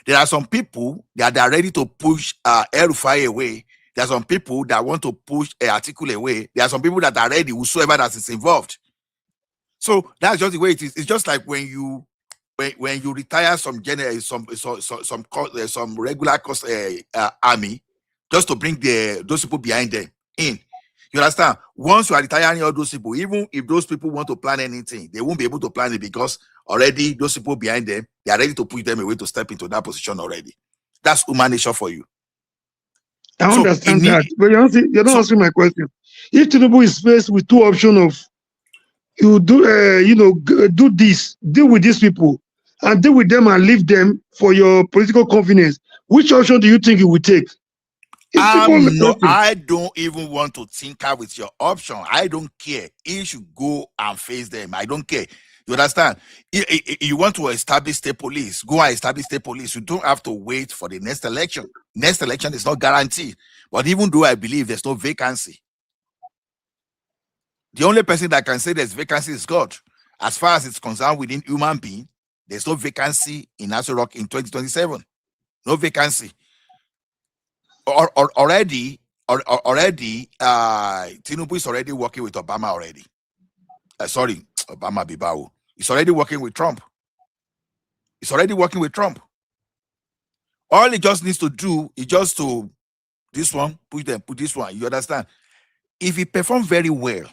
There are some people that are ready to push El-Rufai away. There are some people that want to push Atiku away. There are some people that are ready, whosoever that is involved. So that's just the way it is. It's just like when you retire some general, some regular army, just to bring those people behind them in. You understand? Once you are retiring all those people, even if those people want to plan anything, they won't be able to plan it because already those people behind them, they are ready to push them away to step into that position already. That's human nature for you. I understand that, but you're not answering my question. If Tinubu is faced with two options of you do this, deal with these people, and deal with them and leave them for your political convenience, which option do you think you will take? I don't even want to tinker with your option. I don't care. You should go and face them. I don't care. You understand? You want to establish state police, go and establish state police. You don't have to wait for the next election. Next election is not guaranteed. But even though I believe there's no vacancy, the only person that can say there's vacancy is God. As far as it's concerned within human being, there's no vacancy in Aso Rock in 2027. No vacancy. Already, Tinubu is already working with Obama already. Obama Bibao. He's already working with Trump. All he just needs to do is just to this one, push them, put this one. You understand? If he performs very well,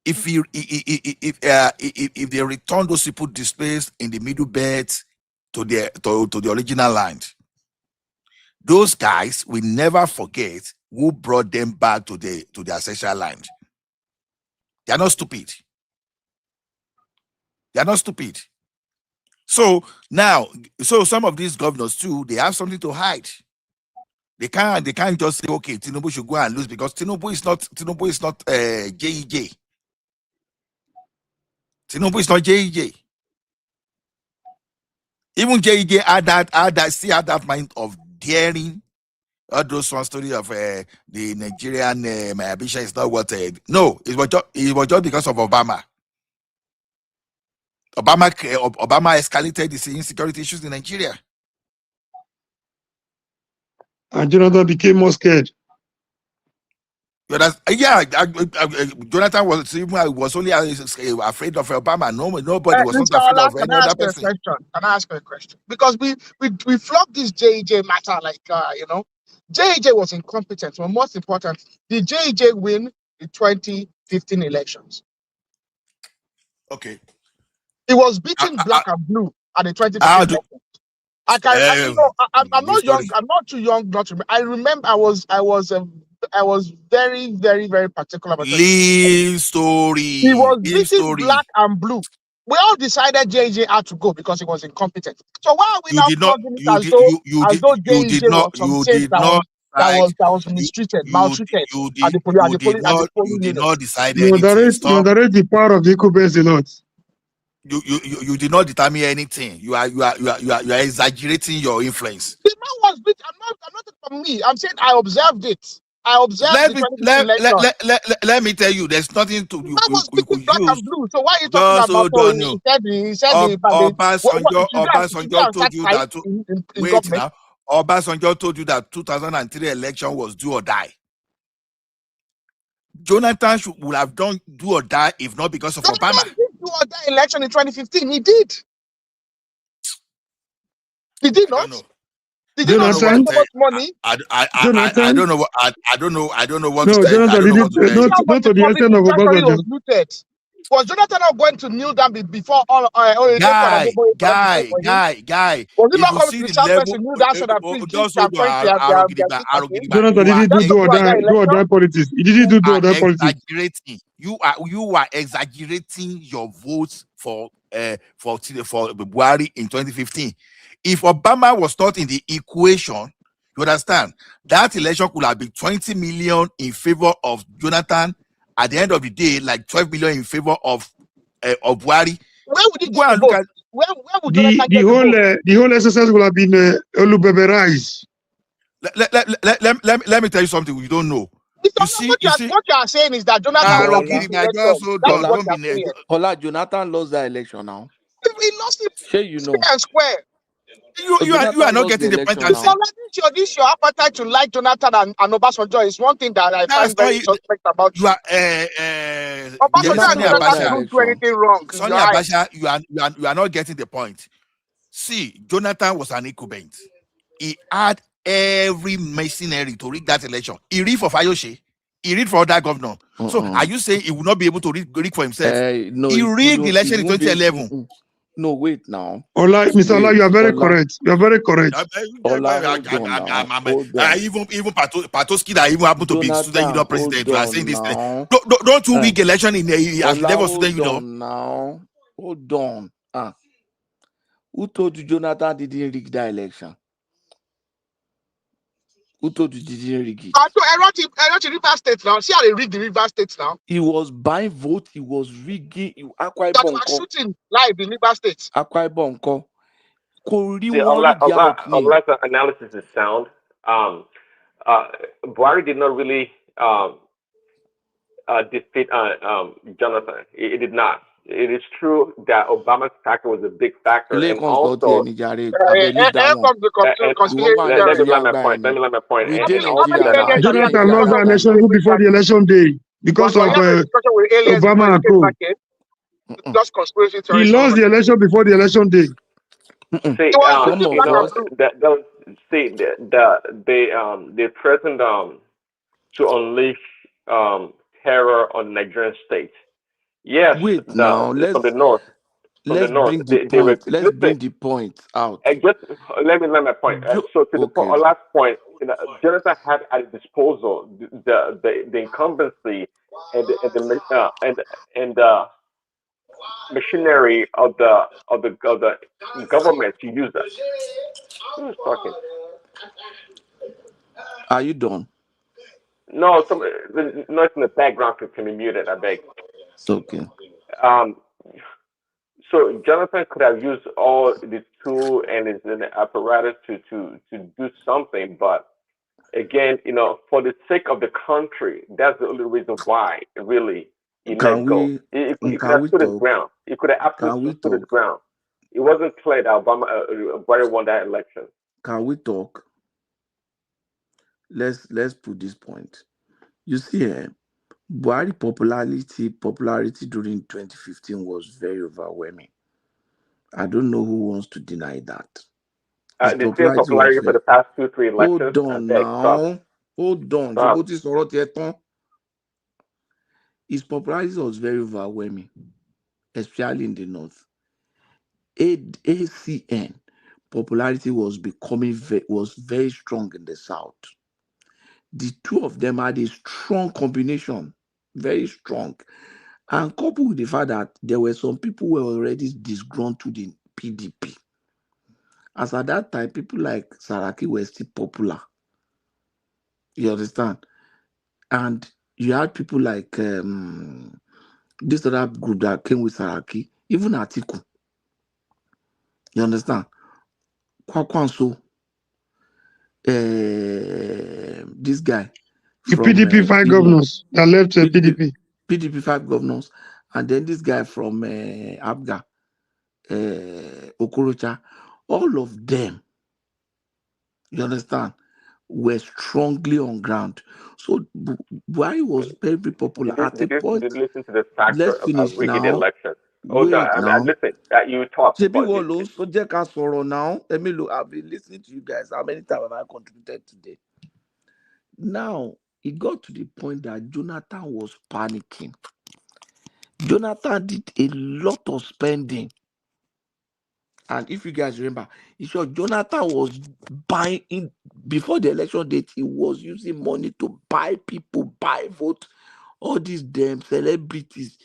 if they return those people displaced in the middle belt to the original land, those guys will never forget who brought them back to the ancestral land. They are not stupid. So now, some of these governors too, they have something to hide. They can't just say, okay, Tinubu should go and lose because Tinubu is not JEJ. Tinubu is not JEJ. Even JEJ had that mind of daring. All those one story of the Nigerian my ambition is not what no, it was just because of Obama. Obama escalated the insecurity issues in Nigeria. And Jonathan became more scared. Jonathan was only afraid of Obama. Nobody was not afraid of any other person. Can I ask you a question? Because we flogged this JEJ matter like JEJ was incompetent. But most important, did JEJ win the 2015 elections? Okay. He was beating black and blue at the 2015 election. I'm not young. I'm not too young not to. I remember I was very, very, very particular about Leave story. He was beating black and blue. We all decided JJ had to go because he was incompetent. So why are we now flogging it as though JJ was some saint that was mistreated, maltreated at the polling unit? Decide you underrate the power of the incumbents a lot. You did not determine anything. You are exaggerating your influence. The man was beat. I'm not from me. I'm saying I observed it. I observed let me tell you, there's nothing to you could black and blue. So why are you talking about? He said Obasanjo told you that. Wait now. Obasanjo told you that 2003 election was do or die. Jonathan would have done do or die if not because of Obama. Did do or die election in 2015. He did. He did not. Did you not spend so much money? I don't know what I don't know what no, to say. Jonathan didn't not to the extent of Obasanjo. Was Jonathan not going to kneel down before all guy? Was he not going to the person to kneel down so that Jonathan didn't do or die politics. He didn't do or die politics. You are exaggerating your votes for Buhari in 2015. If Obama was not in the equation, you understand, that election could have been 20 million in favor of Jonathan. At the end of the day, like 12 million in favor of Buhari. Where would he go and vote? Where would Jonathan the whole exercise would have been Olubeberized. Let me tell you something you don't know. What you are saying is that Jonathan Jonathan lost that election now. He lost it fair and square. You are not getting the point. This your appetite to like Jonathan and Obasanjo is one thing that I find very suspect about you. Obasanjo and Jonathan don't do anything wrong. Sonny Abacha, you are not getting the point. See, Jonathan was an incumbent. He had every machinery to rig that election. He rigged for Fayose. He rigged for other governor. So are you saying he will not be able to rig for himself? No, he rigged the election in 2011. No, wait now. Mr. Ola, you are very correct. You are very correct. Even Patoski that even happened to be student union president. You are saying this thing. Don't you rig election in as level student union? Now, hold on. Who told you Jonathan didn't rig that election? Who told you didn't rig it? I wrote River State now. See how they rig the River State now. He was buying votes. He was rigging. That was shooting live in River State. Unless the analysis is sound, Buhari did not really defeat Jonathan. It did not. It is true that Obama's factor was a big factor, and also let me land my point. Jonathan lost the election before the election day because of Obama and co. He lost the election before the election day. They threatened to unleash terror on the Nigerian state. Yes, wait now. Let's bring the point out. Just let me land my point. So to the last point, Jonathan had at his disposal the incumbency and the machinery of the government to use that. Who's talking? Are you done? No, the noise in the background can be muted. I beg. Okay. So Jonathan could have used all the tool and his apparatus to do something, but again, for the sake of the country, that's the only reason why really he let go. He could have stood his ground. He could have absolutely stood his ground. It wasn't clear that Buhari won that election. Can we talk? Let's put this point. You see, Buhari popularity during 2015 was very overwhelming. I don't know who wants to deny that. The same popularity for the past 2-3 elections. Hold on. His popularity was very overwhelming. especially in the north. ACN popularity was very strong in the south. The two of them had a strong combination, very strong, and coupled with the fact that there were some people who were already disgruntled in PDP. As at that time, people like Saraki were still popular. You understand? And you had people like this other group that came with Saraki, even Atiku. You understand? Kwakwanso, this guy. The From PDP 5 governors that left PDP. PDP 5 governors. And then this guy from Abga, Okorocha, all of them, you understand, were strongly on ground. So Buhari was very popular at a point. Did you listen to the factor Let's finish of rigging now. elections? Wait now. Listen, you talk. So now. Let me look. I've been listening to you guys. How many times have I contributed today? Now, it got to the point that Jonathan was panicking. Jonathan did a lot of spending. And if you guys remember, Jonathan was buying before the election date, he was using money to buy people, buy vote, all these damn celebrities.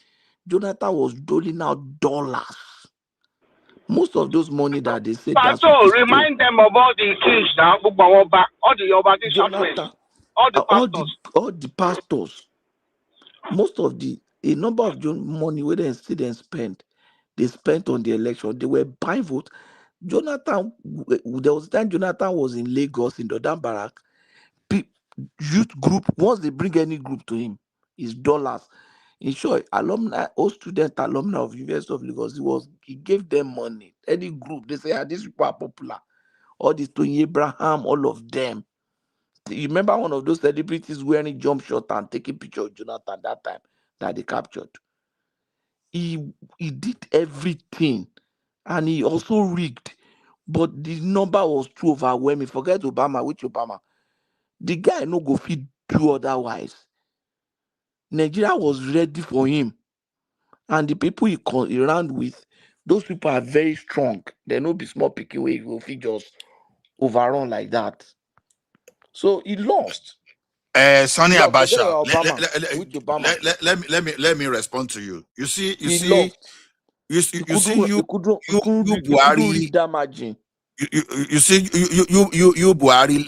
Jonathan was doling out dollars. Most of those money that they said that remind them of all the kings now, all the Obadi Southwest, all the pastors. All the pastors. Most of a number of money where they spent on the election. They were buying vote. Jonathan, there was a time Jonathan was in Lagos in the Barak. Youth group, once they bring any group to him, it's dollars. In short, alumni, all student alumni of University of Lagos, he gave them money. Any group, they say, these people are popular. All these Tony Abraham, all of them. You remember one of those celebrities wearing jump shot and taking picture of Jonathan that time that they captured? He did everything, and he also rigged, but the number was too overwhelming. Forget Obama. Which Obama? The guy no go fit do otherwise. Nigeria was ready for him, and the people he ran with, those people are very strong. They no be small picking way go fit just overrun like that. So he lost. Sonny Abasha, Obama. let me respond to you. You see, lost. You couldn't read that margin. You see, you Buhari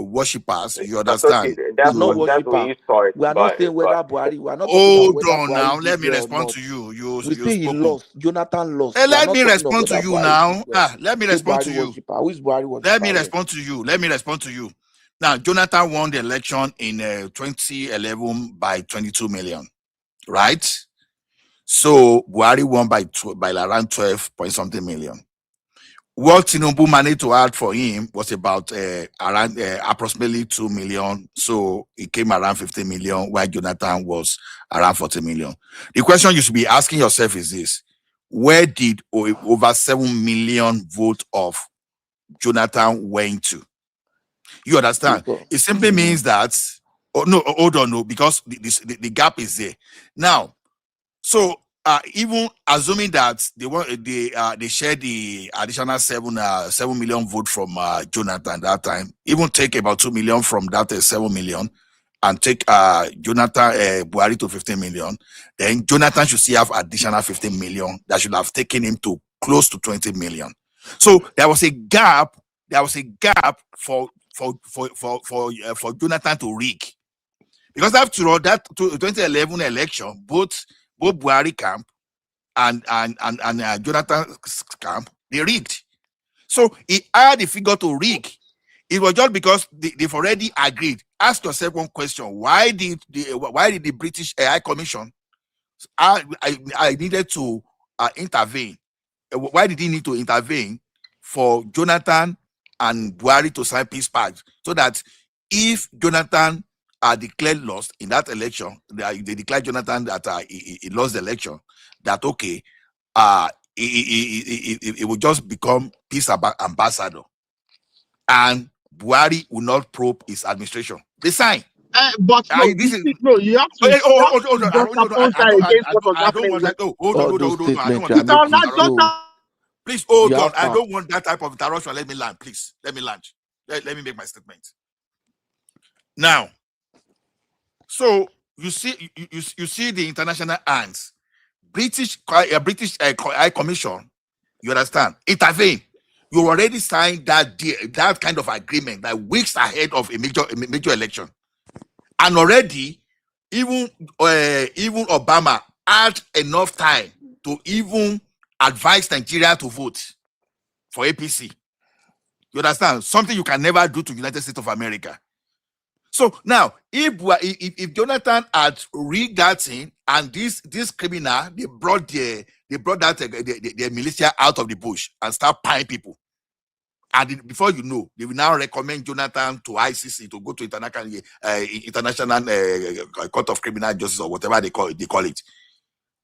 worshippers. You understand? Okay. That's not worshippers. We are not saying whether Buhari. We are not. Hold on now. Let me respond to you. We say he lost. Jonathan lost. Let me respond to you now. Let me respond to you. Who is Buhari worshiper? Let me respond to you. Now, Jonathan won the election in 2011 by 22 million, right? So Buhari won by around 12 point something million. What Tinubu managed to add for him was about around approximately 2 million. So it came around 50 million, while Jonathan was around 40 million. The question you should be asking yourself is this: where did over 7 million votes of Jonathan went to? You understand? It simply means that, because the gap is there. Now, so even assuming that they shared the additional 7 million vote from Jonathan that time, even take about 2 million from that 7 million and take Jonathan Buhari to 15 million, then Jonathan should still have additional 15 million that should have taken him to close to 20 million. So there was a gap. There was a gap for Jonathan to rig, because after all, that 2011 election, both Buhari camp and Jonathan's camp, they rigged. So he had the figure to rig. It was just because they've already agreed. Ask yourself one question: why did the British High Commission I needed to intervene? Why did he need to intervene for Jonathan and Buhari to sign peace pact, so that if Jonathan declared lost in that election, they declared Jonathan that he lost the election, that okay, it would just become peace ambassador, and Buhari will not probe his administration. They sign. But no, this is no, you have to, hold on. just oppose that against what was I don't happening. want that. No, hold on. I don't want Mr. that. Ola, Please hold You on. have I fun. don't want that type of interruption. Let me land, please. Let me land. Let me make my statement. Now, so you see, you see the international hands, British High Commission. You understand? Intervene. You already signed that kind of agreement that weeks ahead of a major election, and already even Obama had enough time to even advise Nigeria to vote for APC. You understand? Something you can never do to United States of America. So now, if Jonathan had rigged that thing and this criminal, they brought the militia out of the bush and start paying people, and before you know, they will now recommend Jonathan to ICC to go to international court of criminal justice or whatever they call it.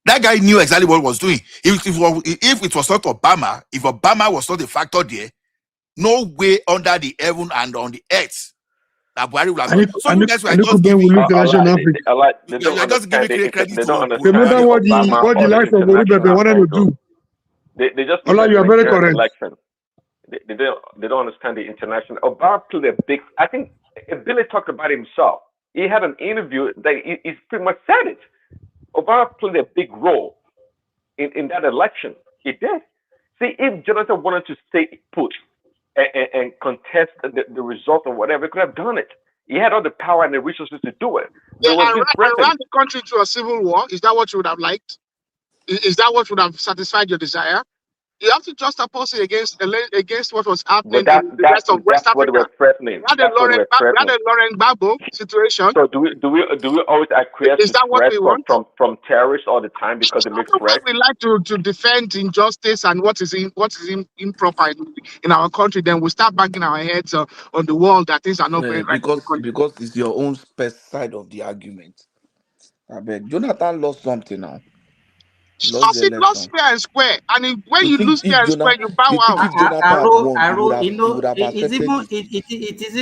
That guy knew exactly what he was doing. If it was not Obama, if Obama was not a factor there, no way under the heaven and on the earth that Buhari would have done. So you guys were just giving you're just giving credit they don't to understand Remember the what the Obama likes of Orubebe wanted to do. They just Ola, look at you the are very Nigerian correct. election. They don't understand the international. Obama played a big. I think Billy talked about it himself. He had an interview that he pretty much said it. Obama played a big role in that election. He did. See, if Jonathan wanted to stay put and contest the result or whatever, he could have done it. He had all the power and the resources to do it. But Yeah, it was being ran threatened. the country to a civil war. Is that what you would have liked? Is that what would have satisfied your desire? You have to just oppose it against what was happening But in the rest of West that's what they Africa. were threatening. We had a Lauren Gbagbo situation. So do we always acquiesce Is to that what threats we want? from terrorists all the time because they make threats? We like to defend injustice and what is improper in our country. Then we start banging our heads on the wall that things are not going right. Because it's your own side of the argument. I beg. Jonathan lost something now. Lost the Lost election. fair and square. And when you lose fair and square, you bow You out. think if Jonathan had won, you know, would have it's accepted even it? it is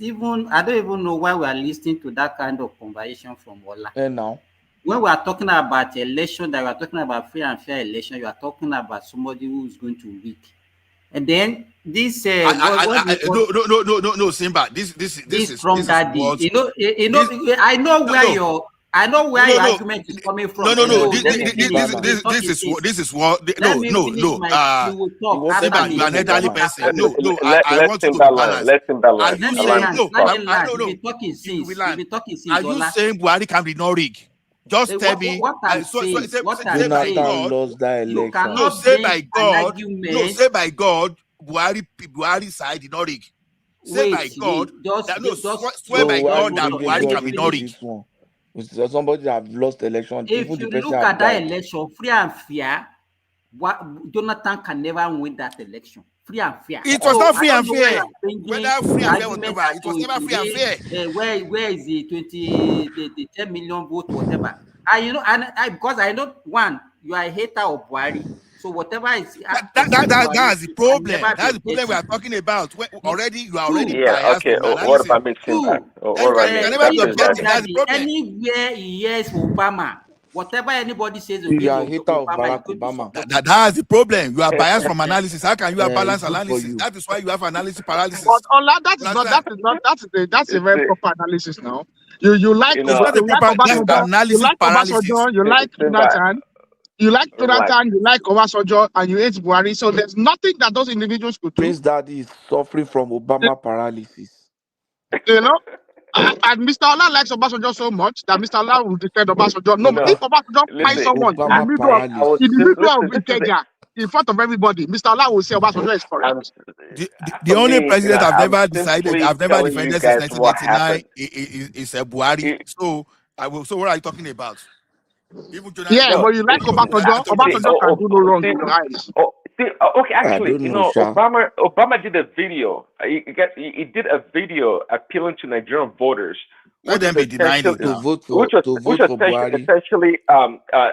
even I don't even know why we are listening to that kind of conversation from Ola. And now, when we are talking about election, that we are talking about free and fair election, you are talking about somebody who is going to rig. And then this no, Simba. This is from Daddy. what I know where your argument is coming from. This is what Simba, you are an elderly person. I want to go balance. Let him balance. Are you saying Buhari can be no rig? Just tell me. Jonathan lost that election. No, say by God. No, say by God. Buhari side did not rig. Say by God. Swear by God that Buhari can be not rig. It's somebody that have lost election. If you look at that election, free and fair, Jonathan can never win that election. Free and fair. It was not free and fair. Whether free and fair, whatever, it was never free and fair. Where is the 10 million vote, whatever? Because I know you are a hater of Buhari. So whatever is that's the problem. That's the problem we are talking about. You are already biased. Okay. What about mixing back? Anywhere he hears Obama, whatever anybody says, you are a hater of Barack Obama. That's the problem. You are biased from analysis. How can you have balanced analysis? That is why you have analysis paralysis. But Ola, that's a very proper analysis now. You like analysis paralysis. You like Jonathan. You like Jonathan, you like Obasanjo, and you hate Buhari. So there's nothing that those individuals could do. Prince Daddy is suffering from Obama paralysis. You know? And Mr. Ola likes Obasanjo so much that Mr. Ola will defend Obasanjo. No, if Obasanjo finds someone in the middle of Ikeja, in front of everybody, Mr. Ola will say Obasanjo is correct. The only president I've never defended since 1999 is Buhari. So what are you talking about? But you like Obasanjo. Obasanjo can do no wrong in your eyes. Okay, actually, Obama did a video. He did a video appealing to Nigerian voters. Let them be denied it now. Which was essentially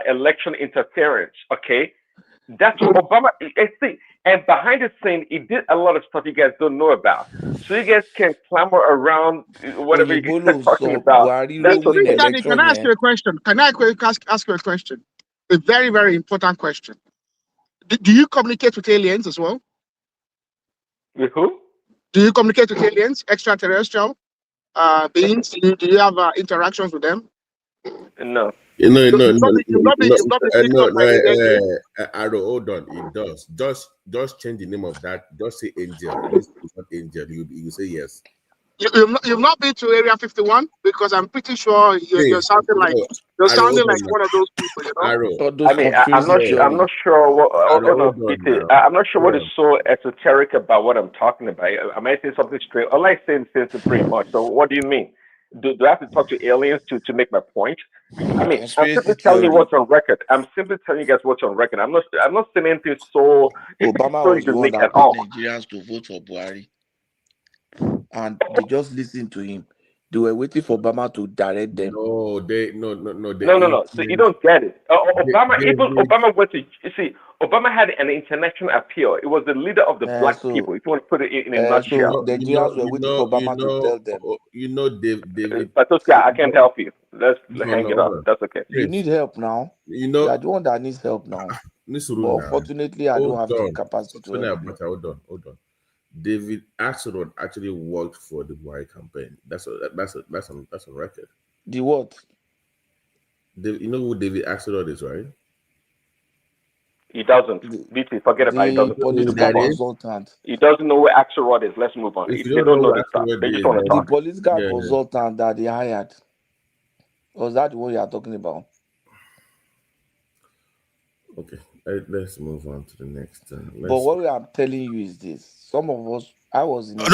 election interference. Okay, That's what Obama. See, and behind the scene, he did a lot of stuff you guys don't know about. So you guys can clamor around whatever you guys are talking about. That's what Can I ask you a question? Can I ask you a question? A very, very important question. Do you communicate with aliens as well? With who? Do you communicate with aliens, extraterrestrial beings? Do you have interactions with them? No. You've not alien. Arrow, hold on. It does. Just change the name of that. Just say angel. This is not angel. You say yes. You've not been to Area 51 because I'm pretty sure you're sounding like one of those people. You know? Arrow. I mean, I'm not sure what. I'm not sure what is so esoteric about what I'm talking about. I might say something straight. All I say is pretty much. So what do you mean? Do I have to talk to aliens to make my point? I mean, I'm simply telling you what's on record. I'm simply telling you guys what's on record. I'm not saying anything so Obama was the one unique that at all. told Nigerians to vote for Buhari, and they just listened to him. They were waiting for Obama to direct them. No. So you don't get it. Obama went to. You see, Obama had an international appeal. It was the leader of the black people. If you want to put it in a nutshell. So Nigerians were waiting for Obama to tell them. David. But I can't help you. Let's hang it up. That's okay. You need help now. You are the one that needs help now. But unfortunately, I don't have the capacity to help you. Hold on. David Axelrod actually worked for the Buhari campaign. That's on record. The what? You know who David Axelrod is, right? He doesn't. BT, forget about it. He doesn't. Political consultant. He doesn't know where Axelrod is. Let's move on. If they don't know this stuff, they just want to talk. The political consultant that they hired. Was that the one you are talking about? Okay, let's move on to the next. But what I'm telling you is this: some of us, I was in. No.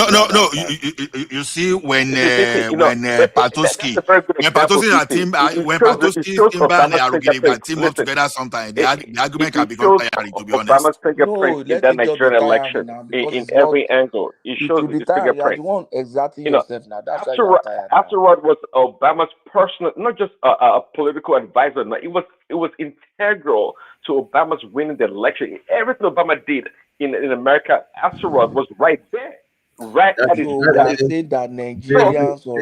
You see, when Patoski Timba and Arugile team up together, sometimes the argument can become tiring. To be honest, Obama's fingerprint in that Nigerian election in every angle. It shows his fingerprint. You are the one exerting yourself now. That's Afterward was Obama's personal, not just a political advisor. No, it was integral to Obama's winning the election. Everything Obama did in America, Axelrod was right there. Right at his saying that Nigerians so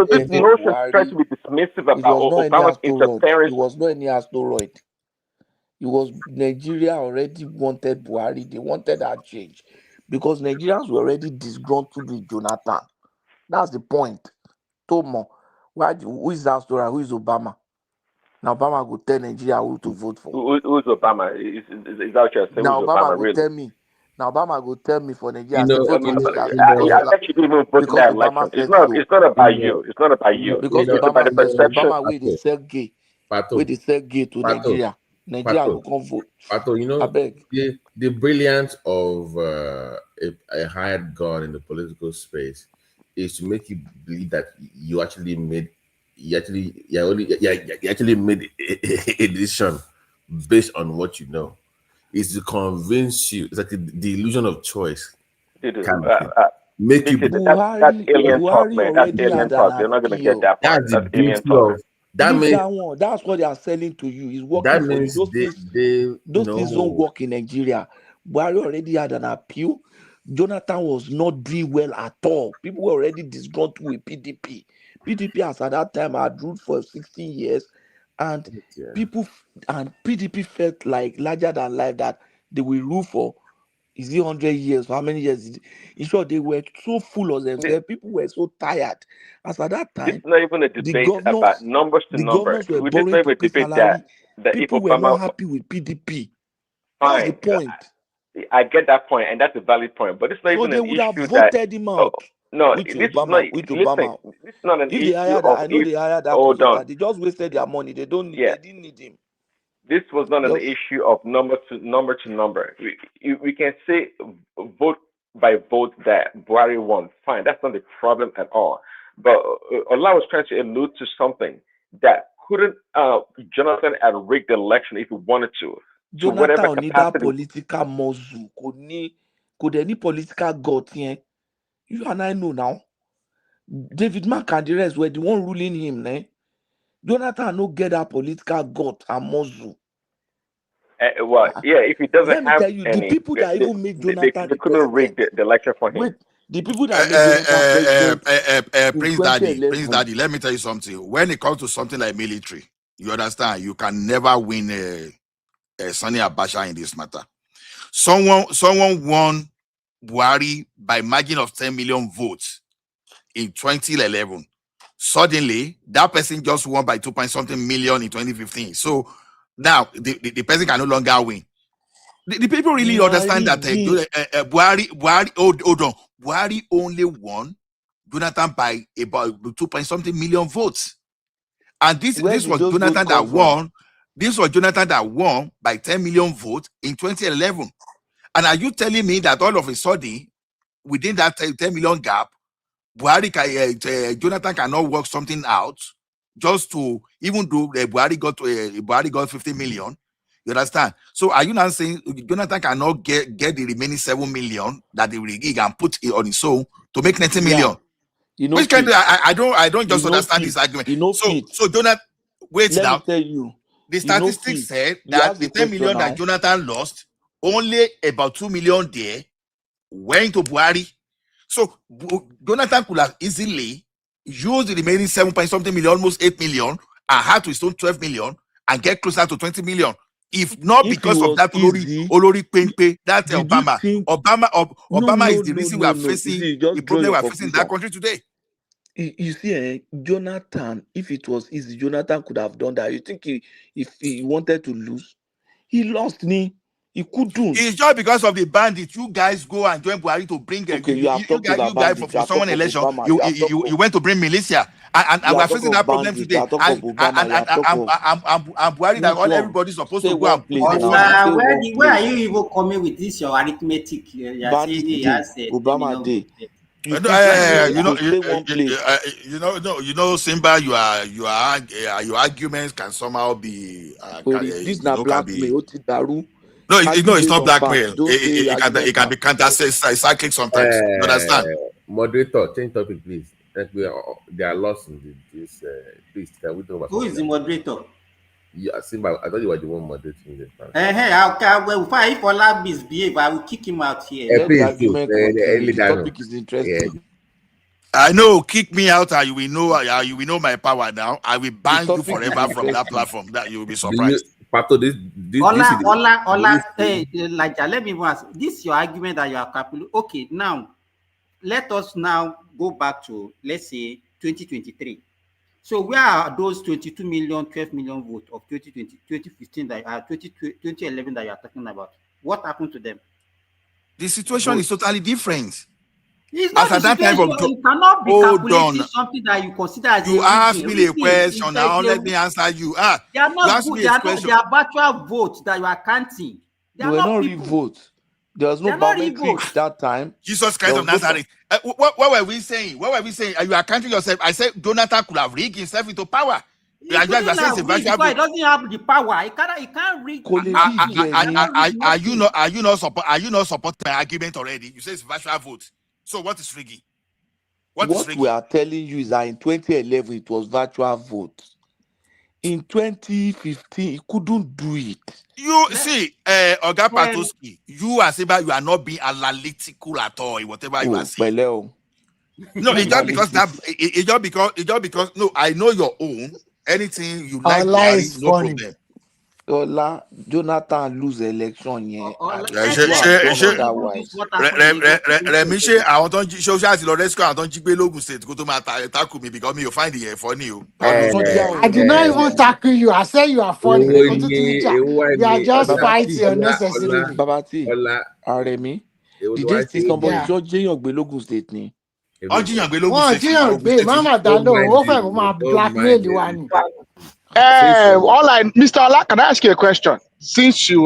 this notion tries to be dismissive about Obama's interference. It was not any asteroid. It was Nigeria already wanted Buhari. They wanted that change because Nigerians were already disgruntled with Jonathan. That's the point. Tomo, who is that story? Who is Obama? Now Obama will tell Nigeria who to vote for. Who's Obama? Is that what you're saying? Now Obama will tell me. Now Obama will tell me for Nigeria. I actually didn't even vote in that election. It's not about you. It's not about you. Because Obama will they sell gay. Will they sell gay to Nigeria? Nigeria will come vote. Pato, you know, the brilliance of a hired gun in the political space is to make you believe that you actually made a decision based on what you know. It's to convince you. It's like the illusion of choice. Make you that alien talk, man. That alien talk. They're not gonna get that part. That's alien talk. That's what they are selling to you. It's working for you. Those things don't work in Nigeria. Buhari already had an appeal. Jonathan was not doing well at all. People were already disgruntled with PDP. PDP has at that time had ruled for 16 years, and PDP felt like larger than life that they will rule for 100 years. For how many years? In short, they were so full of themselves. People were so tired. As at that time, it's not even a debate about numbers to numbers. We just have a debate that people were not happy with PDP. That's the point. I get that point, and that's a valid point. But it's not even an issue that they would have voted him out. No, this is not an issue. I know they hired that person. They just wasted their money. They didn't need him. This was not an issue of number to number. We can say vote by vote that Buhari won. Fine, that's not the problem at all. But Ola was trying to allude to something that couldn't Jonathan had rigged the election if he wanted to. Jonathan need that political muscle. Could any political gut here? You and I know now. David Mark and the rest were the one ruling him. Jonathan no get that political gut and muscle. Well, yeah, if he doesn't Let me have tell you, the any, people that even made Jonathan they couldn't rig the election for him. wait, the people that made Jonathan president in Prince 2011. Daddy, let me tell you something. When it comes to something like military, you understand, you can never win Sani Abacha in this matter. Someone won Buhari by margin of 10 million votes in 2011. Suddenly, that person just won by 2-point-something million in 2015. So now the person can no longer win. The people really understand that Buhari, hold on, Buhari only won Jonathan by about 2-point-something million votes. And this was Jonathan that won. This was Jonathan that won by 10 million votes in 2011. And are you telling me that all of a sudden, within that 10 million gap, Jonathan cannot work something out just to, even though Buhari got 50 million? You understand? So are you now saying Jonathan cannot get the remaining 7 million that he can put it on his own to make 90 million? You know, which kind of, I don't just understand this argument. So Jonathan, wait now. Let me tell you, the statistics said that the 10 million that Jonathan lost, only about 2 million there went to Buhari. So Jonathan could have easily used the remaining 7-point-something million, almost 8 million, and had to his own 12 million and get closer to 20 million. If not because of that Olori Pempe, that Obama is the reason we are facing the problem we are facing in that country today. You see, Jonathan, if it was easy, Jonathan could have done that. You think if he wanted to lose, he lost me. He couldn't. It's just because of the bandit. You guys go and join Buhari to bring you guys for someone election. You went to bring militia, and we're facing that problem today. And Buhari that all everybody's supposed to go and put where are you even coming with this your arithmetic? Obama Day. You know, Simba, your arguments can somehow be No, it's not blackmail. It can be counter-cyclic sometimes. You understand? Moderator, change topic, please. They are lost in this. Please, can we talk about? Who is the moderator? Yeah, Simba, I thought you were the one moderating this. If Ola misbehave, I will kick him out here. The topic is interesting. I know, kick me out, and you will know my power now. I will ban you forever from that platform. That you will be surprised. Ola, let me ask. This is your argument that you are capable. Okay, now let us now go back to, let's say, 2023. So where are those 22 million, 12 million votes of 2020, 2015 2011 that you are talking about? What happened to them? The situation is totally different. It's not the situation. You cannot be calculating something that you consider as you asked me a question. Now let me answer you. They are not good. They are virtual votes that you are counting. They were not real votes. There was no biometrics that time. Jesus Christ of Nazareth. What were we saying? What were we saying? You are counting yourself. I said Jonathan could have rigged himself into power. He doesn't have the power. He can't rig. Are you not supporting my argument already? You say it's virtual vote. So what is rigging? What we are telling you is that in 2011 it was virtual vote. In 2015 he couldn't do it. You see, Oga Patoski, you are saying you are not being analytical at all in whatever you are saying. No, it's just because no, I know your own. Anything you like, no problem. Ola, Jonathan lose election yẹn. Rẹ̀mí àwọn tó ń jí social àti lọ rescue àwọn tó ń jí gbé lógun state kó tó máa tackle me because me you find it funny o. I did not even tackle you. I said you are funny. You are just fighting unnecessarily. Babati, Aremi, did they see somebody just jiyàn gbé lógun state ni? Jiyàn gbé lógun state. Jiyàn gbé Mama Dalo ó fẹ́ máa blackmail wa ni. Mr. Ola, can I ask you a question? Since you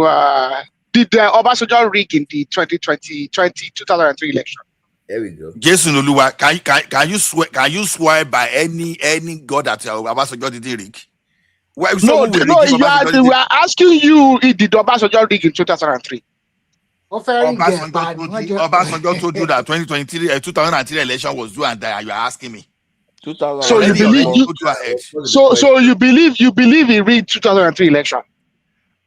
did the Obasanjo rig in the 2003 election? There we go. Jason Oluwa, can you swear by any god that Obasanjo didn't rig? We are asking you, did Obasanjo rig in 2003? Obasanjo told you that 2003 election was due, and you are asking me. So you believe he rigged 2003 election?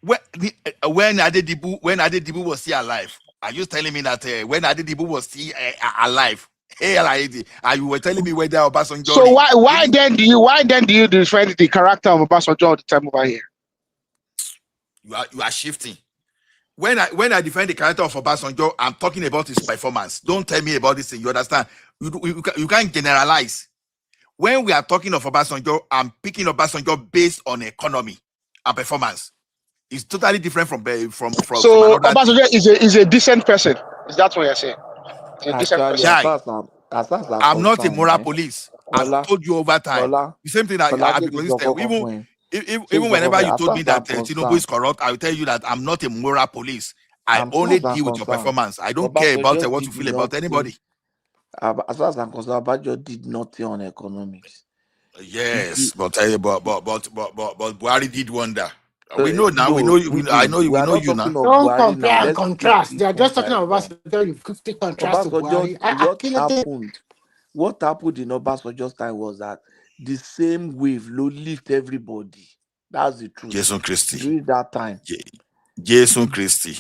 when Adedibu was still alive, are you telling me that when Adedibu was still alive, you were telling me whether Obasanjo? So why then do you defend the character of Obasanjo all the time over here? You are shifting. When I defend the character of Obasanjo, I'm talking about his performance. Don't tell me about this thing. You understand? You can't generalize. When we are talking of Obasanjo, I'm picking Obasanjo based on economy and performance. It's totally different from So another. Obasanjo is a decent person. Is that what you're saying? A decent Actually, person. I'm not a moral police. I've told you over time. Ola, The same thing I've been consistent. Even whenever you told me that Tinubu is corrupt, I will tell you that I'm not a moral police. I only deal with your performance. I don't care about what you feel about anybody. As far as I'm concerned, Obasanjo did nothing on economics. Yes, but Buhari did wonder. We know now. We know. I know. We know you now. Don't compare and contrast. They are just talking about Obasanjo. You 50 contrast to Buhari. What happened in Obasanjo's time was that the same wave lift everybody. That's the truth. Jason Christie. During that time. Jason Christie.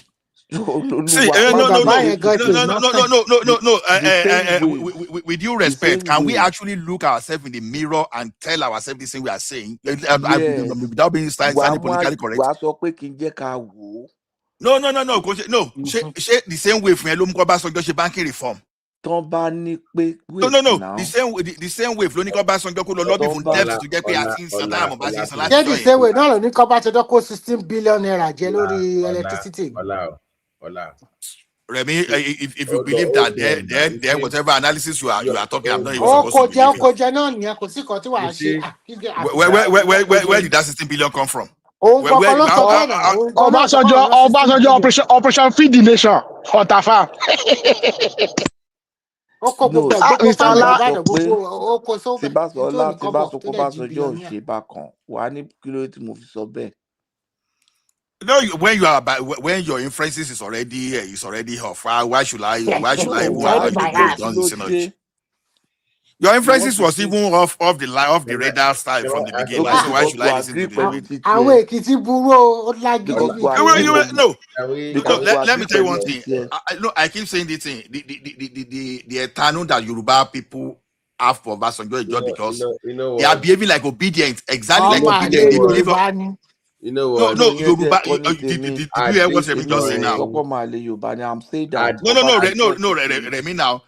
No. With due respect, can we actually look ourselves in the mirror and tell ourselves this thing we are saying without being slightly politically correct? No. The same way from Elom Obasanjo banking reform. No. The same way from Obasanjo could lobby from depth to get paid at the same way. No, Obasanjo cost 16 billion naira jelly electricity. Remy, if you believe that, then whatever analysis you are talking, I'm not even supposed to believe. Where did that 16 billion come from? Obasanjo Operation Feed the Nation. No, when your inferences is already off. Why should I even your inferences was even off the radar style from the beginning. So why should I listen to them? Let me tell you one thing. I keep saying this thing. The eternal that Yoruba people have for Obasanjo is just because they are behaving like obedient, exactly like obedient. They believe. You know what? No, Yoruba. Did you hear what Remy just saying now? I'm saying that. No, Remy now.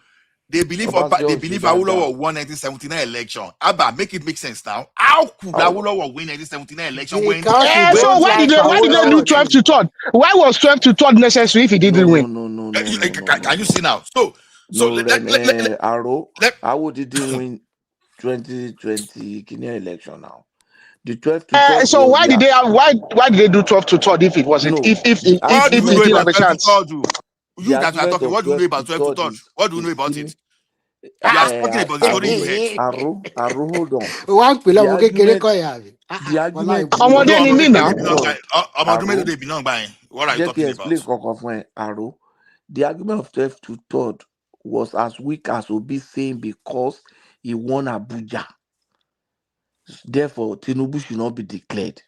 They believe Awolowo won 1979 election. Abba, make it make sense now. How could Awolowo win 1979 election when? So why did they do 12 to 3rd? Why was 12 to 3rd necessary if he didn't win? No. Can you see now? How did he win 2020 Kenya election now? The 12 to 3rd. So why did they do 12 to 3rd if it wasn't if he did have a chance? You guys are talking. What do you know about 12 to 3rd? What do you know about it? You are talking about the story you heard. Aro, hold on. The argument. What are you talking about? Aro. The argument of 12 to 3rd was as weak as Obi saying because he won Abuja. Therefore, Tinubu should not be declared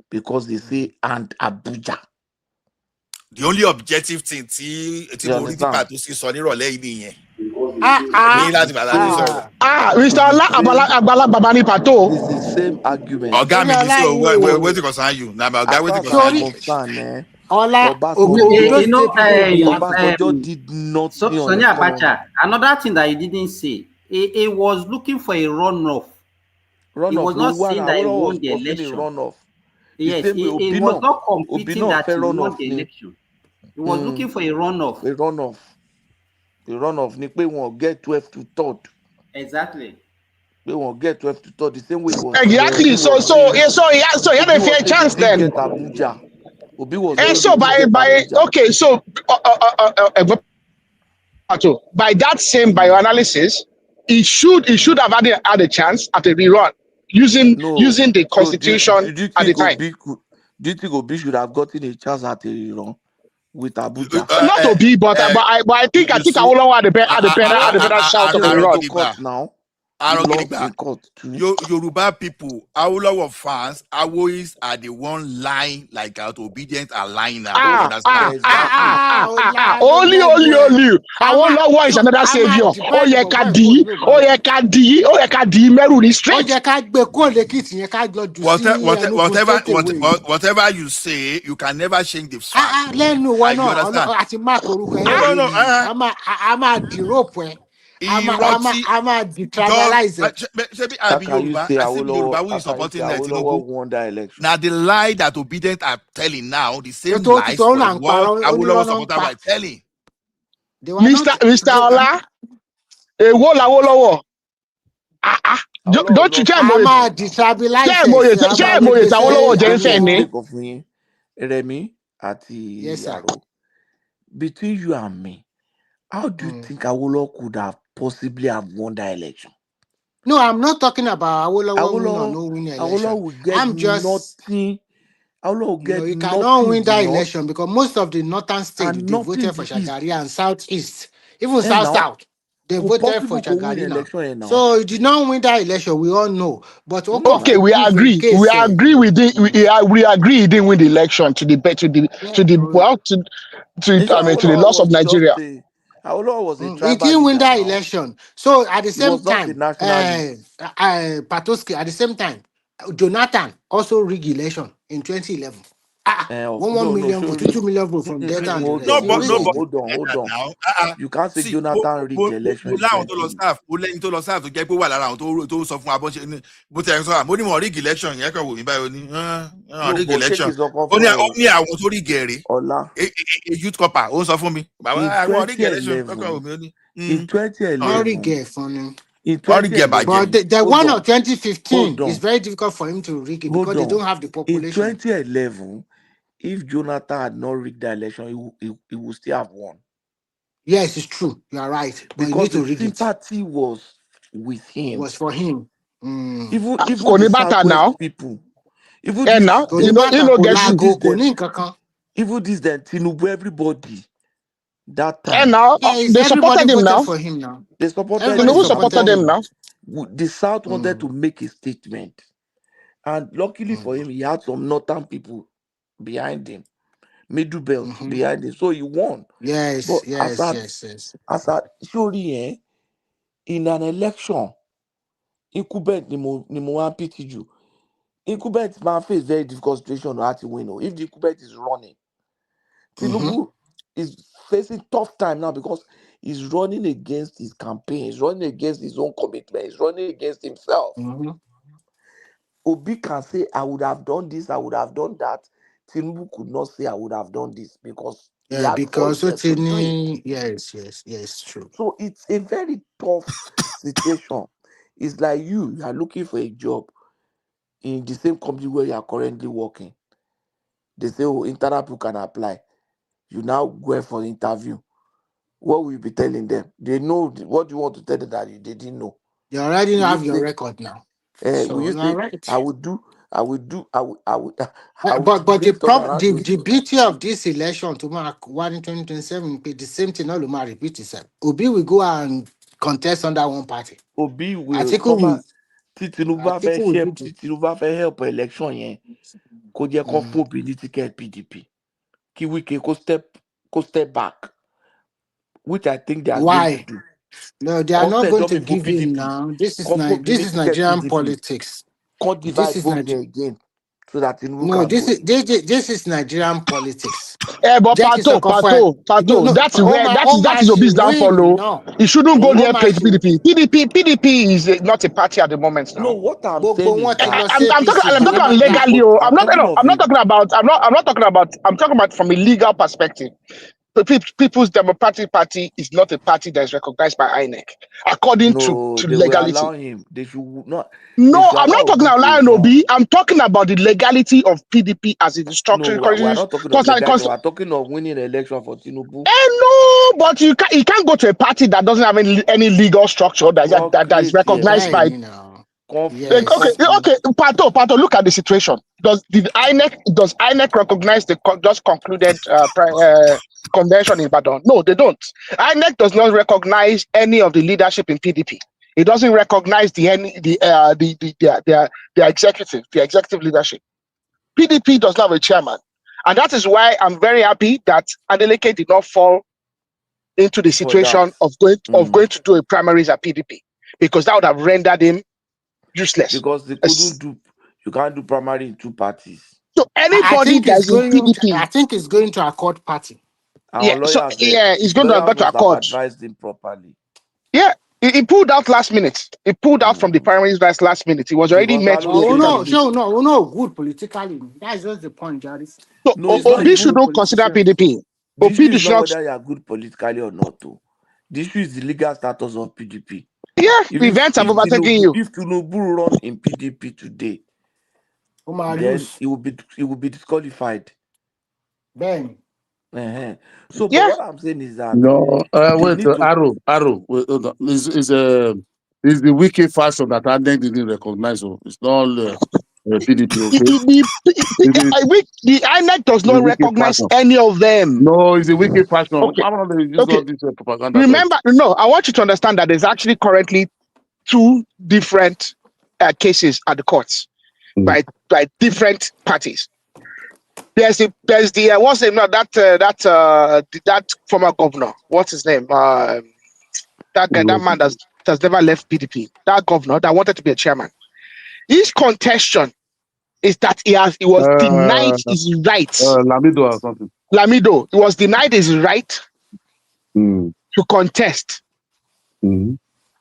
because they say and Abuja. The only objective thing Mr. Abala Babani Pato. It's the same argument. Where to concern you? Obasanjo did not. Sonia Abacha, another thing that he didn't say, he was looking for a runoff. He was not saying that he won the election. Yes, he was not competing that he won the election. He was looking for a runoff. A runoff. They won't get 12 to 3rd. Exactly. They won't get 12 to 3rd. The same way it was. Exactly. So he had a fair chance then. Get Abuja. Obi was. So by your analysis, he should have had a chance at a rerun using the constitution at the time. Do you think Obi should have gotten a chance at a rerun with Abuja? Not Obi, but I think Awolowo had a better shout of a rerun. Now. Arrogant. lost in court too. Yoruba people, Awolowo fans, Awois are the one lying like out obedient are lying now. Only. Awolowo is another savior. Oyeka di Meru ni straight. Whatever you say, you can never change the fact. You understand? Now the lie that obedient are telling now, the same lies what Awolowo supporters were telling. Mr. Ola, Awolowo. Don't you tell me? Remy àti Yaro, between you and me, how do you think Awolowo could have possibly have won that election? No, I'm not talking about Awolowo win the election. Awolowo will get nothing. Awolowo get you cannot win that election because most of the northern states they voted for Shagari and southeast, even south. They voted for Shagari now. So you did not win that election. We all know. But okay, we agree. We agree he didn't win the election to the loss of Nigeria. Awolowo was a he didn't win that election. So at the same time, Patoski, at the same time, Jonathan also rigged election in 2011. 1 million votes, 2 million votes from Delta and the rest. Hold on. You can't say Jonathan rigged the election. In 2011, but the one of 2015 is very difficult for him to rig it because they don't have the population. In 2011, if Jonathan had not rigged the election, he would still have won. Yes, it's true. You are right. But because the sympathy was with him. It was for him. Even the Southwest people. Even this Tinubu, everybody. That time. They supported him now. For him now. They supported him now. The South wanted to make a statement. And luckily for him, he had some northern people behind him. Middle belt behind him. So he won. Yes. As a surely, in an election, incumbent ni mo PTG. Incumbent man face very difficult situation to have to win. If the incumbent is running, Tinubu is facing tough time now because he's running against his campaign, he's running against his own commitment, he's running against himself. Obi can say, I would have done this, I would have done that. Tinubu could not say, I would have done this because because yes, true. So it's a very tough situation. It's like you are looking for a job in the same company where you are currently working. They say, oh, internal people can apply. You now go for the interview. What will you be telling them? They know what you want to tell them that they didn't know. You already have your record now. Will you say, right. I would do. But the beauty of this election to mark 1 in 2027 the same thing all will repeat itself. Obi will go and contest under one party. Obi will come Tinubu help election yen. Ko je kon fo bi ni ticket PDP. Ki Wike ko step back. Which I think they are going to do. No, they are not going to give in now. This is Nigerian politics. Can't divide vote again, so that this is Nigerian politics. But Pato, that is Obi's downfall. He shouldn't go near PDP. PDP is not a party at the moment now. No, what I'm saying is I'm talking legally. I'm talking about from a legal perspective. The People's Democratic Party is not a party that is recognized by INEC according to legality. Allow him. They should not. No, I'm not talking about allowing Obi. I'm talking about the legality of PDP as it is structured. No, we're not talking of legality. We're talking of winning an election for Tinubu. No, but you can't go to a party that doesn't have any legal structure that is recognized by. Okay, Pato, look at the situation. Does INEC recognize the just concluded convention in Ibadan? No, they don't. INEC does not recognize any of the leadership in PDP. It doesn't recognize the executive leadership. PDP does not have a chairman, and that is why I'm very happy that Adeleke did not fall into the situation of going to do a primaries at PDP, because that would have rendered him useless. Because they couldn't do. You can't do primary in 2 parties. So anybody that's in PDP, I think it's going to Accord Party. Yeah, so it's going to go to Accord. Advised him properly. Yeah, he pulled out last minute. He pulled out from the primaries last minute. He was already met with. Good politically. That's just the point, Jarvis. So Obi should not consider PDP. The issue is not whether you are good politically or not. The issue is the legal status of PDP. Yeah, events have overtaken you. If Tinubu run in PDP today, then he will be disqualified. Ben. So, but what I'm saying is that no, wait, Arrow. Wait, is the wiki fashion that I didn't recognize. So it's not PDP. Okay? The INEC does not recognize any of them. No, it's a wiki fashion. Okay. Propaganda. Remember, I want you to understand that there's actually currently 2 different cases at the courts by different parties. There's the what's the name? That former governor. What's his name? That guy, that man that's never left PDP. That governor that wanted to be a chairman. His contention is that he was denied his rights. Lamido or something. Lamido, he was denied his right to contest.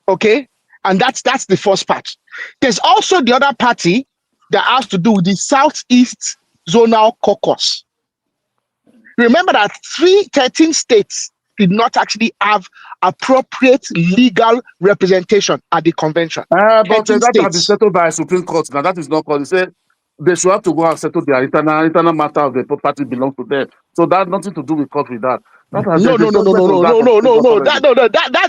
Okay, and that's the first part. There's also the other party that has to do with the Southeast Zonal Caucus. Remember that 13 states did not actually have appropriate legal representation at the convention. But that has been settled by Supreme Court. Now that is not called. They say they should have to go and settle their internal matter of the property belongs to them. So that has nothing to do with court with that. No. That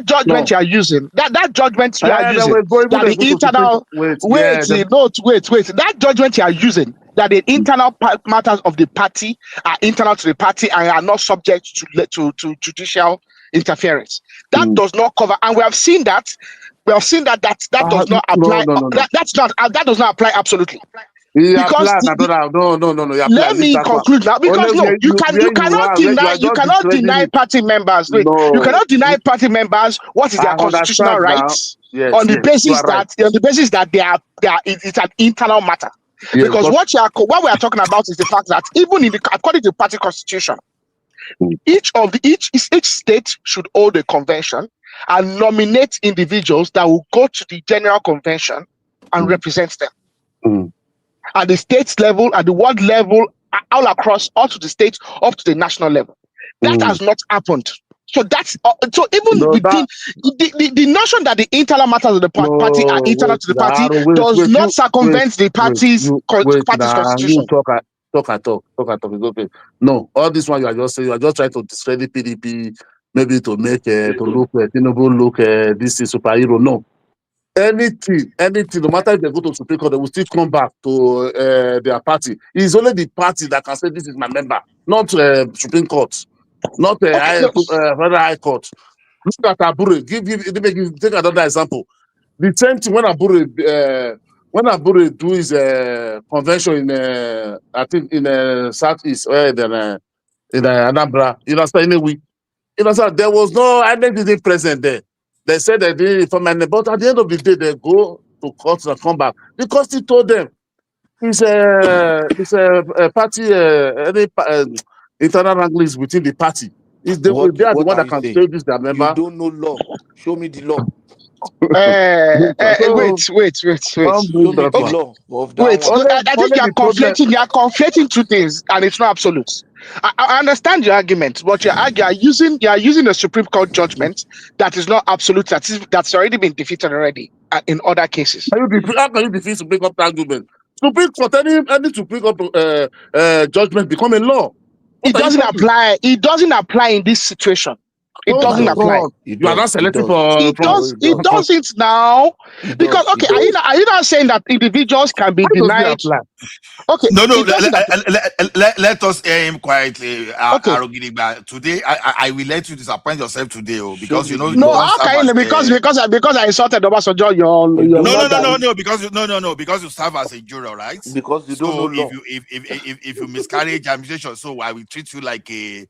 judgment you are using. That judgment you are using. That the internal wait. That judgment you are using. That the internal matters of the party are internal to the party and are not subject to judicial interference. That does not cover, and we have seen that. That does not apply. That does not apply absolutely. Because let me conclude now. Because you cannot deny party members. Wait, you cannot deny party members what is their constitutional rights on the basis that it's an internal matter. Because what we are talking about is the fact that even according to the party constitution, each state should hold a convention and nominate individuals that will go to the general convention and represent them. At the state level, at the world level, all across, all to the states, up to the national level. That has not happened. So that's within the notion that the internal matters of the party are internal to the party does not circumvent the party's constitution. Talk. It's okay. No, all this one you are just saying, you are just trying to discredit PDP, maybe to make Tinubu look this is superhero. No. Anything, no matter if they go to Supreme Court, they will still come back to their party. It's only the party that can say this is my member, not Supreme Court, not Federal High Court. Look at Abure. Take another example. The same thing when Abure do his convention in I think in Southeast in Anambra. You understand? Anyway, you understand? There was no identity present there. They said they didn't inform me, but at the end of the day, they go to court and come back because he told them it's a party, internal wranglings within the party. They are the one that can say this their member. You don't know law. Show me the law. Wait. I think you are conflating 2 things, and it's not absolute. I understand your argument, but you are using a Supreme Court judgment that is not absolute. That's already been defeated already in other cases. How can you defeat Supreme Court argument? Supreme Court, any Supreme Court judgment become a law. It doesn't apply. It doesn't apply in this situation. It doesn't apply. You are not selecting It doesn't now. Because are you not saying that individuals can be denied? Okay, No, it doesn't apply. let us hear him quietly. Okay. Aruginiba. Today, I will let you disappoint yourself today, because you know you No, don't serve okay, as because I insulted Obasanjo, you're no, because you serve as a juror, right? Because you don't know law. If you miscarriage administration, so I will treat you like a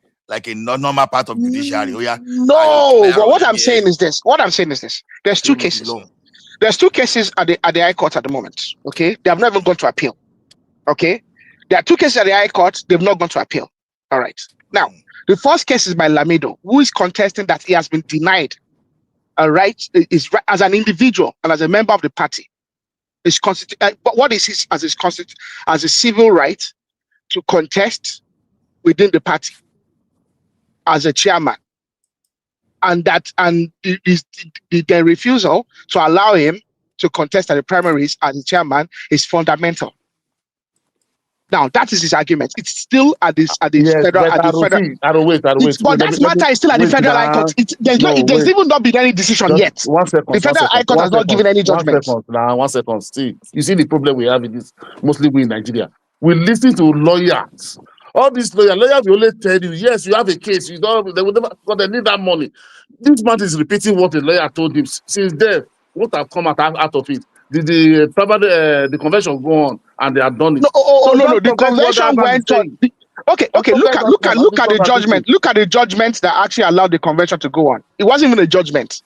normal part of judiciary. Oh yeah. No, but what I'm saying is this. There's two cases. There's two cases at the High Court at the moment. Okay, they have not even gone to appeal. Okay, there are two cases at the High Court. They've not gone to appeal. All right. Now, the first case is by Lamido, who is contesting that he has been denied a right, as an individual and as a member of the party. But what is his as a civil right to contest within the party as a chairman, and the refusal to allow him to contest at the primaries as a chairman is fundamental. Now that is his argument. It's still at the federal. But that matter is still at the federal High Court. There's even not been any decision yet. The federal High Court has not given any judgment. 1 second. Still, you see the problem we have in this, mostly we in Nigeria. We listen to lawyers. All these lawyers will only tell you, yes, you have a case. You don't. They will never, because they need that money. This man is repeating what the lawyer told him. Since then, what have come out of it? Did the convention go on and they have done it? No. The convention went on. Okay. Look at the judgment. Look at the judgment that actually allowed the convention to go on. It wasn't even a judgment.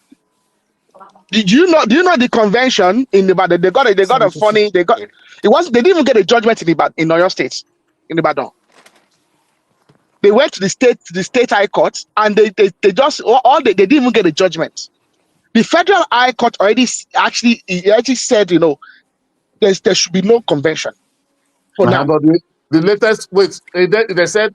Do you know the convention in Ibadan? They got a funny. They didn't even get a judgment in Oyo State, in Ibadan. They went to the state High Court, and they didn't even get a judgment. The federal High Court already said, there should be no convention for now. But the latest, they said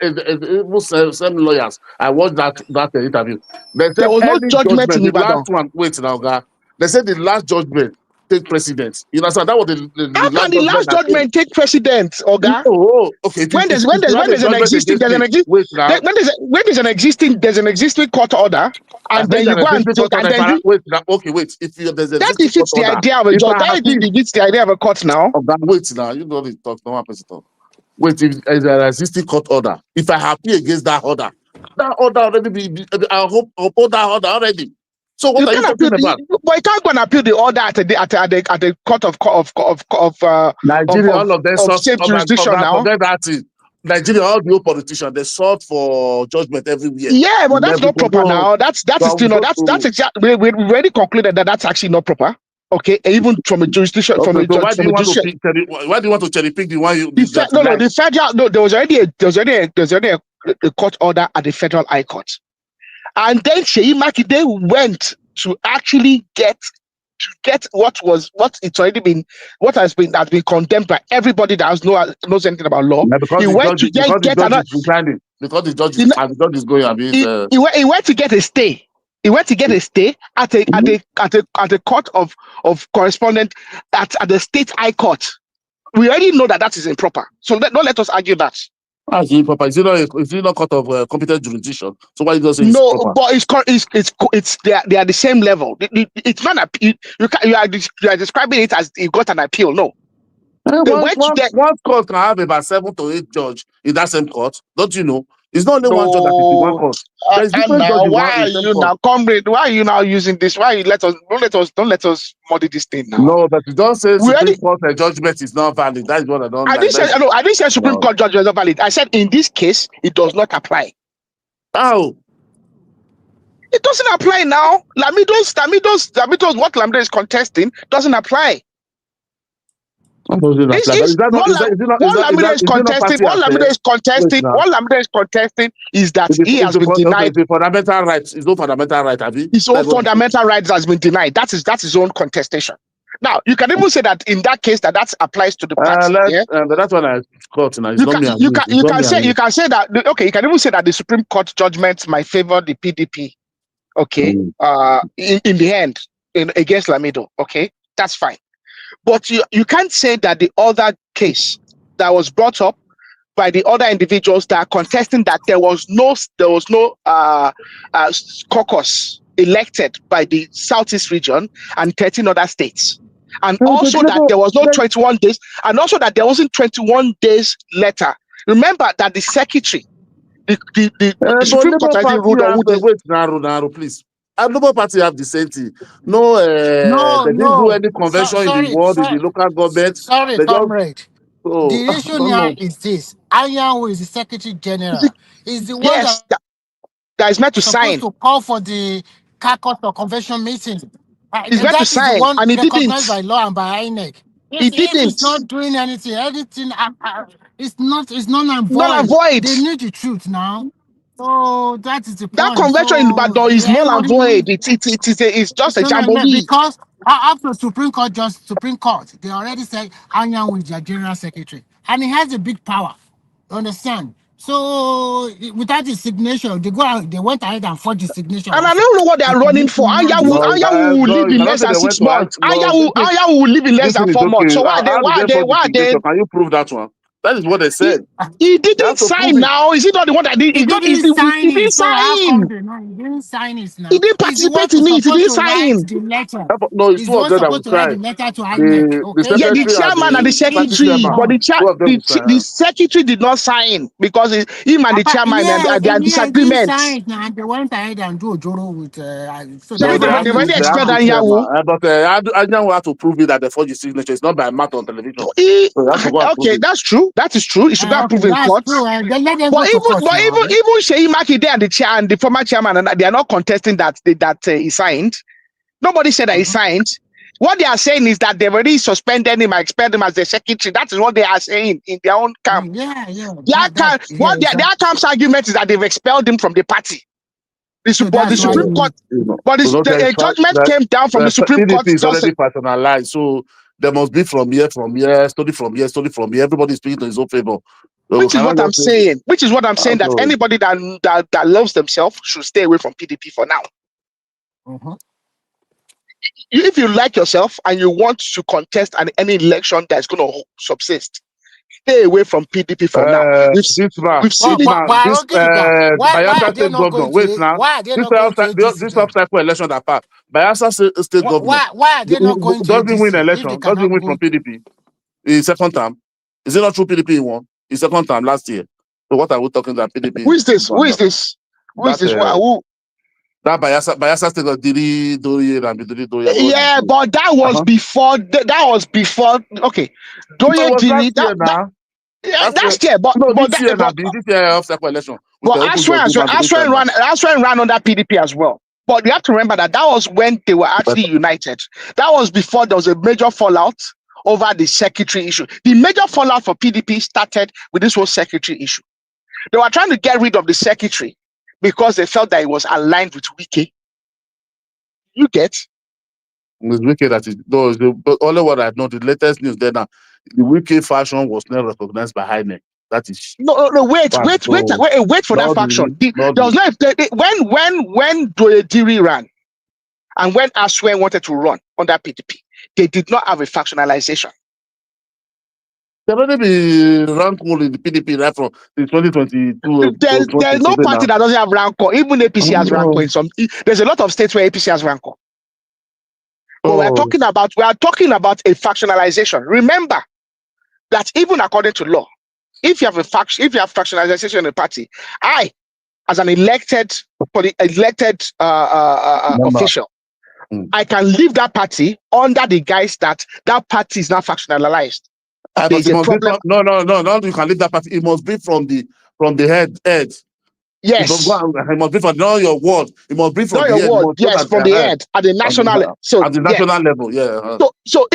some lawyers. I watched that interview. They said there was no judgment in the Ibadan. last one. Wait now, guy. They said the last judgment take precedence. You know, so that was How can the last judgment take precedence, Oga? Oh, okay. When there's an existing court order, and then you go and wait. If there's a that defeats the idea of a judge. That defeats the idea of a court now. Wait now, you don't talk. No one person talk. Wait, if there's an existing court order, if I appeal against that order already I hope uphold that order already. So what are you talking about? But you can't go and appeal the order at the court of Nigeria. All of them same jurisdiction now. Nigeria, all the old politicians, they sought for judgment everywhere. Yeah, but that's not proper now. That's exactly. We already concluded that that's actually not proper. Okay, even from a jurisdiction, why do you want to cherry pick the one you? The federal. No, there was already a court order at the federal High Court. And then Sheyi Makinde went to actually get what has been condemned by everybody that knows anything about law. He went to get another. Because the judge is going. He went to get a stay. He went to get a stay at a court of correspondent at the state High Court. We already know that is improper. So don't let us argue that. Is it not court of competent jurisdiction? So why does it? No, but it's they are the same level. It's not you are describing it as you got an appeal. No. One court can have about 7 to 8 judges in that same court. Don't you know? It's not only one judge that is in one court. There's different judges. Why are you now using this? Why don't let us muddy this thing now? No, but you don't say Supreme Court judgment is not valid. That is what I don't. I didn't say Supreme Court judgment is not valid. I said in this case it does not apply. How? It doesn't apply now. Lamido's what Lamido is contesting doesn't apply. What Lamido is contesting is that he has been denied fundamental rights. His own fundamental right, his own fundamental rights has been denied. That's his own contestation. Now you can even say that in that case that applies to the party. That's what I caught now. You can say that. Okay, you can even say that the Supreme Court judgment might favor the PDP. Okay, in the end, against Lamido. Okay, that's fine. But you can't say that the other case that was brought up by the other individuals that are contesting that there was no caucus elected by the Southeast region and 13 other states. And also that there was no 21 days, and also that there wasn't 21 days later. Remember that the secretary, the Supreme Court already ruled on wait, Naru, please. And Labour Party have the same thing. No, No, they didn't do any convention in the sorry, world, in the local government. sorry, They just, comrade. so, The I issue don't here know. is this: Anyanwu is the Secretary General. Is the one yes, that is meant to supposed sign. to call for the caucus or convention meeting. He's meant to That is the sign, one and he recognized didn't. by law and by INEC. He If didn't. it's not doing anything, it's null and Null and void. void. They need the truth now. So that is the That point. convention in So Ibadan is null and void. It's just a jamboree. because after Supreme Court, they already said Anyanwu is their general secretary, and he has a big power. You understand? So without his signature, they went ahead and forged the signature. And I Also. don't know what they are running for. Anyanwu will live in less than 6 months. Anyanwu will live in less than 4 months. So why are they? Can you prove that one? That is what they said. He didn't sign now. Is he not the one that did? He didn't sign it. So how come sign. they know? He didn't sign it now. He didn't participate in it. He didn't sign. The letter. No, it's He's two of them that will supposed to write the sign. letter to INEC. Okay. Yeah, the chairman and the secretary, but the secretary did not sign because him and the chairman they are disagreements. Sign now. They went ahead and do a Joro with. So they already expelled Anyanwu. But Anyanwu had to prove it that they forged the signature. It's not by matter on television. Okay, that's true. That is true. It should go prove in court. But even Sheyi Makinde and the former chairman, they are not contesting that he signed. Nobody said that he signed. What they are saying is that they've already suspended him and expelled him as the secretary. That is what they are saying in their own camp. Their camp's argument is that they've expelled him from the party. The Supreme Court, the judgment came down from the Supreme Court. PDP is already personalized, so there must be from here, study from here. Everybody is speaking to his own favor. So which is what I'm saying. That anybody that loves themselves should stay away from PDP for now. If you like yourself and you want to contest any election that's going to subsist, stay away from PDP for now. We've seen Bayelsa State governor. Wait now. This off-cycle election that passed. Bayelsa State governor. Why are they not going to doesn't win election? Doesn't win from PDP. His second term. Is it not true PDP he won? His second term last year. So what are we talking about PDP? Who is this? Who is this? Who? That Bayelsa State of Diri. Yeah, but that was before. That was before. Okay, Doye Diri. That's year, but this year off-cycle election. But Aswen ran under PDP as well. But you have to remember that was when they were actually united. That was before there was a major fallout over the secretary issue. The major fallout for PDP started with this whole secretary issue. They were trying to get rid of the secretary because they felt that it was aligned with Wike. You get? It's Wike that is the only what I know. The latest news there now, the Wike faction was not recognized by INEC. That is no. Wait for that faction. There was when Doyediri ran, and when Aswen wanted to run under PDP, they did not have a factionalization. There already be rank call in the PDP right from the 2022. There's no party that doesn't have rank call. Even APC has rank call in some. There's a lot of states where APC has rank call. But we are talking about a factionalization. Remember that even according to law, if you have factionalization in a party, I, as an elected official, I can leave that party under the guise that party is not factionalized. But no, you can leave that party. It must be from the head. Yes. It must be from not your word. It must be from the head. Yes, from the head at the national level. So at the national level, yeah. So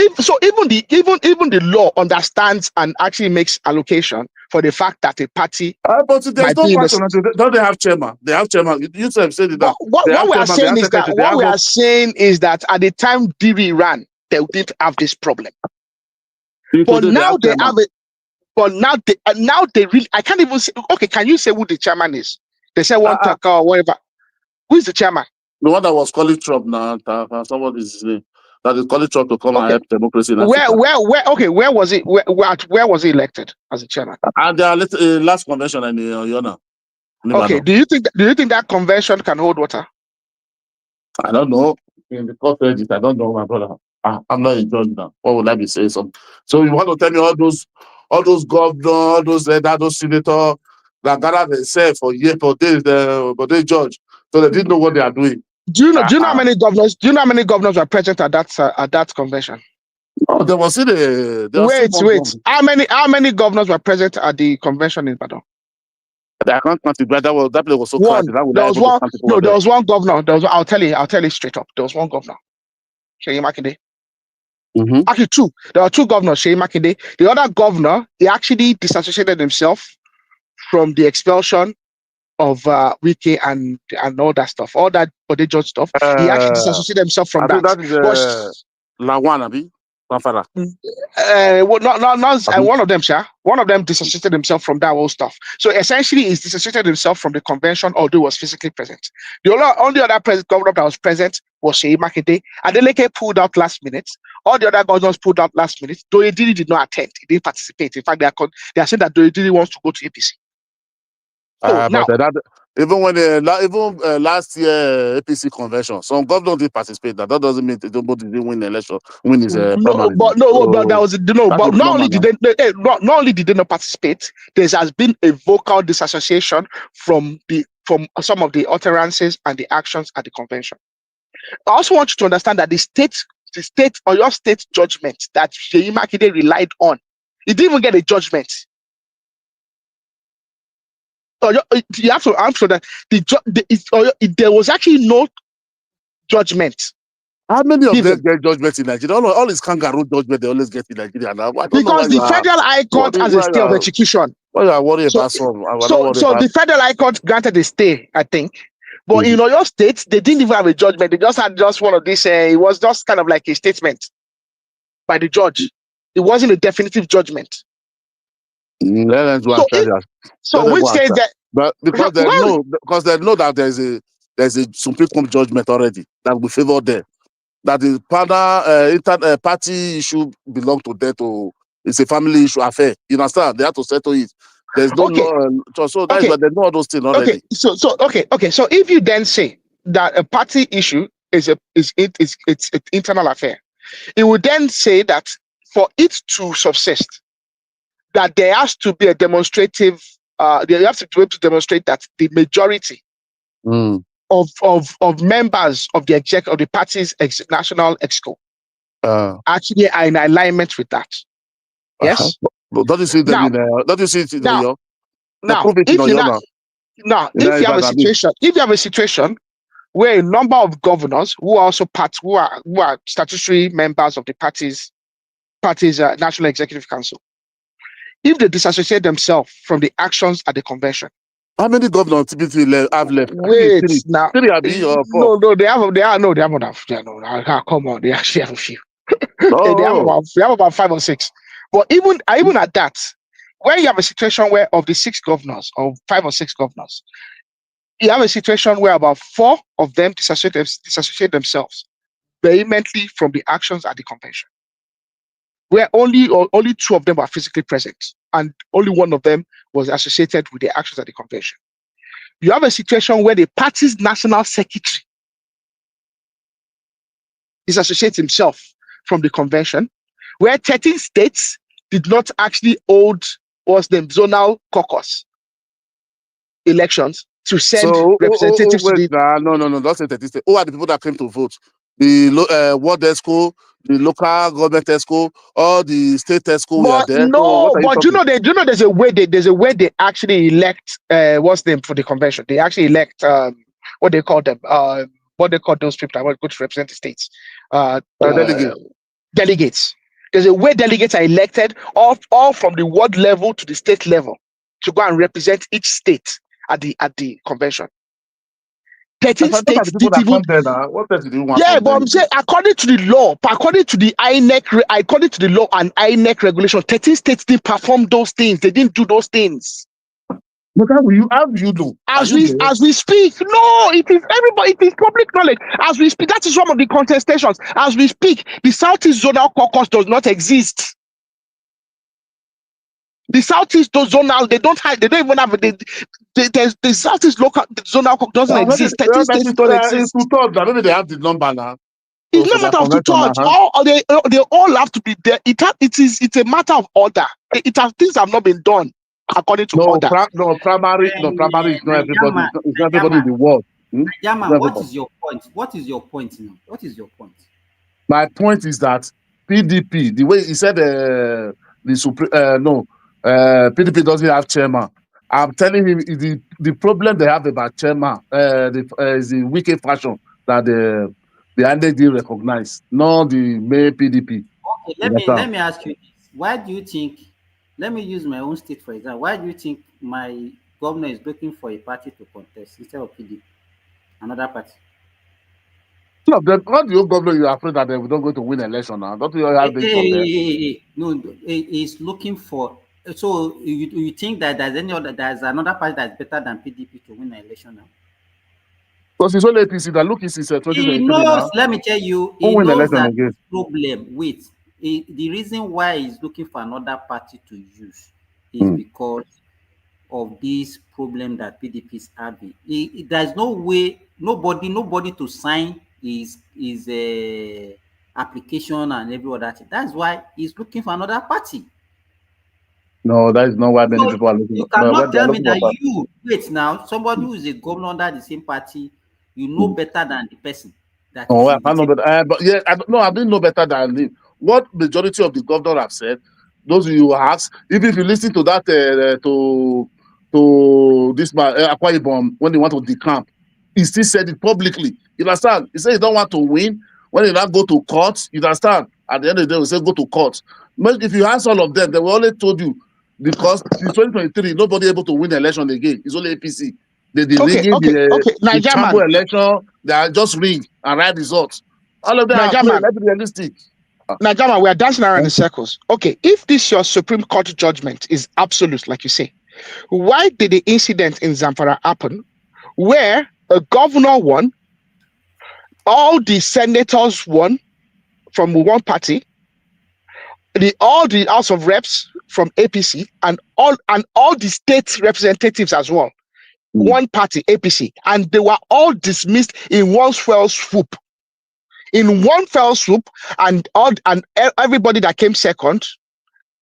even the law understands and actually makes allocation for the fact that a party. But there's no faction. Don't they have chairman? They have chairman. You said that. What we are saying is that at the time DV ran, they didn't have this problem. But now they have it. But now they really. I can't even say. Okay, can you say who the chairman is? They say one or whatever. Who is the chairman? The one that was calling Trump now. Somebody's name. That is calling Trump to come and help democracy in Africa. Where was it? Where was he elected as a chairman? And the last convention in Yona. Okay, do you think that convention can hold water? I don't know. In the court edit, I don't know, my brother. I'm not a judge now. What would I be saying? So you want to tell me all those governors, those senators that gathered themselves for years, but they judge. So they didn't know what they are doing. Do you know how many governors? Do you know how many governors were present at that convention? Oh, there was Wait. How many governors were present at the convention in Badon? I can't count it, but that place was so crowded. There was one governor. I'll tell you straight up. There was one governor, Sheyi Makinde. Actually, two. There were two governors, Sheyi Makinde. The other governor, he actually disassociated himself from the expulsion of Wiki and all that stuff, all that body judge stuff. He actually disassociated himself from that. That is Lawan, Abi. Well, not one of them, sir. One of them disassociated himself from that whole stuff. So essentially, he's disassociated himself from the convention, although he was physically present. The only other governor that was present was Sheyi Makinde. Adeleke pulled out last minute. All the other governors pulled out last minute. Doyediri did not attend. He didn't participate. In fact, they are saying that Doyediri wants to go to APC. Even when last year APC convention, some governors did participate. That doesn't mean nobody didn't win the election. Win his primary. But that was But not only did they not participate, there has been a vocal disassociation from some of the utterances and the actions at the convention. I also want you to understand that the state or your state judgment that Sheyi Makinde relied on, he didn't even get a judgment. You have to answer that there was actually no judgment. How many of them get judgment in Nigeria? All these kangaroo judgment they always get in Nigeria now. Because the Federal High Court has a stay of execution. Well, I worry about some. So the Federal High Court granted a stay, I think. But in your state, they didn't even have a judgment. They just had one of these. It was just kind of like a statement by the judge. It wasn't a definitive judgment. So which says that, but because they know that there's a Supreme Court judgment already that will favor them. That the party issue belong to them. It's a family issue affair. You understand? They have to settle it. There's no law, so that's why they know all those things already. Okay. So if you then say that a party issue is it's an internal affair, it would then say that for it to subsist, that there has to be a demonstrative. They have to be able to demonstrate that the majority of members of the party's national exco actually are in alignment with that. Yes. Don't you see them don't you see it in your if you have a situation where a number of governors who are also who are statutory members of the party's National Executive Council, if they disassociate themselves from the actions at the convention. How many governors typically have left? Wait, now. No, they have enough. Come on, they actually have a few. They have about 5 or 6. But even at that, when you have a situation where of the 6 governors, or 5 or 6 governors, you have a situation where about 4 of them disassociate themselves vehemently from the actions at the convention, where only 2 of them are physically present, and only 1 of them was associated with the actions at the convention. You have a situation where the party's national secretary disassociates himself from the convention, where 13 states did not actually hold zonal caucus elections to send representatives to the... No, that's a 13 states. Who are the people that came to vote? The Ward ESCO, the local government ESCO, all the state ESCO were there. But you know there's a way they actually elect what's name for the convention. They actually elect what they call them, what they call those people that want to go to represent the states. Delegates. There's a way delegates are elected all from the ward level to the state level to go and represent each state at the convention. 13 states did even. But I'm saying according to the law, according to the law and INEC regulation, 13 states didn't perform those things. They didn't do those things. But how do you know? As we speak, no, it is everybody. It is public knowledge. As we speak, that is one of the contestations. As we speak, the Southeast Zonal Caucus does not exist. The Southeast Zonal, they don't even have the Southeast local Zonal Caucus doesn't exist. 13 states don't exist. To talk that maybe they have the number now. It's not a matter of to touch. They all have to be there. It's a matter of order. Things have not been done according to order. Primary is not everybody. It's not everybody in the world. Yama, what is your point? What is your point now? What is your point? My point is that PDP, the way he said PDP doesn't have chairman. I'm telling him the problem they have about chairman is the wicked fashion that the NDD recognize, not the main PDP. Okay, let me ask you this. Why do you think, let me use my own state for example, why do you think my governor is looking for a party to contest instead of PDP, another party? No, not the old governor, you're afraid that we don't go to win election now. Don't you have this? No, he's looking for. So you think that there's another party that's better than PDP to win an election now? Because it's only APC that look since 2023 he knows, now. let me tell you, he knows that this problem. Wait, the reason why he's looking for another party to use is because of this problem that PDP is having. There's no way, nobody to sign his application and every other thing. That's why he's looking for another party. No, that is not why many people are looking. You cannot tell me that you wait now. Somebody who is a governor under the same party, you know better than the person. That I know better. But yeah, I didn't know better than him. What majority of the governor have said, those you ask, even if you listen to that to this man Akwa Ibom when they want to decamp, he still said it publicly. You understand? He said he don't want to win. When they now go to court, you understand? At the end of the day, we say go to court. But if you ask all of them, they will only told you because in 2023 nobody able to win the election again. It's only APC. They rigging the chamber election. They are just ring and write results. All of them are playing. Let's be realistic. Najama, we are dancing around in circles. Okay, if this your Supreme Court judgment is absolute, like you say, why did the incident in Zamfara happen where a governor won, all the senators won from one party, all the House of Reps from APC, and all the state representatives as well, one party, APC, and they were all dismissed in one fell swoop. In one fell swoop, and everybody that came second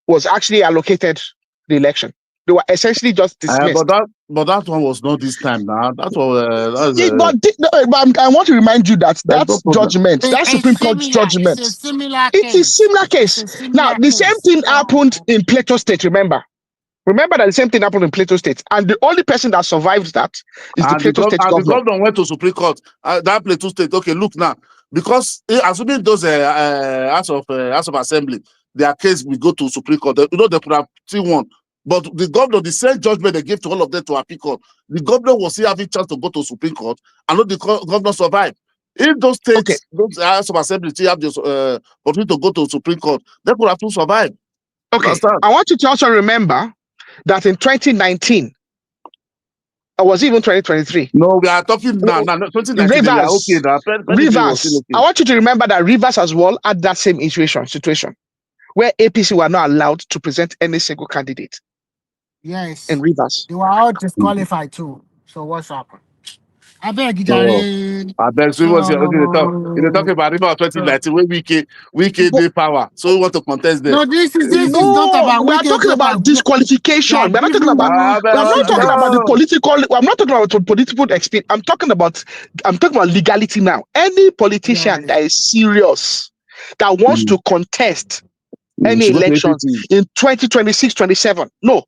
was actually allocated the election. They were essentially just dismissed. But that one was not this time now. That was. But I want to remind you that judgment, that Supreme Court judgment, it's a similar case. Now, the same thing happened in Plateau State, remember that the same thing happened in Plateau State. And the only person that survived that is the Plateau State governor. The governor went to Supreme Court. That Plateau State, okay, look now. Because assuming those House of Assembly, their case will go to Supreme Court. They could have won. But the governor, the same judgment they gave to all of them to appeal court, the governor was still having chance to go to Supreme Court, and not the governor survived. If those states, those House of Assembly still have the opportunity to go to Supreme Court, they could have to survive. Okay, I want you to also remember that in 2019, or was it even 2023? No, we are talking now. 2019, Rivers. Okay. I want you to remember that Rivers as well had that same situation where APC were not allowed to present any single candidate. Yes. In Rivers. They were all disqualified too. So what's happened? I beg you, Jerry. I beg you. They talk about Rivers 2019 where we did power. So we want to contest them. No, this is not about. We are talking about disqualification. We're not talking about. I'm not talking about the political. I'm not talking about the political experience. I'm talking about legality now. Any politician that is serious, that wants to contest any elections in 2026, 27, no,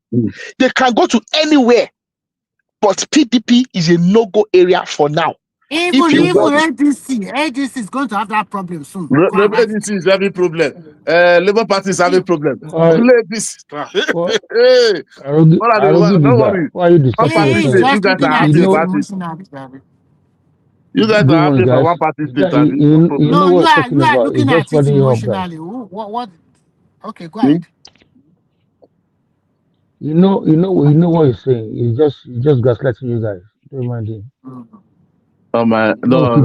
they can go to anywhere. But PDP is a no-go area for now. Even ADC is going to have that problem soon. ADC is having problem. Labour Party is having problem. Why are you discussing? You guys are happy for one party state. No, you are looking at it emotionally. What? Okay, go ahead. You know what he's saying. He's just gaslighting you guys. Don't mind him. Oh my, no,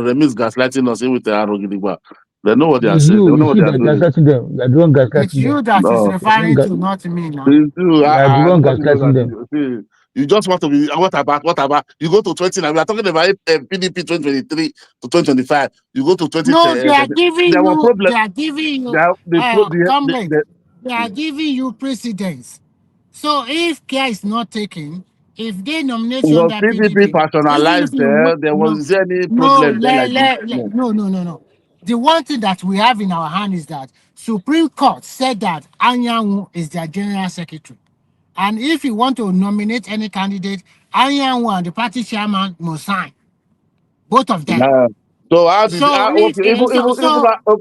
Remis gaslighting us in with the Arogidigba. They know what they are saying. They know You what see they are that doing. gaslighting them. You're the one It's gaslighting you them. that is No. referring to, not me now. It's you. You are the one gaslighting them. You just want to be, what about? You go to 20, we are talking about PDP 2023 to 2025. You go to 20. No, they are giving there were you, problems. they are giving you, comrade, they are giving you precedence. So if care is not taken, if they nominate you Was under PDP PDP, even if personalized you there was any no, problem there like this? no. The one thing that we have in our hand is that Supreme Court said that Anyanwu is their general secretary. And if you want to nominate any candidate, Anyanwu and the party chairman must sign. Both of them. Yeah. So how did So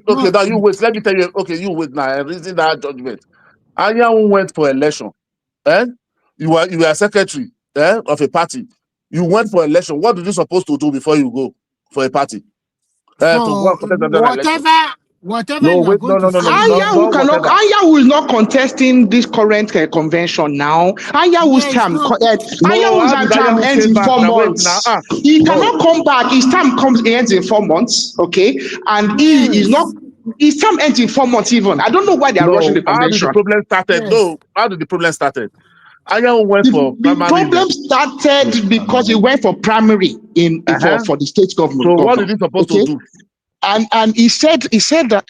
okay, now you wait. Let me tell you, okay, you wait now. Reason that judgment. Anyanwu went for election. You were secretary of a party. You went for election. What did you supposed to do before you go for a party? To go and contest another election. Whatever you are going to say. Anyanwu is not contesting this current convention now. Anyawu's term, Anyawu's term ends in 4 months. He cannot come back. His term ends in 4 months. Okay, and he is not. His term ends in 4 months. Even I don't know why they are rushing the convention. How did the problem started? Yes. No, how did the problem started? Anyanwu went for primary. The problem started because he went for primary for the state government. So what is he supposed to do? And he said that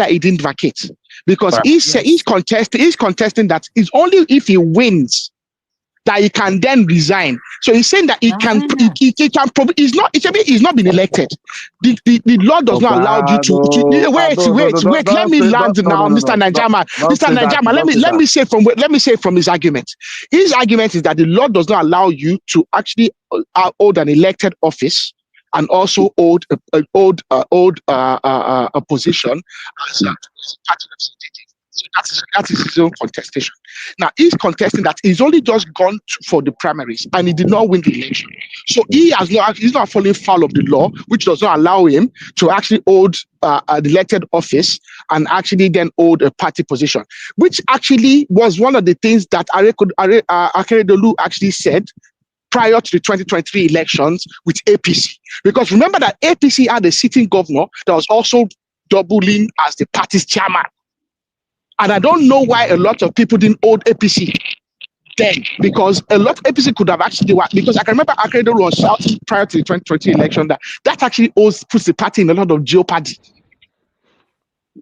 he didn't vacate because he's contesting that it's only if he wins that he can then resign. So he's saying that he's not been elected. The law does not allow you to wait. Let me land now, Mr. Najama. Mr. Najama, let me say from his argument. His argument is that the law does not allow you to actually hold an elected office and also hold a position as a party representative. So that is his own contestation. Now he's contesting that he's only just gone for the primaries and he did not win the election. So he's not following foul of the law, which does not allow him to actually hold an elected office and actually then hold a party position, which actually was one of the things that Akeredolu actually said prior to the 2023 elections with APC. Because remember that APC had a sitting governor that was also doubling as the party's chairman. And I don't know why a lot of people didn't hold APC then, because a lot of APC could have actually worked. Because I can remember Akeredolu was shouting prior to the 2020 election that actually puts the party in a lot of jeopardy.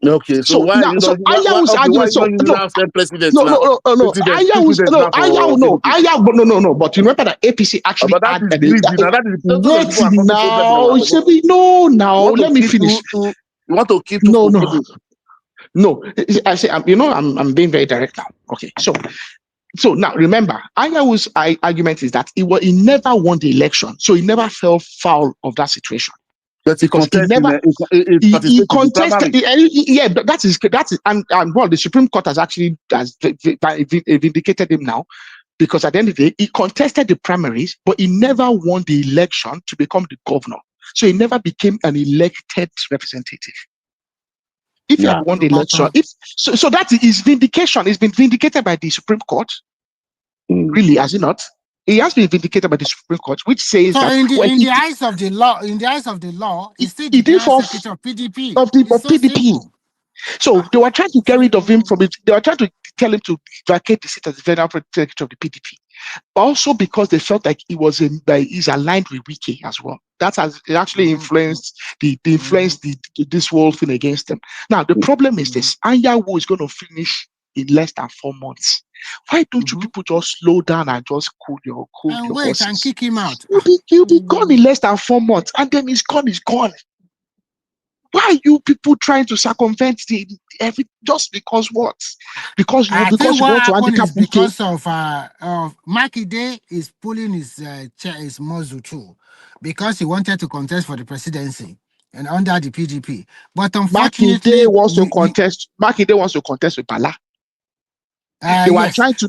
Okay, so why you don't president now? No. But remember that APC actually let me finish. You want to keep No, I say I'm being very direct now. Okay, so now remember, Anyawu's argument is that he never won the election, so he never fell foul of that situation. But he contested. Yeah, that is, and well, the Supreme Court has actually vindicated him now, because at the end of the day, he contested the primaries, but he never won the election to become the governor. So he never became an elected representative. If you had won the election, so that is vindication. It's been vindicated by the Supreme Court. Really, has it not? It has been vindicated by the Supreme Court, which says so that in the eyes of the law, it's still the secretary of PDP. PDP. So they were trying to get rid of him from it. They were trying to tell him to vacate the seat as the general secretary of the PDP. Also because they felt like he's aligned with Wike as well. That has actually influenced this whole thing against them. Now the problem is this: Anyanwu is going to finish in less than 4 months. Why don't you people just slow down and just cool your horses and kick him out? He'll be gone in less than 4 months, and then he's gone. Why are you people trying to circumvent just because what? Because you want to handicap Wike? Because of Makinde is pulling his muzzle too, because he wanted to contest for the presidency and under the PDP. But unfortunately, Makinde wants to contest with Bala. They were trying to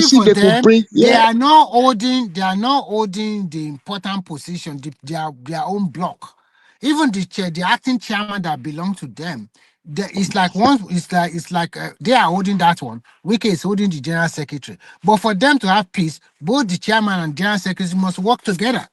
see if they could bring. They are not holding the important position, their own block. Even the acting chairman that belongs to them, it's like one. It's like they are holding that one. Wike is holding the general secretary. But for them to have peace, both the chairman and general secretary must work together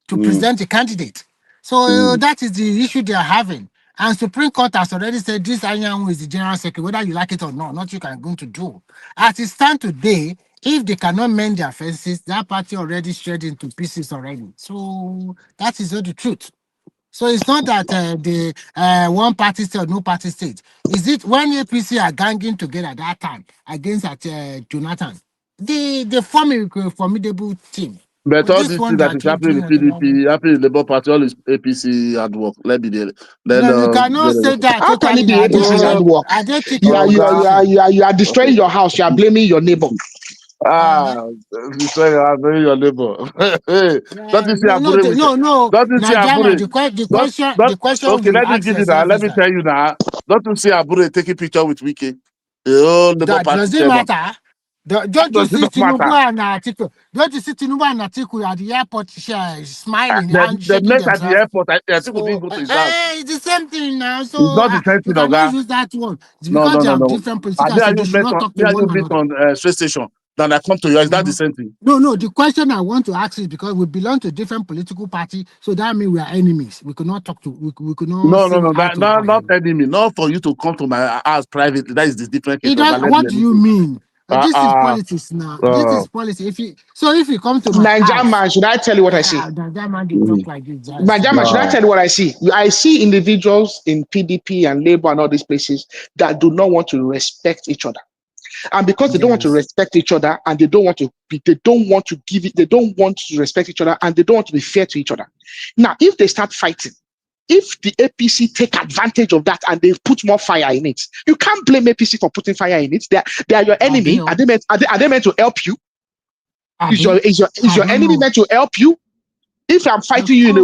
to present a candidate. So that is the issue they are having. And Supreme Court has already said this Anyanwu is the general secretary, whether you like it or not, not you can going to do. As it stands today, if they cannot mend their fences, that party already shred into pieces already. So that is all the truth. So it's not that the one party state or no party state. Is it when APC are ganging together at that time against Jonathan? They form a formidable team. But all This this one thing that that is keep happening doing in it. PDP, happening in Labour Party, all is APC hard work. Let me there. Then No, you cannot say that How can it totally. be APC hard work? Are they You chicken are politician? destroying your house. You are blaming your neighbor. Destroy your neighbor. Hey, don't you see Abure with No. don't you see Najama, Abure? the question Okay, you let me ask give you that. yourself Let is me that, tell you now. Don't you see Abure taking picture with Wike? The whole Labour Party does it chairman. matter? How Don't you does it see not Tinubu matter? and Atiku? Don't you see Tinubu and Atiku at the airport smiling and They shaking met at the themselves? airport. I think we didn't So go to his house. it's the same thing now. So It's not the same you thing, cannot Oga. use that one. It's No, because no, they no, have no. different Me politicians, so and they you should met not on talk me to and you one meet another. on space station. Then I come to you. Is that the same thing? No. The question I want to ask is because we belong to different political party, so that means we are enemies. We could not talk to. We could not No, see no, no. eye That to eye. not enemy. Not for you to come to my house privately. That is the different case. It Oga, does. let me What do you anything. mean? This is politics now. This is politics. If you come to my Nigerian house, man, should I tell you what I see? that man they talk like this. Nigerian man, should I tell you what I see? I see individuals in PDP and Labour and all these places that do not want to respect each other. And because they don't want to respect each other and they don't want to respect each other and they don't want to be fair to each other. Now, if they start fighting, if the APC take advantage of that and they put more fire in it, you can't blame APC for putting fire in it. They are your enemy. Are they meant to help you? Is your enemy meant to help you? If I'm fighting you in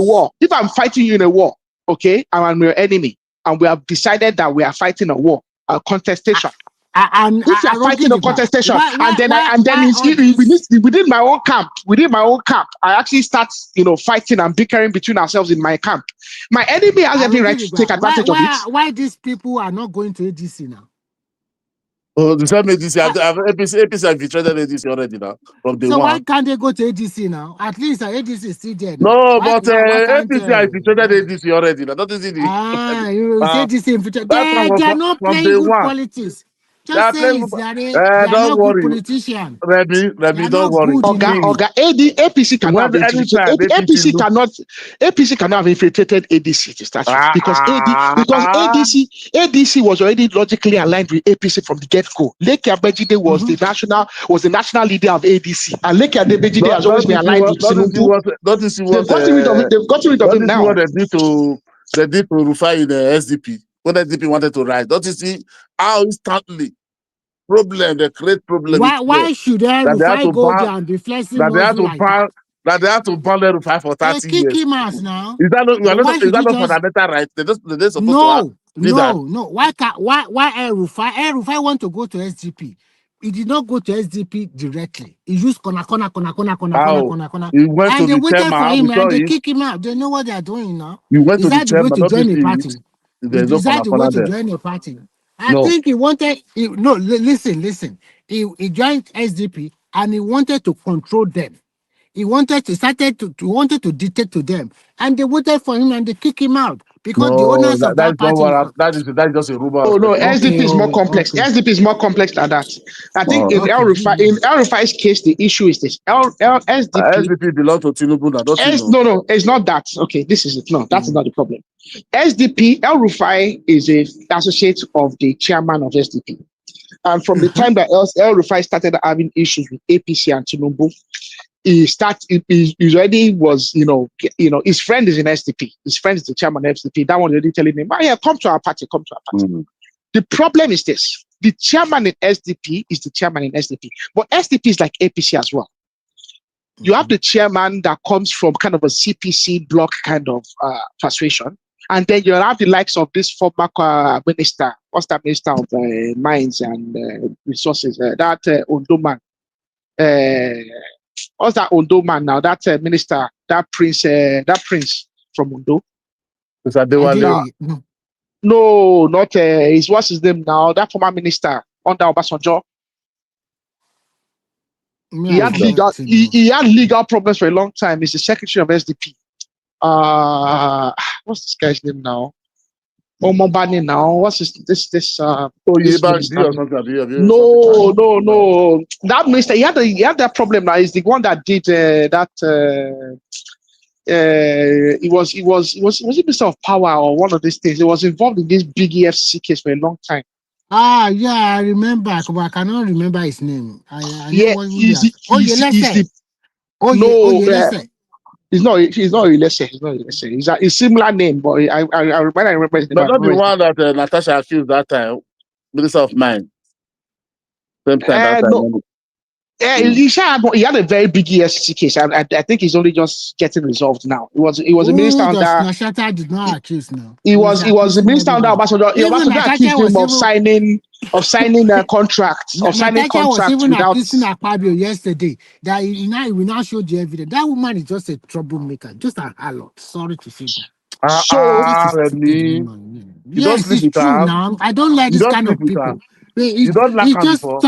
a war, okay, and I'm your enemy, and we have decided that we are fighting a war, a contestation. If you are fighting a contestation, and then within my own camp, I actually start, fighting and bickering between ourselves in my camp. My enemy has every right to take advantage of it. Why these people are not going to ADC now? Oh, the same ADC. APC have betrayed ADC already now from day one. Why can't they go to ADC now? At least the ADC is still there now. No, but APC have betrayed ADC already. Now that is it. You say ADC infiltrated. They are not from playing day good one. politics. Just say they are don't not worry. good politicians. Remy, don't worry. APC cannot have infiltrated. APC cannot have infiltrated ADC to start with because ADC was already logically aligned with APC from the get-go. Leke Abejide was the national leader of ADC, and Leke Abejide has always been aligned with Tinubu. They've gotten rid of him now. What they did to Rufai in the SDP when the SDP wanted to rise. Don't you see how instantly they create problem? Why should Rufai go there and be flexing muscle like that? That they have to ban Rufai for 30 kick years. him out now. Is that not fundamental right? They're supposed to have No. Why Rufai want to go to SDP? He did not go to SDP directly. He used corner. He went And to they the waited chairman for him and they because kick him out. They know what they are doing now. he went Is to the that the way chairman. to join a party? There's no Is that the way corner to there. join a party? I think he wanted. Listen. He joined SDP and he wanted to control them. He wanted to dictate to them, and they waited for him and they kick him out because the owners of that party. That is just a rumor. Oh no, SDP is more complex. Okay. SDP is more complex than that. I think in El Rufai's case, the issue is this: SDP belongs to Tinubu. No, it's not that. Okay, this is it. No, that's not the problem. SDP, El Rufai is an associate of the chairman of SDP, and from the time that El Rufai started having issues with APC and Tinubu, he already was, his friend is in SDP. His friend is the chairman of SDP. That one already telling him, come to our party. The problem is this: the chairman in SDP is the chairman in SDP, but SDP is like APC as well. You have the chairman that comes from kind of a CPC block kind of persuasion, and then you have the likes of this former minister, what's that minister of mines and resources, that Ondo man. What's that Ondo man now? That minister, that prince from Ondo. No, not what's his name now? That former minister under Obasanjo. He had legal problems for a long time. He's the secretary of SDP. What's this guy's name now? Omobani now. What's this this or something? No. That minister, he had that problem now. He's the one that did that. He was minister of power or one of these things. He was involved in this big EFCC case for a long time. Yeah, I remember, but I cannot remember his name. I know what he's the He's not Ilese. He's a similar name, but I remember his name. But not the one that Natasha accused that time, Minister of Mine. Same time that time. No. He had a very big ESC case. I think he's only just getting resolved now. He was a minister under. Nashata did not accuse now. He was a minister under Obasanjo. Obasanjo accused him of signing contracts. Natacha was even accusing Akpabio yesterday that he now showed the evidence. That woman is just a troublemaker, just a harlot. Sorry to say that. Yes, it's true now. I don't like this kind of people. You don't like her before.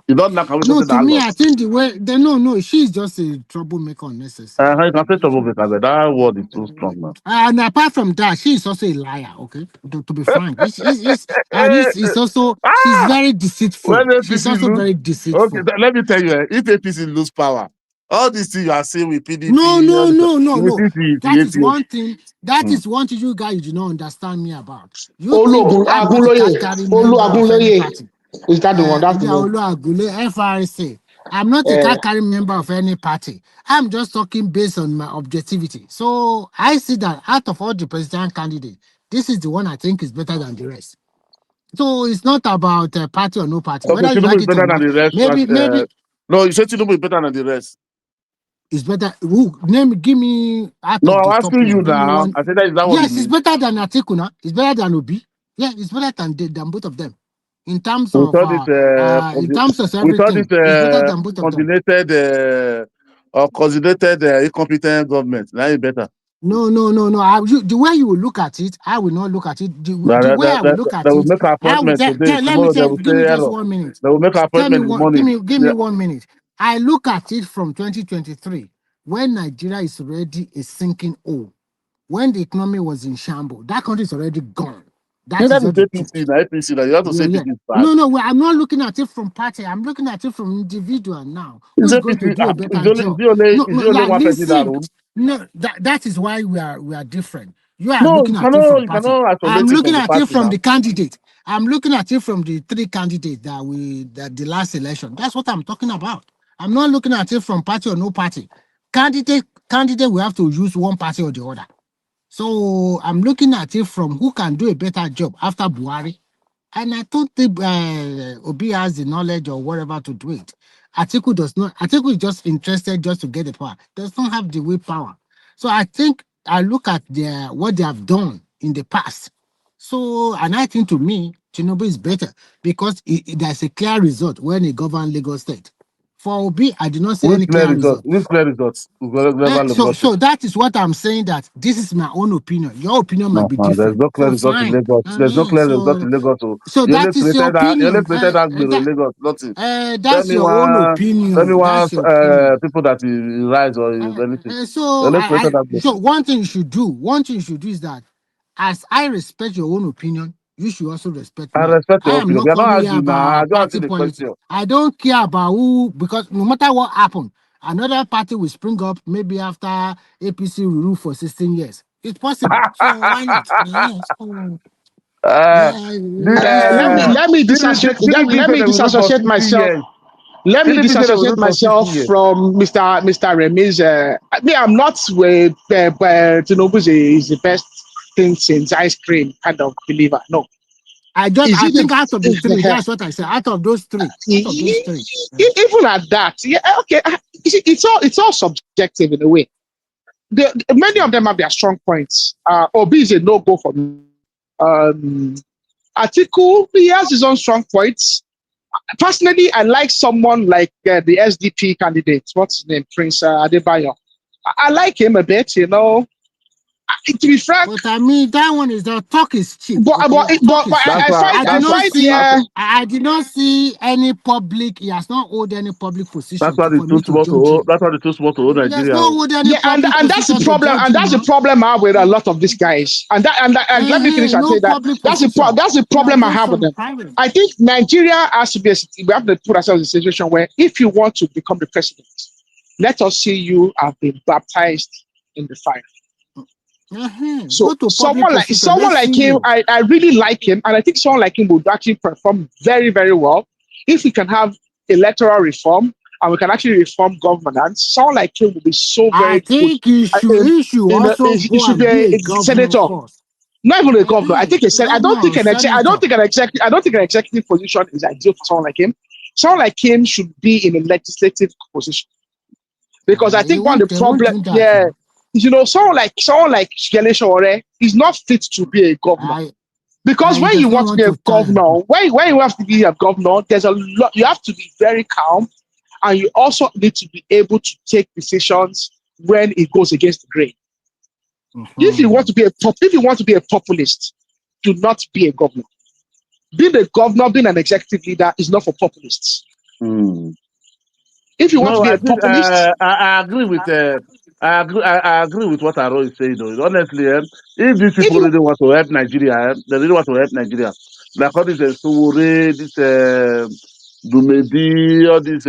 You don't like her. No, to me, I think the way they no, she's just a troublemaker unnecessary. You can say troublemaker, but that word is too strong, man. And apart from that, she is also a liar. Okay, to be frank, it's also she's very deceitful. She's also very deceitful. Okay, let me tell you, if APC lose power, all these things you are saying with PDP. No. That is one thing. That is one thing you guys do not understand me about. You think is that the one? That's the one. FRC. I'm not a car-carrying member of any party. I'm just talking based on my objectivity. So I see that out of all the presidential candidates, this is the one I think is better than the rest. So it's not about party or no party. Okay, Tinubu like is better than the rest. Maybe. No, you said Tinubu is better than the rest. It's better. Give me. No, I'm asking you now. I said that is that one. Yes, it's better than Atikuna. It's better than Obi. Yeah, it's better than both of them. In terms of everything, it's better than both of them. Coordinated, incompetent government. Now it's better. No. The way you will look at it, I will not look at it. The way I will look at it, make appointment today. Let me tell. Give me just 1 minute. They will make appointment. Give me 1 minute. I look at it from 2023, when Nigeria is already a sinking hole, when the economy was in shambles. That country is already gone. That is APC. You have to say this. No. I'm not looking at it from party. I'm looking at it from individual now. Who's going to do a better job? No, that is why we are different. You are looking at it from party. I'm looking at it from the candidate. I'm looking at it from the 3 candidates that the last election. That's what I'm talking about. I'm not looking at it from party or no party. Candidate, we have to use one party or the other. So I'm looking at it from who can do a better job after Buhari. And I don't think Obi has the knowledge or whatever to do it. Atiku does not. Atiku is just interested just to get the power. Does not have the willpower. So I think I look at what they have done in the past. So, and I think to me, Tinubu is better because there's a clear result when he governed Lagos State. For Obi, I did not see any clear result. Which clear results? So that is what I'm saying, that this is my own opinion. Your opinion might be different. There's no clear result in Lagos. There's no clear result in Lagos. So that is your opinion. You only created that in Lagos, nothing. That's your own opinion. Let me want people that rise or anything. So one thing you should do is that, as I respect your own opinion, you should also respect mine. I respect your opinion. Not I don't care about who, because no matter what happened, another party will spring up maybe after APC will rule for 16 years. It's possible. So why not? Let me disassociate myself. Let me disassociate myself from Mr. Remi's. I'm not with Tinubu is the best thing since ice cream kind of believer. No. I think out of the 3, that's what I said. Out of those 3. Even at that, okay. It's all subjective in a way. Many of them have their strong points. Obi is a no-go for me. Atiku, he has his own strong points. Personally, I like someone like the SDP candidate. What's his name? Prince Adebayo. I like him a bit, to be frank, but I mean that one is the talk is cheap. But I did not see any public. He has not hold any public position. That's why the two small to hold. That's why the two small to hold Nigeria. And that's the problem. And that's the problem I have with a lot of these guys. And let me finish and say that that's the problem I have with them. I think Nigeria has to be a city. We have to put ourselves in a situation where if you want to become the president, let us see you have been baptized in the fire. So someone like him, I really like him, and I think someone like him would actually perform very, very well if we can have electoral reform and we can actually reform governance. Someone like him would be so very good. I think he should also be a senator. Not even a governor. I think I don't think an executive position is ideal for someone like him. Someone like him should be in a legislative position. Because I think one of the problems, someone like Shigele Sowore is not fit to be a governor. Because when you want to be a governor, when you have to be a governor, there's a lot. You have to be very calm, and you also need to be able to take decisions when it goes against the grain. If you want to be a populist, do not be a governor. Being a governor, being an executive leader is not for populists. If you want to be a populist, I agree with I agree with what Aro is saying. Though. Honestly, if these people really want to help Nigeria, they really want to help Nigeria. Like all this Sowore, this Dumedi, all these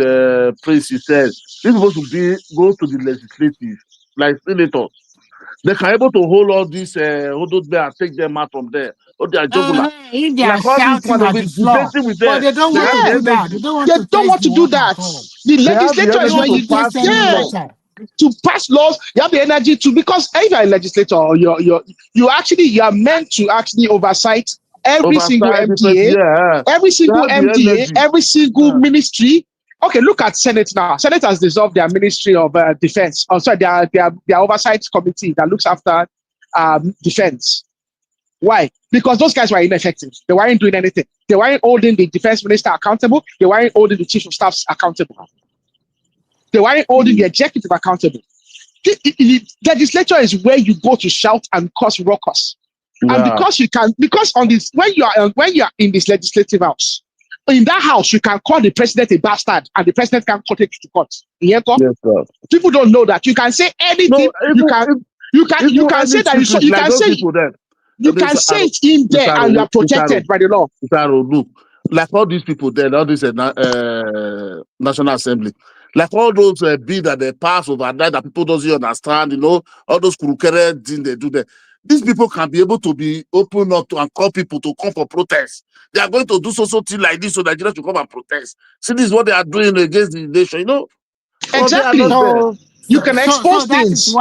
place you said, these people should go to the legislative, like senators. They can able to hold all these hold there and take them out from there. Or they are jugular. If they are shouting at the floor, but they don't want to do that. They don't want to do that. The legislature is when you to pass laws. You have the energy to, because if you're a legislator, you are meant to actually oversight every single MDA, every single MDA, every single ministry. Okay, look at Senate now. Senate has dissolved their Ministry of Defense. Oh, sorry, their oversight committee that looks after defense. Why? Because those guys were ineffective. They weren't doing anything. They weren't holding the defense minister accountable. They weren't holding the chief of staffs accountable. They weren't holding the executive accountable. The legislature is where you go to shout and cause ruckus. And because on this, when you are in this legislative house, in that house, you can call the president a bastard, and the president can take you to court. Yes, people don't know that. You can say anything. You can say it in there, and you are protected by the law. Look, like all these people there, all this National Assembly, like all those bills that they pass overnight that people don't understand, all those kurukere things they do there. These people can be able to be open up to and call people to come for protest. They are going to do something like this so Nigeria should come and protest. See, this is what they are doing against the nation, Exactly. You can expose things.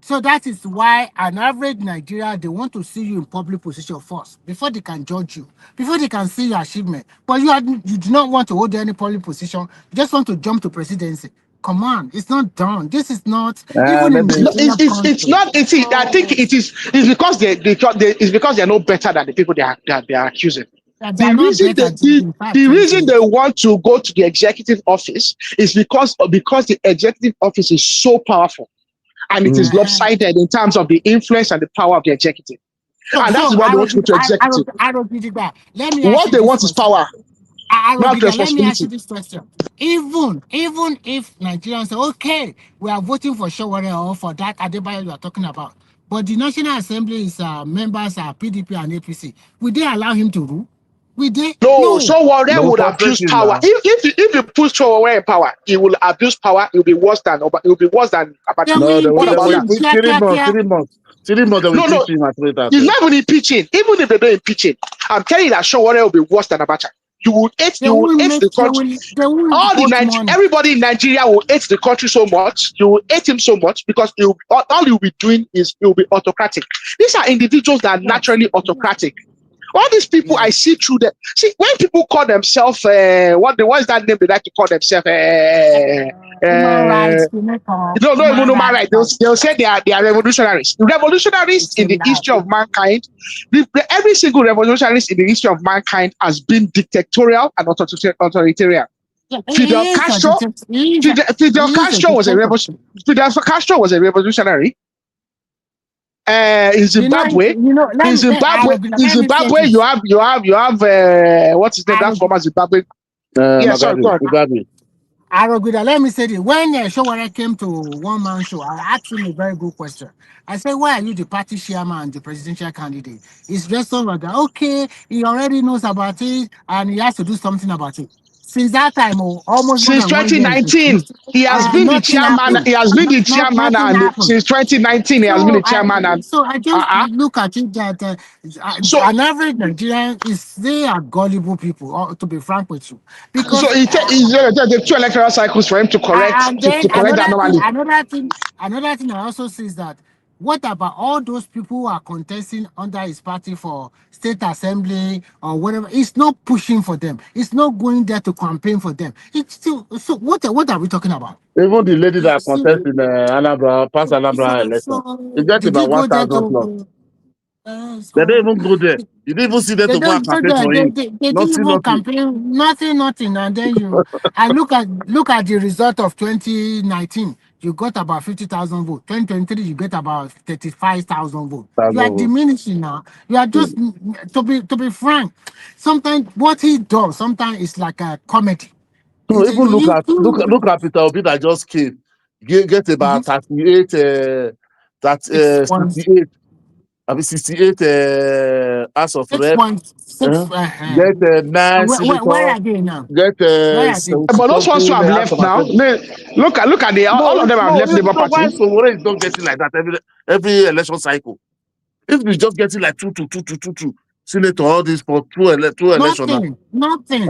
So that is why an average Nigerian, they want to see you in public position first before they can judge you, before they can see your achievement. But you do not want to hold any public position. You just want to jump to presidency. Come on, it's not done. This is not even in it's not. I think it's because it's because they're no better than the people they are accusing. The reason they want to go to the executive office is because the executive office is so powerful, and it is lopsided in terms of the influence and the power of the executive. And that's why they want to go to executive. I don't believe that. What they want is power. Let me ask you this question. Even if Nigerians say, okay, we are voting for Sowore or for that Adebayo you are talking about, but the National Assembly's members are PDP and APC, will they allow him to rule? Will they? No. Sowore would abuse power. If you put Sowore in power, he will abuse power. It will be worse than Abacha. He's not even impeaching. Even if they don't impeach him, I'm telling you that Sowore will be worse than Abacha. You will hate the country. Everybody in Nigeria will hate the country so much. You will hate him so much because all you'll be doing is you'll be autocratic. These are individuals that are naturally autocratic. All these people I see through them. See, when people call themselves what is that name they like to call themselves? Human rights. They'll say they are revolutionaries. Revolutionaries in the history of mankind. Every single revolutionary in the history of mankind has been dictatorial and authoritarian. Fidel Castro was a revolutionary. in Zimbabwe, in Zimbabwe, you have what's his name? That former Zimbabwe. Yeah, sorry, go on. Araguda, let me say this. When Showara came to one man show, I asked him a very good question. I said, why are you the party chairman and the presidential candidate? It's just over there. Okay, he already knows about it and he has to do something about it. Since that time, almost since 2019, he has been the chairman. He has been the chairman, and since 2019, he has been the chairman. And so I just look at it that an average Nigerian they are gullible people. To be frank with you, because so it takes 2 electoral cycles for him to correct that anomaly. Another thing I also see is that. What about all those people who are contesting under his party for state assembly or whatever? It's not pushing for them. It's not going there to campaign for them. It's still so. What are we talking about? Even the lady that contested in Anambra, past Anambra election, they get about 1,000 plus. They don't even go there. You didn't even see them to go and campaign for him. They didn't even campaign. Nothing. And then I look at the result of 2019. You got about 50,000 votes. 2023, you get about 35,000 votes. You are diminishing now. You are just to be frank. Sometimes what he does, sometimes it's like a comedy. So even look at Peter Obi that just came. Get about 68. 68. I mean 68 as of rep. Get 9 senator. Where are they now? Get but those ones who have left now. Look at the all of them have left Labour Party. Why Sowore is not getting like that every election cycle? If we just getting like two senator all this for two election. Nothing.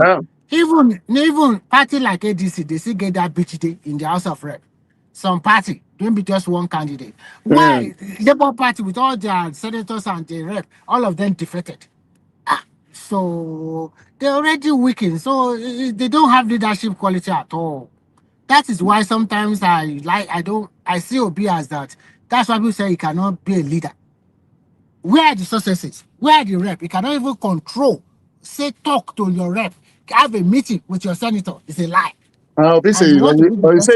Even party like ADC, they still get that bitch day in the House of Rep. Some party, don't be just one candidate. Why Labour Party with all their senators and their rep, all of them defeated? So they're already weakened. So they don't have leadership quality at all. That is why sometimes I see Obi as that. That's why people say he cannot be a leader. Where are the successes? Where are the rep? You cannot even control. Say talk to your rep. Have a meeting with your senator. It's a lie. You say he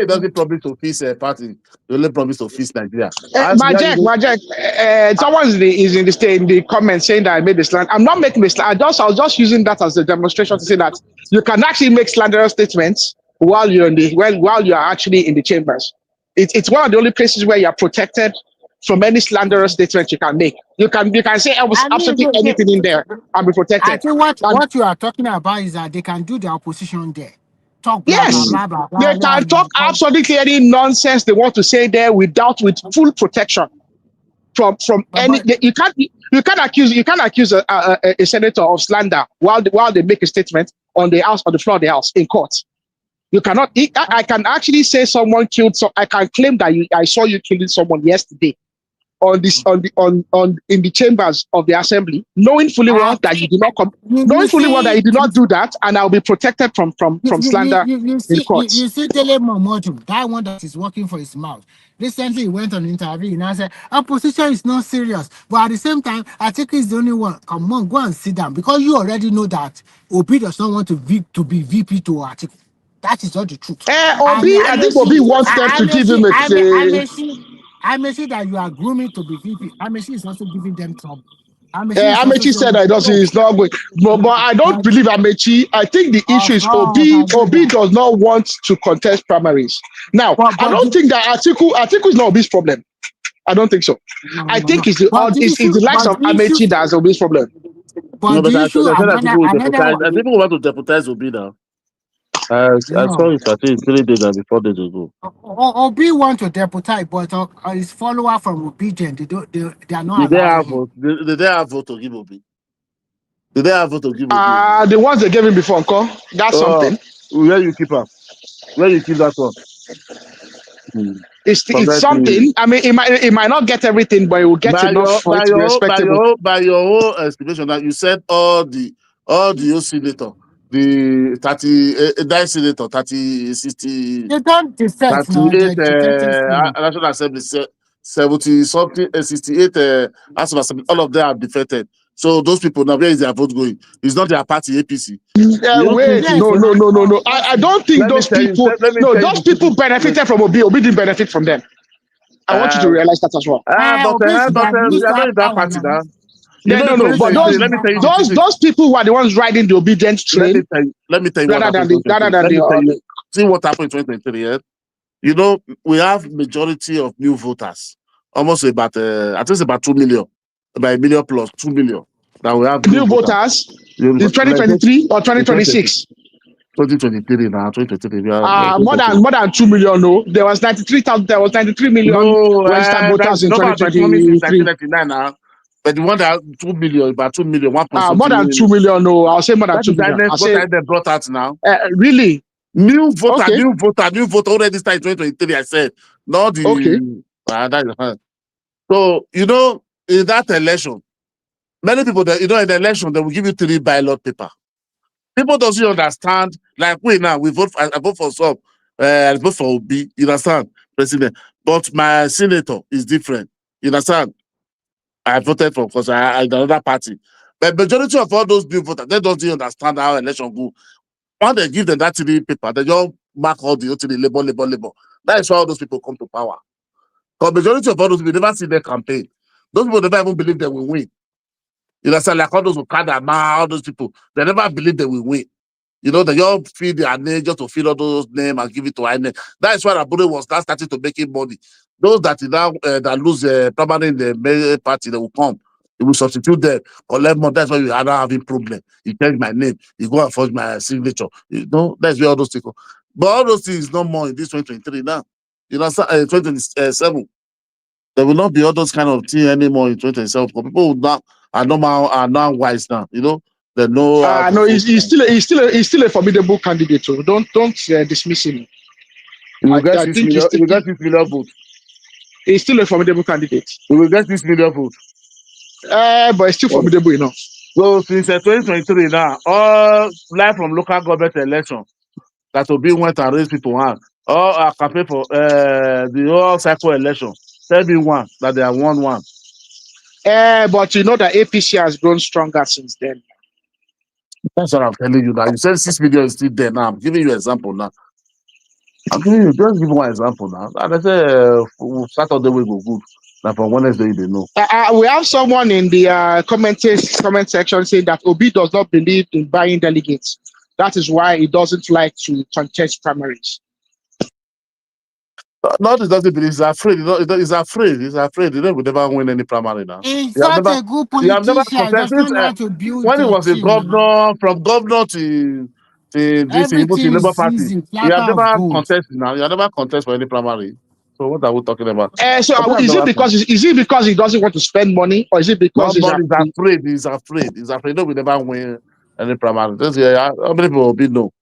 doesn't promise to fix a party. He only promise to fix Nigeria. Majek, someone is in the comments saying that I made the slant. I'm not making the slant. I was just using that as a demonstration to say that you can actually make slanderous statements while you're while you are actually in the chambers. It's one of the only places where you are protected from any slanderous statement you can make. You can say absolutely anything in there and be protected. I think what you are talking about is that they can do the opposition there. Talk blah, yes, blah, blah, blah, they can talk absolutely any nonsense they want to say there with full protection from any. You can't accuse a senator of slander while they make a statement on the floor of the house in court. You cannot. I can actually say someone killed. So I can claim that I saw you killing someone yesterday in the chambers of the assembly, knowing fully well that you did not that you did not do that, and I'll be protected from slander in court. You see Tele Momodu, that one that is working for his mouth. Recently, he went on an interview and I said, opposition is not serious. But at the same time, I think he's the only one. Come on, go and sit down. Because you already know that Obi does not want to be VP to Atiku. That is not the truth. I think Obi wants them to give him I may see that you are grooming to be VP. Amechi is also giving them trouble. Amechi said that he's not going. But I don't believe Amechi. I think the issue is Obi does not want to contest primaries. Now, I don't think that Atiku is not Obi's problem. I don't think so. I think it's the likes of Amechi that's Obi's problem. But the issue, people want to deputize Obi now. I saw his party 3 days and 4 days ago. Obi want to deputize, but his follower from Obi, they are not. Did they have vote to give Obi? Did they have vote to give Obi? The ones they gave him before, Uncle. That's something. Where you keep up? Where you keep that one? It's something. I mean, it might not get everything, but it will get enough for it to be respectable. By your own estimation, that you said all the senator. The 39 senator, 60. They don't defect 38 National Assembly, 70 something, 68 Assembly. All of them are defected. So those people now, where is their vote going? It's not their party, APC. Wait, no. I don't think those people. Those people benefited from Obi. Obi didn't benefit from them. I want you to realize that as well. But I know that party now. You know, no. But let me tell you, those people who are the ones riding the obedient train. Let me tell you what happened. See what happened in 2023. Yeah? You know, we have majority of new voters. Almost about I think it's about 2 million, about 1 million plus 2 million that we have new voters in 2023 or 2026. 2023 now, 2023. More than 2 million. No, there was 93,000. There was 93 million registered voters in 2023. Now. But the one that 2 million, about 2 million, 1.2 more than 2 million. No, I'll say more than 2 million. I'll say they brought out now. Really? New voter. Already started in 2023. I said, not the. Okay. So you know, in that election, many people that in the election they will give you 3 ballot paper. People doesn't understand. Like we vote. I vote for some. I vote for Obi. You understand, president. But my senator is different. You understand. I voted for because I another party. But majority of all those new voters, they don't understand how election go. When they give them that 3 paper, they just mark all the labor. That is why all those people come to power. Because majority of all those people never see their campaign. Those people never even believe they will win. You understand? Like all those Okadama, all those people, they never believe they will win. You know, they all feed their name just to feed all those names and give it to INEC. That is why Abure was now starting to make money. Those that now that lose probably in the main party, they will come. It will substitute them, collect money. That's why we are now having problem. You change my name, you go and forge my signature. You know, that's where all those things go. But all those things no more in this 2023 now. You know, 2027. There will not be all those kind of things anymore in 2027. People are now wise now. You know, they know. No, he's still a formidable candidate. So don't dismiss him. You will get 6 million. You will get 6 million votes. He's still a formidable candidate. You will get 6 million votes. But it's still formidable enough. So since 2023 now, all live from local government election, that will be went and raise people hand. All are campaign for the whole cycle election. Tell me one that they are won. But you know that APC has grown stronger since then. That's what I'm telling you now. You said 6 million is still there now. I'm giving you an example now. I'm giving you just give one example now. And I say Saturday will go good. Now from Wednesday they know. We have someone in the comment section saying that Obi does not believe in buying delegates. That is why he doesn't like to contest primaries. Not he doesn't believe, he's afraid. He's afraid. He's afraid. He will never win any primary now. He's not a good politician. He does not know how to build when he was a governor, from governor to this Labour Party, he has never contested now. He has never contested for any primary. So what are we talking about? So is it because he doesn't want to spend money, or is it because he's afraid? He's afraid. No, we never win any primary. How many people will be no?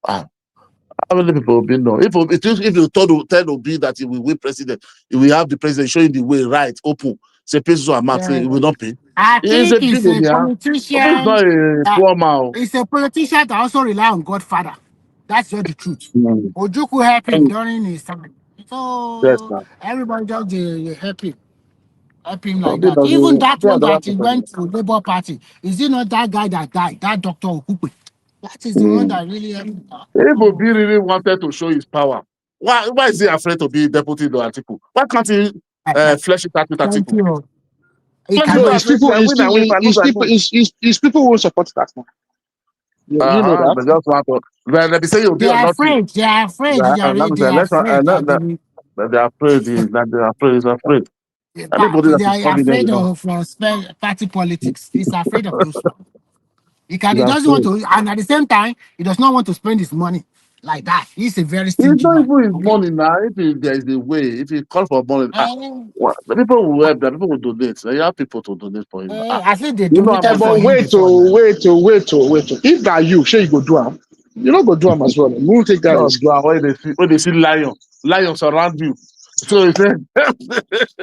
How many people will be no? If you tell Obi that he will win president, he will have the president showing the way right, open. Say pesos are marked, he will not pay. I think he's a politician. He's not a poor man. He's a politician that also rely on Godfather. That's just the truth. Ojukwu helped him during his time. So everybody just help him like that. Even that one that he went to Labour Party, is it not that guy that died? That Dr. Okupe. That is the one that really helped him. If Obi really wanted to show his power, why is he afraid to be deputy to Atiku? Why can't he flesh it out with Atiku? His people won't support that one. You know that. They just want to. They be saying they are afraid. They are afraid. They are afraid. He's afraid. They are afraid of party politics. He's afraid of those ones. He doesn't want to, and at the same time, he does not want to spend his money like that. He's a very stingy man. It's not even his money now. If there is a way, if he calls for money, the people will help. The people will donate. They have people to donate for him. I think they do. But wait. If that you, sure you go do him. You not go do him as well. We won't take that risk. When they see lions around you. So he said.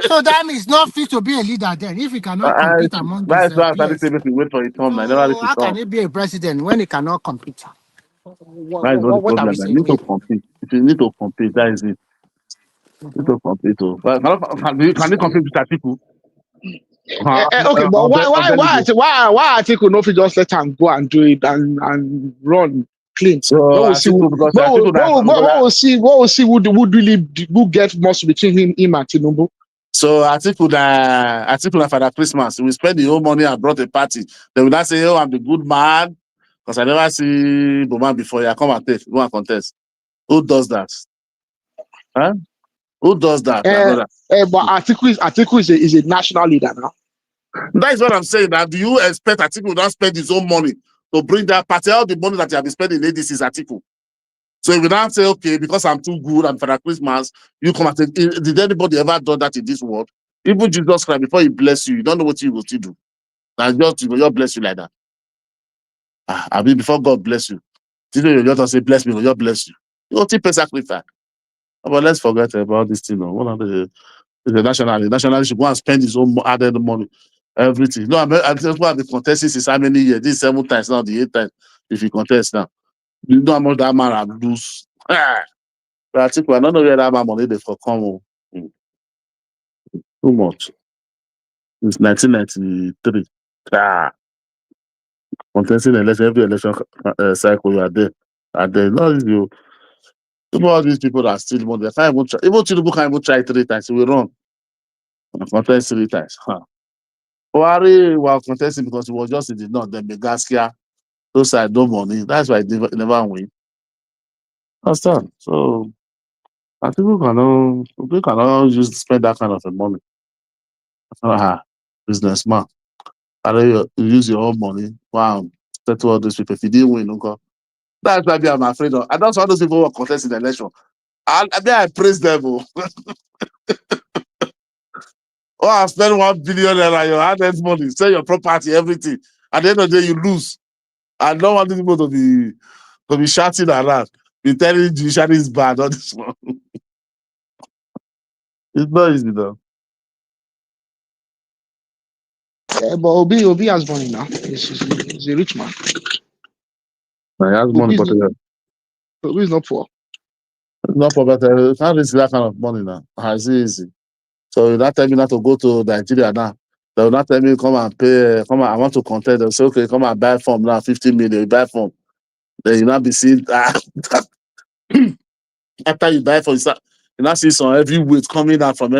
So that means not fit to be a leader then. If he cannot compete among themselves. That's why I started saying wait for his turn. How can he be a president when he cannot compete? That is not the problem. You need to compete. If you need to compete, that is it. You need to compete. Can you compete with Atiku? Okay, but why Atiku no fit just let him go and do it and run clean. So We'll see who gets most between him and Tinubu. So Atiku na Father Christmas. We spend the whole money and brought a party. They will not say, "Oh, I'm the good man," because I never see Boma before. Yeah, come and take, go and contest. Who does that? Huh? Who does that, my brother? But Atiku is a national leader now. That is what I'm saying. Now, do you expect Atiku not spend his own money to bring that party? All the money that you have been spending in ADC is Atiku. So if you now say, okay, because I'm too good and Father Christmas, you come and take. Did anybody ever done that in this world? Even Jesus Christ, before he bless you, you don't know what he will still do. Now just bless you like that. I mean, before God bless you, you just say, bless me, God bless you. You don't take sacrifice. But let's forget about this thing. One of the national should go and spend his own added money, everything. No, I just want to be contesting since how many years? This 7 times now, the 8th time. If you contest now, you know how much that man have lose. But I think I don't know where that man money they for come. Too much. It's 1993. Contesting election, every election cycle you are there. And then you all these people that steal money, they can't even try. Even Tinubu can't even try 3 times. He will run and contest 3 times. Buhari was contesting because he was just in the north. Then Megaskia, those side no money. That's why he never win. Understand? So I think we cannot just spend that kind of money. Businessman. You use your own money. Wow. Settle all those people. If you didn't win, okay. That's why I'm afraid of. I don't want those people who are contesting the election. I praise them. Oh, I spend 1 billion naira, your hard money, sell your property, everything. At the end of the day, you lose. I don't want these people to be shouting around, be telling judiciary is bad, all this one. It's not easy though. Yeah, but Obi has money now. He's a rich man. He has money, but Obi is not poor. Not poor, but you can't risk that kind of money now. It's easy. So you not tell me not to go to Nigeria now. They will not tell me come and pay, I want to contest. They'll say, okay, come and buy form now, 50 million, you buy form. Then you not be seen after you buy form, you not see some heavy weight coming out from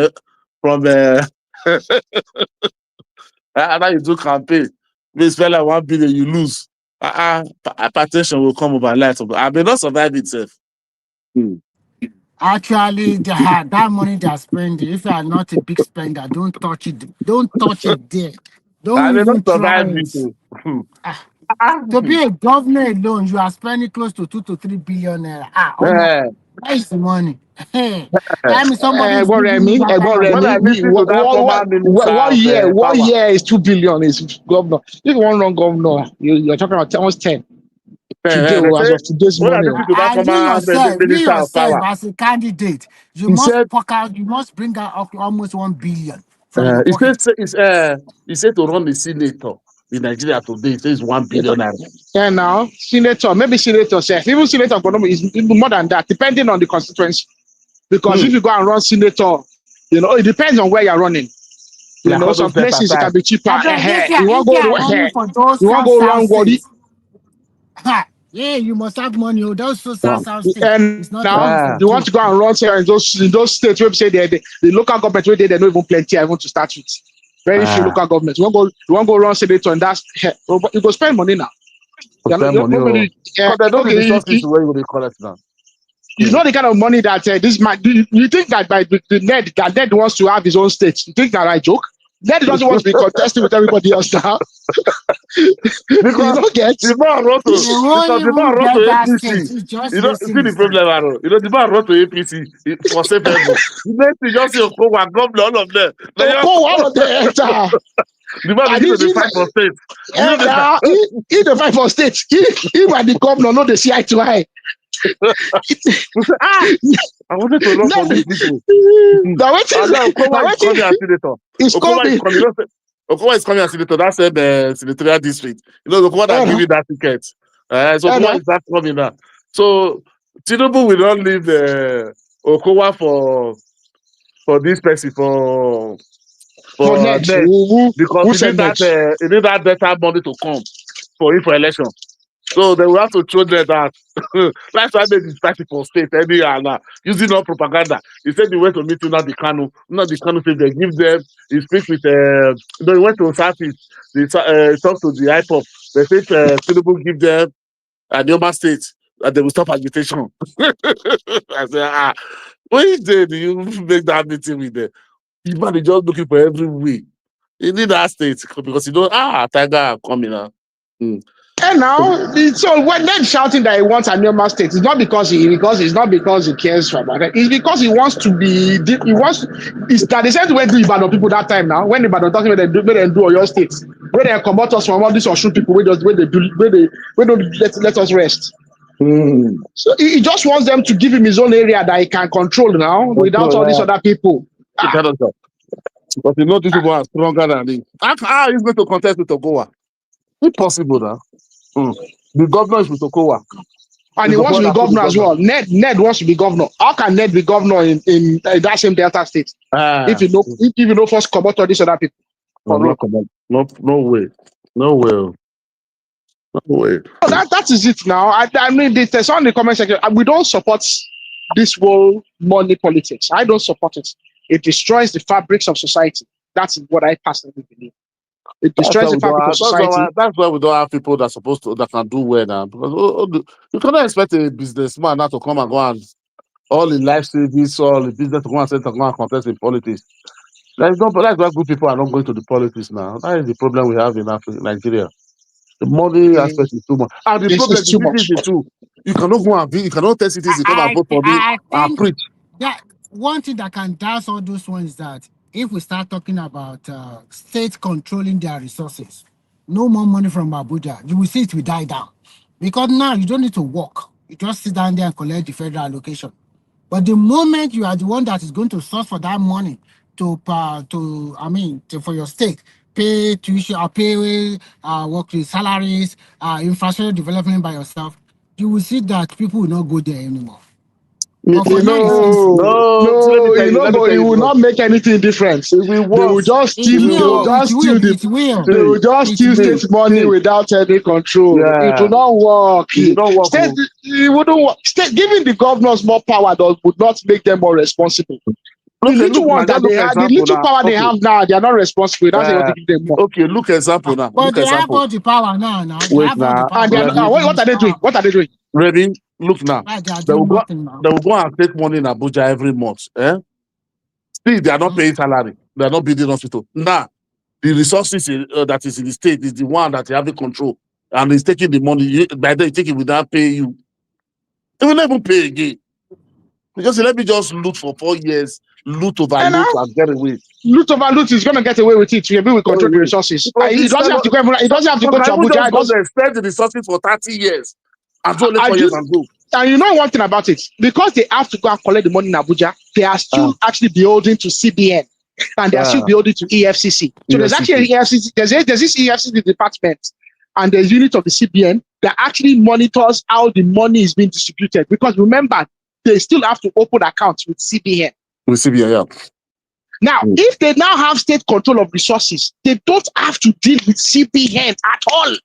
after you do campaign. You spend like 1 billion, you lose. Hypertension will come overnight. I may not survive itself. Actually, that money they're spending, if you are not a big spender, don't touch it. Don't touch it there. Don't even try it. To be a governor alone, you are spending close to 2 to 3 billion naira. Where is the money? Tell me somebody is giving me that kind of money. What year is 2 billion is governor? If you want wrong governor, you're talking about almost 10. Today, as of today's morning. And you yourself as a candidate, you must bring out almost 1 billion from your pocket. He said to run the senator in Nigeria today, it says 1 billion. Yeah, now senator, maybe senator says even senator economy is more than that, depending on the constituency. Because if you go and run senator, it depends on where you're running. Some places it can be cheaper. You want to go run Wadi. Yeah, you must have money. Those south states. And now you want to go and run here in those states where say the local government where they don't even plenty even to start with. Very few local governments. You want to go run senator and that's you go spend money now. They don't be resources where you will collect now. You know the kind of money that this man. You think that by the Ned wants to have his own state? You think that I joke? Ned doesn't want to be contesting with everybody else now. Because the man wrote to APC. See the problem, Aaron. The man wrote to APC for safe haven. The next thing just say Okowa, governor, all of them. All of them enter. The man begin to fight for state. He the fight for state. He were the governor, not the CI to I. I wanted to run for these people. Okowa is coming as senator. That's the senatorial district. Okowa that give you that ticket. So Okowa is not coming now. So Tinubu will not leave Okowa for this person for Ned, because he need that better money to come for election. So they will have to show them that. That's why they started for state anyhow now, using all propaganda. He said he went to meet Nnamdi Kanu. Nnamdi Kanu said they give them, he speaks with, he went to Southeast, they talked to the IPOP. They said Tinubu give them Yoruba State, and they will stop agitation. I said, which day do you make that meeting with them? People are just looking for every way. You need that state because you know, Tiger coming now. And now, so when they're shouting that he wants a normal state, it's not because it's not because he cares about it. It's because he wants to be. It's that they said to went to Ibadan people that time now. When Ibadan talking about they do all your states, where they come out us from all these Osun people, where they don't let us rest. So he just wants them to give him his own area that he can control now without all these other people. But you know these people are stronger than this. How is going to contest with Ogowa? Impossible now. The governor is with Okowa. And he wants to be governor as well. Ned wants to be governor. How can Ned be governor in that same Delta state? If you know first come out all these other people. No way. No way. No way. So that is it now. I mean, there's on the comment section. We don't support this whole money politics. I don't support it. It destroys the fabrics of society. That's what I personally believe. It destroys the fabric of society. That's why we don't have people that can do well now. Because you cannot expect a businessman now to come and go and all in life service, all the business to go and say to go and contest in politics. That's why good people are not going to the politics now. That is the problem we have in Nigeria. The money aspect is too much. And the problem is too. You cannot go and you cannot tell citizens come and vote for me and preach. That one thing that can douse all those ones is that if we start talking about states controlling their resources, no more money from Abuja, you will see it will die down. Because now you don't need to work. You just sit down there and collect the federal allocation. But the moment you are the one that is going to source for that money for your state, pay tuition, pay work salaries, infrastructure development by yourself, you will see that people will not go there anymore. You will not make anything different. They will just steal state money without any control. It will not work. It wouldn't work. Giving the governors more power would not make them more responsible. The little power they have now, they are not responsible. That's what they give them more. Okay, look example now. But they have all the power now. Wait now. What are they doing? What are they doing? Ready? Look now. They will go and take money in Abuja every month. Still, they are not paying salary. They are not building hospital. Now, the resources that is in the state is the one that they have the control. And he's taking the money. By then, he take it without paying you. They will never pay again. Because let me just loot for 4 years, loot over loot and get away. Loot over loot is going to get away with it. We will control the resources. It doesn't have to go. It doesn't have to go to Abuja. It doesn't spend the resources for 30 years. And only 4 years and go. And you know one thing about it, because they have to go and collect the money in Abuja, they are still actually beholden to CBN, and they are still beholden to EFCC. So there's actually EFCC. There's this EFCC department, and the unit of the CBN that actually monitors how the money is being distributed. Because remember, they still have to open accounts with CBN. With CBN, yeah. Now, if they now have state control of resources, they don't have to deal with CBN at all.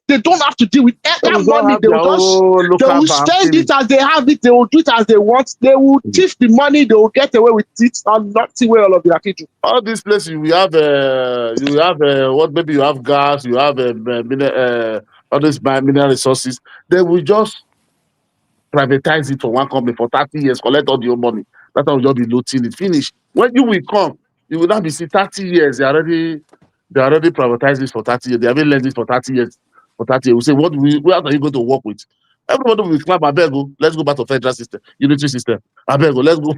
They don't have to deal with that money. They will spend it as they have it. They will do it as they want. They will thief the money. They will get away with it and not see where all of the people. All these places we have, what maybe you have gas, you have all these mineral resources. They will just privatize it for one company for 30 years, collect all your money. That's how you'll be looting it. Finish. When you will come, you will not be see 30 years. They already privatized this for 30 years. They haven't learned this for 30 years. For 30 years, we say, where are you going to work with? Everybody will clap, I beg you, let's go back to federal system, unitary system. I beg you, let's go.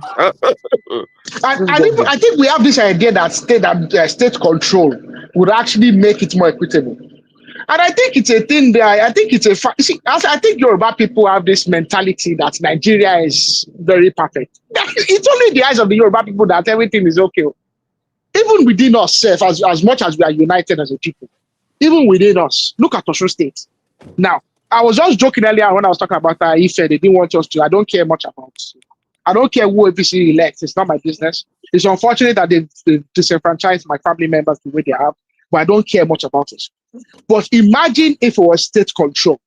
I think we have this idea that state control would actually make it more equitable. And I think it's a thing that I think it's I think Yoruba people have this mentality that Nigeria is very perfect. It's only in the eyes of the Yoruba people that everything is okay. Even within us, as much as we are united as a people, even within us, look at Osun State. Now, I was just joking earlier when I was talking about Ife. They didn't want us to. I don't care much about it. I don't care who APC elects. It's not my business. It's unfortunate that they've disenfranchised my family members the way they have, but I don't care much about it. But imagine if it was state control.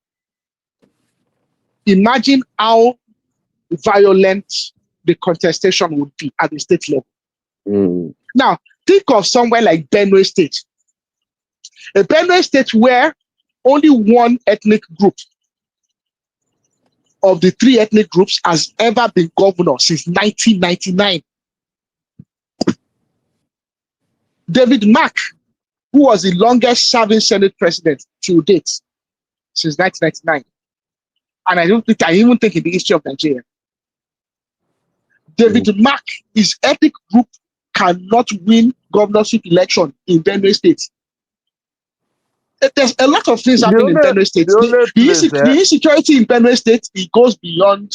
imagine how violent the contestation would be at the state level. Now, think of somewhere like Benue State. A Benue State where only one ethnic group of the 3 ethnic groups has ever been governor since 1999. David Mark, who was the longest serving Senate president to date since 1999. And I even think in the history of Nigeria. David Mark, his ethnic group cannot win governorship election in Benue State. There's a lot of things happening in Benue State. The insecurity in Benue State, it goes beyond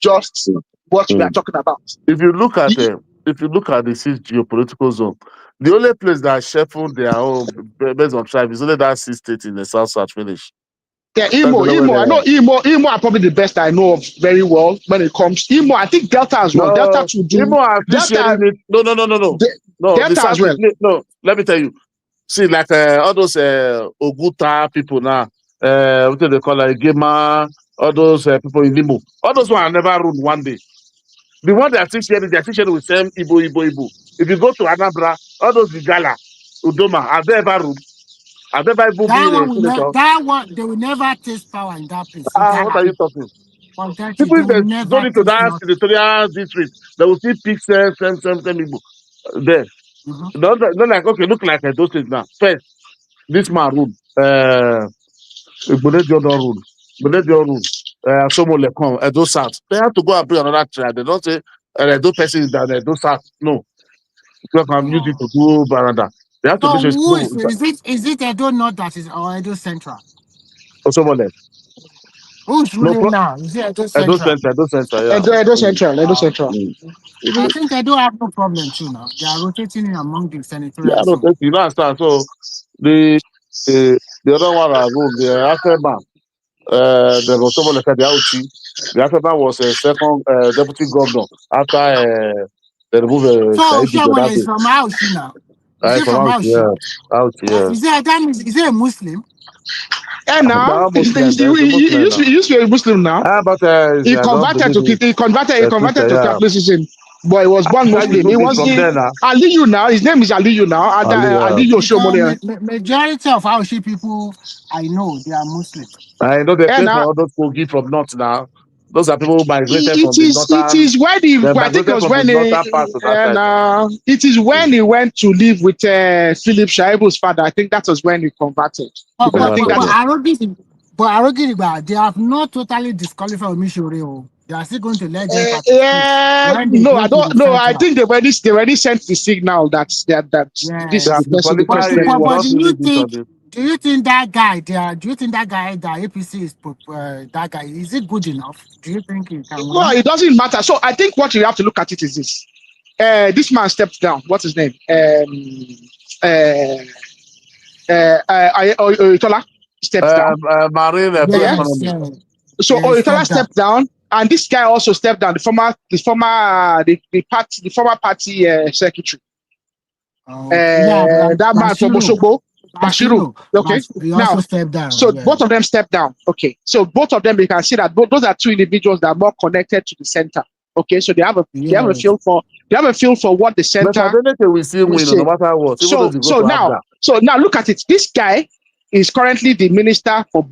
just what we are talking about. If you look at the 6 geopolitical zone, the only place that shuffled their own based on tribe is only that 6 states in the south finish. Yeah, Imo. I know Imo are probably the best I know of very well when it comes to Imo. I think Delta as well. Delta to do. Imo are sharing it. No. Delta as well. No, let me tell you. See, like all those Oguta people now, what do they call like Gema, all those people in Imo. All those ones never ruled one day. The one they are still sharing with same Igbo. If you go to Anambra, all those Igala, Udoma, have they ever ruled? Have they ever been that one, they will never taste power in that place. What are you talking? People that go into that territorial district, they will see pick same Igbo there. Don't like, okay, look like those things now. First, this man ruled. Bonedio ruled. Somo Lekon, Edo South. They have to go and bring another tribe. They don't say Edo person is down Edo South. No. Because I'm using to do Baranda. They have to be sure. Is it Edo North that is or Edo Central? Somo Lek. Who's ruling now? Is it Edo Central? Edo Central, yeah. Edo Central. I think Edo have no problem too now. They are rotating among the senatorial zone. You understand? So the other one I ruled, the Afeban, there was someone like the Auchi. The Afeban was a second deputy governor after they removed So Shawala is from Auchi now. Is it from Auchi? Yeah. Is it a Muslim? Yeah, now he used to be a Muslim now. But he converted to Catholicism. But he was born Muslim. He was Aliyu now. His name is Aliyu now. Aliyu Shomole. Majority of Auchi people I know, they are Muslims. I know they pay for all those Kogi from north now. Those are people who migrated from the northern. It is when it is when he went to live with Philip Shaibu's father. I think that was when he converted. But Arogiriba, they have not totally disqualified Mishore. They are still going to let them participate. No, I don't know. I think they already sent the signal that this is the person. Do you think that guy that APC is that guy, is it good enough? Do you think he can win? No, it doesn't matter. So I think what you have to look at it is this. This man stepped down. What's his name? Oyetola stepped down. So Oyetola stepped down, and this guy also stepped down. The former party secretary. That man from Osogbo. Bashiru. Okay. Now, stepped down. So both of them stepped down. Okay. So both of them, you can see that those are 2 individuals that are more connected to the center. Okay. So they have a feel for what the center will still win no matter what. So now look at it. This guy is currently the minister for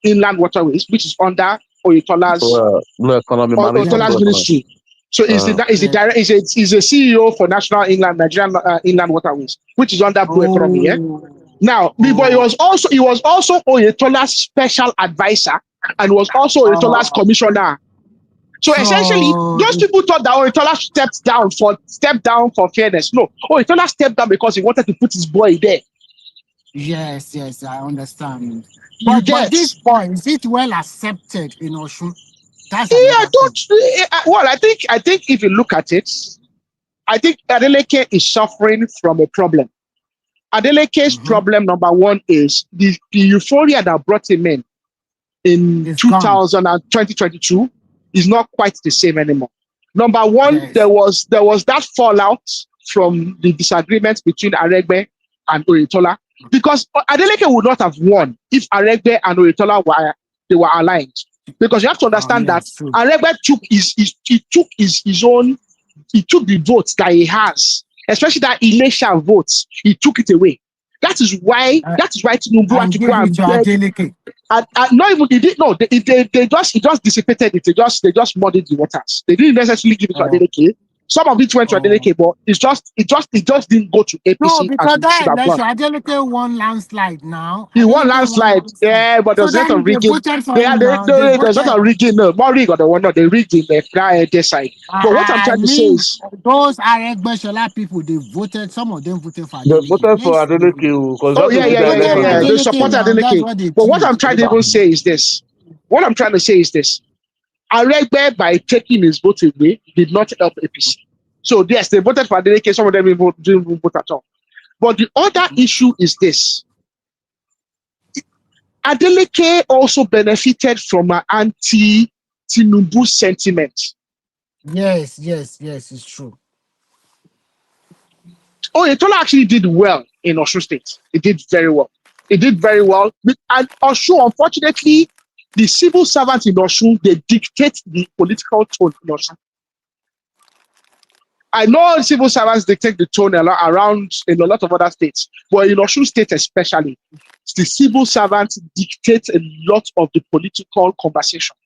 inland waterways, which is under Oyetola's ministry. So he's a CEO for Nigerian Inland Waterways, which is under Blue Economy. Yeah? Now, he was also Oyetola's special advisor and was also Oyetola's commissioner. So essentially, those people thought that Oyetola stepped down for fairness. No, Oyetola stepped down because he wanted to put his boy there. Yes, I understand. But this point, is it well accepted in Osun? I think if you look at it, I think Adeleke is suffering from a problem. Adeleke's problem number one is the euphoria that brought him in 2022 is not quite the same anymore. Number one, there was that fallout from the disagreements between Aregbe and Oyetola, because Adeleke would not have won if Aregbe and Oyetola were aligned. Because you have to understand that Aregbe took he took the votes that he has, especially that election votes, he took it away. That is why Tinubu had to go and beg. And not even they just dissipated it. They just muddied the waters. They didn't necessarily give it to Adeleke. Some of it went to Adeleke, but it just didn't go to APC. No, because that election, Adeleke won landslide now. He won landslide, yeah, but there's not a rigging. There's not a rigging, no. More rig or the one, no, they rigged in the side. But what I'm trying to say is those Aregbe people, they voted, some of them voted for Adeleke. They voted for Adeleke. Oh, yeah. They support Adeleke. But what I'm trying to even say is this. Aregbe, by taking his vote away, did not help APC. So yes, they voted for Adeleke, some of them didn't vote at all. But the other issue is this. Adeleke also benefited from an anti-Tinubu sentiment. Yes, it's true. Oyetola actually did well in Osun State. It did very well. And Osun, unfortunately, the civil servants in Osun, they dictate the political tone in Osun. I know civil servants dictate the tone around in a lot of other states, but in Osun State especially, the civil servants dictate a lot of the political conversation.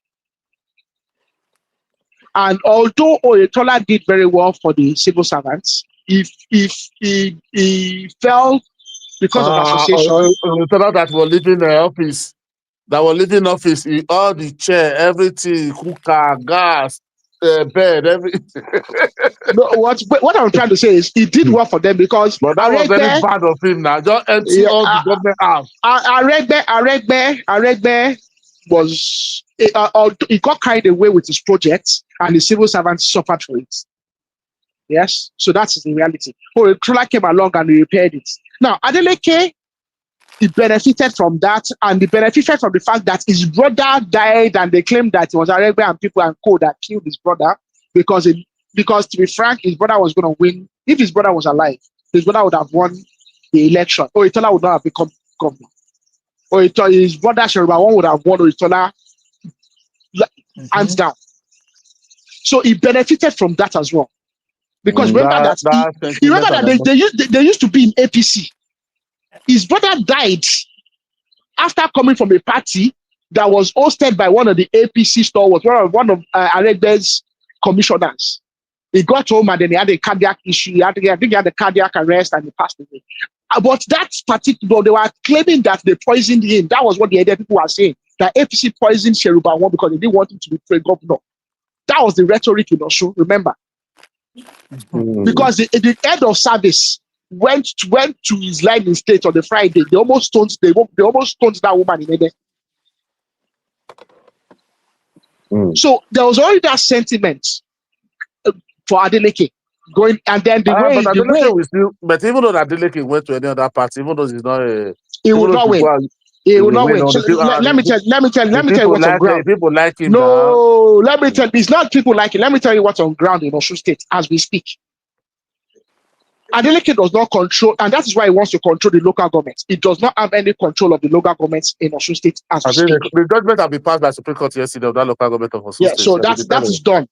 And although Oyetola did very well for the civil servants, if he fell because of association. Oyetola that were leaving the office, all the chair, everything, cooker, gas, bed, everything. No, what I'm trying to say is he did well for them because but that was very bad of him now. Just empty all the government house. Aregbe was he got carried away with his projects and the civil servants suffered for it. Yes, so that's the reality. Oyetola came along and he repaired it. Now Adeleke, he benefited from that, and he benefited from the fact that his brother died, and they claimed that it was Aregbe and people and co that killed his brother because to be frank, his brother was going to win. If his brother was alive, his brother would have won the election. Oyetola would not have become governor. His brother Sheribawan would have won Oyetola hands down. So he benefited from that as well. Because remember that they used to be in APC. His brother died after coming from a party that was hosted by one of the APC stalwarts, one of Aregbe's commissioners. He got home and then he had a cardiac issue. I think he had a cardiac arrest and he passed away. But that particular, they were claiming that they poisoned him. That was what the other people were saying. That APC poisoned Sheribawan because they didn't want him to be governor. That was the rhetoric in Osun, remember? Because the head of service went to his line in state on the Friday. They almost stoned that woman in Ede. So there was already that sentiment for Adeleke going, and then but even though Adeleke went to any other party, even though he's not he will not win. He will not win. So let me tell you what's on ground. People like him. No, let me tell you, it's not people like it. Let me tell you what's on ground in Osun State as we speak. Adeleke does not control, and that is why he wants to control the local government. It does not have any control of the local governments in Osun State as we speak. The judgment has been passed by Supreme Court yesterday of that local government of Osun State. So that is done.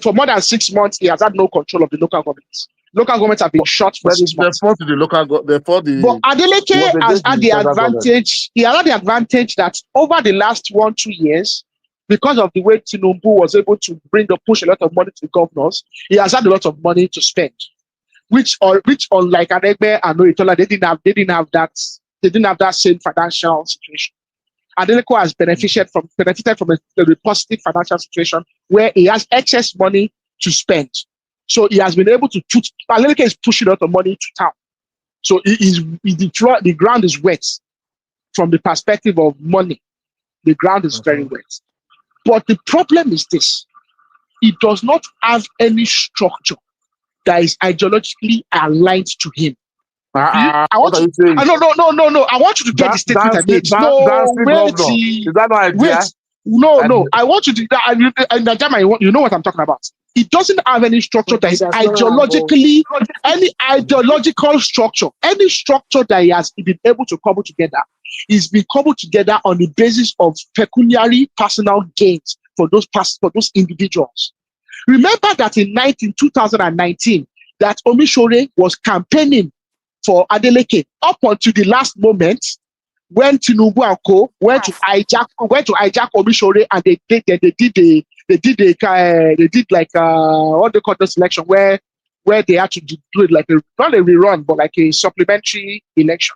For more than 6 months, he has had no control of the local governments. Local governments have been shut for 6 months. But Adeleke has had the advantage. He had the advantage that over the last 1-2 years, because of the way Tinubu was able to push a lot of money to the governors, he has had a lot of money to spend. Which unlike Aregbe and Oyetola, they didn't have that same financial situation. Adeleke has benefited from a positive financial situation where he has excess money to so he has been able to put. Adeleke is pushing a lot of money to town, so the ground is wet from the perspective of money. The ground is very wet, but the problem is this: it does not have any structure that is ideologically aligned to him. No. I want you to get the statement I made. I want you to. And you know what I'm talking about. it doesn't have any structure that is ideologically, any ideological structure. Any structure that he has been able to cobble together is being cobbled together on the basis of pecuniary personal gains for those individuals. Remember that in 2019, that Omishore was campaigning for Adeleke up until the last moment when Tinubu and Co went to hijack Omishore, and they did like what they call the selection where they had to do it like not a rerun but like a supplementary election.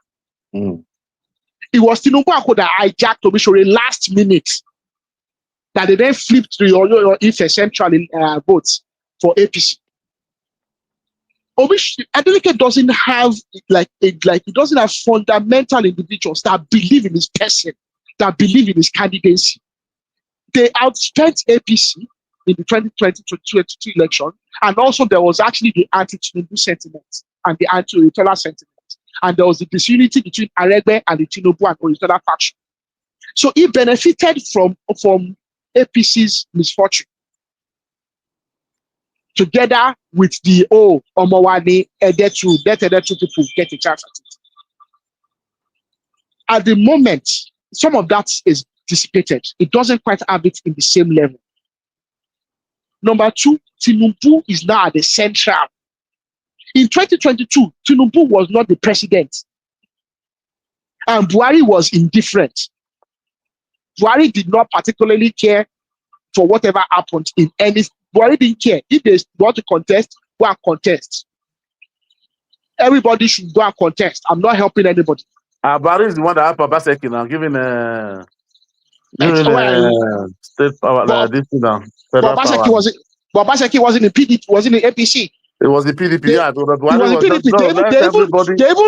It was Tinubu and Co that hijacked Omishore last minute, that they then flipped to your Ife Central votes for APC. Adeleke doesn't have he doesn't have fundamental individuals that believe in his person, that believe in his candidacy. They outspent APC in the 2022 election, and also there was actually the anti-Tinubu sentiment and the anti-Oyetola sentiment, and there was the disunity between Aregbe and the Tinubu and Oyetola faction. So he benefited from APC's misfortune, together with the Omowani Edetu, let Edetu people get a chance at it. At the moment, some of that is dissipated. It doesn't quite have it in the same level. Number two, Tinubu is now at the central. In 2022, Tinubu was not the president, and Buhari was indifferent. Buhari did not particularly care for whatever happened in any. Buhari didn't care. If they want to contest, go and contest. Everybody should go and contest. I'm not helping anybody. Buhari is the one that helped Obaseki now, giving state power, this thing now, federal power. Obaseki wasn't in PDP, wasn't in APC. It was the PDP, They, yeah. But Buhari was PDP.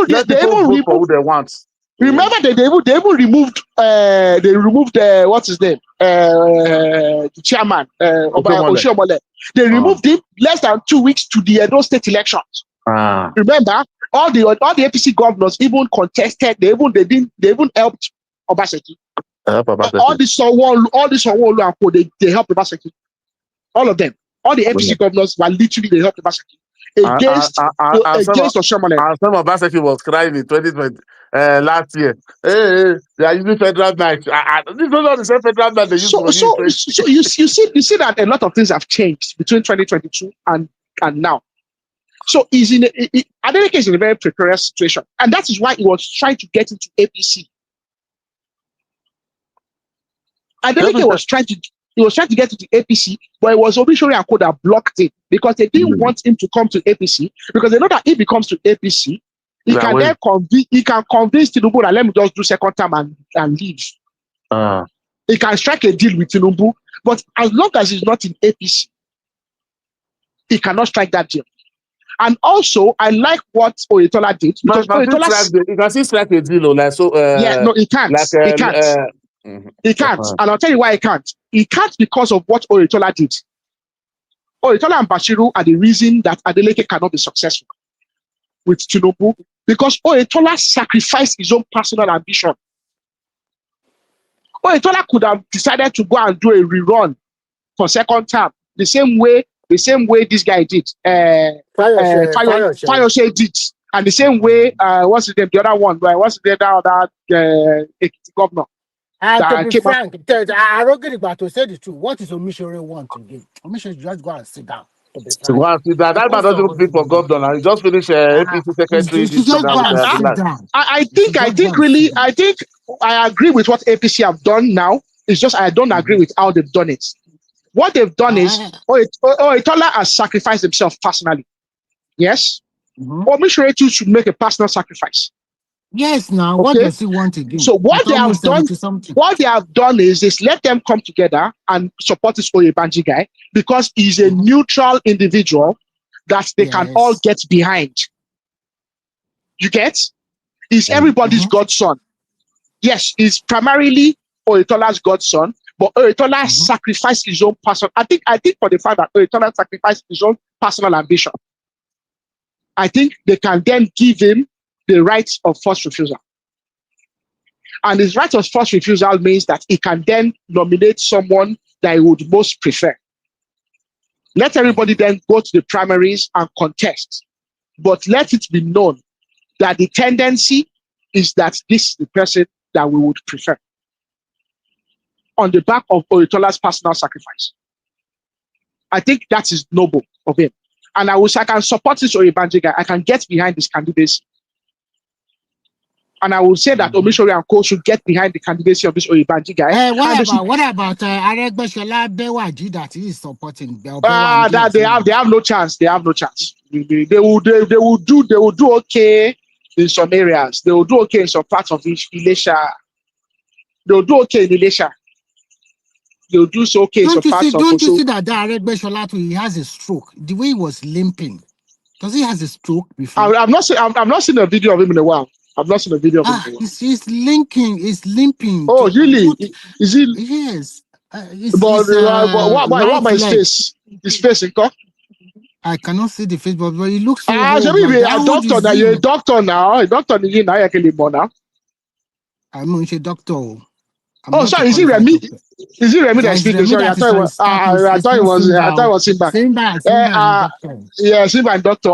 let people vote for who they want. Remember they even removed what's his name, the chairman Oshiomhole. They removed him less than 2 weeks to the Edo State elections. Remember, all the APC governors even contested. They even helped Obaseki. All the Sanwo-Olu and Co, they helped Obaseki. All of them, all the APC governors were literally they helped Obaseki against Oshiomhole. And some of Obaseki was crying in 2020 last year. Hey, they are using federal night. This is not the same federal night they used to use. So you see that a lot of things have changed between 2022 and now. So Adeleke is in a very precarious situation, and that is why he was trying to get into APC. Adeleke was trying to get into APC, but it was Omishore and Co that blocked it because they didn't want him to come to APC, because they know that if he comes to APC, he can convince Tinubu that let me just do second term and leave. He can strike a deal with Tinubu, but as long as he's not in APC, he cannot strike that deal. And also, I like what Oyetola did, because you can still strike a deal, like so. He can't. He can't. He can't, and I'll tell you why he can't. He can't because of what Oyetola did. Oyetola and Bashiru are the reason that Adeleke cannot be successful with Tinubu, because Oyetola sacrificed his own personal ambition. Oyetola could have decided to go and do a rerun for second term, the same way this guy did. Fayose did, and the same way what's his name? The other one, right? What's the other governor? To be frank, I don't get about to say the truth. What is Omishore want to do? Omishore just go and sit down. So go and sit down. That man doesn't fit for governor. He just finished APC secretary. I think I agree with what APC have done now. It's just I don't agree with how they've done it. What they've done is Oyetola has sacrificed himself personally. Yes, Omishore too should make a personal sacrifice. Yes, now what does he want to do? So what they have done is let them come together and support this Oyebanji guy, because he's a neutral individual that they can all get behind. You get? He's everybody's godson. Yes, he's primarily Oyetola's godson, but Oyetola sacrificed his own personal. I think for the fact that Oyetola sacrificed his own personal ambition, I think they can then give him the right of first refusal. And his right of first refusal means that he can then nominate someone that he would most prefer. Let everybody then go to the primaries and contest. But let it be known that the tendency is that this is the person that we would prefer on the back of Oyetola's personal sacrifice. I think that is noble of him. And I can support this Oyebanji guy. I can get behind this candidacy. And I will say that Omishori and Co should get behind the candidacy of this Oyebanji guy. What about Aregbesola Bewaji that he is supporting? That they have no chance. They have no chance. They will do okay in some areas. They will do okay in some parts of Ilesha. They will do okay in Ilesha. They will do so okay in some parts of Don't you see that Aregbesola he has a stroke? The way he was limping. Does he has a stroke before? I've not seen a video of him in a while. I've not seen a video of him in a while. He's limping. Oh, really? Is he? Yes. But what about his face? His face, I cannot see the face, but he looks so old. Like a doctor now. You're a doctor now. A doctor now. I'm not a doctor. Oh, sorry. Is it Remy? Is it Remy that's speaking? Sorry, I thought it was Simba. Yeah, Simba and doctor.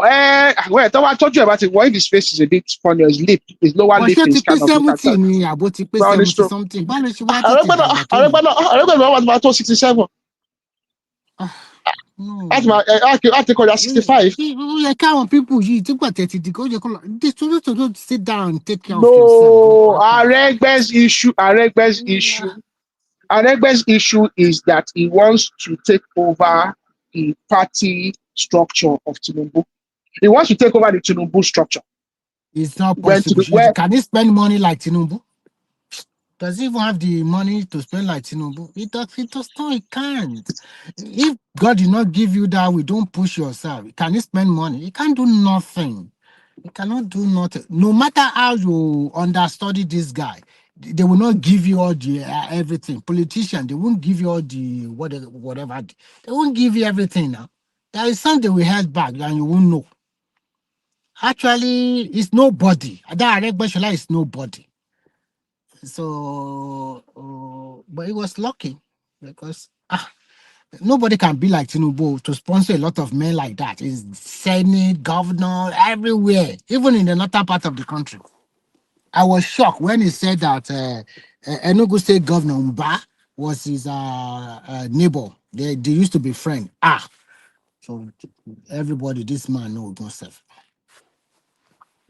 Wait, I told you about it. Why his face is a bit funny. His lip, his lower lip is kind of. Something. I about 67. I think that's 65. I count people. You think what 30? They don't sit down and take care of yourself. Aregbe's issue is that he wants to take over the party structure of Tinubu. He wants to take over the Tinubu structure. It's not possible. Can he spend money like Tinubu? Does he even have the money to spend like Tinubu? He does not. He can't. If God did not give you that, we don't push yourself. Can he spend money? He can't do nothing. He cannot do nothing. No matter how you understudy this guy, they will not give you all the everything. Politicians, they won't give you all the whatever. They won't give you everything now. There is something we held back and you won't know. Actually, it's nobody. That Aregbesola is nobody. So, but he was lucky because nobody can be like Tinubu to sponsor a lot of men like that. It's Senate, governor, everywhere, even in the northern part of the country. I was shocked when he said that Enugu State Governor Mba was his neighbor. They used to be friends. So everybody, this man knows himself.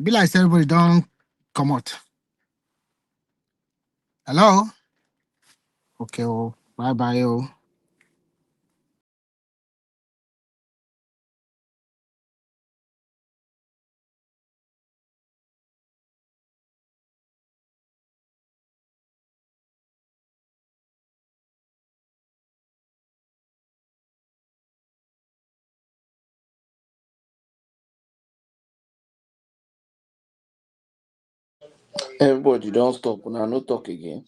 Be like everybody don't come out. Hello? Okay, bye-bye. Everybody don't stop. Now no talk again.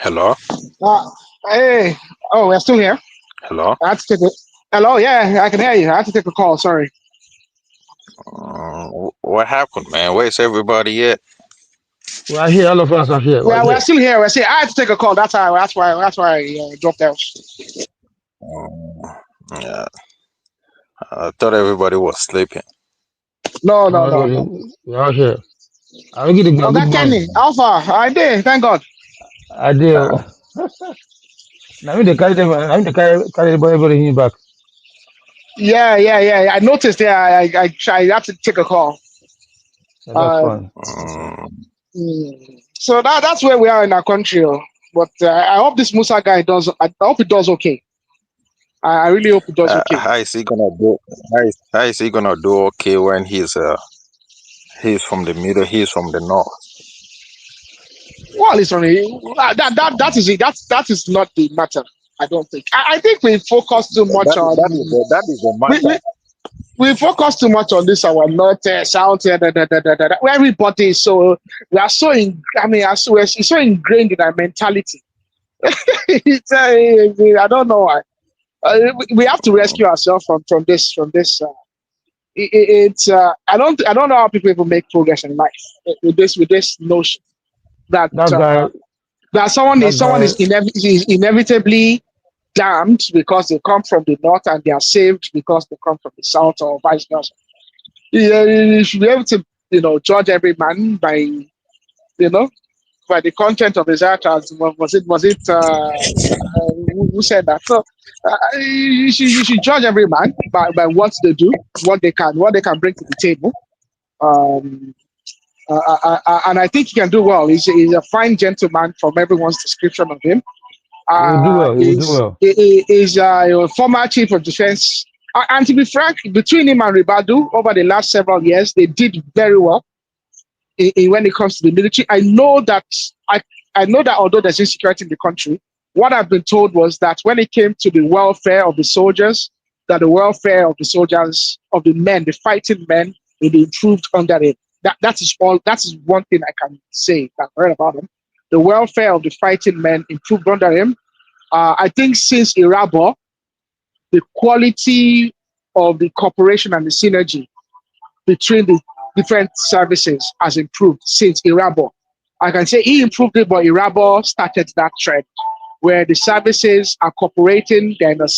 Hello? Hey, oh, we're still here. Hello? I had to take a. Hello, yeah, I can hear you. I had to take a call. Sorry. What happened, man? Where's everybody at? We are here. All of us are here. We're still here. We're still. I had to take a call. That's how. That's why. That's why I dropped out. Yeah, I thought everybody was sleeping. No. We are here. I get it. Oh, Good that Kenny, morning. Alpha. I did. Thank God. I do. Now we carry them. I need to carry everybody back. Yeah. I noticed. Yeah, I had to take a call. Yeah, that's fine. So that's where we are in our country. But I hope this Musa guy does. I hope he does okay. I really hope he does okay. How is he gonna do? How is he gonna do okay when he's from the middle? He's from the north. Well, it's only that is it. That is not the matter. I don't think. I think we focus too much on that is the matter. We focus too much on this our north south where everybody is so we are so in. I mean, we're so ingrained in our mentality. It's, I don't know why. We have to rescue ourselves from this. It's I don't know how people even make progress in life with this notion that someone is inevitably damned because they come from the north and they are saved because they come from the south or vice versa. You should be able to judge every man by by the content of his heart. As was it who said that? So you should judge every man by what they do, what they can bring to the table. And I think he can do well. He's a fine gentleman from everyone's description of him. He will do well. He will do well. He's a former chief of defense. And to be frank, between him and Ribadu, over the last several years, they did very well when it comes to the military. I know that although there's insecurity in the country, what I've been told was that when it came to the welfare of the soldiers, that the welfare of the soldiers, of the men, the fighting men, it improved under him. That is one thing I can say that I heard about him. The welfare of the fighting men improved under him. I think since Irabo, the quality of the cooperation and the synergy between the different services has improved since Irabo. I can say he improved it, but Irabo started that trend where the services are cooperating, they're on the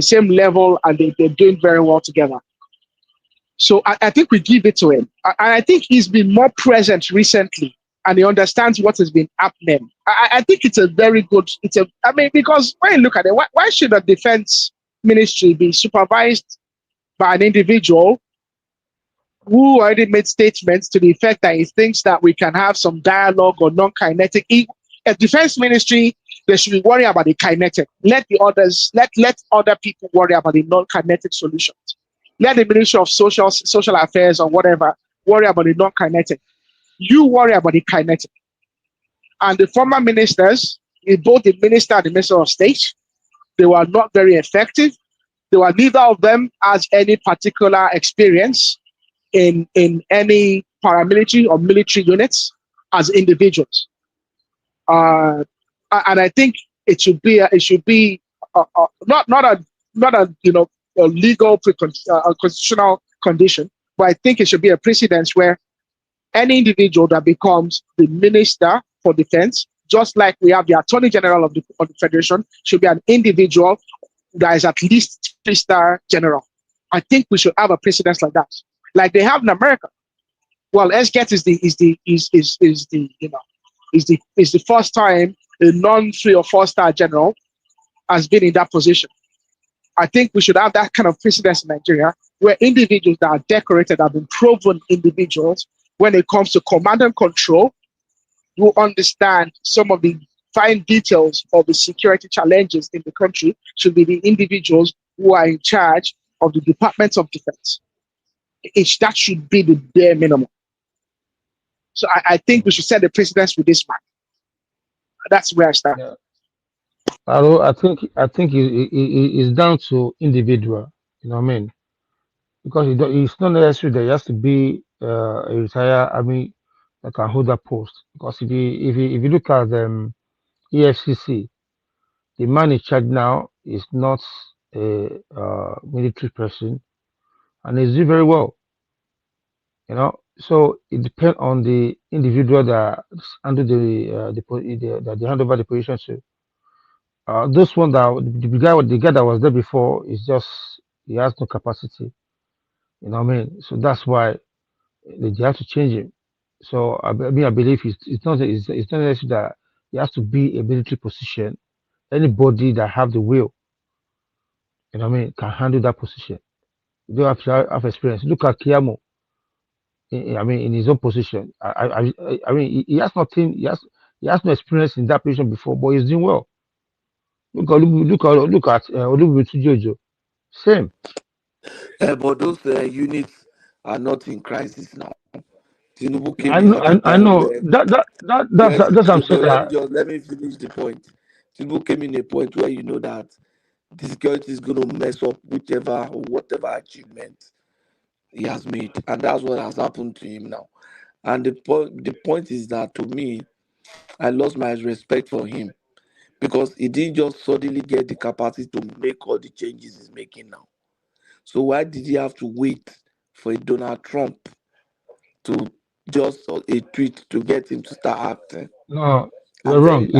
same level, and they're doing very well together. So I think we give it to him. I think he's been more present recently and he understands what has been happening. I think it's a very good, because when you look at it, why should a defense ministry be supervised by an individual who already made statements to the effect that he thinks that we can have some dialogue or non-kinetic? A defense ministry, they should be worried about the kinetic. Let other people worry about the non-kinetic solutions. Let the Ministry of Social Affairs or whatever worry about the non-kinetic. You worry about the kinetic. And the former ministers, both the minister and the minister of state, they were not very effective. Neither of them has any particular experience in any paramilitary or military units as individuals. And I think it should be not a legal constitutional condition, but I think it should be a precedence where any individual that becomes the minister for defense, just like we have the attorney general of the federation, should be an individual that is at least 3-star general. I think we should have a precedence like that, like they have in America. Well, SGET is the first time a non-3 or 4-star general has been in that position. I think we should have that kind of precedence in Nigeria, where individuals that are decorated have been proven individuals when it comes to command and control, who understand some of the fine details of the security challenges in the country, should be the individuals who are in charge of the departments of defense. That should be the bare minimum. So I think we should set the precedence with this man. That's where I stand. Yeah. I think it's down to individual. You know what I mean? Because it's not necessary that he has to be a retired army that can hold that post. Because if you look at EFCC, the man in charge now is not a military person, and he's doing very well. So it depends on the individual that handle that they hand over the position to. Those one that the guy that was there before is just he has no capacity. You know what I mean? So that's why they have to change him. So I believe it's not necessary that he has to be a military position. Anybody that have the will, you know what I mean, can handle that position. You don't have to have experience. Look at Kiamo. I mean, in his own position. I mean, he has nothing. He has no experience in that position before, but he's doing well. Look at Jojo. Same. But those units are not in crisis now. Tinubu came I in know. at a I time know. where That's what I'm saying. let me finish the point. Tinubu came in a point where you know that the security is going to mess up whichever or whatever achievement he has made, and that's what has happened to him now. And the point is that to me, I lost my respect for him because he didn't just suddenly get the capacity to make all the changes he's making now. So why did he have to wait for a Donald Trump to just a tweet to get him to start acting? No, you're wrong. He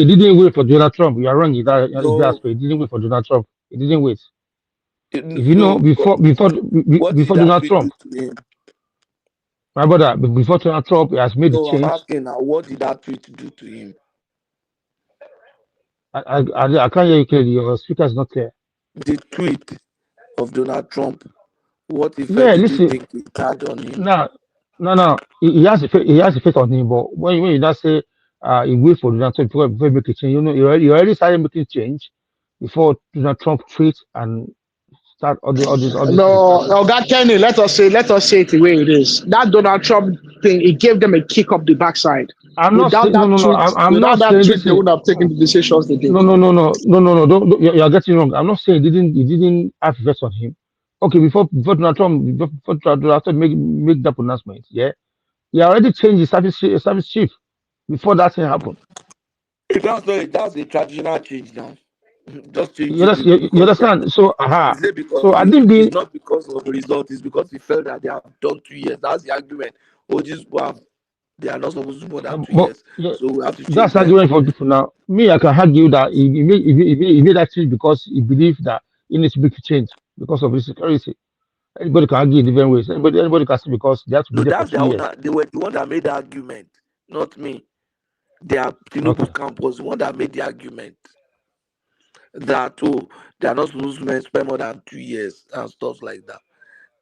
didn't wait for Donald Trump. You are wrong. No, He didn't wait for Donald Trump. He didn't wait. If you know no. before What did that Donald tweet Trump, do to him? my brother, before Donald Trump, he has made the No, I'm change. asking now. What did that tweet do to him? I can't hear you clearly. Your speaker is not clear. The tweet of Donald Trump. What Yeah, effect did you listen. think it had on him? No. He has effect on him. But when you just say he wait for Donald Trump before he make a change, you know, you already started making change before Donald Trump tweet and start all this. No, God Kenny, let us say it the way it is. That Donald Trump thing, it gave them a kick up the backside. I'm not Without saying that no. tweet, I'm not saying they this. would have taken the decisions they did. No. Don't, you're getting wrong. I'm not saying he didn't have effect on him. Okay, before Donald Trump, before Donald Trump make that pronouncement, yeah, he already changed the service chief before that thing happened. That's a traditional change now. Just changing people You because understand? So, is it because so I didn't it's be. not because of the result, it's because he felt that they have done 2 years. That's the argument. Oh, these people they are not supposed to do more than 2 But years. So we have to change that's them. argument for people now. Me, I can argue that he made that change because he believed that he needs to make a change because of his security. Anybody can argue in different ways. Anybody can say because they have to be No, there for that's 2 their own. years. They were the one that made the argument, not me. Tinubu camp was the one that made the argument that they are not supposed to spend more than 2 years and stuff like that.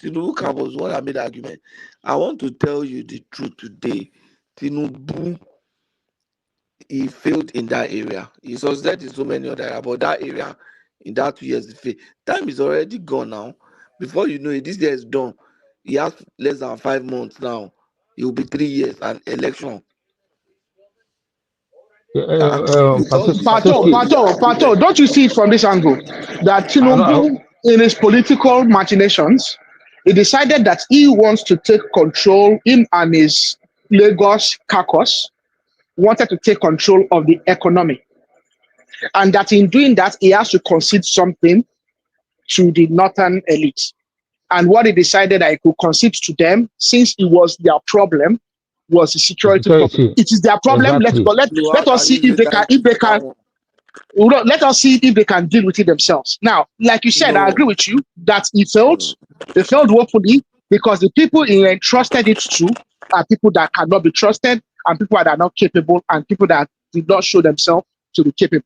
Tinubu camp was the one that made the argument. I want to tell you the truth today. Tinubu, he failed in that area. He succeeded in so many other areas, but that area, in that 2 years, he failed. Time is already gone now. Before you know it, this year is done. He has less than 5 months now. It will be 3 years and election. Pato, don't you see it from this angle that Tinubu, in his political machinations, he decided that he wants to take control, him and his Lagos caucus wanted to take control of the economy. And that in doing that, he has to concede something to the northern elite. And what he decided I could concede to them, since it was their problem, was the security problem. It is their problem. Exactly. Let us see if they can. Let us see if they can deal with it themselves. Now, like you said, I agree with you that he failed. They failed woefully because the people he entrusted it to are people that cannot be trusted and people that are not capable and people that did not show themselves to be capable.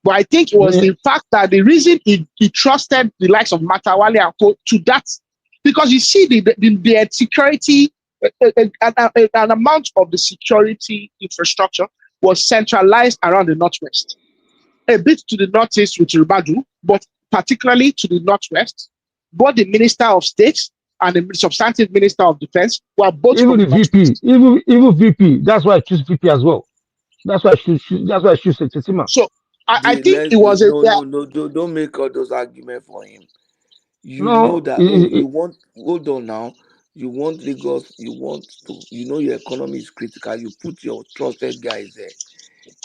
But I think it was the fact that the reason he trusted the likes of Matawale and Co to that, because you see the security, an amount of the security infrastructure was centralized around the Northwest. A bit to the Northeast with Ribadu, but particularly to the Northwest. Both the Minister of State and the substantive Minister of Defense were both even the VP, even VP. That's why I choose VP as well. That's why I choose Tetima. So I think it was don't make all those arguments for him. You know that you want. Hold on now. You want Lagos, you want to, your economy is critical, you put your trusted guys there.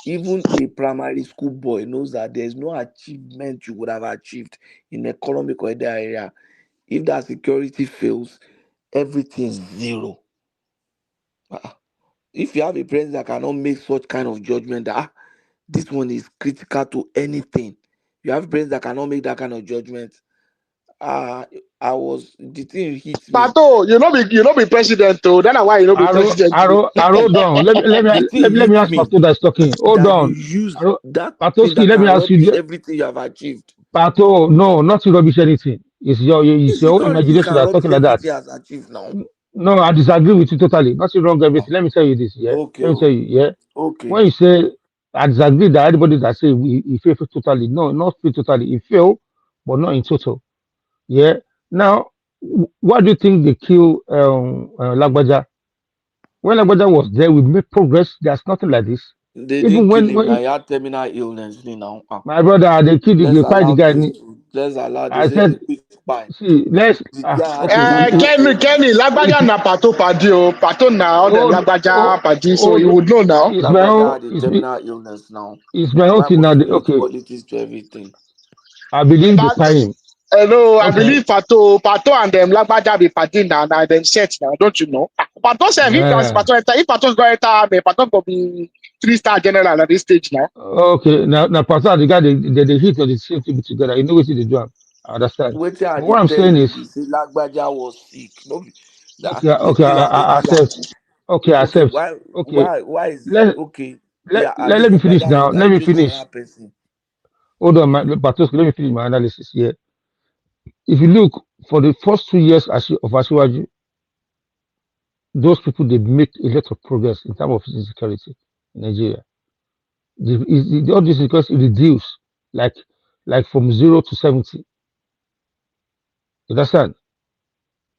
Even a primary school boy knows that there's no achievement you would have achieved in economic or other area. If that security fails, everything's zero. If you have a president that cannot make such kind of judgment that this one is critical to anything, you have a president that cannot make that kind of judgment. The thing hit me. Pato, you know be president though. Then why you know be president? Hold on. Let me ask Pato that's talking. Hold on. You use that Patoski, thing that let me can ask rubbish you. everything you have achieved. Pato, no, not to rubbish anything. It's your imagination that's talking like that. Has achieved now. No, I disagree with you totally. Nothing wrong with everything. Let me tell you this, yeah. Okay. Let me tell you, yeah. Okay. When you say I disagree that anybody that say he fail totally, no, not fail totally. He fail, but not in total. Yeah. Now, why do you think they kill Lagbaja? When Lagbaja was there, we made progress. There's nothing like this. They even when he had terminal illness now. My brother, they killed they fight the guy. Let's allow I said, see, let's Kenny, Lagbaja na Pato Padio, Pato now, the Lagbaja Padi, so you would know now. Lagbaja had the terminal illness now. It's my own thing now. Okay. Politics to everything. I believe the time. Hello, I believe Pato and them Lagbaja be Padi now them set now, don't you know? Pato said if Pato's going to army, Pato will be 3-star general at this stage now. Okay, now Pato the guy they hit on the same people together. You know what they do. I understand. But what I'm saying is, Lagbaja was sick. Okay, I accept. Okay, I accept. Okay, why is okay? Let me finish now. Let me finish. Hold on, Pato. Let me finish my analysis here. If you look for the first 2 years of Asiwaju, those people they make a lot of progress in terms of insecurity in Nigeria. All this because it reduced like from 0 to 70. You understand?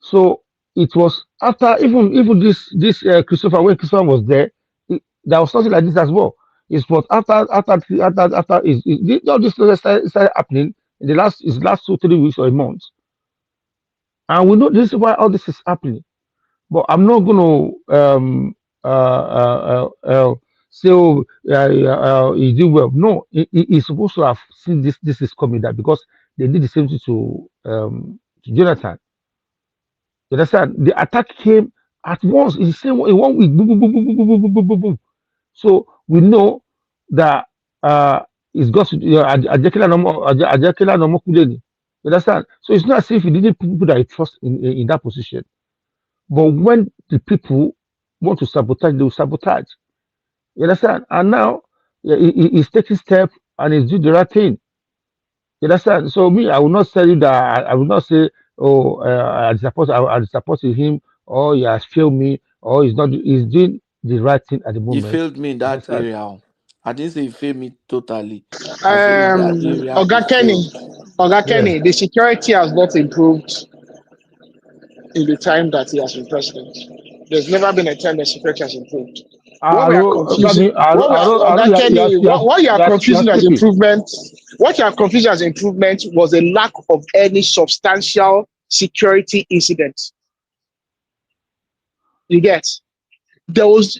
So it was after even this Christopher, when Christopher was there, there was something like this as well. It's what after all this started happening in the last 2-3 weeks or a month, and we know this is why all this is happening. But I'm not going to say, he did well. No, he's supposed to have seen this is coming, that because they did the same thing to Jonathan. You understand? The attack came at once in the same in 1 week. Boom, boom, boom, boom, boom, boom, boom, boom, boom, boom. So we know that it's got to Ajakela no Kudeni. You understand? So it's not as if he didn't put people that he trust in that position. But when the people want to sabotage, they will sabotage. You understand? And now he's taking steps and he's doing the right thing. You understand? So me, I will not say that. I will not say, oh, I supported him, or he has failed me, or he's not. He's doing the right thing at the moment. He failed me in that area. I didn't say he failed me totally. Oga Kenny, the security has not improved in the time that he has been president. There's never been a time that security has improved. What you are confusing as improvement was a lack of any substantial security incident. You get? There was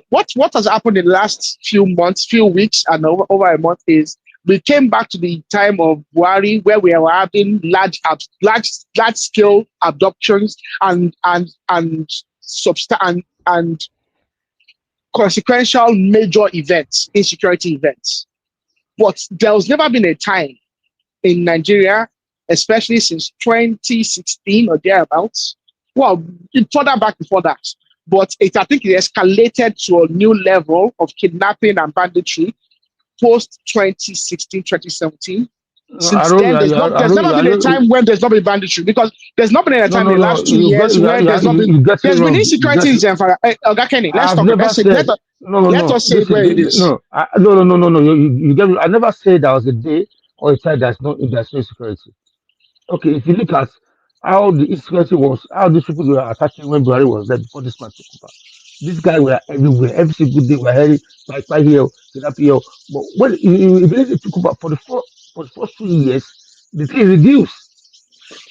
what has happened in the last few months, few weeks, and over a month is we came back to the time of Buhari where we were having large scale abductions and consequential major events, insecurity events. But there has never been a time in Nigeria, especially since 2016 or thereabouts. Well, further back before that. But I think it escalated to a new level of kidnapping and banditry post 2016, 2017. Since then, there's never been a time when there's not been banditry, because there's not been a time in the last 2 years where there's not been. There's been insecurity in Zamfara. Oga Kenny, let's talk. Let us say where it is. No. You get me. I never said there was a day or a time there's no insecurity. Okay, if you look at how the insecurity was, how these people were attacking when Buhari was there before this man took over. This guy were everywhere. Every single day we're hearing by here, up here. But when he took over for the first 2 years, the thing reduced.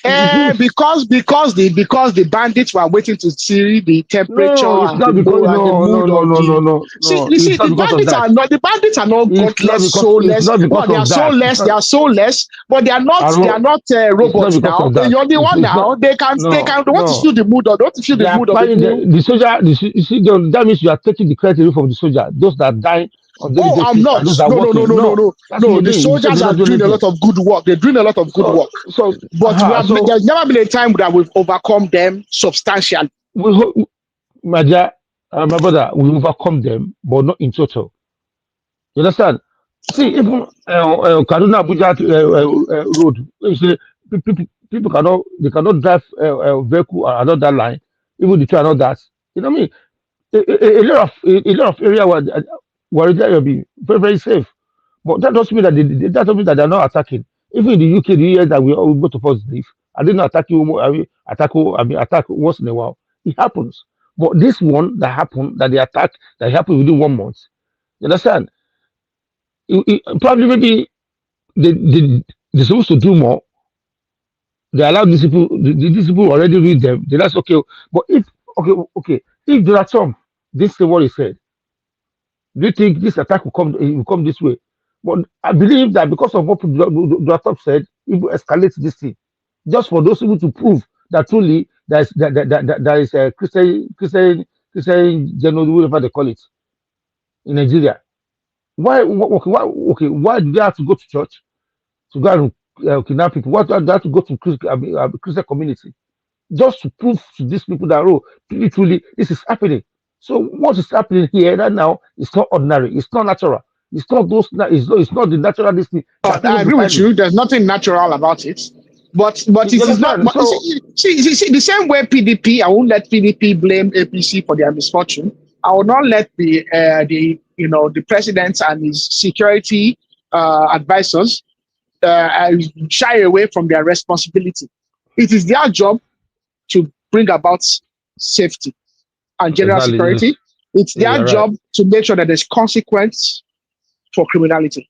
Because the bandits were waiting to see the temperature No, it's and not the because mood and the mood of the. See, you see, it's not because of that. the bandits are not It's not godless, because it's soulless. not No, because they are of that. soulless. They are soulless, but they are not It's not robots because now. of that. You're the one It's now. not. They want to feel the mood of. They want to feel They the are mood of fighting people. the soldier. You see, that means you are taking the credit away from the soldier. Those that die on daily Oh, I'm basis not. and those that are No. working. No, that's what No, you the mean. You said soldiers they are don't do doing a anything. lot of good work. They're doing a lot of good work. But there's never been a time that we've overcome them substantially. We hope, my dear, my brother, we overcome them, but not in total. You understand? See, even Kaduna Abuja road, you say people cannot drive a vehicle along that line, even the train and all that. You know what I mean? A lot of area were there be very very safe, but that doesn't mean that doesn't mean that they're not attacking. Even in the UK, the years that we all go to positive, I did not attack you. Attack once in a while. It happens, but this one that happened, that happened within 1 month. You understand? Probably maybe they're supposed to do more. They allow these people already read them. That's okay. But if if Donald Trump didn't say what he said, do you think this attack will come this way? But I believe that because of what Donald Trump said, it will escalate this thing. Just for those people to prove that truly there is a Christian general, whatever they call it, in Nigeria. Why do they have to go to church to go and kidnap people? Why do they have to go to Christian community just to prove to these people that truly this is happening? So what is happening here right now is not ordinary. It's not natural. It's not those. It's not the natural this thing that I agree with you. There's nothing natural about it. But it is not. But see, the same way PDP, I won't let PDP blame APC for their misfortune. I will not let the president and his security advisors shy away from their responsibility. It is their job to bring about safety and general security. It's their job to make sure that there's consequence for criminality.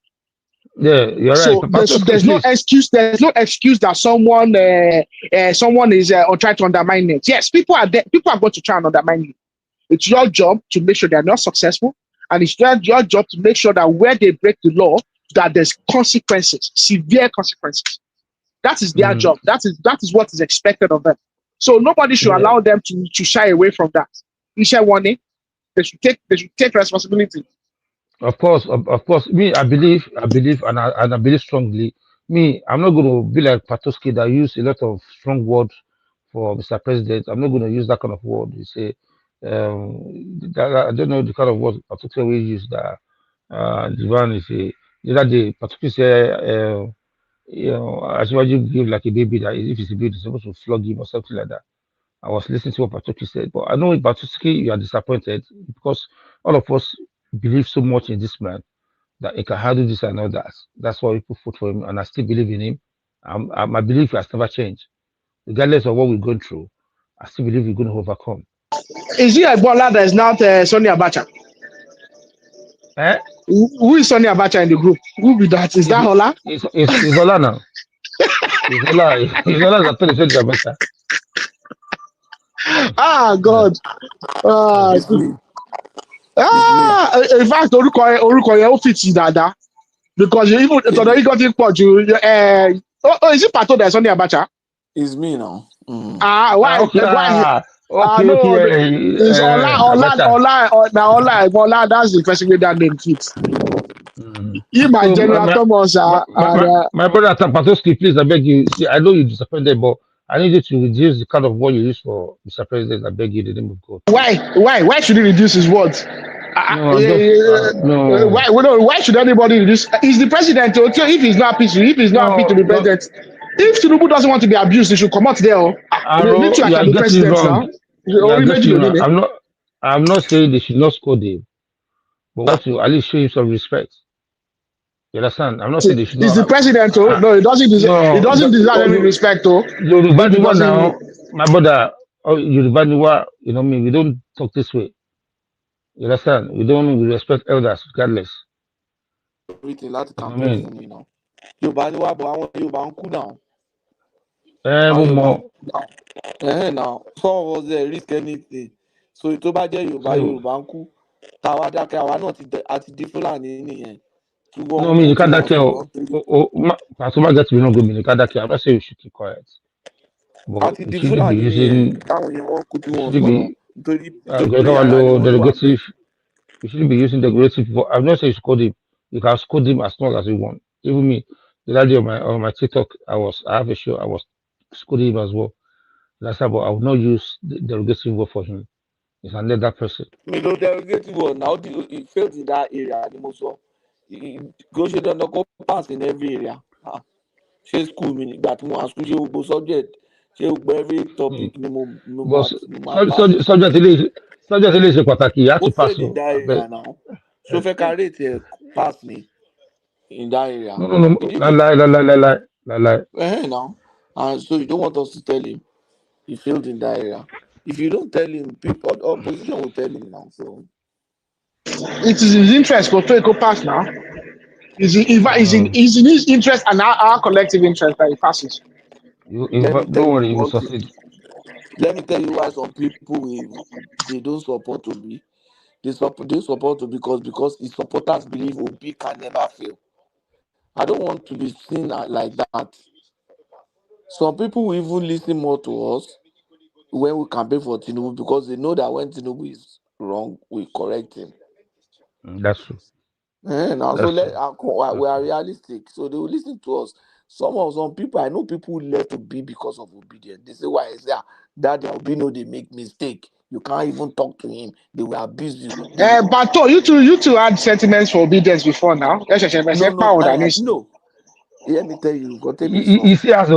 Yeah, you're so right. There's no excuse. There's no excuse that someone is trying to undermine it. Yes, people are there. People are going to try and undermine you. It's your job to make sure they're not successful, and it's your job to make sure that where they break the law, that there's consequences, severe consequences. That is their job. That is what is expected of them. So nobody should allow them to shy away from that. Issue warning. They should take responsibility. Of course. Me, I believe, and I believe strongly. Me, I'm not going to be like Patoski that use a lot of strong words for Mr. President. I'm not going to use that kind of word. You say, I don't know the kind of words Patoski will use. That the one is the other day Patoski say, as you give like a baby that if it's a baby, you're supposed to flog him or something like that. I was listening to what Patoki said, but I know with Patoki you are disappointed because all of us believe so much in this man that he can handle this and all that. That's why people vote for him, and I still believe in him. My belief has never changed, regardless of what we're going through. I still believe we're going to overcome. Is it Ebola that is not Sonny Abacha? Who is Sonny Abacha in the group? Who be that? Is that Hola? It's Hola now. It's Hola that told Sonny Abacha. God. In fact, orúkọ yẹn ó fit dáadáa because you even tọ̀dọ̀ yìí kan ti pọ̀ jù. Is it Pato that is Sonny Abacha? It's me now. Why? Okay. It's Ola. That's the person with that name fits. You my General Thomas. My brother Patoski, please, I beg you. See, I know you're disappointed, but I need you to reduce the kind of word you use for Mr. President. I beg you, in the name of God. Why should he reduce his words? No. Why should anybody reduce? He's the president. Okay, if he's not happy to be president, if Tinubu doesn't want to be abused, he should come out there. You are getting it wrong. I'm not saying they should not scold him, but what to at least show him some respect. You understand? I'm not saying they should not. He's the president, no, he doesn't deserve any respect, now, my brother, Yoruba, you know me, we don't talk this way. You understand? We respect elders regardless. Everything láti campaign fún mi náà. Yorùbá ni wá bọ̀ àwọn Yorùbá ń kú náà. Now, some of us there risk anything. So tó bá jẹ́ Yorùbá ń kú, táwa dákẹ́ àwa náà àti di Fúlàní nìyẹn. No, I mean, you can't that Pasuma gets to know good. You can't that I'm not saying you should keep quiet. But you shouldn't be using. You shouldn't be. Derogative. You shouldn't be using derogative. I'm not saying you should call him. You can scold him as long as you want. Even me, the other day on my TikTok, I have a show. I was scolding him as well. That's about. I would not use the derogative word for him. It's another person. Me no derogative word now. He failed in that area. The most of go should not go pass in every area. She school me that one school she will go subject. She will go every topic. Subject is pàtàkì. You have to pass. In that area now. So if I can rate pass me in that area. No. Lie. Now. And so you don't want us to tell him he failed in that area. If you don't tell him, people opposition will tell him now. So it is his interest to take a pass now. It's in his interest and our collective interest that he passes. Don't worry, you will succeed. Let me tell you why some people they don't support Obi. They support Obi because his supporters believe Obi can never fail. I don't want to be seen like that. Some people will even listen more to us when we campaign for Tinubu because they know that when Tinubu is wrong, we correct him. That's true. We are realistic, so they will listen to us. Some people, I know people who left Obi because of obedience. They say, why is that Obi know they make mistake? You can't even talk to him. They will abuse you. But you two had sentiments for obedience before now. No. Let me tell you. You see as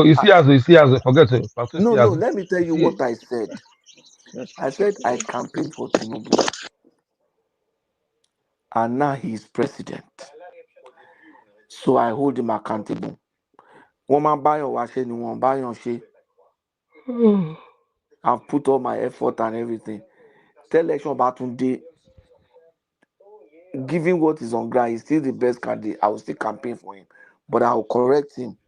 forget it. No. Let me tell you what I said. I said I campaigned for Tinubu, and now he is president. So I hold him accountable. Woman buy your wash anyone buy your shit. I've put all my effort and everything. Tell election about today. Given what is on ground, he's still the best candidate. I will still campaign for him, but I will correct him.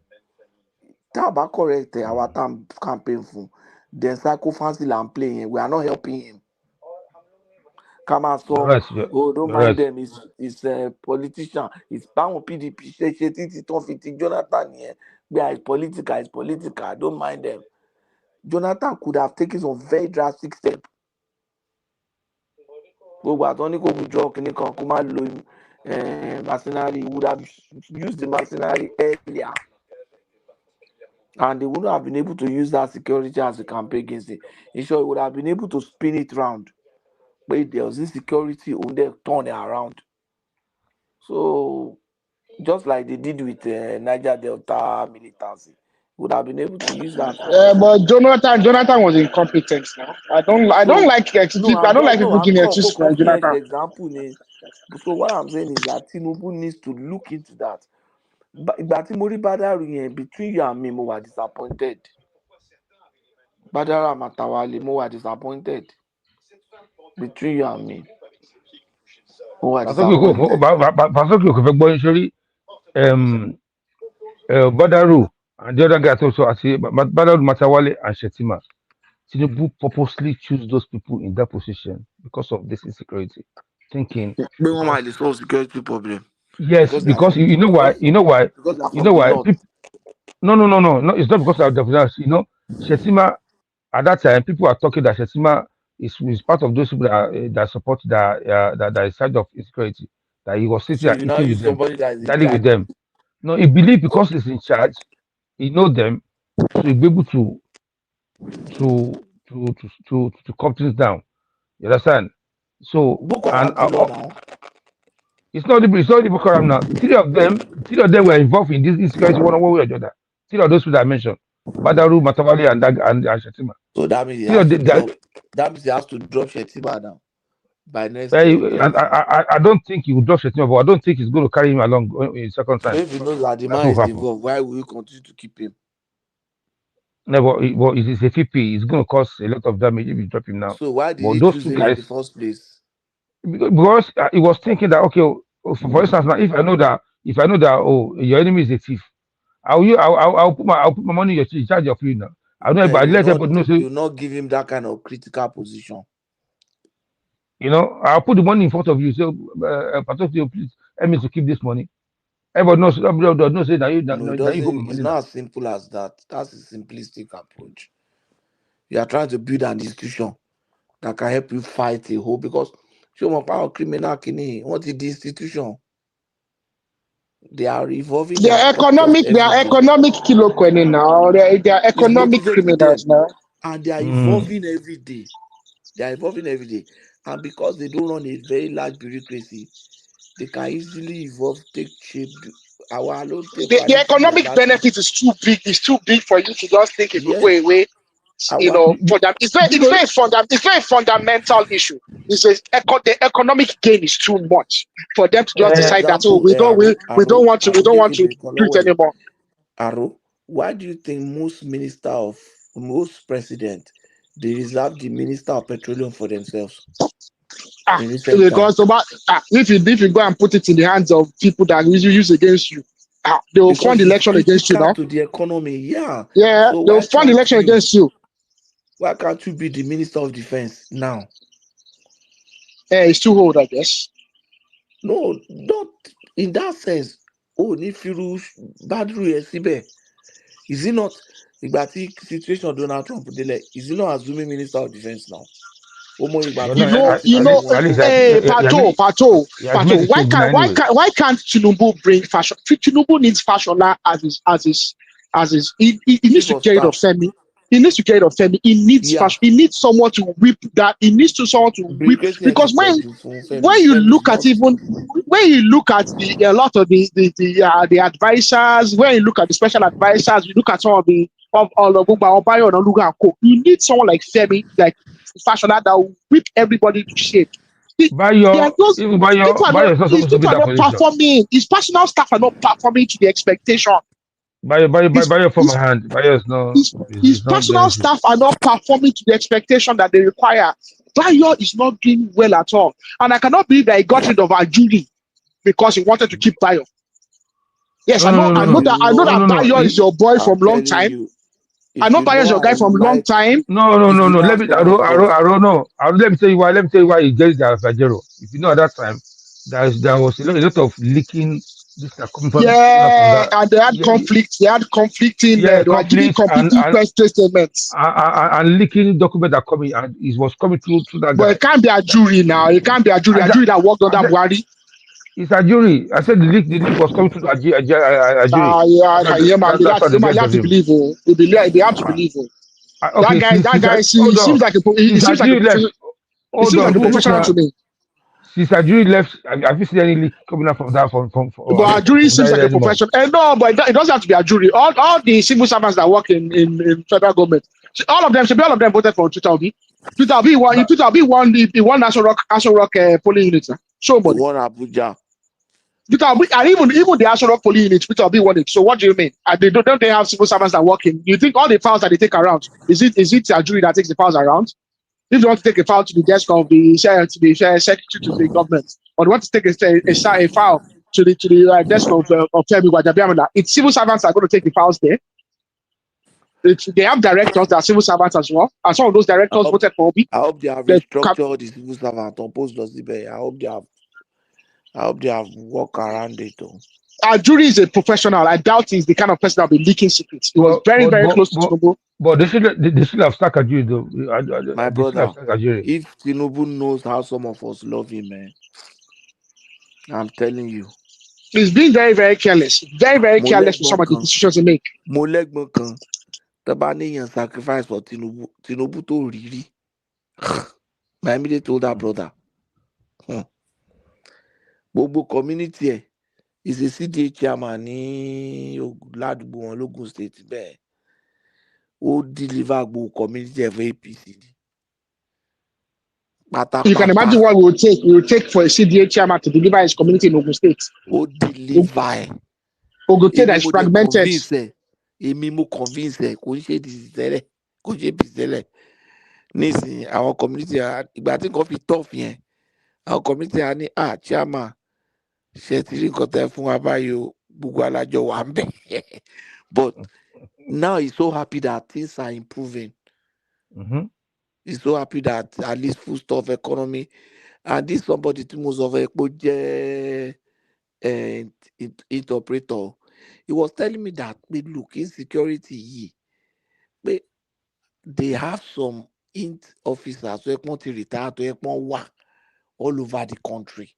Taba correct our time campaign for. Then psycho fancy and playing. We are not helping him. Come on, so don't mind them. It's a politician. It's bound PDP. Jonathan here. It's political. Don't mind them. Jonathan could have taken some very drastic steps. But only go withdraw mercenary would have used the mercenary earlier. And they wouldn't have been able to use that security as a campaign against it. In short, it would have been able to spin it round. But there was insecurity on them turn it around. So just like they did with Niger Delta militancy, would have been able to use that. But Jonathan was incompetent now. I don't like people giving excuses for Jonathan. Example. So what I'm saying is that Tinubu needs to look into that. But between you and me, we were disappointed. Badara Matawale, we were disappointed. Between you and me. Badaru and the other guys also, I see, but Badaru, Matawale, and Shetima. Tinubu purposely choose those people in that position because of this insecurity. Thinking. Security problem. Yes, because you know why? No. It's not because of the Shetima. At that time, people are talking that Shetima is part of those people that support that is side of insecurity. That he was sitting and eating with them, dining with them. No, he believe because he's in charge, he know them, so he'll be able to calm things down. You understand? So it's not the Boko Haram now. Three of them were involved in this insecurity one way or the other. Three of those people I mentioned. Badaru, Matawali, and Shetima. So that means he has to drop Shetima now. By next I don't think he will drop Shetima, but I don't think he's going to carry him along in second time. If he knows that the man is involved, why will you continue to keep him? No, but it's a FP. It's going to cause a lot of damage if you drop him now. So why did he choose him in the first place? Because he was thinking that, okay, for instance, now if I know that your enemy is a thief, I'll put my money in charge of you now. I know, but let everybody know. You not give him that kind of critical position. You know, I'll put the money in front of you. So, please help me to keep this money. Everybody knows. Everybody knows. Say that you. No, it doesn't. It's not as simple as that. That's a simplistic approach. You are trying to build an institution that can help you fight a whole, because show my power criminal kini. What is the institution? They are evolving. They are economic kilo now. They are economic criminals now. And they are evolving every day. They are evolving every day. And because they don't run a very large bureaucracy, they can easily evolve, take shape. The economic benefit is too big. It's too big for you to just think it will go away. You know, for them, it's very fundamental issue. It's the economic gain is too much for them to just decide that we don't want to do it anymore. Aro, why do you think most presidents they reserve the minister of petroleum for themselves? Because if you go and put it in the hands of people that will use against you, they will fund the election against you now. To the economy, yeah. So they will fund the election against you. Why can't you be the minister of defense now? It's too old, I guess. No, not in that sense. Oh, if you is he not? The situation of Donald Trump, is he not assuming minister of defense now? Pato. Why can't Tinubu bring fashion? Tinubu needs Fashola as his. He needs to get rid of Femi. He needs to get rid of Femi. He needs fashion. He needs someone to whip that. He needs someone to whip, because when you look at a lot of the advisors, when you look at the special advisors, you look at some of the you need someone like Femi, like Fashola, that will whip everybody to shape. People are not performing. His personal staff are not performing to the expectation. His personal staff are not performing to the expectation that they require. Bayo is not doing well at all. And I cannot believe that he got rid of Ajuri because he wanted to keep Bayo. Yes, I know that Bayo is your boy from long time. I know Bayo is your guy from long time. No. Let me tell you why. Let me tell you why he gets that Fajero. If you know at that time, there was a lot of leaking. This coming from and they had conflict. They had conflicting. They were giving competing statements. And leaking documents are coming, and it was coming through that. But it can't be a jury now. It can't be a jury. A jury that worked under Buhari. It's a jury. I said the leak was coming through a jury. You have to believe. They have to believe. That guy seems like a professional to me. Since a jury left, have you seen any leak coming out from that? But a jury seems like a professional. No, but it doesn't have to be a jury. All the civil servants that work in federal government, all of them voted for Twitter. Twitter B won National Rock polling unit. So much. One Abuja. And even the National Rock polling unit, Twitter B won it. So what do you mean? Don't they have civil servants that work in? You think all the files that they take around, is it a jury that takes the files around? If you want to take a file to the desk of the secretary to the government, or you want to take a file to the desk of Femi Gbajabiamila, it's civil servants that are going to take the files there. They have directors that are civil servants as well, and some of those directors voted for Obi. I hope they have restructured the civil servant on post Dosibe. I hope they have worked around it. Our jury is a professional. I doubt he's the kind of person that will be leaking secrets. He was very close to Tinubu. But they should have stuck at you though. My brother, if Tinubu knows how some of us love him, man, I'm telling you. He's being very, very careless. Very careless with some of the decisions he make. The sacrifice for Tinubu to really. My immediate told that brother. Bobo community is a CDA chairman in Ladugbo, Logun State. Who deliver community of APC. You can imagine what we will take for a CDA chairman to deliver his community in Ogun State. Who deliver? Ogun State is fragmented. Nisin, our community ìgbà tí nǹkan fi tough yẹn, our community ní chairman ṣe ti rí nǹkan tẹ́ fún wa báyìí o, But now he's so happy that things are improving. Mm-hmm. He's so happy that at least foodstuff economy, and this somebody to most of a and it operator. He was telling me that look, insecurity, they have some int officers who want to retire to work all over the country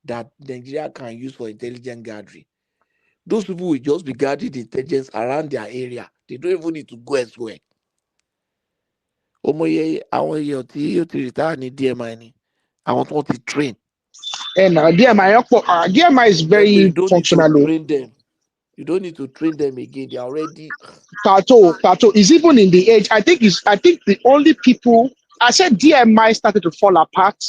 that Nigeria can use for intelligence gathering. Those people will just be guarding the intelligence around their area. They don't even need to go elsewhere. Àwọn èèyàn tí ó ti retire ní DMI ni àwọn tó ti train. And DMI is very functional. You don't need to train them again. They are already. Tato is even in the age. I think the only people. I said DMI started to fall apart.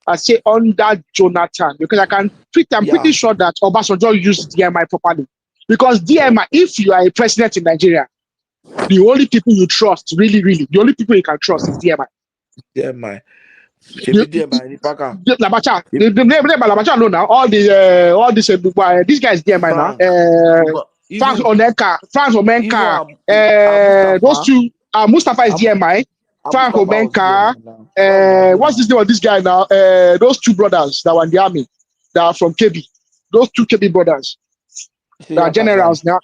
I say under Jonathan because I'm pretty sure that Obasanjo used DMI properly. Because DMI, if you are a president in Nigeria, the only people you trust, really, the only people you can trust is DMI. DMI. Labacha. The name Labacha alone now. All this guy is DMI now. Frank Omenka. Those two. Mustafa is DMI. Frank Omenka. What's this name of this guy now? Those two brothers that were in the army that are from KB. Those two KB brothers. They are generals now.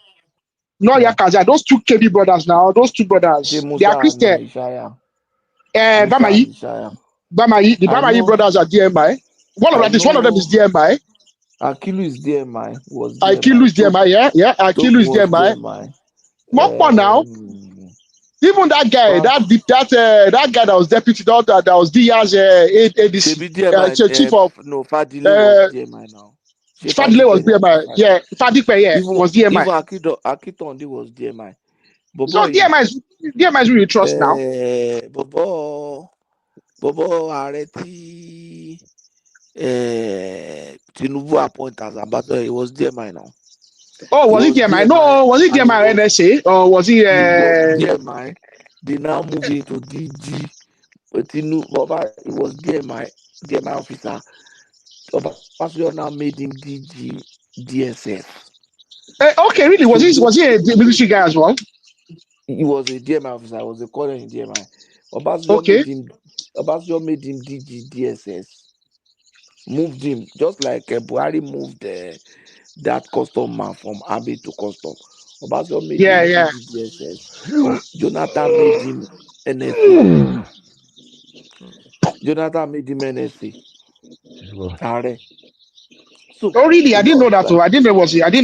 No, Yakazai. Those two KB brothers now. Those two brothers. They are Christian. Bamayi. The Bamayi brothers are DMI. One of them is DMI. Akilu is DMI. Akilu is DMI. Yeah. Akilu is DMI. More now. Even that guy, that guy that was deputy, that was Diaz ADC, chief of. Fadile was DMI now. Fadile was DMI. Yeah, Fadipe, was DMI. Even Akitonde was DMI. So DMI is really trust now. Bobo Areti Tinubu appointed as ambassador. It was DMI now. Oh, was it DMI? No, was it DMI NSA or was he? It was DMI. They now moved into DG. But it was DMI officer. Obasanjo now made him DG DSS. Okay, really? Was he a military guy as well? He was a DMI officer. I was a colonel in DMI. Obasanjo made him DG DSS. Moved him just like Buhari moved that custom man from Abbey to custom. Obasanjo made him DG DSS. Jonathan made him NSC. So, really? I didn't know that. I didn't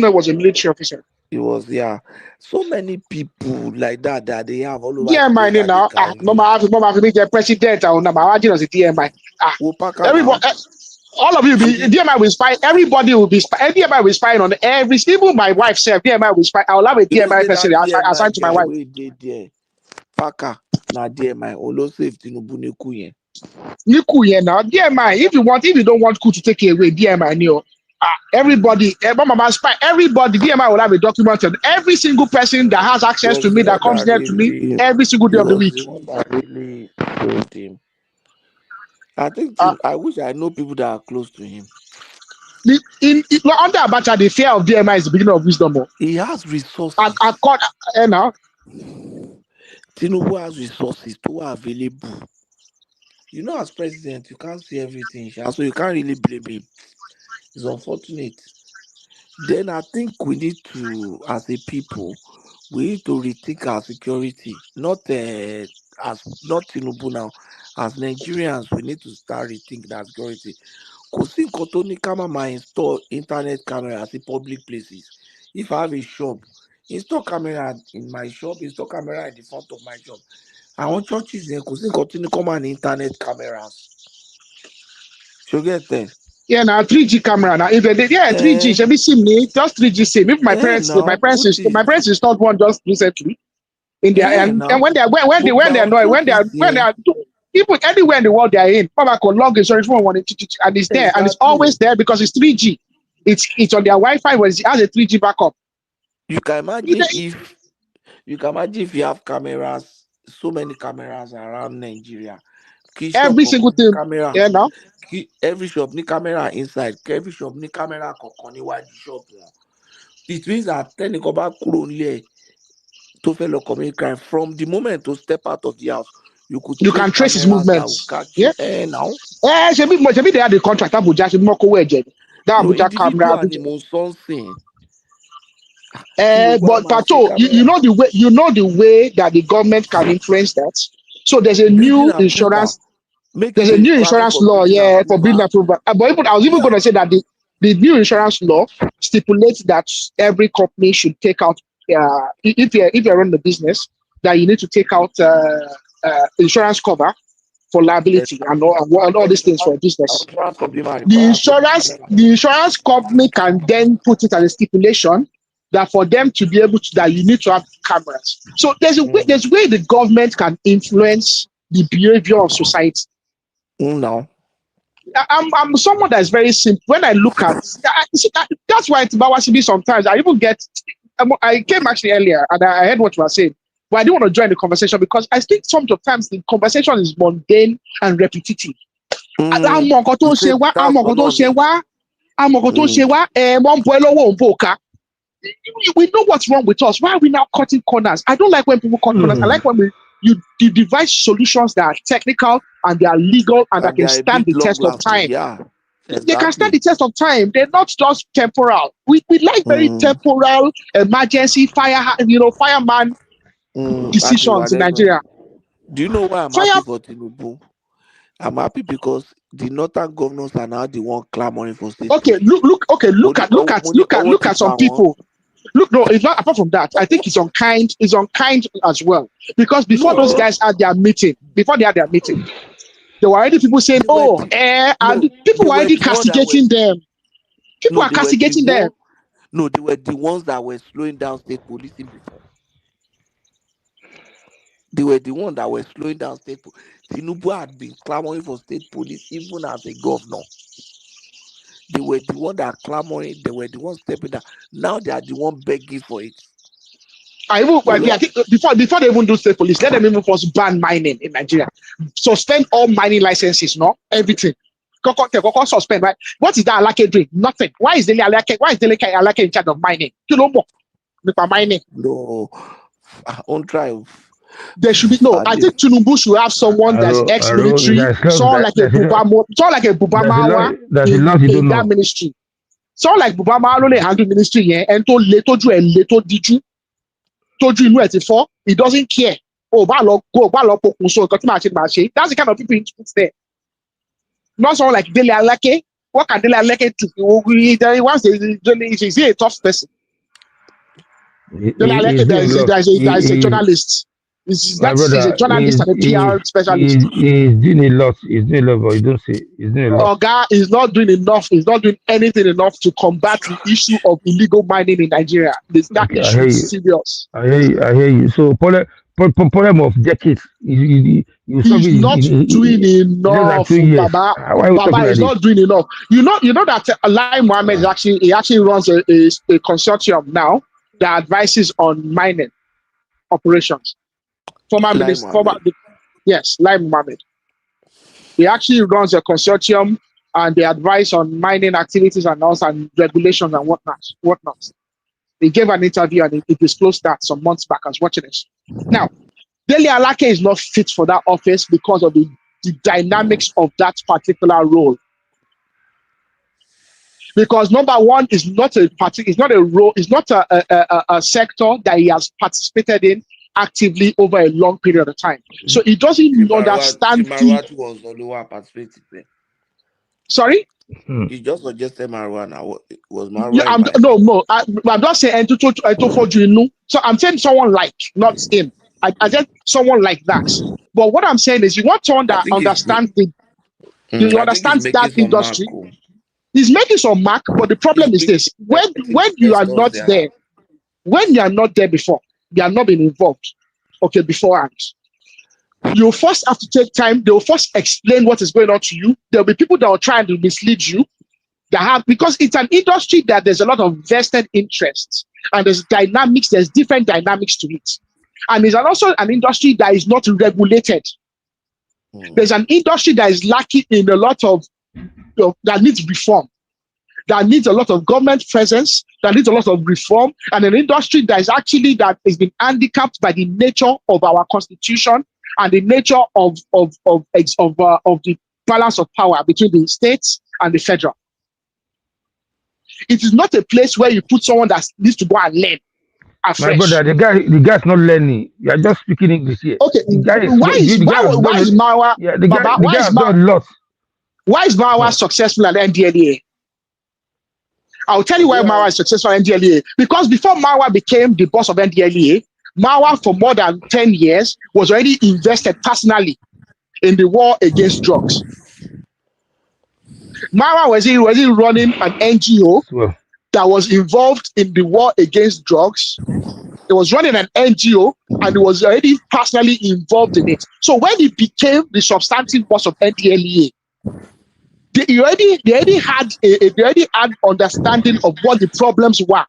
know it was a military officer. It was, so many people like that they have all over. DMI now. Mama president. DMI. Everybody, all of you, DMI will spy. Everybody will be spy. DMI will spy on every. Even my wife said DMI will spy. I'll have a DMI person assigned to my wife. Paka na DMI. Olo save Tinubu Niku now. DMI. If you don't want Ku to take it away, DMI new. Everybody, Mama spy. Everybody, DMI will have a document on every single person that has access to me, that comes near to me every single day of the week. Really told him. I think I wish I know people that are close to him. Under Abacha, the fear of DMI is the beginning of wisdom. He has resources. Now. Tinubu has resources to available. You know, as president, you can't see everything, so you can't really blame him. It's unfortunate. Then I think we need to, as a people, we need to rethink our security. Not Tinubu now. As Nigerians, we need to start rethinking that security. Because Kotoni Kama install internet cameras in public places. If I have a shop, install camera in my shop, install camera in the front of my shop. I want churches there because continue come on internet cameras. You get there? Yeah, now 3G camera now. If 3G, should be SIM just 3G SIM. If my parents installed one just recently in their and when they are people anywhere in the world they are in, Papa can log insurance phone one and it's there and it's always there because it's 3G. It's on their Wi-Fi when it has a 3G backup. You can imagine if you have cameras, so many cameras around Nigeria. Every single thing. Camera. Yeah, now. Every shop need camera inside. Every shop need camera kokoni wide shop. It means that commit crime from the moment to step out of the house. You can trace his cameras that will movements. catch Yeah. you. Now. Maybe they had the contract. Abuja should more that Abuja camera. But Pato, you know the way that the government can influence that. So there's a new insurance. There's a new insurance law, for building approval. But even, I was even going to say that the new insurance law stipulates that every company should take out, if you're running a business, that you need to take out insurance cover for liability and all these things for business. The insurance company can then put it as a stipulation that for them to be able to, that you need to have cameras. So there's a way the government can influence the behavior of society. No. I'm someone that's very simple. When I look at that's why it's about CB sometimes I even get. I came actually earlier and I heard what you were saying, but I didn't want to join the conversation because I think sometimes the conversation is mundane and repetitive. We know what's wrong with us. Why are we now cutting corners? I don't like when people cut corners. I like when you devise solutions that are technical and they are legal and that can stand the test of time. Yeah, exactly. They can stand the test of time. They're not just temporal. We like very temporal emergency fireman decisions in Nigeria. Do you know why I'm happy for Tinubu? I'm happy because the northern governors are now the one clamoring for state. Okay, look at some people. Look, no, it's not apart from that. I think it's unkind as well. Because before those guys had their meeting, there were already people saying, and people were already castigating them. People are castigating them. No, they were the ones that were slowing down state policing before. They were the ones that were slowing down state police. Tinubu had been clamoring for state police even as a governor. They were the ones that are clamoring. They were the ones stepping down. Now they are the ones begging for it. I think before they even do state police, let them even first ban mining in Nigeria. Suspend all mining licenses, no? Everything. Suspend, right? What is that Alake doing? Nothing. Why is Dele Alake in charge of mining? You know more. Mining. No. On trial. There should be I think Tinubu should have someone that's ex-military, someone like a Bubamawa in that ministry. Someone like Bubamawa only handle ministry, and told little diju. Told you he doesn't care. That's the kind of people he puts there. Not someone like Dele Alake. What can Dele Alake do? Is he a tough person? Dele Alake is a journalist. He's a journalist and a PR specialist. He's doing a lot. He's doing a lot, but you don't see. He's doing a lot. Oga is not doing enough. He's not doing anything enough to combat the issue of illegal mining in Nigeria. That issue is serious. I hear you. So, problem of decades. He's not doing enough. Baba is not doing enough. You know that Lai Mohammed is actually runs a consortium now that advises on mining operations. Former minister, Lai Mohammed. He actually runs a consortium and they advise on mining activities and also and regulations and whatnot. He gave an interview and he disclosed that some months back. I was watching it. Now, Dele Alake is not fit for that office because of the dynamics of that particular role. Because number one, is not a sector that he has participated in actively over a long period of time. So he doesn't understand. Sorry? You just suggested marijuana. Was marijuana? I'm not saying so I'm saying someone like, not him. I said someone like that. But what I'm saying is you want someone that understands that industry. He's making some mark, but the problem is this: when you are not there, before, you are not been involved, beforehand. You first have to take time. They will first explain what is going on to you. There will be people that will try to mislead you. Because it's an industry that there's a lot of vested interests and there's different dynamics to it. And it's also an industry that is not regulated. There's an industry that is lacking in a lot of that needs reform. that needs a lot of government presence, that needs a lot of reform, and an industry that has been handicapped by the nature of our constitution and the nature of the balance of power between the states and the federal. It is not a place where you put someone that needs to go and learn afresh. My brother, the guy's not learning. You are just speaking English here. Okay, the guy is why is Marwa? Yeah, the guy has done a lot. Why is Marwa successful at NDLEA? I'll tell you why Marwa is successful at NDLEA. Because before Marwa became the boss of NDLEA, Marwa for more than 10 years was already invested personally in the war against drugs. Marwa was he running an NGO that was involved in the war against drugs. He was running an NGO and he was already personally involved in it. So when he became the substantive boss of NDLEA, they already had understanding of what the problems were.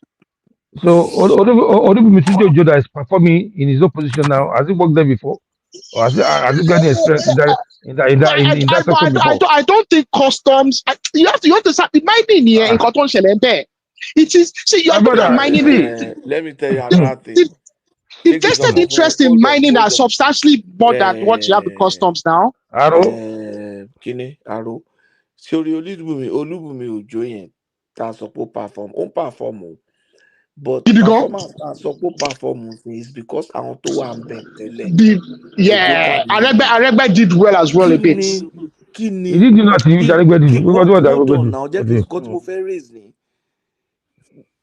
So Odubu Joda is performing in his own position now. Has he worked there before? Or has he got any experience in that sector before? I don't think customs. You have to start the mining here in Cotton Shelembe. It is you are looking at mining. Let me tell you another thing. The vested interest in mining are substantially more than what you have the customs now. Kini Aro. Sorry, Olubumi Ojo yẹn ta sọ pé perform. Ó perform o. But performance ta sọ pé performance is because àwọn tó wà ń bẹ̀ tẹ́lẹ̀. Yeah, Aregbe did well as well a bit. He did nothing. Now, just got mo fẹ́ raise ni.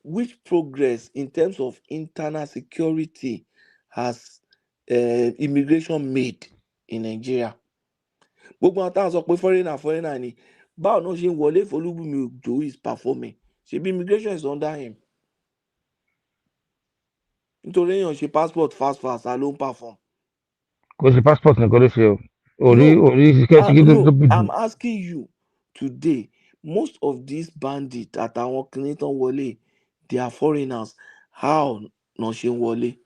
Which progress in terms of internal security has immigration made in Nigeria? Gbogbo àwọn táwọn sọ pé foreigner ni báwo náà ṣe ń wọlé Olúbùnmi Òjó is performing. Ṣebí immigration is under him. Nítorí èèyàn ṣe passport fast ló ń perform. Kò ṣe passport nìkan ló ṣe o. I'm asking you today, most of these bandits àtàwọn kìnìún tán wọlé, they are foreigners. How náà ṣe ń wọlé?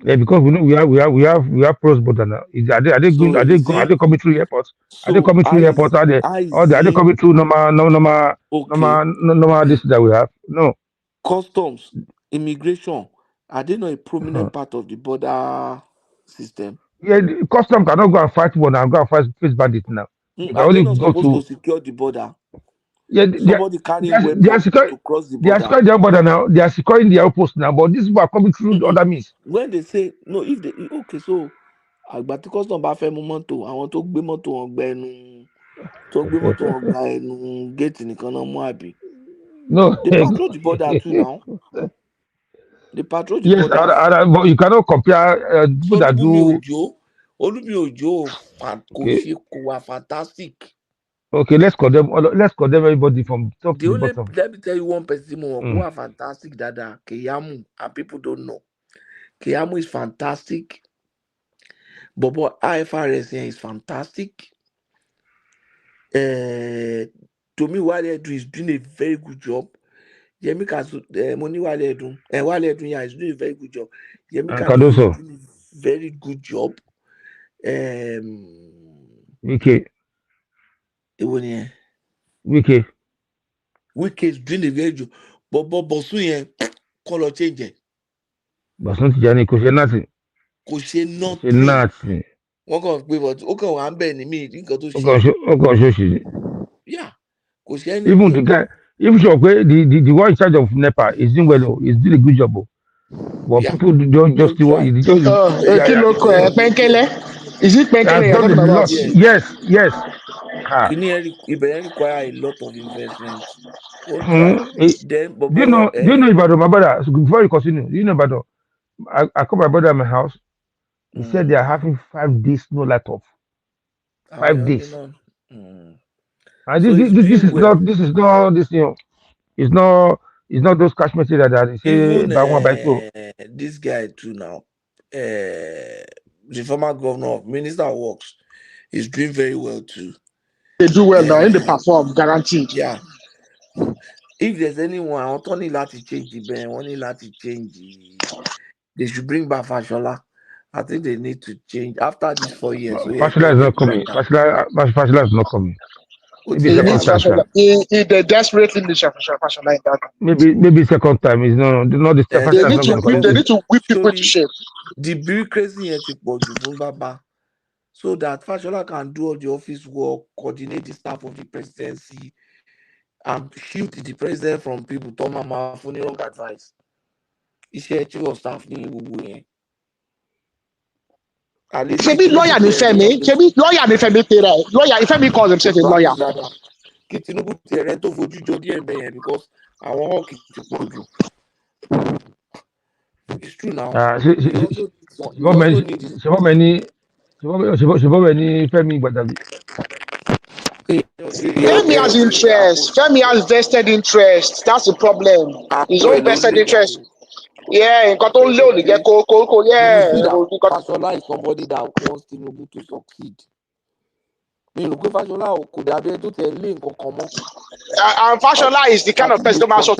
Yeah, because we have cross border now. Are they coming through airport? Are they coming through airport? Are they coming through normal this that we have? No. Customs, immigration, are they not a prominent part of the border system? Yeah, the custom cannot go and fight one and go and fight face bandit now. Are they not supposed to secure the border? Yeah, somebody carrying weapons to cross the border. They are securing their border now. They are securing their outpost now. But these people are coming through the other means. When they say no, if they so àgbà tí custom bá fẹ́ mú mọ́tò, àwọn tó gbé mọ́tò wọn gba ẹnu gate nìkan náà mú àbí. No. They patrol the border too now. They patrol the border. Yes, but you cannot compare people that do. Olúbùnmi Òjó kò wà fantastic. Okay, let's condemn everybody from top to bottom. Let me tell you one person who are fantastic, Dada Keyamu, and people don't know. Keyamu is fantastic. Bobo IFRS is fantastic. To me, Wale is doing a very good job. Yemi Money Wale is doing a very good job. Yemi is doing a very good job. Okay. Wike is doing a very good job. But Bosu yẹn kọ́ lọ change ẹ̀. Bosun Tijani kò ṣe nothing. Nothing. Wọ́n kàn pé but ó kàn wá ń bẹ̀ ní mí nǹkan tó ṣe. Ó kàn ṣòṣì. Yeah. Kò ṣe anything. Even the guy, if you the one in charge of NEPA is doing well, he's doing a good job. But people don't just do what he does. Penkele? Is it Penkele? Yes. It require a lot of investment. Then, do you know Ibadan, my brother? So before you continue, do you know Ibadan? I called my brother at my house. He said they are having 5 days no light off. 5 days. And this is not those cash messages that they say by one by two. This guy too now, the former governor of Minister of Works, is doing very well too. They do well now, and they perform, guaranteed. Yeah. If there's anyone, I want only to change the band, only to change they should bring back Fashola. I think they need to change after these 4 years. Fashola is not coming. Fashola is not coming. Maybe He second needs time, fashion. sir. He desperately needs fashion like that. Maybe second time is not the first They time is need not to going to whip. They succeed. need to whip people into shape. The bureaucracy here to Pọ̀jù fún Baba, so that Fashola can do all the office work, coordinate the staff of the presidency, and shield the president from people tó máa fún ní wrong advice. Iṣẹ́ chief of staff ní gbogbo yẹn. Ṣebí lawyer ni Fẹ́mi? Ṣebí lawyer ni Fẹ́mi pera ẹ̀? Lawyer Fẹ́mi calls himself a lawyer. Kí Tinubu ti ẹ̀rẹ́ tó fojú jọ díẹ̀ bẹ́ẹ̀ yẹn because àwọn hawk ti pọ̀ jù. It's true now. She many Femi Gbadabi. Fẹ́mi has interest. Fẹ́mi has vested interest. That's the problem. His own vested interest. Yeah, nǹkan tó ń lé òní jẹ́ kó yeah. Fashola is somebody that wants Tinubu to succeed. Mi rò pé Fashola kò dàbí ẹ tó tẹ̀ lé nǹkan kan mọ́. And Fashola is the kind of person tó máa sọ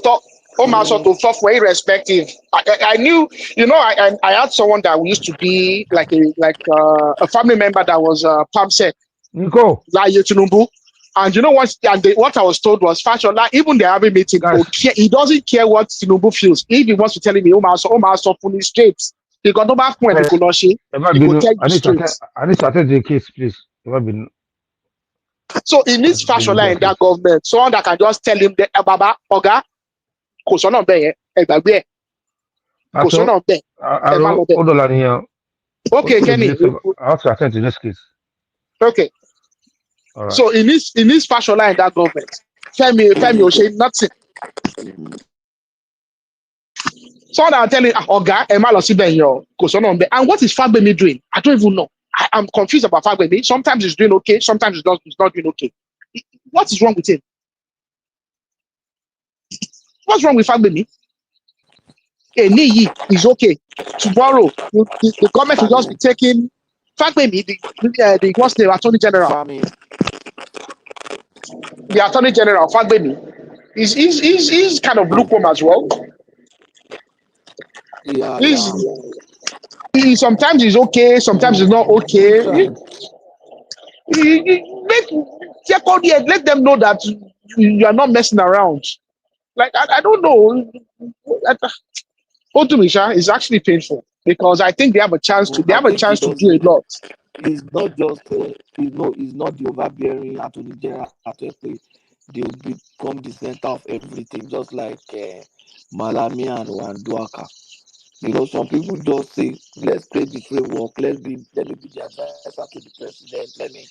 tó tọ́ for irrespective. I knew, you know, I had someone that used to be like a family member that was PAMSEC. Nico. Like Tinubu. And you know what? What I was told was Fashola, even they're having meeting, he doesn't care what Tinubu feels. If he wants to tell me, so fully straight. He got no back point. He could not share. He could tell you straight. I need to attend the case, please. So he needs Fashola in that government. Someone that can just tell him that Baba, Oga, kò sọ́nà bẹ́ẹ̀ yẹn, ẹ gbàgbé ẹ̀. Kò sọ́nà bẹ́ẹ̀. Ẹ má lọ bẹ́ẹ̀. Hold on here. Okay, Kenny. I have to attend to this case. Okay. Right. So he needs Fashola in that government. Femi Osei, nothing. Someone that will tell him, Oga, ẹ má lọ síbẹ̀ yẹn o, kò sọ́nà bẹ́ẹ̀. And what is Fagbemi doing? I don't even know. I'm confused about Fagbemi. Sometimes he's doing okay, sometimes he's not doing okay. What is wrong with him? What's wrong with Fagbemi? Eniyi is okay. Tomorrow, the government will just be taking Fagbemi, what's the Attorney General? The Attorney General, Fagbemi, he's kind of lukewarm as well. He sometimes he's okay, sometimes he's not okay. Let them know that you are not messing around. Like I don't know. Otumisha is actually painful because I think they have a chance to do a lot. It's not just it's not the overbearing Attorney General. They will become the center of everything, just like Malami and Wanduaka. You know, some people just say, let's create the framework, let me be the advisor to the president, let me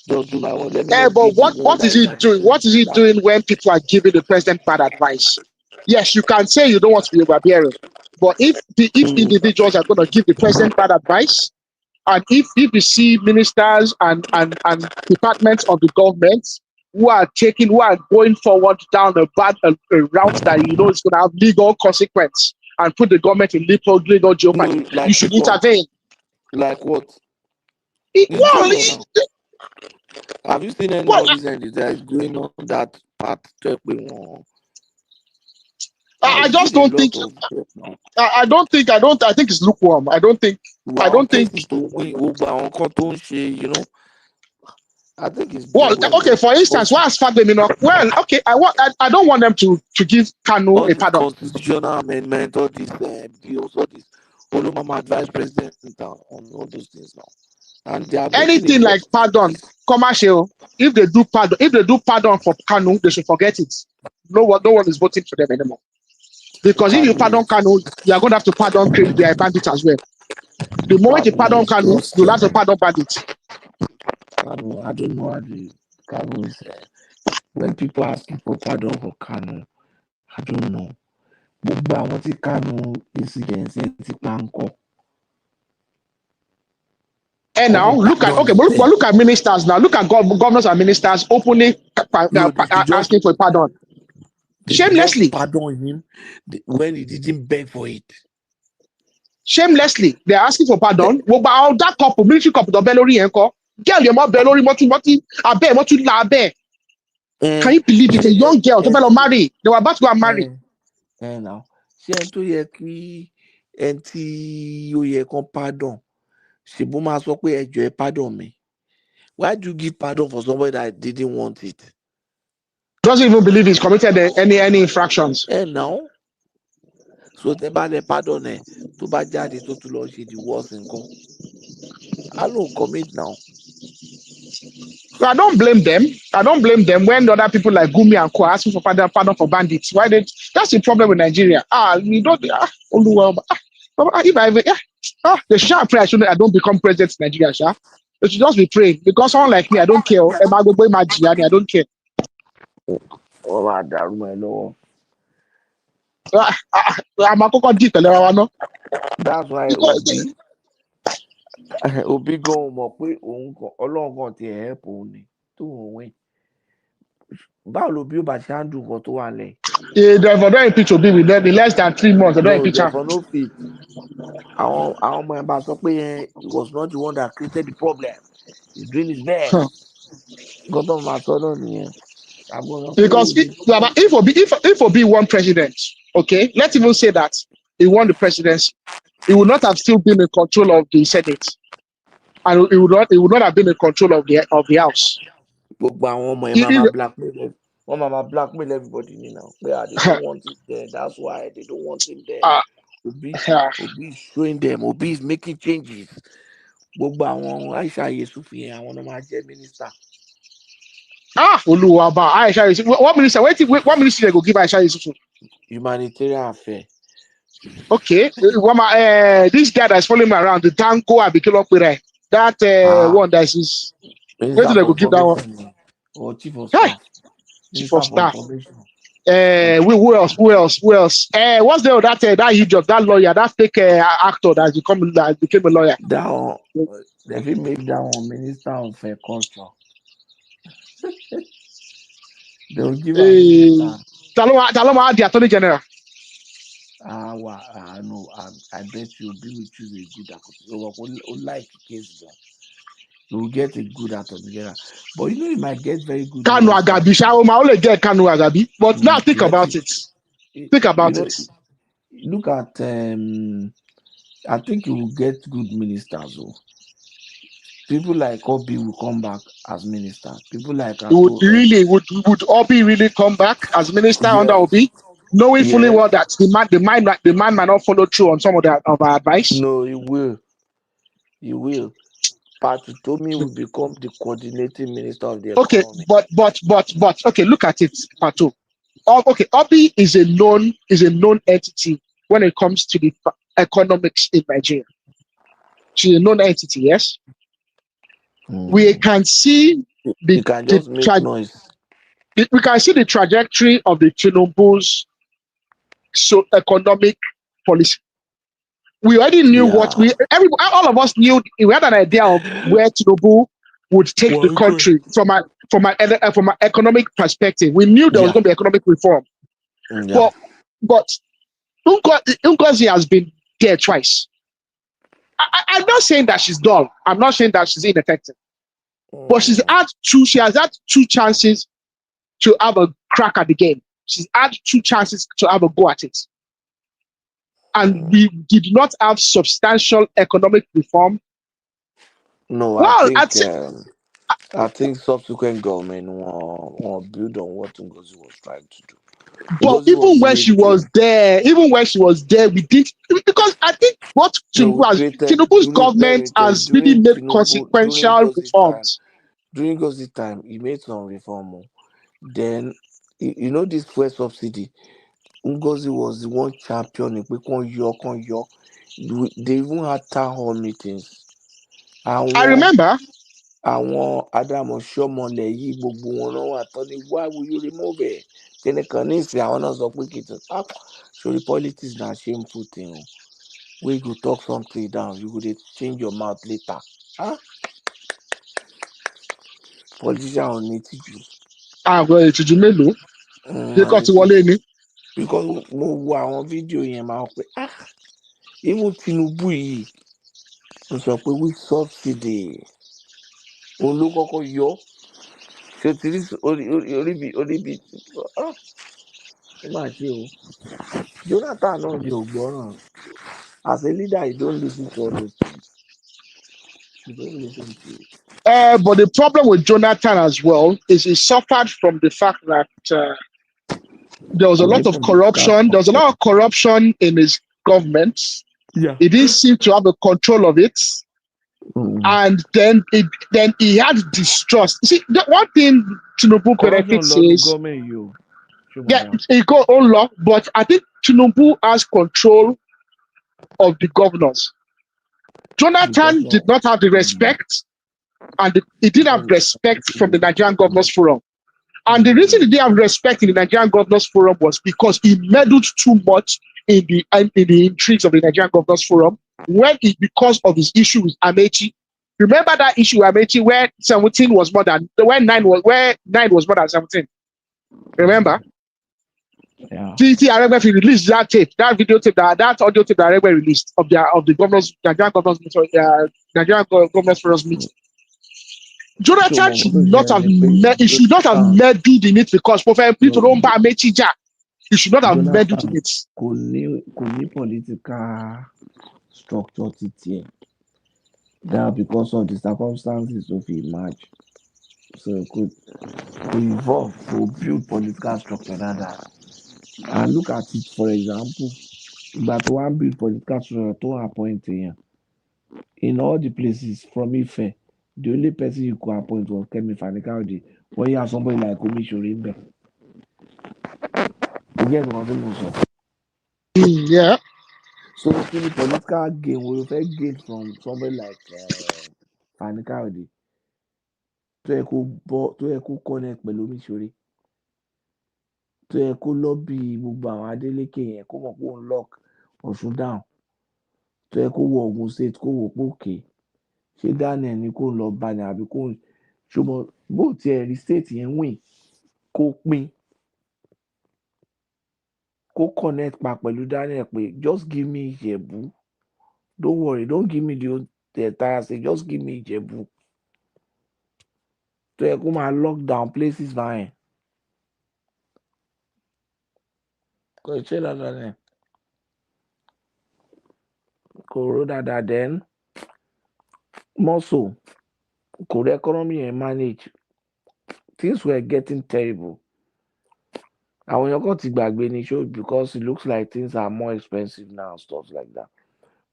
just do my own. But what is he doing? What is he doing when people are giving the president bad advice? Yes, you can say you don't want to be overbearing, but if individuals are going to give the president bad advice, and if you see ministers and departments of the government who are going forward down a route that you know is going to have legal consequence and put the government in legal jeopardy, you should intervene. Like what? Have you seen any of these entities that is going on that path? I just don't think. I think it's lukewarm. I don't think. You know, I think it's okay. For instance, why has Fagbemi not? Well, okay. I don't want them to give Kanu a pardon. Constitutional amendment, all these bills, all this. Olumama advised president on all those things now. And they are anything like pardon, commercial. If they do pardon for Kanu, they should forget it. No one is voting for them anymore. Because if you pardon Kanu, you are going to have to pardon the bandits as well. The moment you pardon Kanu, you'll have to pardon bandits. I don't know how the Kanu is. When people ask for pardon for Kanu, I don't know. But I want to Kanu incidents in And now look at ministers now. Look at governors and ministers openly asking for pardon. Shamelessly. Pardon him when he didn't beg for it. Shamelessly, they're asking for pardon. Well, but that couple, military couple, the Bellori enko. Girl, you're more Bellori, abe. Can you believe it? A young girl, to Bello marry. They were about to go and marry. Now, she to ye anti you ye pardon. She buma so pé ẹjọ́ ẹ pardon me. Why do you give pardon for somebody that didn't want it? Doesn't even believe he's committed any infractions. No. So the pardon to bá jáde tó tún lọ ṣe the worst nǹkan. I don't commit now. So I don't blame them. I don't blame them when other people like Gumi and Co asking for pardon for bandits. Why they? That's the problem with Nigeria. You don't. If I ever, the sha pray I don't become president in Nigeria, sha. They should just be praying because someone like me, I don't care. I don't care. Oh my God, my Lord. I'm a cocoa deep. That's why Obi gan mọ̀ pé òun kan Ọlọ́run kan ti help òun ni tó òun win. Báwo lo bí ó bá ṣe á dùn kan tó wà lẹ̀? They don't impeach Obi with them in less than 3 months. They don't No, impeach him. therefore no fit. Àwọn ọmọ ẹ̀ bá sọ pé he was not the one that created the problem. He's doing his best. Nǹkan tó máa sọ náà nìyẹn. Because if Obi won president, okay, let's even say that he won the presidency, he would not have still been in control of the Senate, and he would not have been in control of the House. Gbogbo àwọn ọmọ ẹ̀ máa blackmail everybody now. They don't want it there. That's why they don't want him there. Obi is showing them. Obi is making changes. Gbogbo àwọn Aisha Yesufu yẹn àwọn ọmọ máa jẹ minister. Oluwaba Aisha Yesufu. What minister? What minister they go give Aisha Yesufu? Humanitarian affair. Okay, this guy that's following me around, the Tanko Abikilopere, that one that is. Where do they go give that one? Or chief of staff. Chief of staff. Who else? What's the that hijab, that lawyer, that fake actor that became a lawyer? That one, they make that one minister of culture. They'll give Taloma the attorney general. No, I bet you Obi will choose a good actor. Like case you will get a good attorney general. But you know you might get very good. Kanu Agabi, Shaoma only get Kanu Agabi. But now think about it. Think about it. Look at I think you will get good ministers. People like Obi will come back as minister. People like would Obi really come back as minister under Obi, knowing fully well that the man might not follow through on some of our advice? No, he will. He will. Patutomi will become the coordinating minister of the economy. But okay, look at it, Patu. Okay, Obi is a known entity when it comes to the economics in Nigeria. She's a known entity, yes. We can see you can just make noise. We can see the trajectory of the Tinubu's economic policy. We already knew all of us knew. We had an idea of where Tinubu would take the country from an economic perspective. We knew there was going to be economic reform, but Ngozi has been there twice. I'm not saying that she's dull. I'm not saying that she's ineffective. But she has had two chances to have a crack at the game. She's had two chances to have a go at it. And we did not have substantial economic reform. No, I think subsequent government will build on what Ngozi was trying to do. But even when she was there, we did, because I think what Tinubu's government has really made consequential reforms. During Ngozi time, he made some reform. Then, you know, this fuel subsidy, Ngozi was the one championing. They even had town hall meetings. I remember. Àwọn Adamu Shomole yìí gbogbo wọn náà wà tán ní why will you remove it? Kẹ́nìkan ní ìsìn àwọn náà sọ pé kìtì sorry politics na shameful thing o. Wey you go talk something down, you go dey change your mouth later. Politician ò ní tìjú. Àgbẹ̀ ìtìjú mélòó? Ṣé kò ti wọlé ni? Because mo wo àwọn fídíò yẹn máa ń pè even Tinubu yìí mo sọ pé with subsidy. Olókọ́kọ́ yọ ṣe ti rí oríbi ó máa ṣe o Jonathan náà di ògbọ́ràn as a leader you don't listen to all those things you don't listen to it. But the problem with Jonathan as well is he suffered from the fact that there was a lot of corruption. There was a lot of corruption in his government. Yeah. He didn't seem to have the control of it. And then he had distrust. See, the one thing Tinubu benefits is he got own law, but I think Tinubu has control of the governors. Jonathan did not have the respect, and he didn't have respect from the Nigerian Governors Forum. And the reason he didn't have respect in the Nigerian Governors Forum was because he meddled too much in the intrigues of the Nigerian Governors Forum because of his issue with Amechi. Remember that issue with Amechi where 17 was more than where 9 was more than 17. Remember? Yeah. RRF released that tape, that video tape, that audio tape that RRF released of the governors, Nigerian Governors Forum meeting. Jonathan should not have meddled in it because he should not have meddled in it. Could be political structure that because of the circumstances of a match. So could evolve to build political structure that. And look at it, for example, but one build political structure to appoint in all the places from Ife, the only person you could appoint was Kemi Fanikaudi. When you have somebody like Omishorimbe. You get what I'm saying? Yeah. So the political game will get from somebody like Fanikaudi to connect pẹ̀lú Omisore. To yẹ kó lọ́bì gbogbo àwọn Adeleke yẹn kó mọ̀ pé òun lock Ọ̀ṣun down. To yẹ kó wọ Ògùn state kó wò pé òkè. Ṣé Daniel ni kó lọ bá ní àbí kó ṣùgbọ́n bó tiẹ̀ rí state yẹn win kó pín kó connect pa pẹ̀lú Daniel pé just give me Ìjẹ̀bú. Don't worry, don't give me the entire state, just give me Ìjẹ̀bú. To yẹ kó máa lock down places báyẹn. Kò ṣe dáadáa ni. Kò ró dáadáa then. More so, could the economy manage? Things were getting terrible. And when you got to Bagbeni show because it looks like things are more expensive now and stuff like that.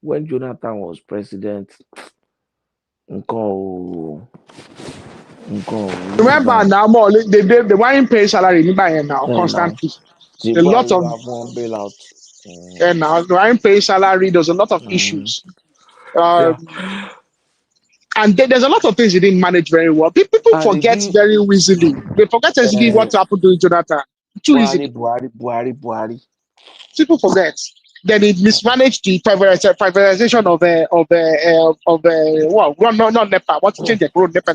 When Jonathan was president, remember now more they weren't paying salary now constantly. A lot of bailout. And now they weren't paying salary. There's a lot of issues. And there's a lot of things he didn't manage very well. People forget very easily. They forget easily what happened to Jonathan. Too easily. Buhari. People forget. Then he mismanaged the privatization of not NEPA. What change the road NEPA?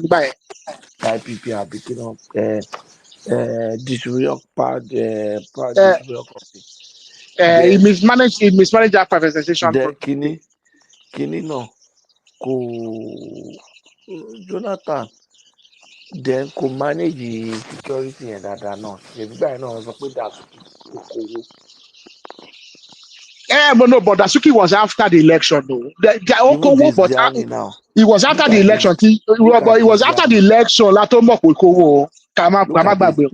IPP are picking up distribution company. He mismanaged that privatization. Kini no. Jonathan then could manage the security and that not. The guy knows put that. But Dasuki was after the election though. He was after the election. But it was after the election.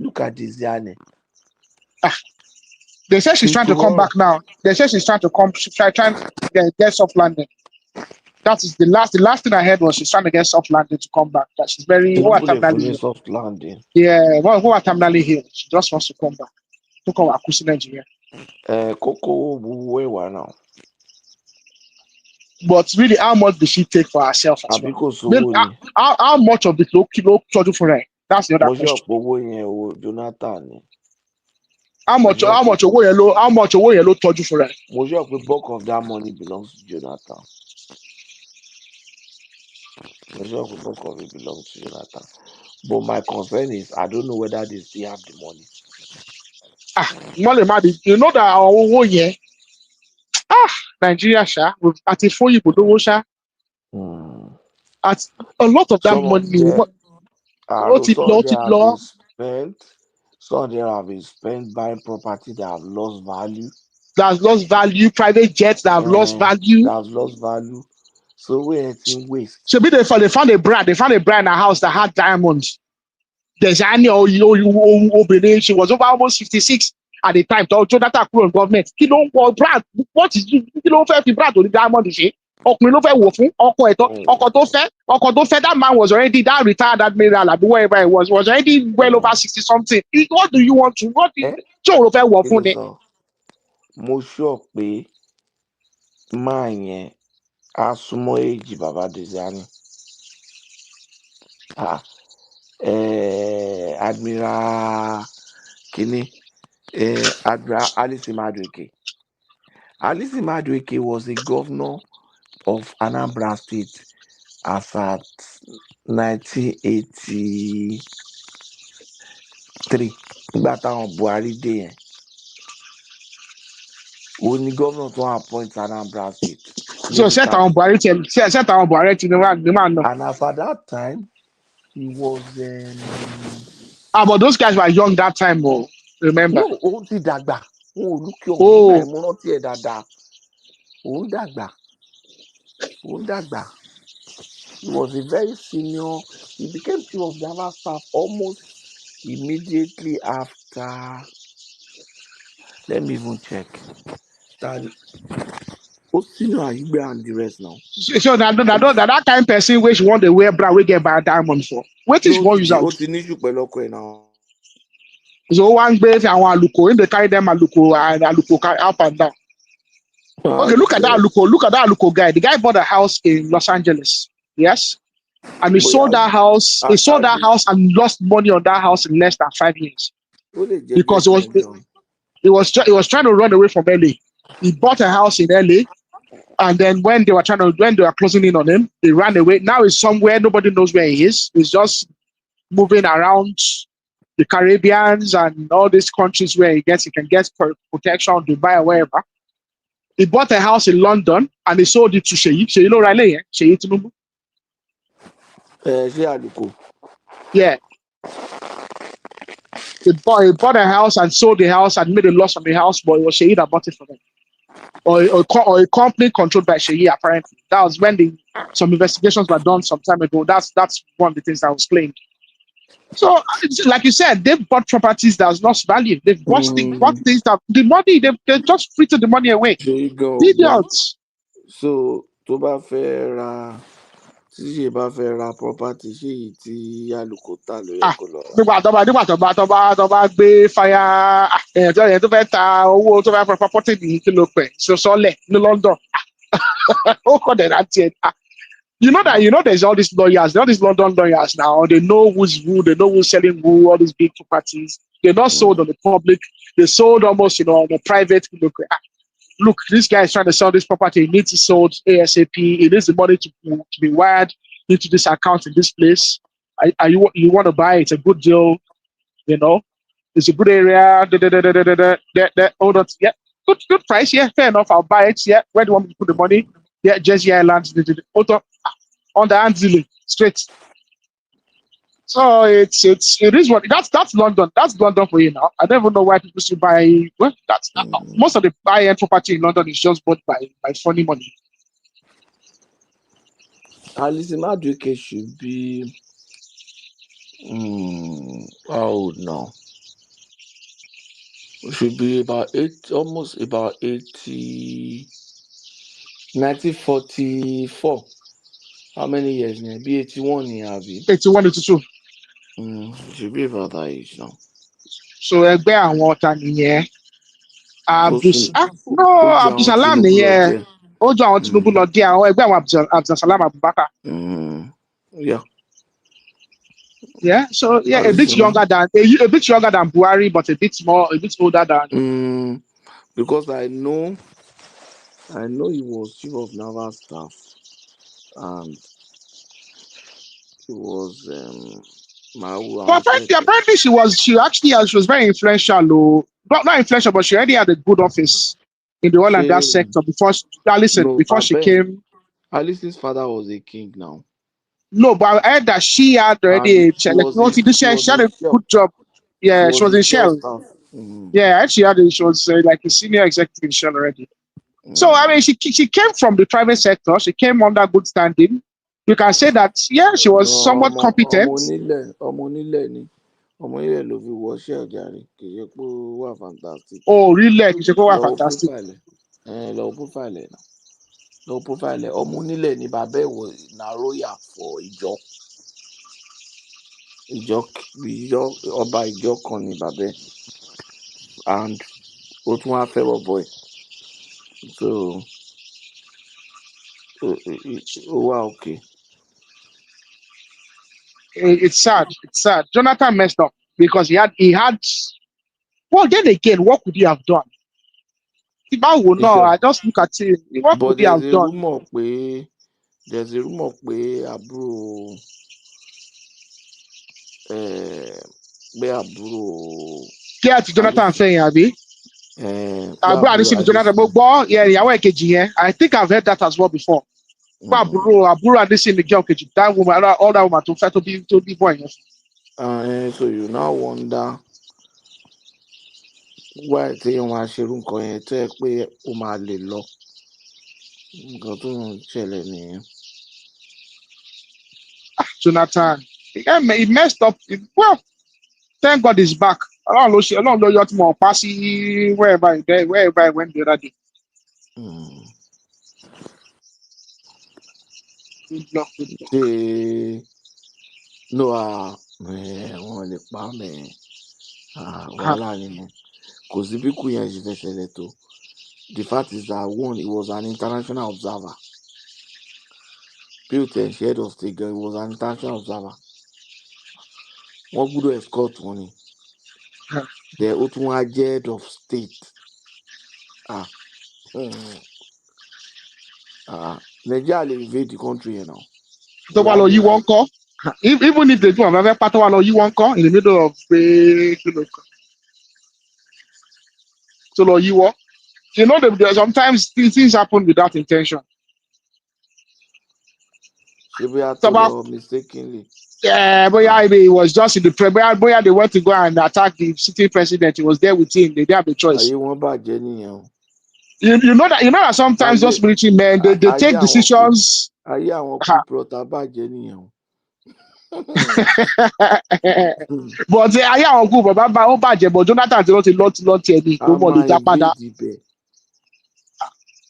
Look at this Yanni. They say she's trying to come back now. They say she's trying to get soft landing. That is the last thing I heard was she's trying to get soft landing to come back. That she's very soft landing. Yeah, who are terminally healed. She just wants to come back. To come back to Nigeria. Coco where now? But really, how much did she take for herself as well? How much of the kilo charge for her? That's the other question. Jonathan. How much yellow charge for her? Most of the bulk of that money belongs to Jonathan. Most of the bulk of it belongs to Jonathan. But my concern is I don't know whether they still have the money. You know that Nigeria at a 4 year at a lot of that money. Some of them have been spent buying property that have lost value. Private jets that have lost value. So we're in waste. So they found a bride. They found a bride in a house that had diamonds. There's Annie she was over almost 56 at the time. So that government. Brad, what is brad to the diamond is it? That man was already that retired admiral, wherever it was already well over 60 something. What do you want to? What do you? Mo sure pé máa yẹn á súnmọ́ èjì bàbá Dèjání. Admiral Kini, Admiral Alice Madueke. Alice Madueke was the governor of Anambra State as at 1983. Nígbà táwọn Buhari dé yẹn. Only governor to appoint Anambra State. So set on Buhari and as at that time, he was. But those guys were young that time, remember? No, look Dagba. He was a very senior. He became chief of naval staff almost immediately after. Let me even check. Senior and the rest now. So that kind of person which want to wear bra we get by diamond for. What is one user? What's the issue now? So one base and one aluko, they carry them aluko and aluko up and down. Okay, look at that aluko guy. The guy bought a house in Los Angeles. Yes. And he sold that house. He sold that house and lost money on that house in less than 5 years. Because he was trying to run away from LA. He bought a house in LA. And then when they were closing in on him, he ran away. Now he's somewhere, nobody knows where he is. He's just moving around the Caribbeans and all these countries where he can get protection, Dubai or wherever. He bought a house in London and he sold it to Sheyi. Sheyi no Riley, Sheyi Tinubu. Yeah. He bought a house and sold the house and made a loss on the house, but it was Sheyi that bought it for them. Or a company controlled by Sheyi, apparently. That was when some investigations were done some time ago. That's one of the things that was claimed. So, like you said, they've bought properties that's lost value. They've bought things that the money, they just frittered the money away. There you go. Idiots. So, Toba Ferra. Nígbà tó bá gbé fire èèyàn tó fẹ́ ta owó tó fẹ́ property ní kí ló pẹ̀ sọ́lẹ̀ ní London ó kọ́ dẹ̀ láti ẹ̀. You know there's all these lawyers, all these London lawyers now. They know who's who, they know who's selling who, all these big properties. They're not sold on the public, they sold almost on the private. Look, this guy is trying to sell this property. He needs it sold ASAP. He needs the money to be wired into this account in this place. You want to buy it? It's a good deal. It's a good area. Hold on. Yeah, good price. Yeah, fair enough. I'll buy it. Yeah, where do you want me to put the money? Yeah, Jersey Island. On the hand dealing straight. So it is what that's London. That's London for you now. I don't even know why people still buy. Well, that's most of the high-end property in London is just bought by funny money. Alice Madueke should be how old now? Should be almost about 80. 1944. How many years now? Be 81 years. 81, 82. Should be about that age now. So ẹgbẹ́ àwọn ọ̀tá nìyẹn. Abdulsalam nìyẹn. Ó jọ àwọn Tinubu lọ dé àwọn ẹgbẹ́ àwọn Abdulsalam Abubakar. Yeah. Yeah. So yeah, a bit younger than Buhari, but a bit older than. Because I know he was chief of naval staff, and he was apparently she was very influential. Not influential, but she already had a good office in the oil and gas sector before she came. Alice's father was a king now. No, but I heard that she had already she had a good job. Yeah, she was in Shell. Yeah, actually she was like a senior executive in Shell already. So I mean, she came from the private sector. She came under good standing. You can say that, yeah, she was somewhat competent. Oh, really? She go fantastic. No profile ọmọ onílẹ̀ ni bàbá ẹ̀ wọ na royal for ìjọ ọba ìjọ kan ni bàbá ẹ̀ and ó tún wá fẹ́ bọ̀bọ̀ ẹ̀ so ó wà okay. It's sad. It's sad. Jonathan messed up because he had. Well, then again, what could he have done? No, I just look at it. What could he have done? There's a rumor pé àbúrò Kí àti Jonathan fẹ́yìn àbí? Àbúrò Adésínì Jonathan mo gbọ́ ìyàwó ẹ̀kejì yẹn. I think I've heard that as well before. Àbúrò Adésínì jẹ́ òkejì. That woman, all that woman tó fẹ́ tó bí boy yẹn. So you now wonder why tí wọ́n á ṣerú nǹkan yẹn tó yẹ pé ó máa lè lọ. Nǹkan tó ń ṣẹlẹ̀ nìyẹn. Jonathan, he messed up. Well, thank God he's back. Ọlọ́run ló yọ tí mo pa sí wherever he went the other day. Wọ́n lè pa mẹ́ wàhálà nínú kò sí bí kú yẹn ṣe fẹ́ ṣẹlẹ̀ tó. The fact is that one, he was an international observer. Built and head of state, he was an international observer. Wọ́n gbọ́dọ̀ escort wọn ni. The ó tún wá jẹ́ head of state. Nigeria lè invade the country yẹn now. Tó wá lọ yí wọn kọ́. Even if they do another part tó wá lọ yí wọn kọ́ in the middle of pé tó lọ yí wọ́. You know, sometimes things happen without intention. Mistakenly. Yeah, but it was just in the boya they want to go and attack the sitting president. He was there with him. They didn't have a choice. You know that sometimes those military men they take decisions. But but Jonathan ti lọ ti ẹni kó mọ lè já padà.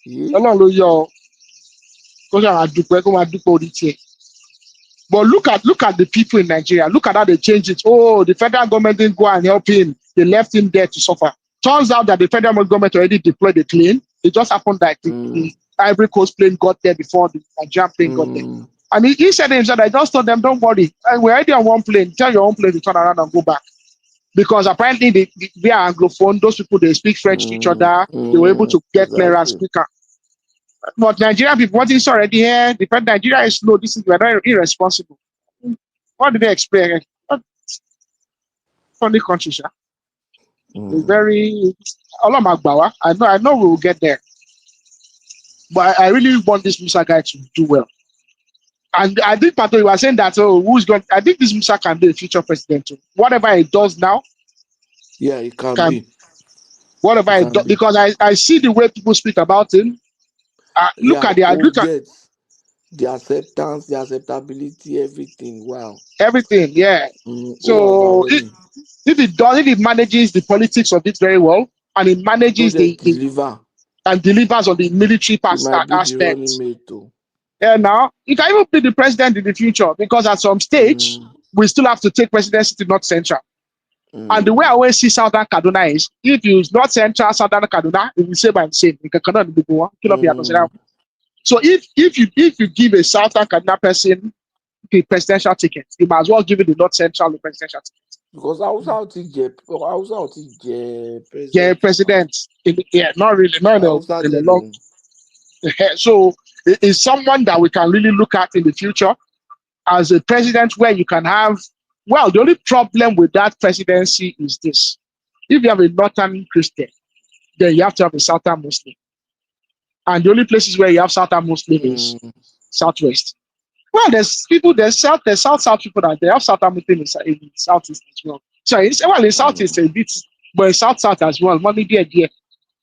Ọlọ́run ló yọ kó ṣàrà dúpẹ́ kó máa dúpẹ́ orí tiẹ̀. But look at the people in Nigeria. Look at how they changed it. Oh, the federal government didn't go and help him. They left him there to suffer. Turns out that the federal government already deployed the plane. It just happened that the Ivory Coast plane got there before the Nigerian plane got there. And he said himself, I just told them, don't worry. We're already on one plane. Tell your own plane to turn around and go back. Because apparently they are Anglophone. Those people, they speak French to each other. They were able to get clearance quicker. But Nigerian people, what is already here? The fact Nigeria is slow. This is very irresponsible. What do they expect? Funny country, sir. It's very. I know we will get there. But I really want this Musa guy to do well. And I think Pato, you were saying that, I think this Musa can be a future president too. Whatever he does now. Yeah, it can be. Whatever he does, because I see the way people speak about him. Look at the acceptance, the acceptability, everything. Wow. Everything, yeah. So if he manages the politics of it very well, and he manages and delivers on the military aspect. Yeah, now he can even be the president in the future because at some stage we still have to take presidency to North Central. And the way I always see Southern Kaduna is if you North Central, Southern Kaduna, it will say by the same. So if you give a Southern Kaduna person the presidential ticket, you might as well give it the North Central the presidential ticket. Because Hausa president. Yeah, not really. No, in the long. So it's someone that we can really look at in the future as a president where you can have. Well, the only problem with that presidency is this. If you have a Northern Christian, then you have to have a Southern Muslim. And the only places where you have Southern Muslim is Southwest. Well, there's South people that they have Southern Muslim in Southeast as well. So in Southeast a bit, but in South as well, money there.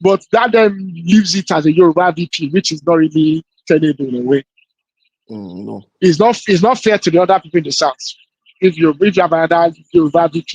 But that then leaves it as a Yoruba VP, which is not really tenable in a way. No. It's not fair to the other people in the South. If you have another Yoruba VP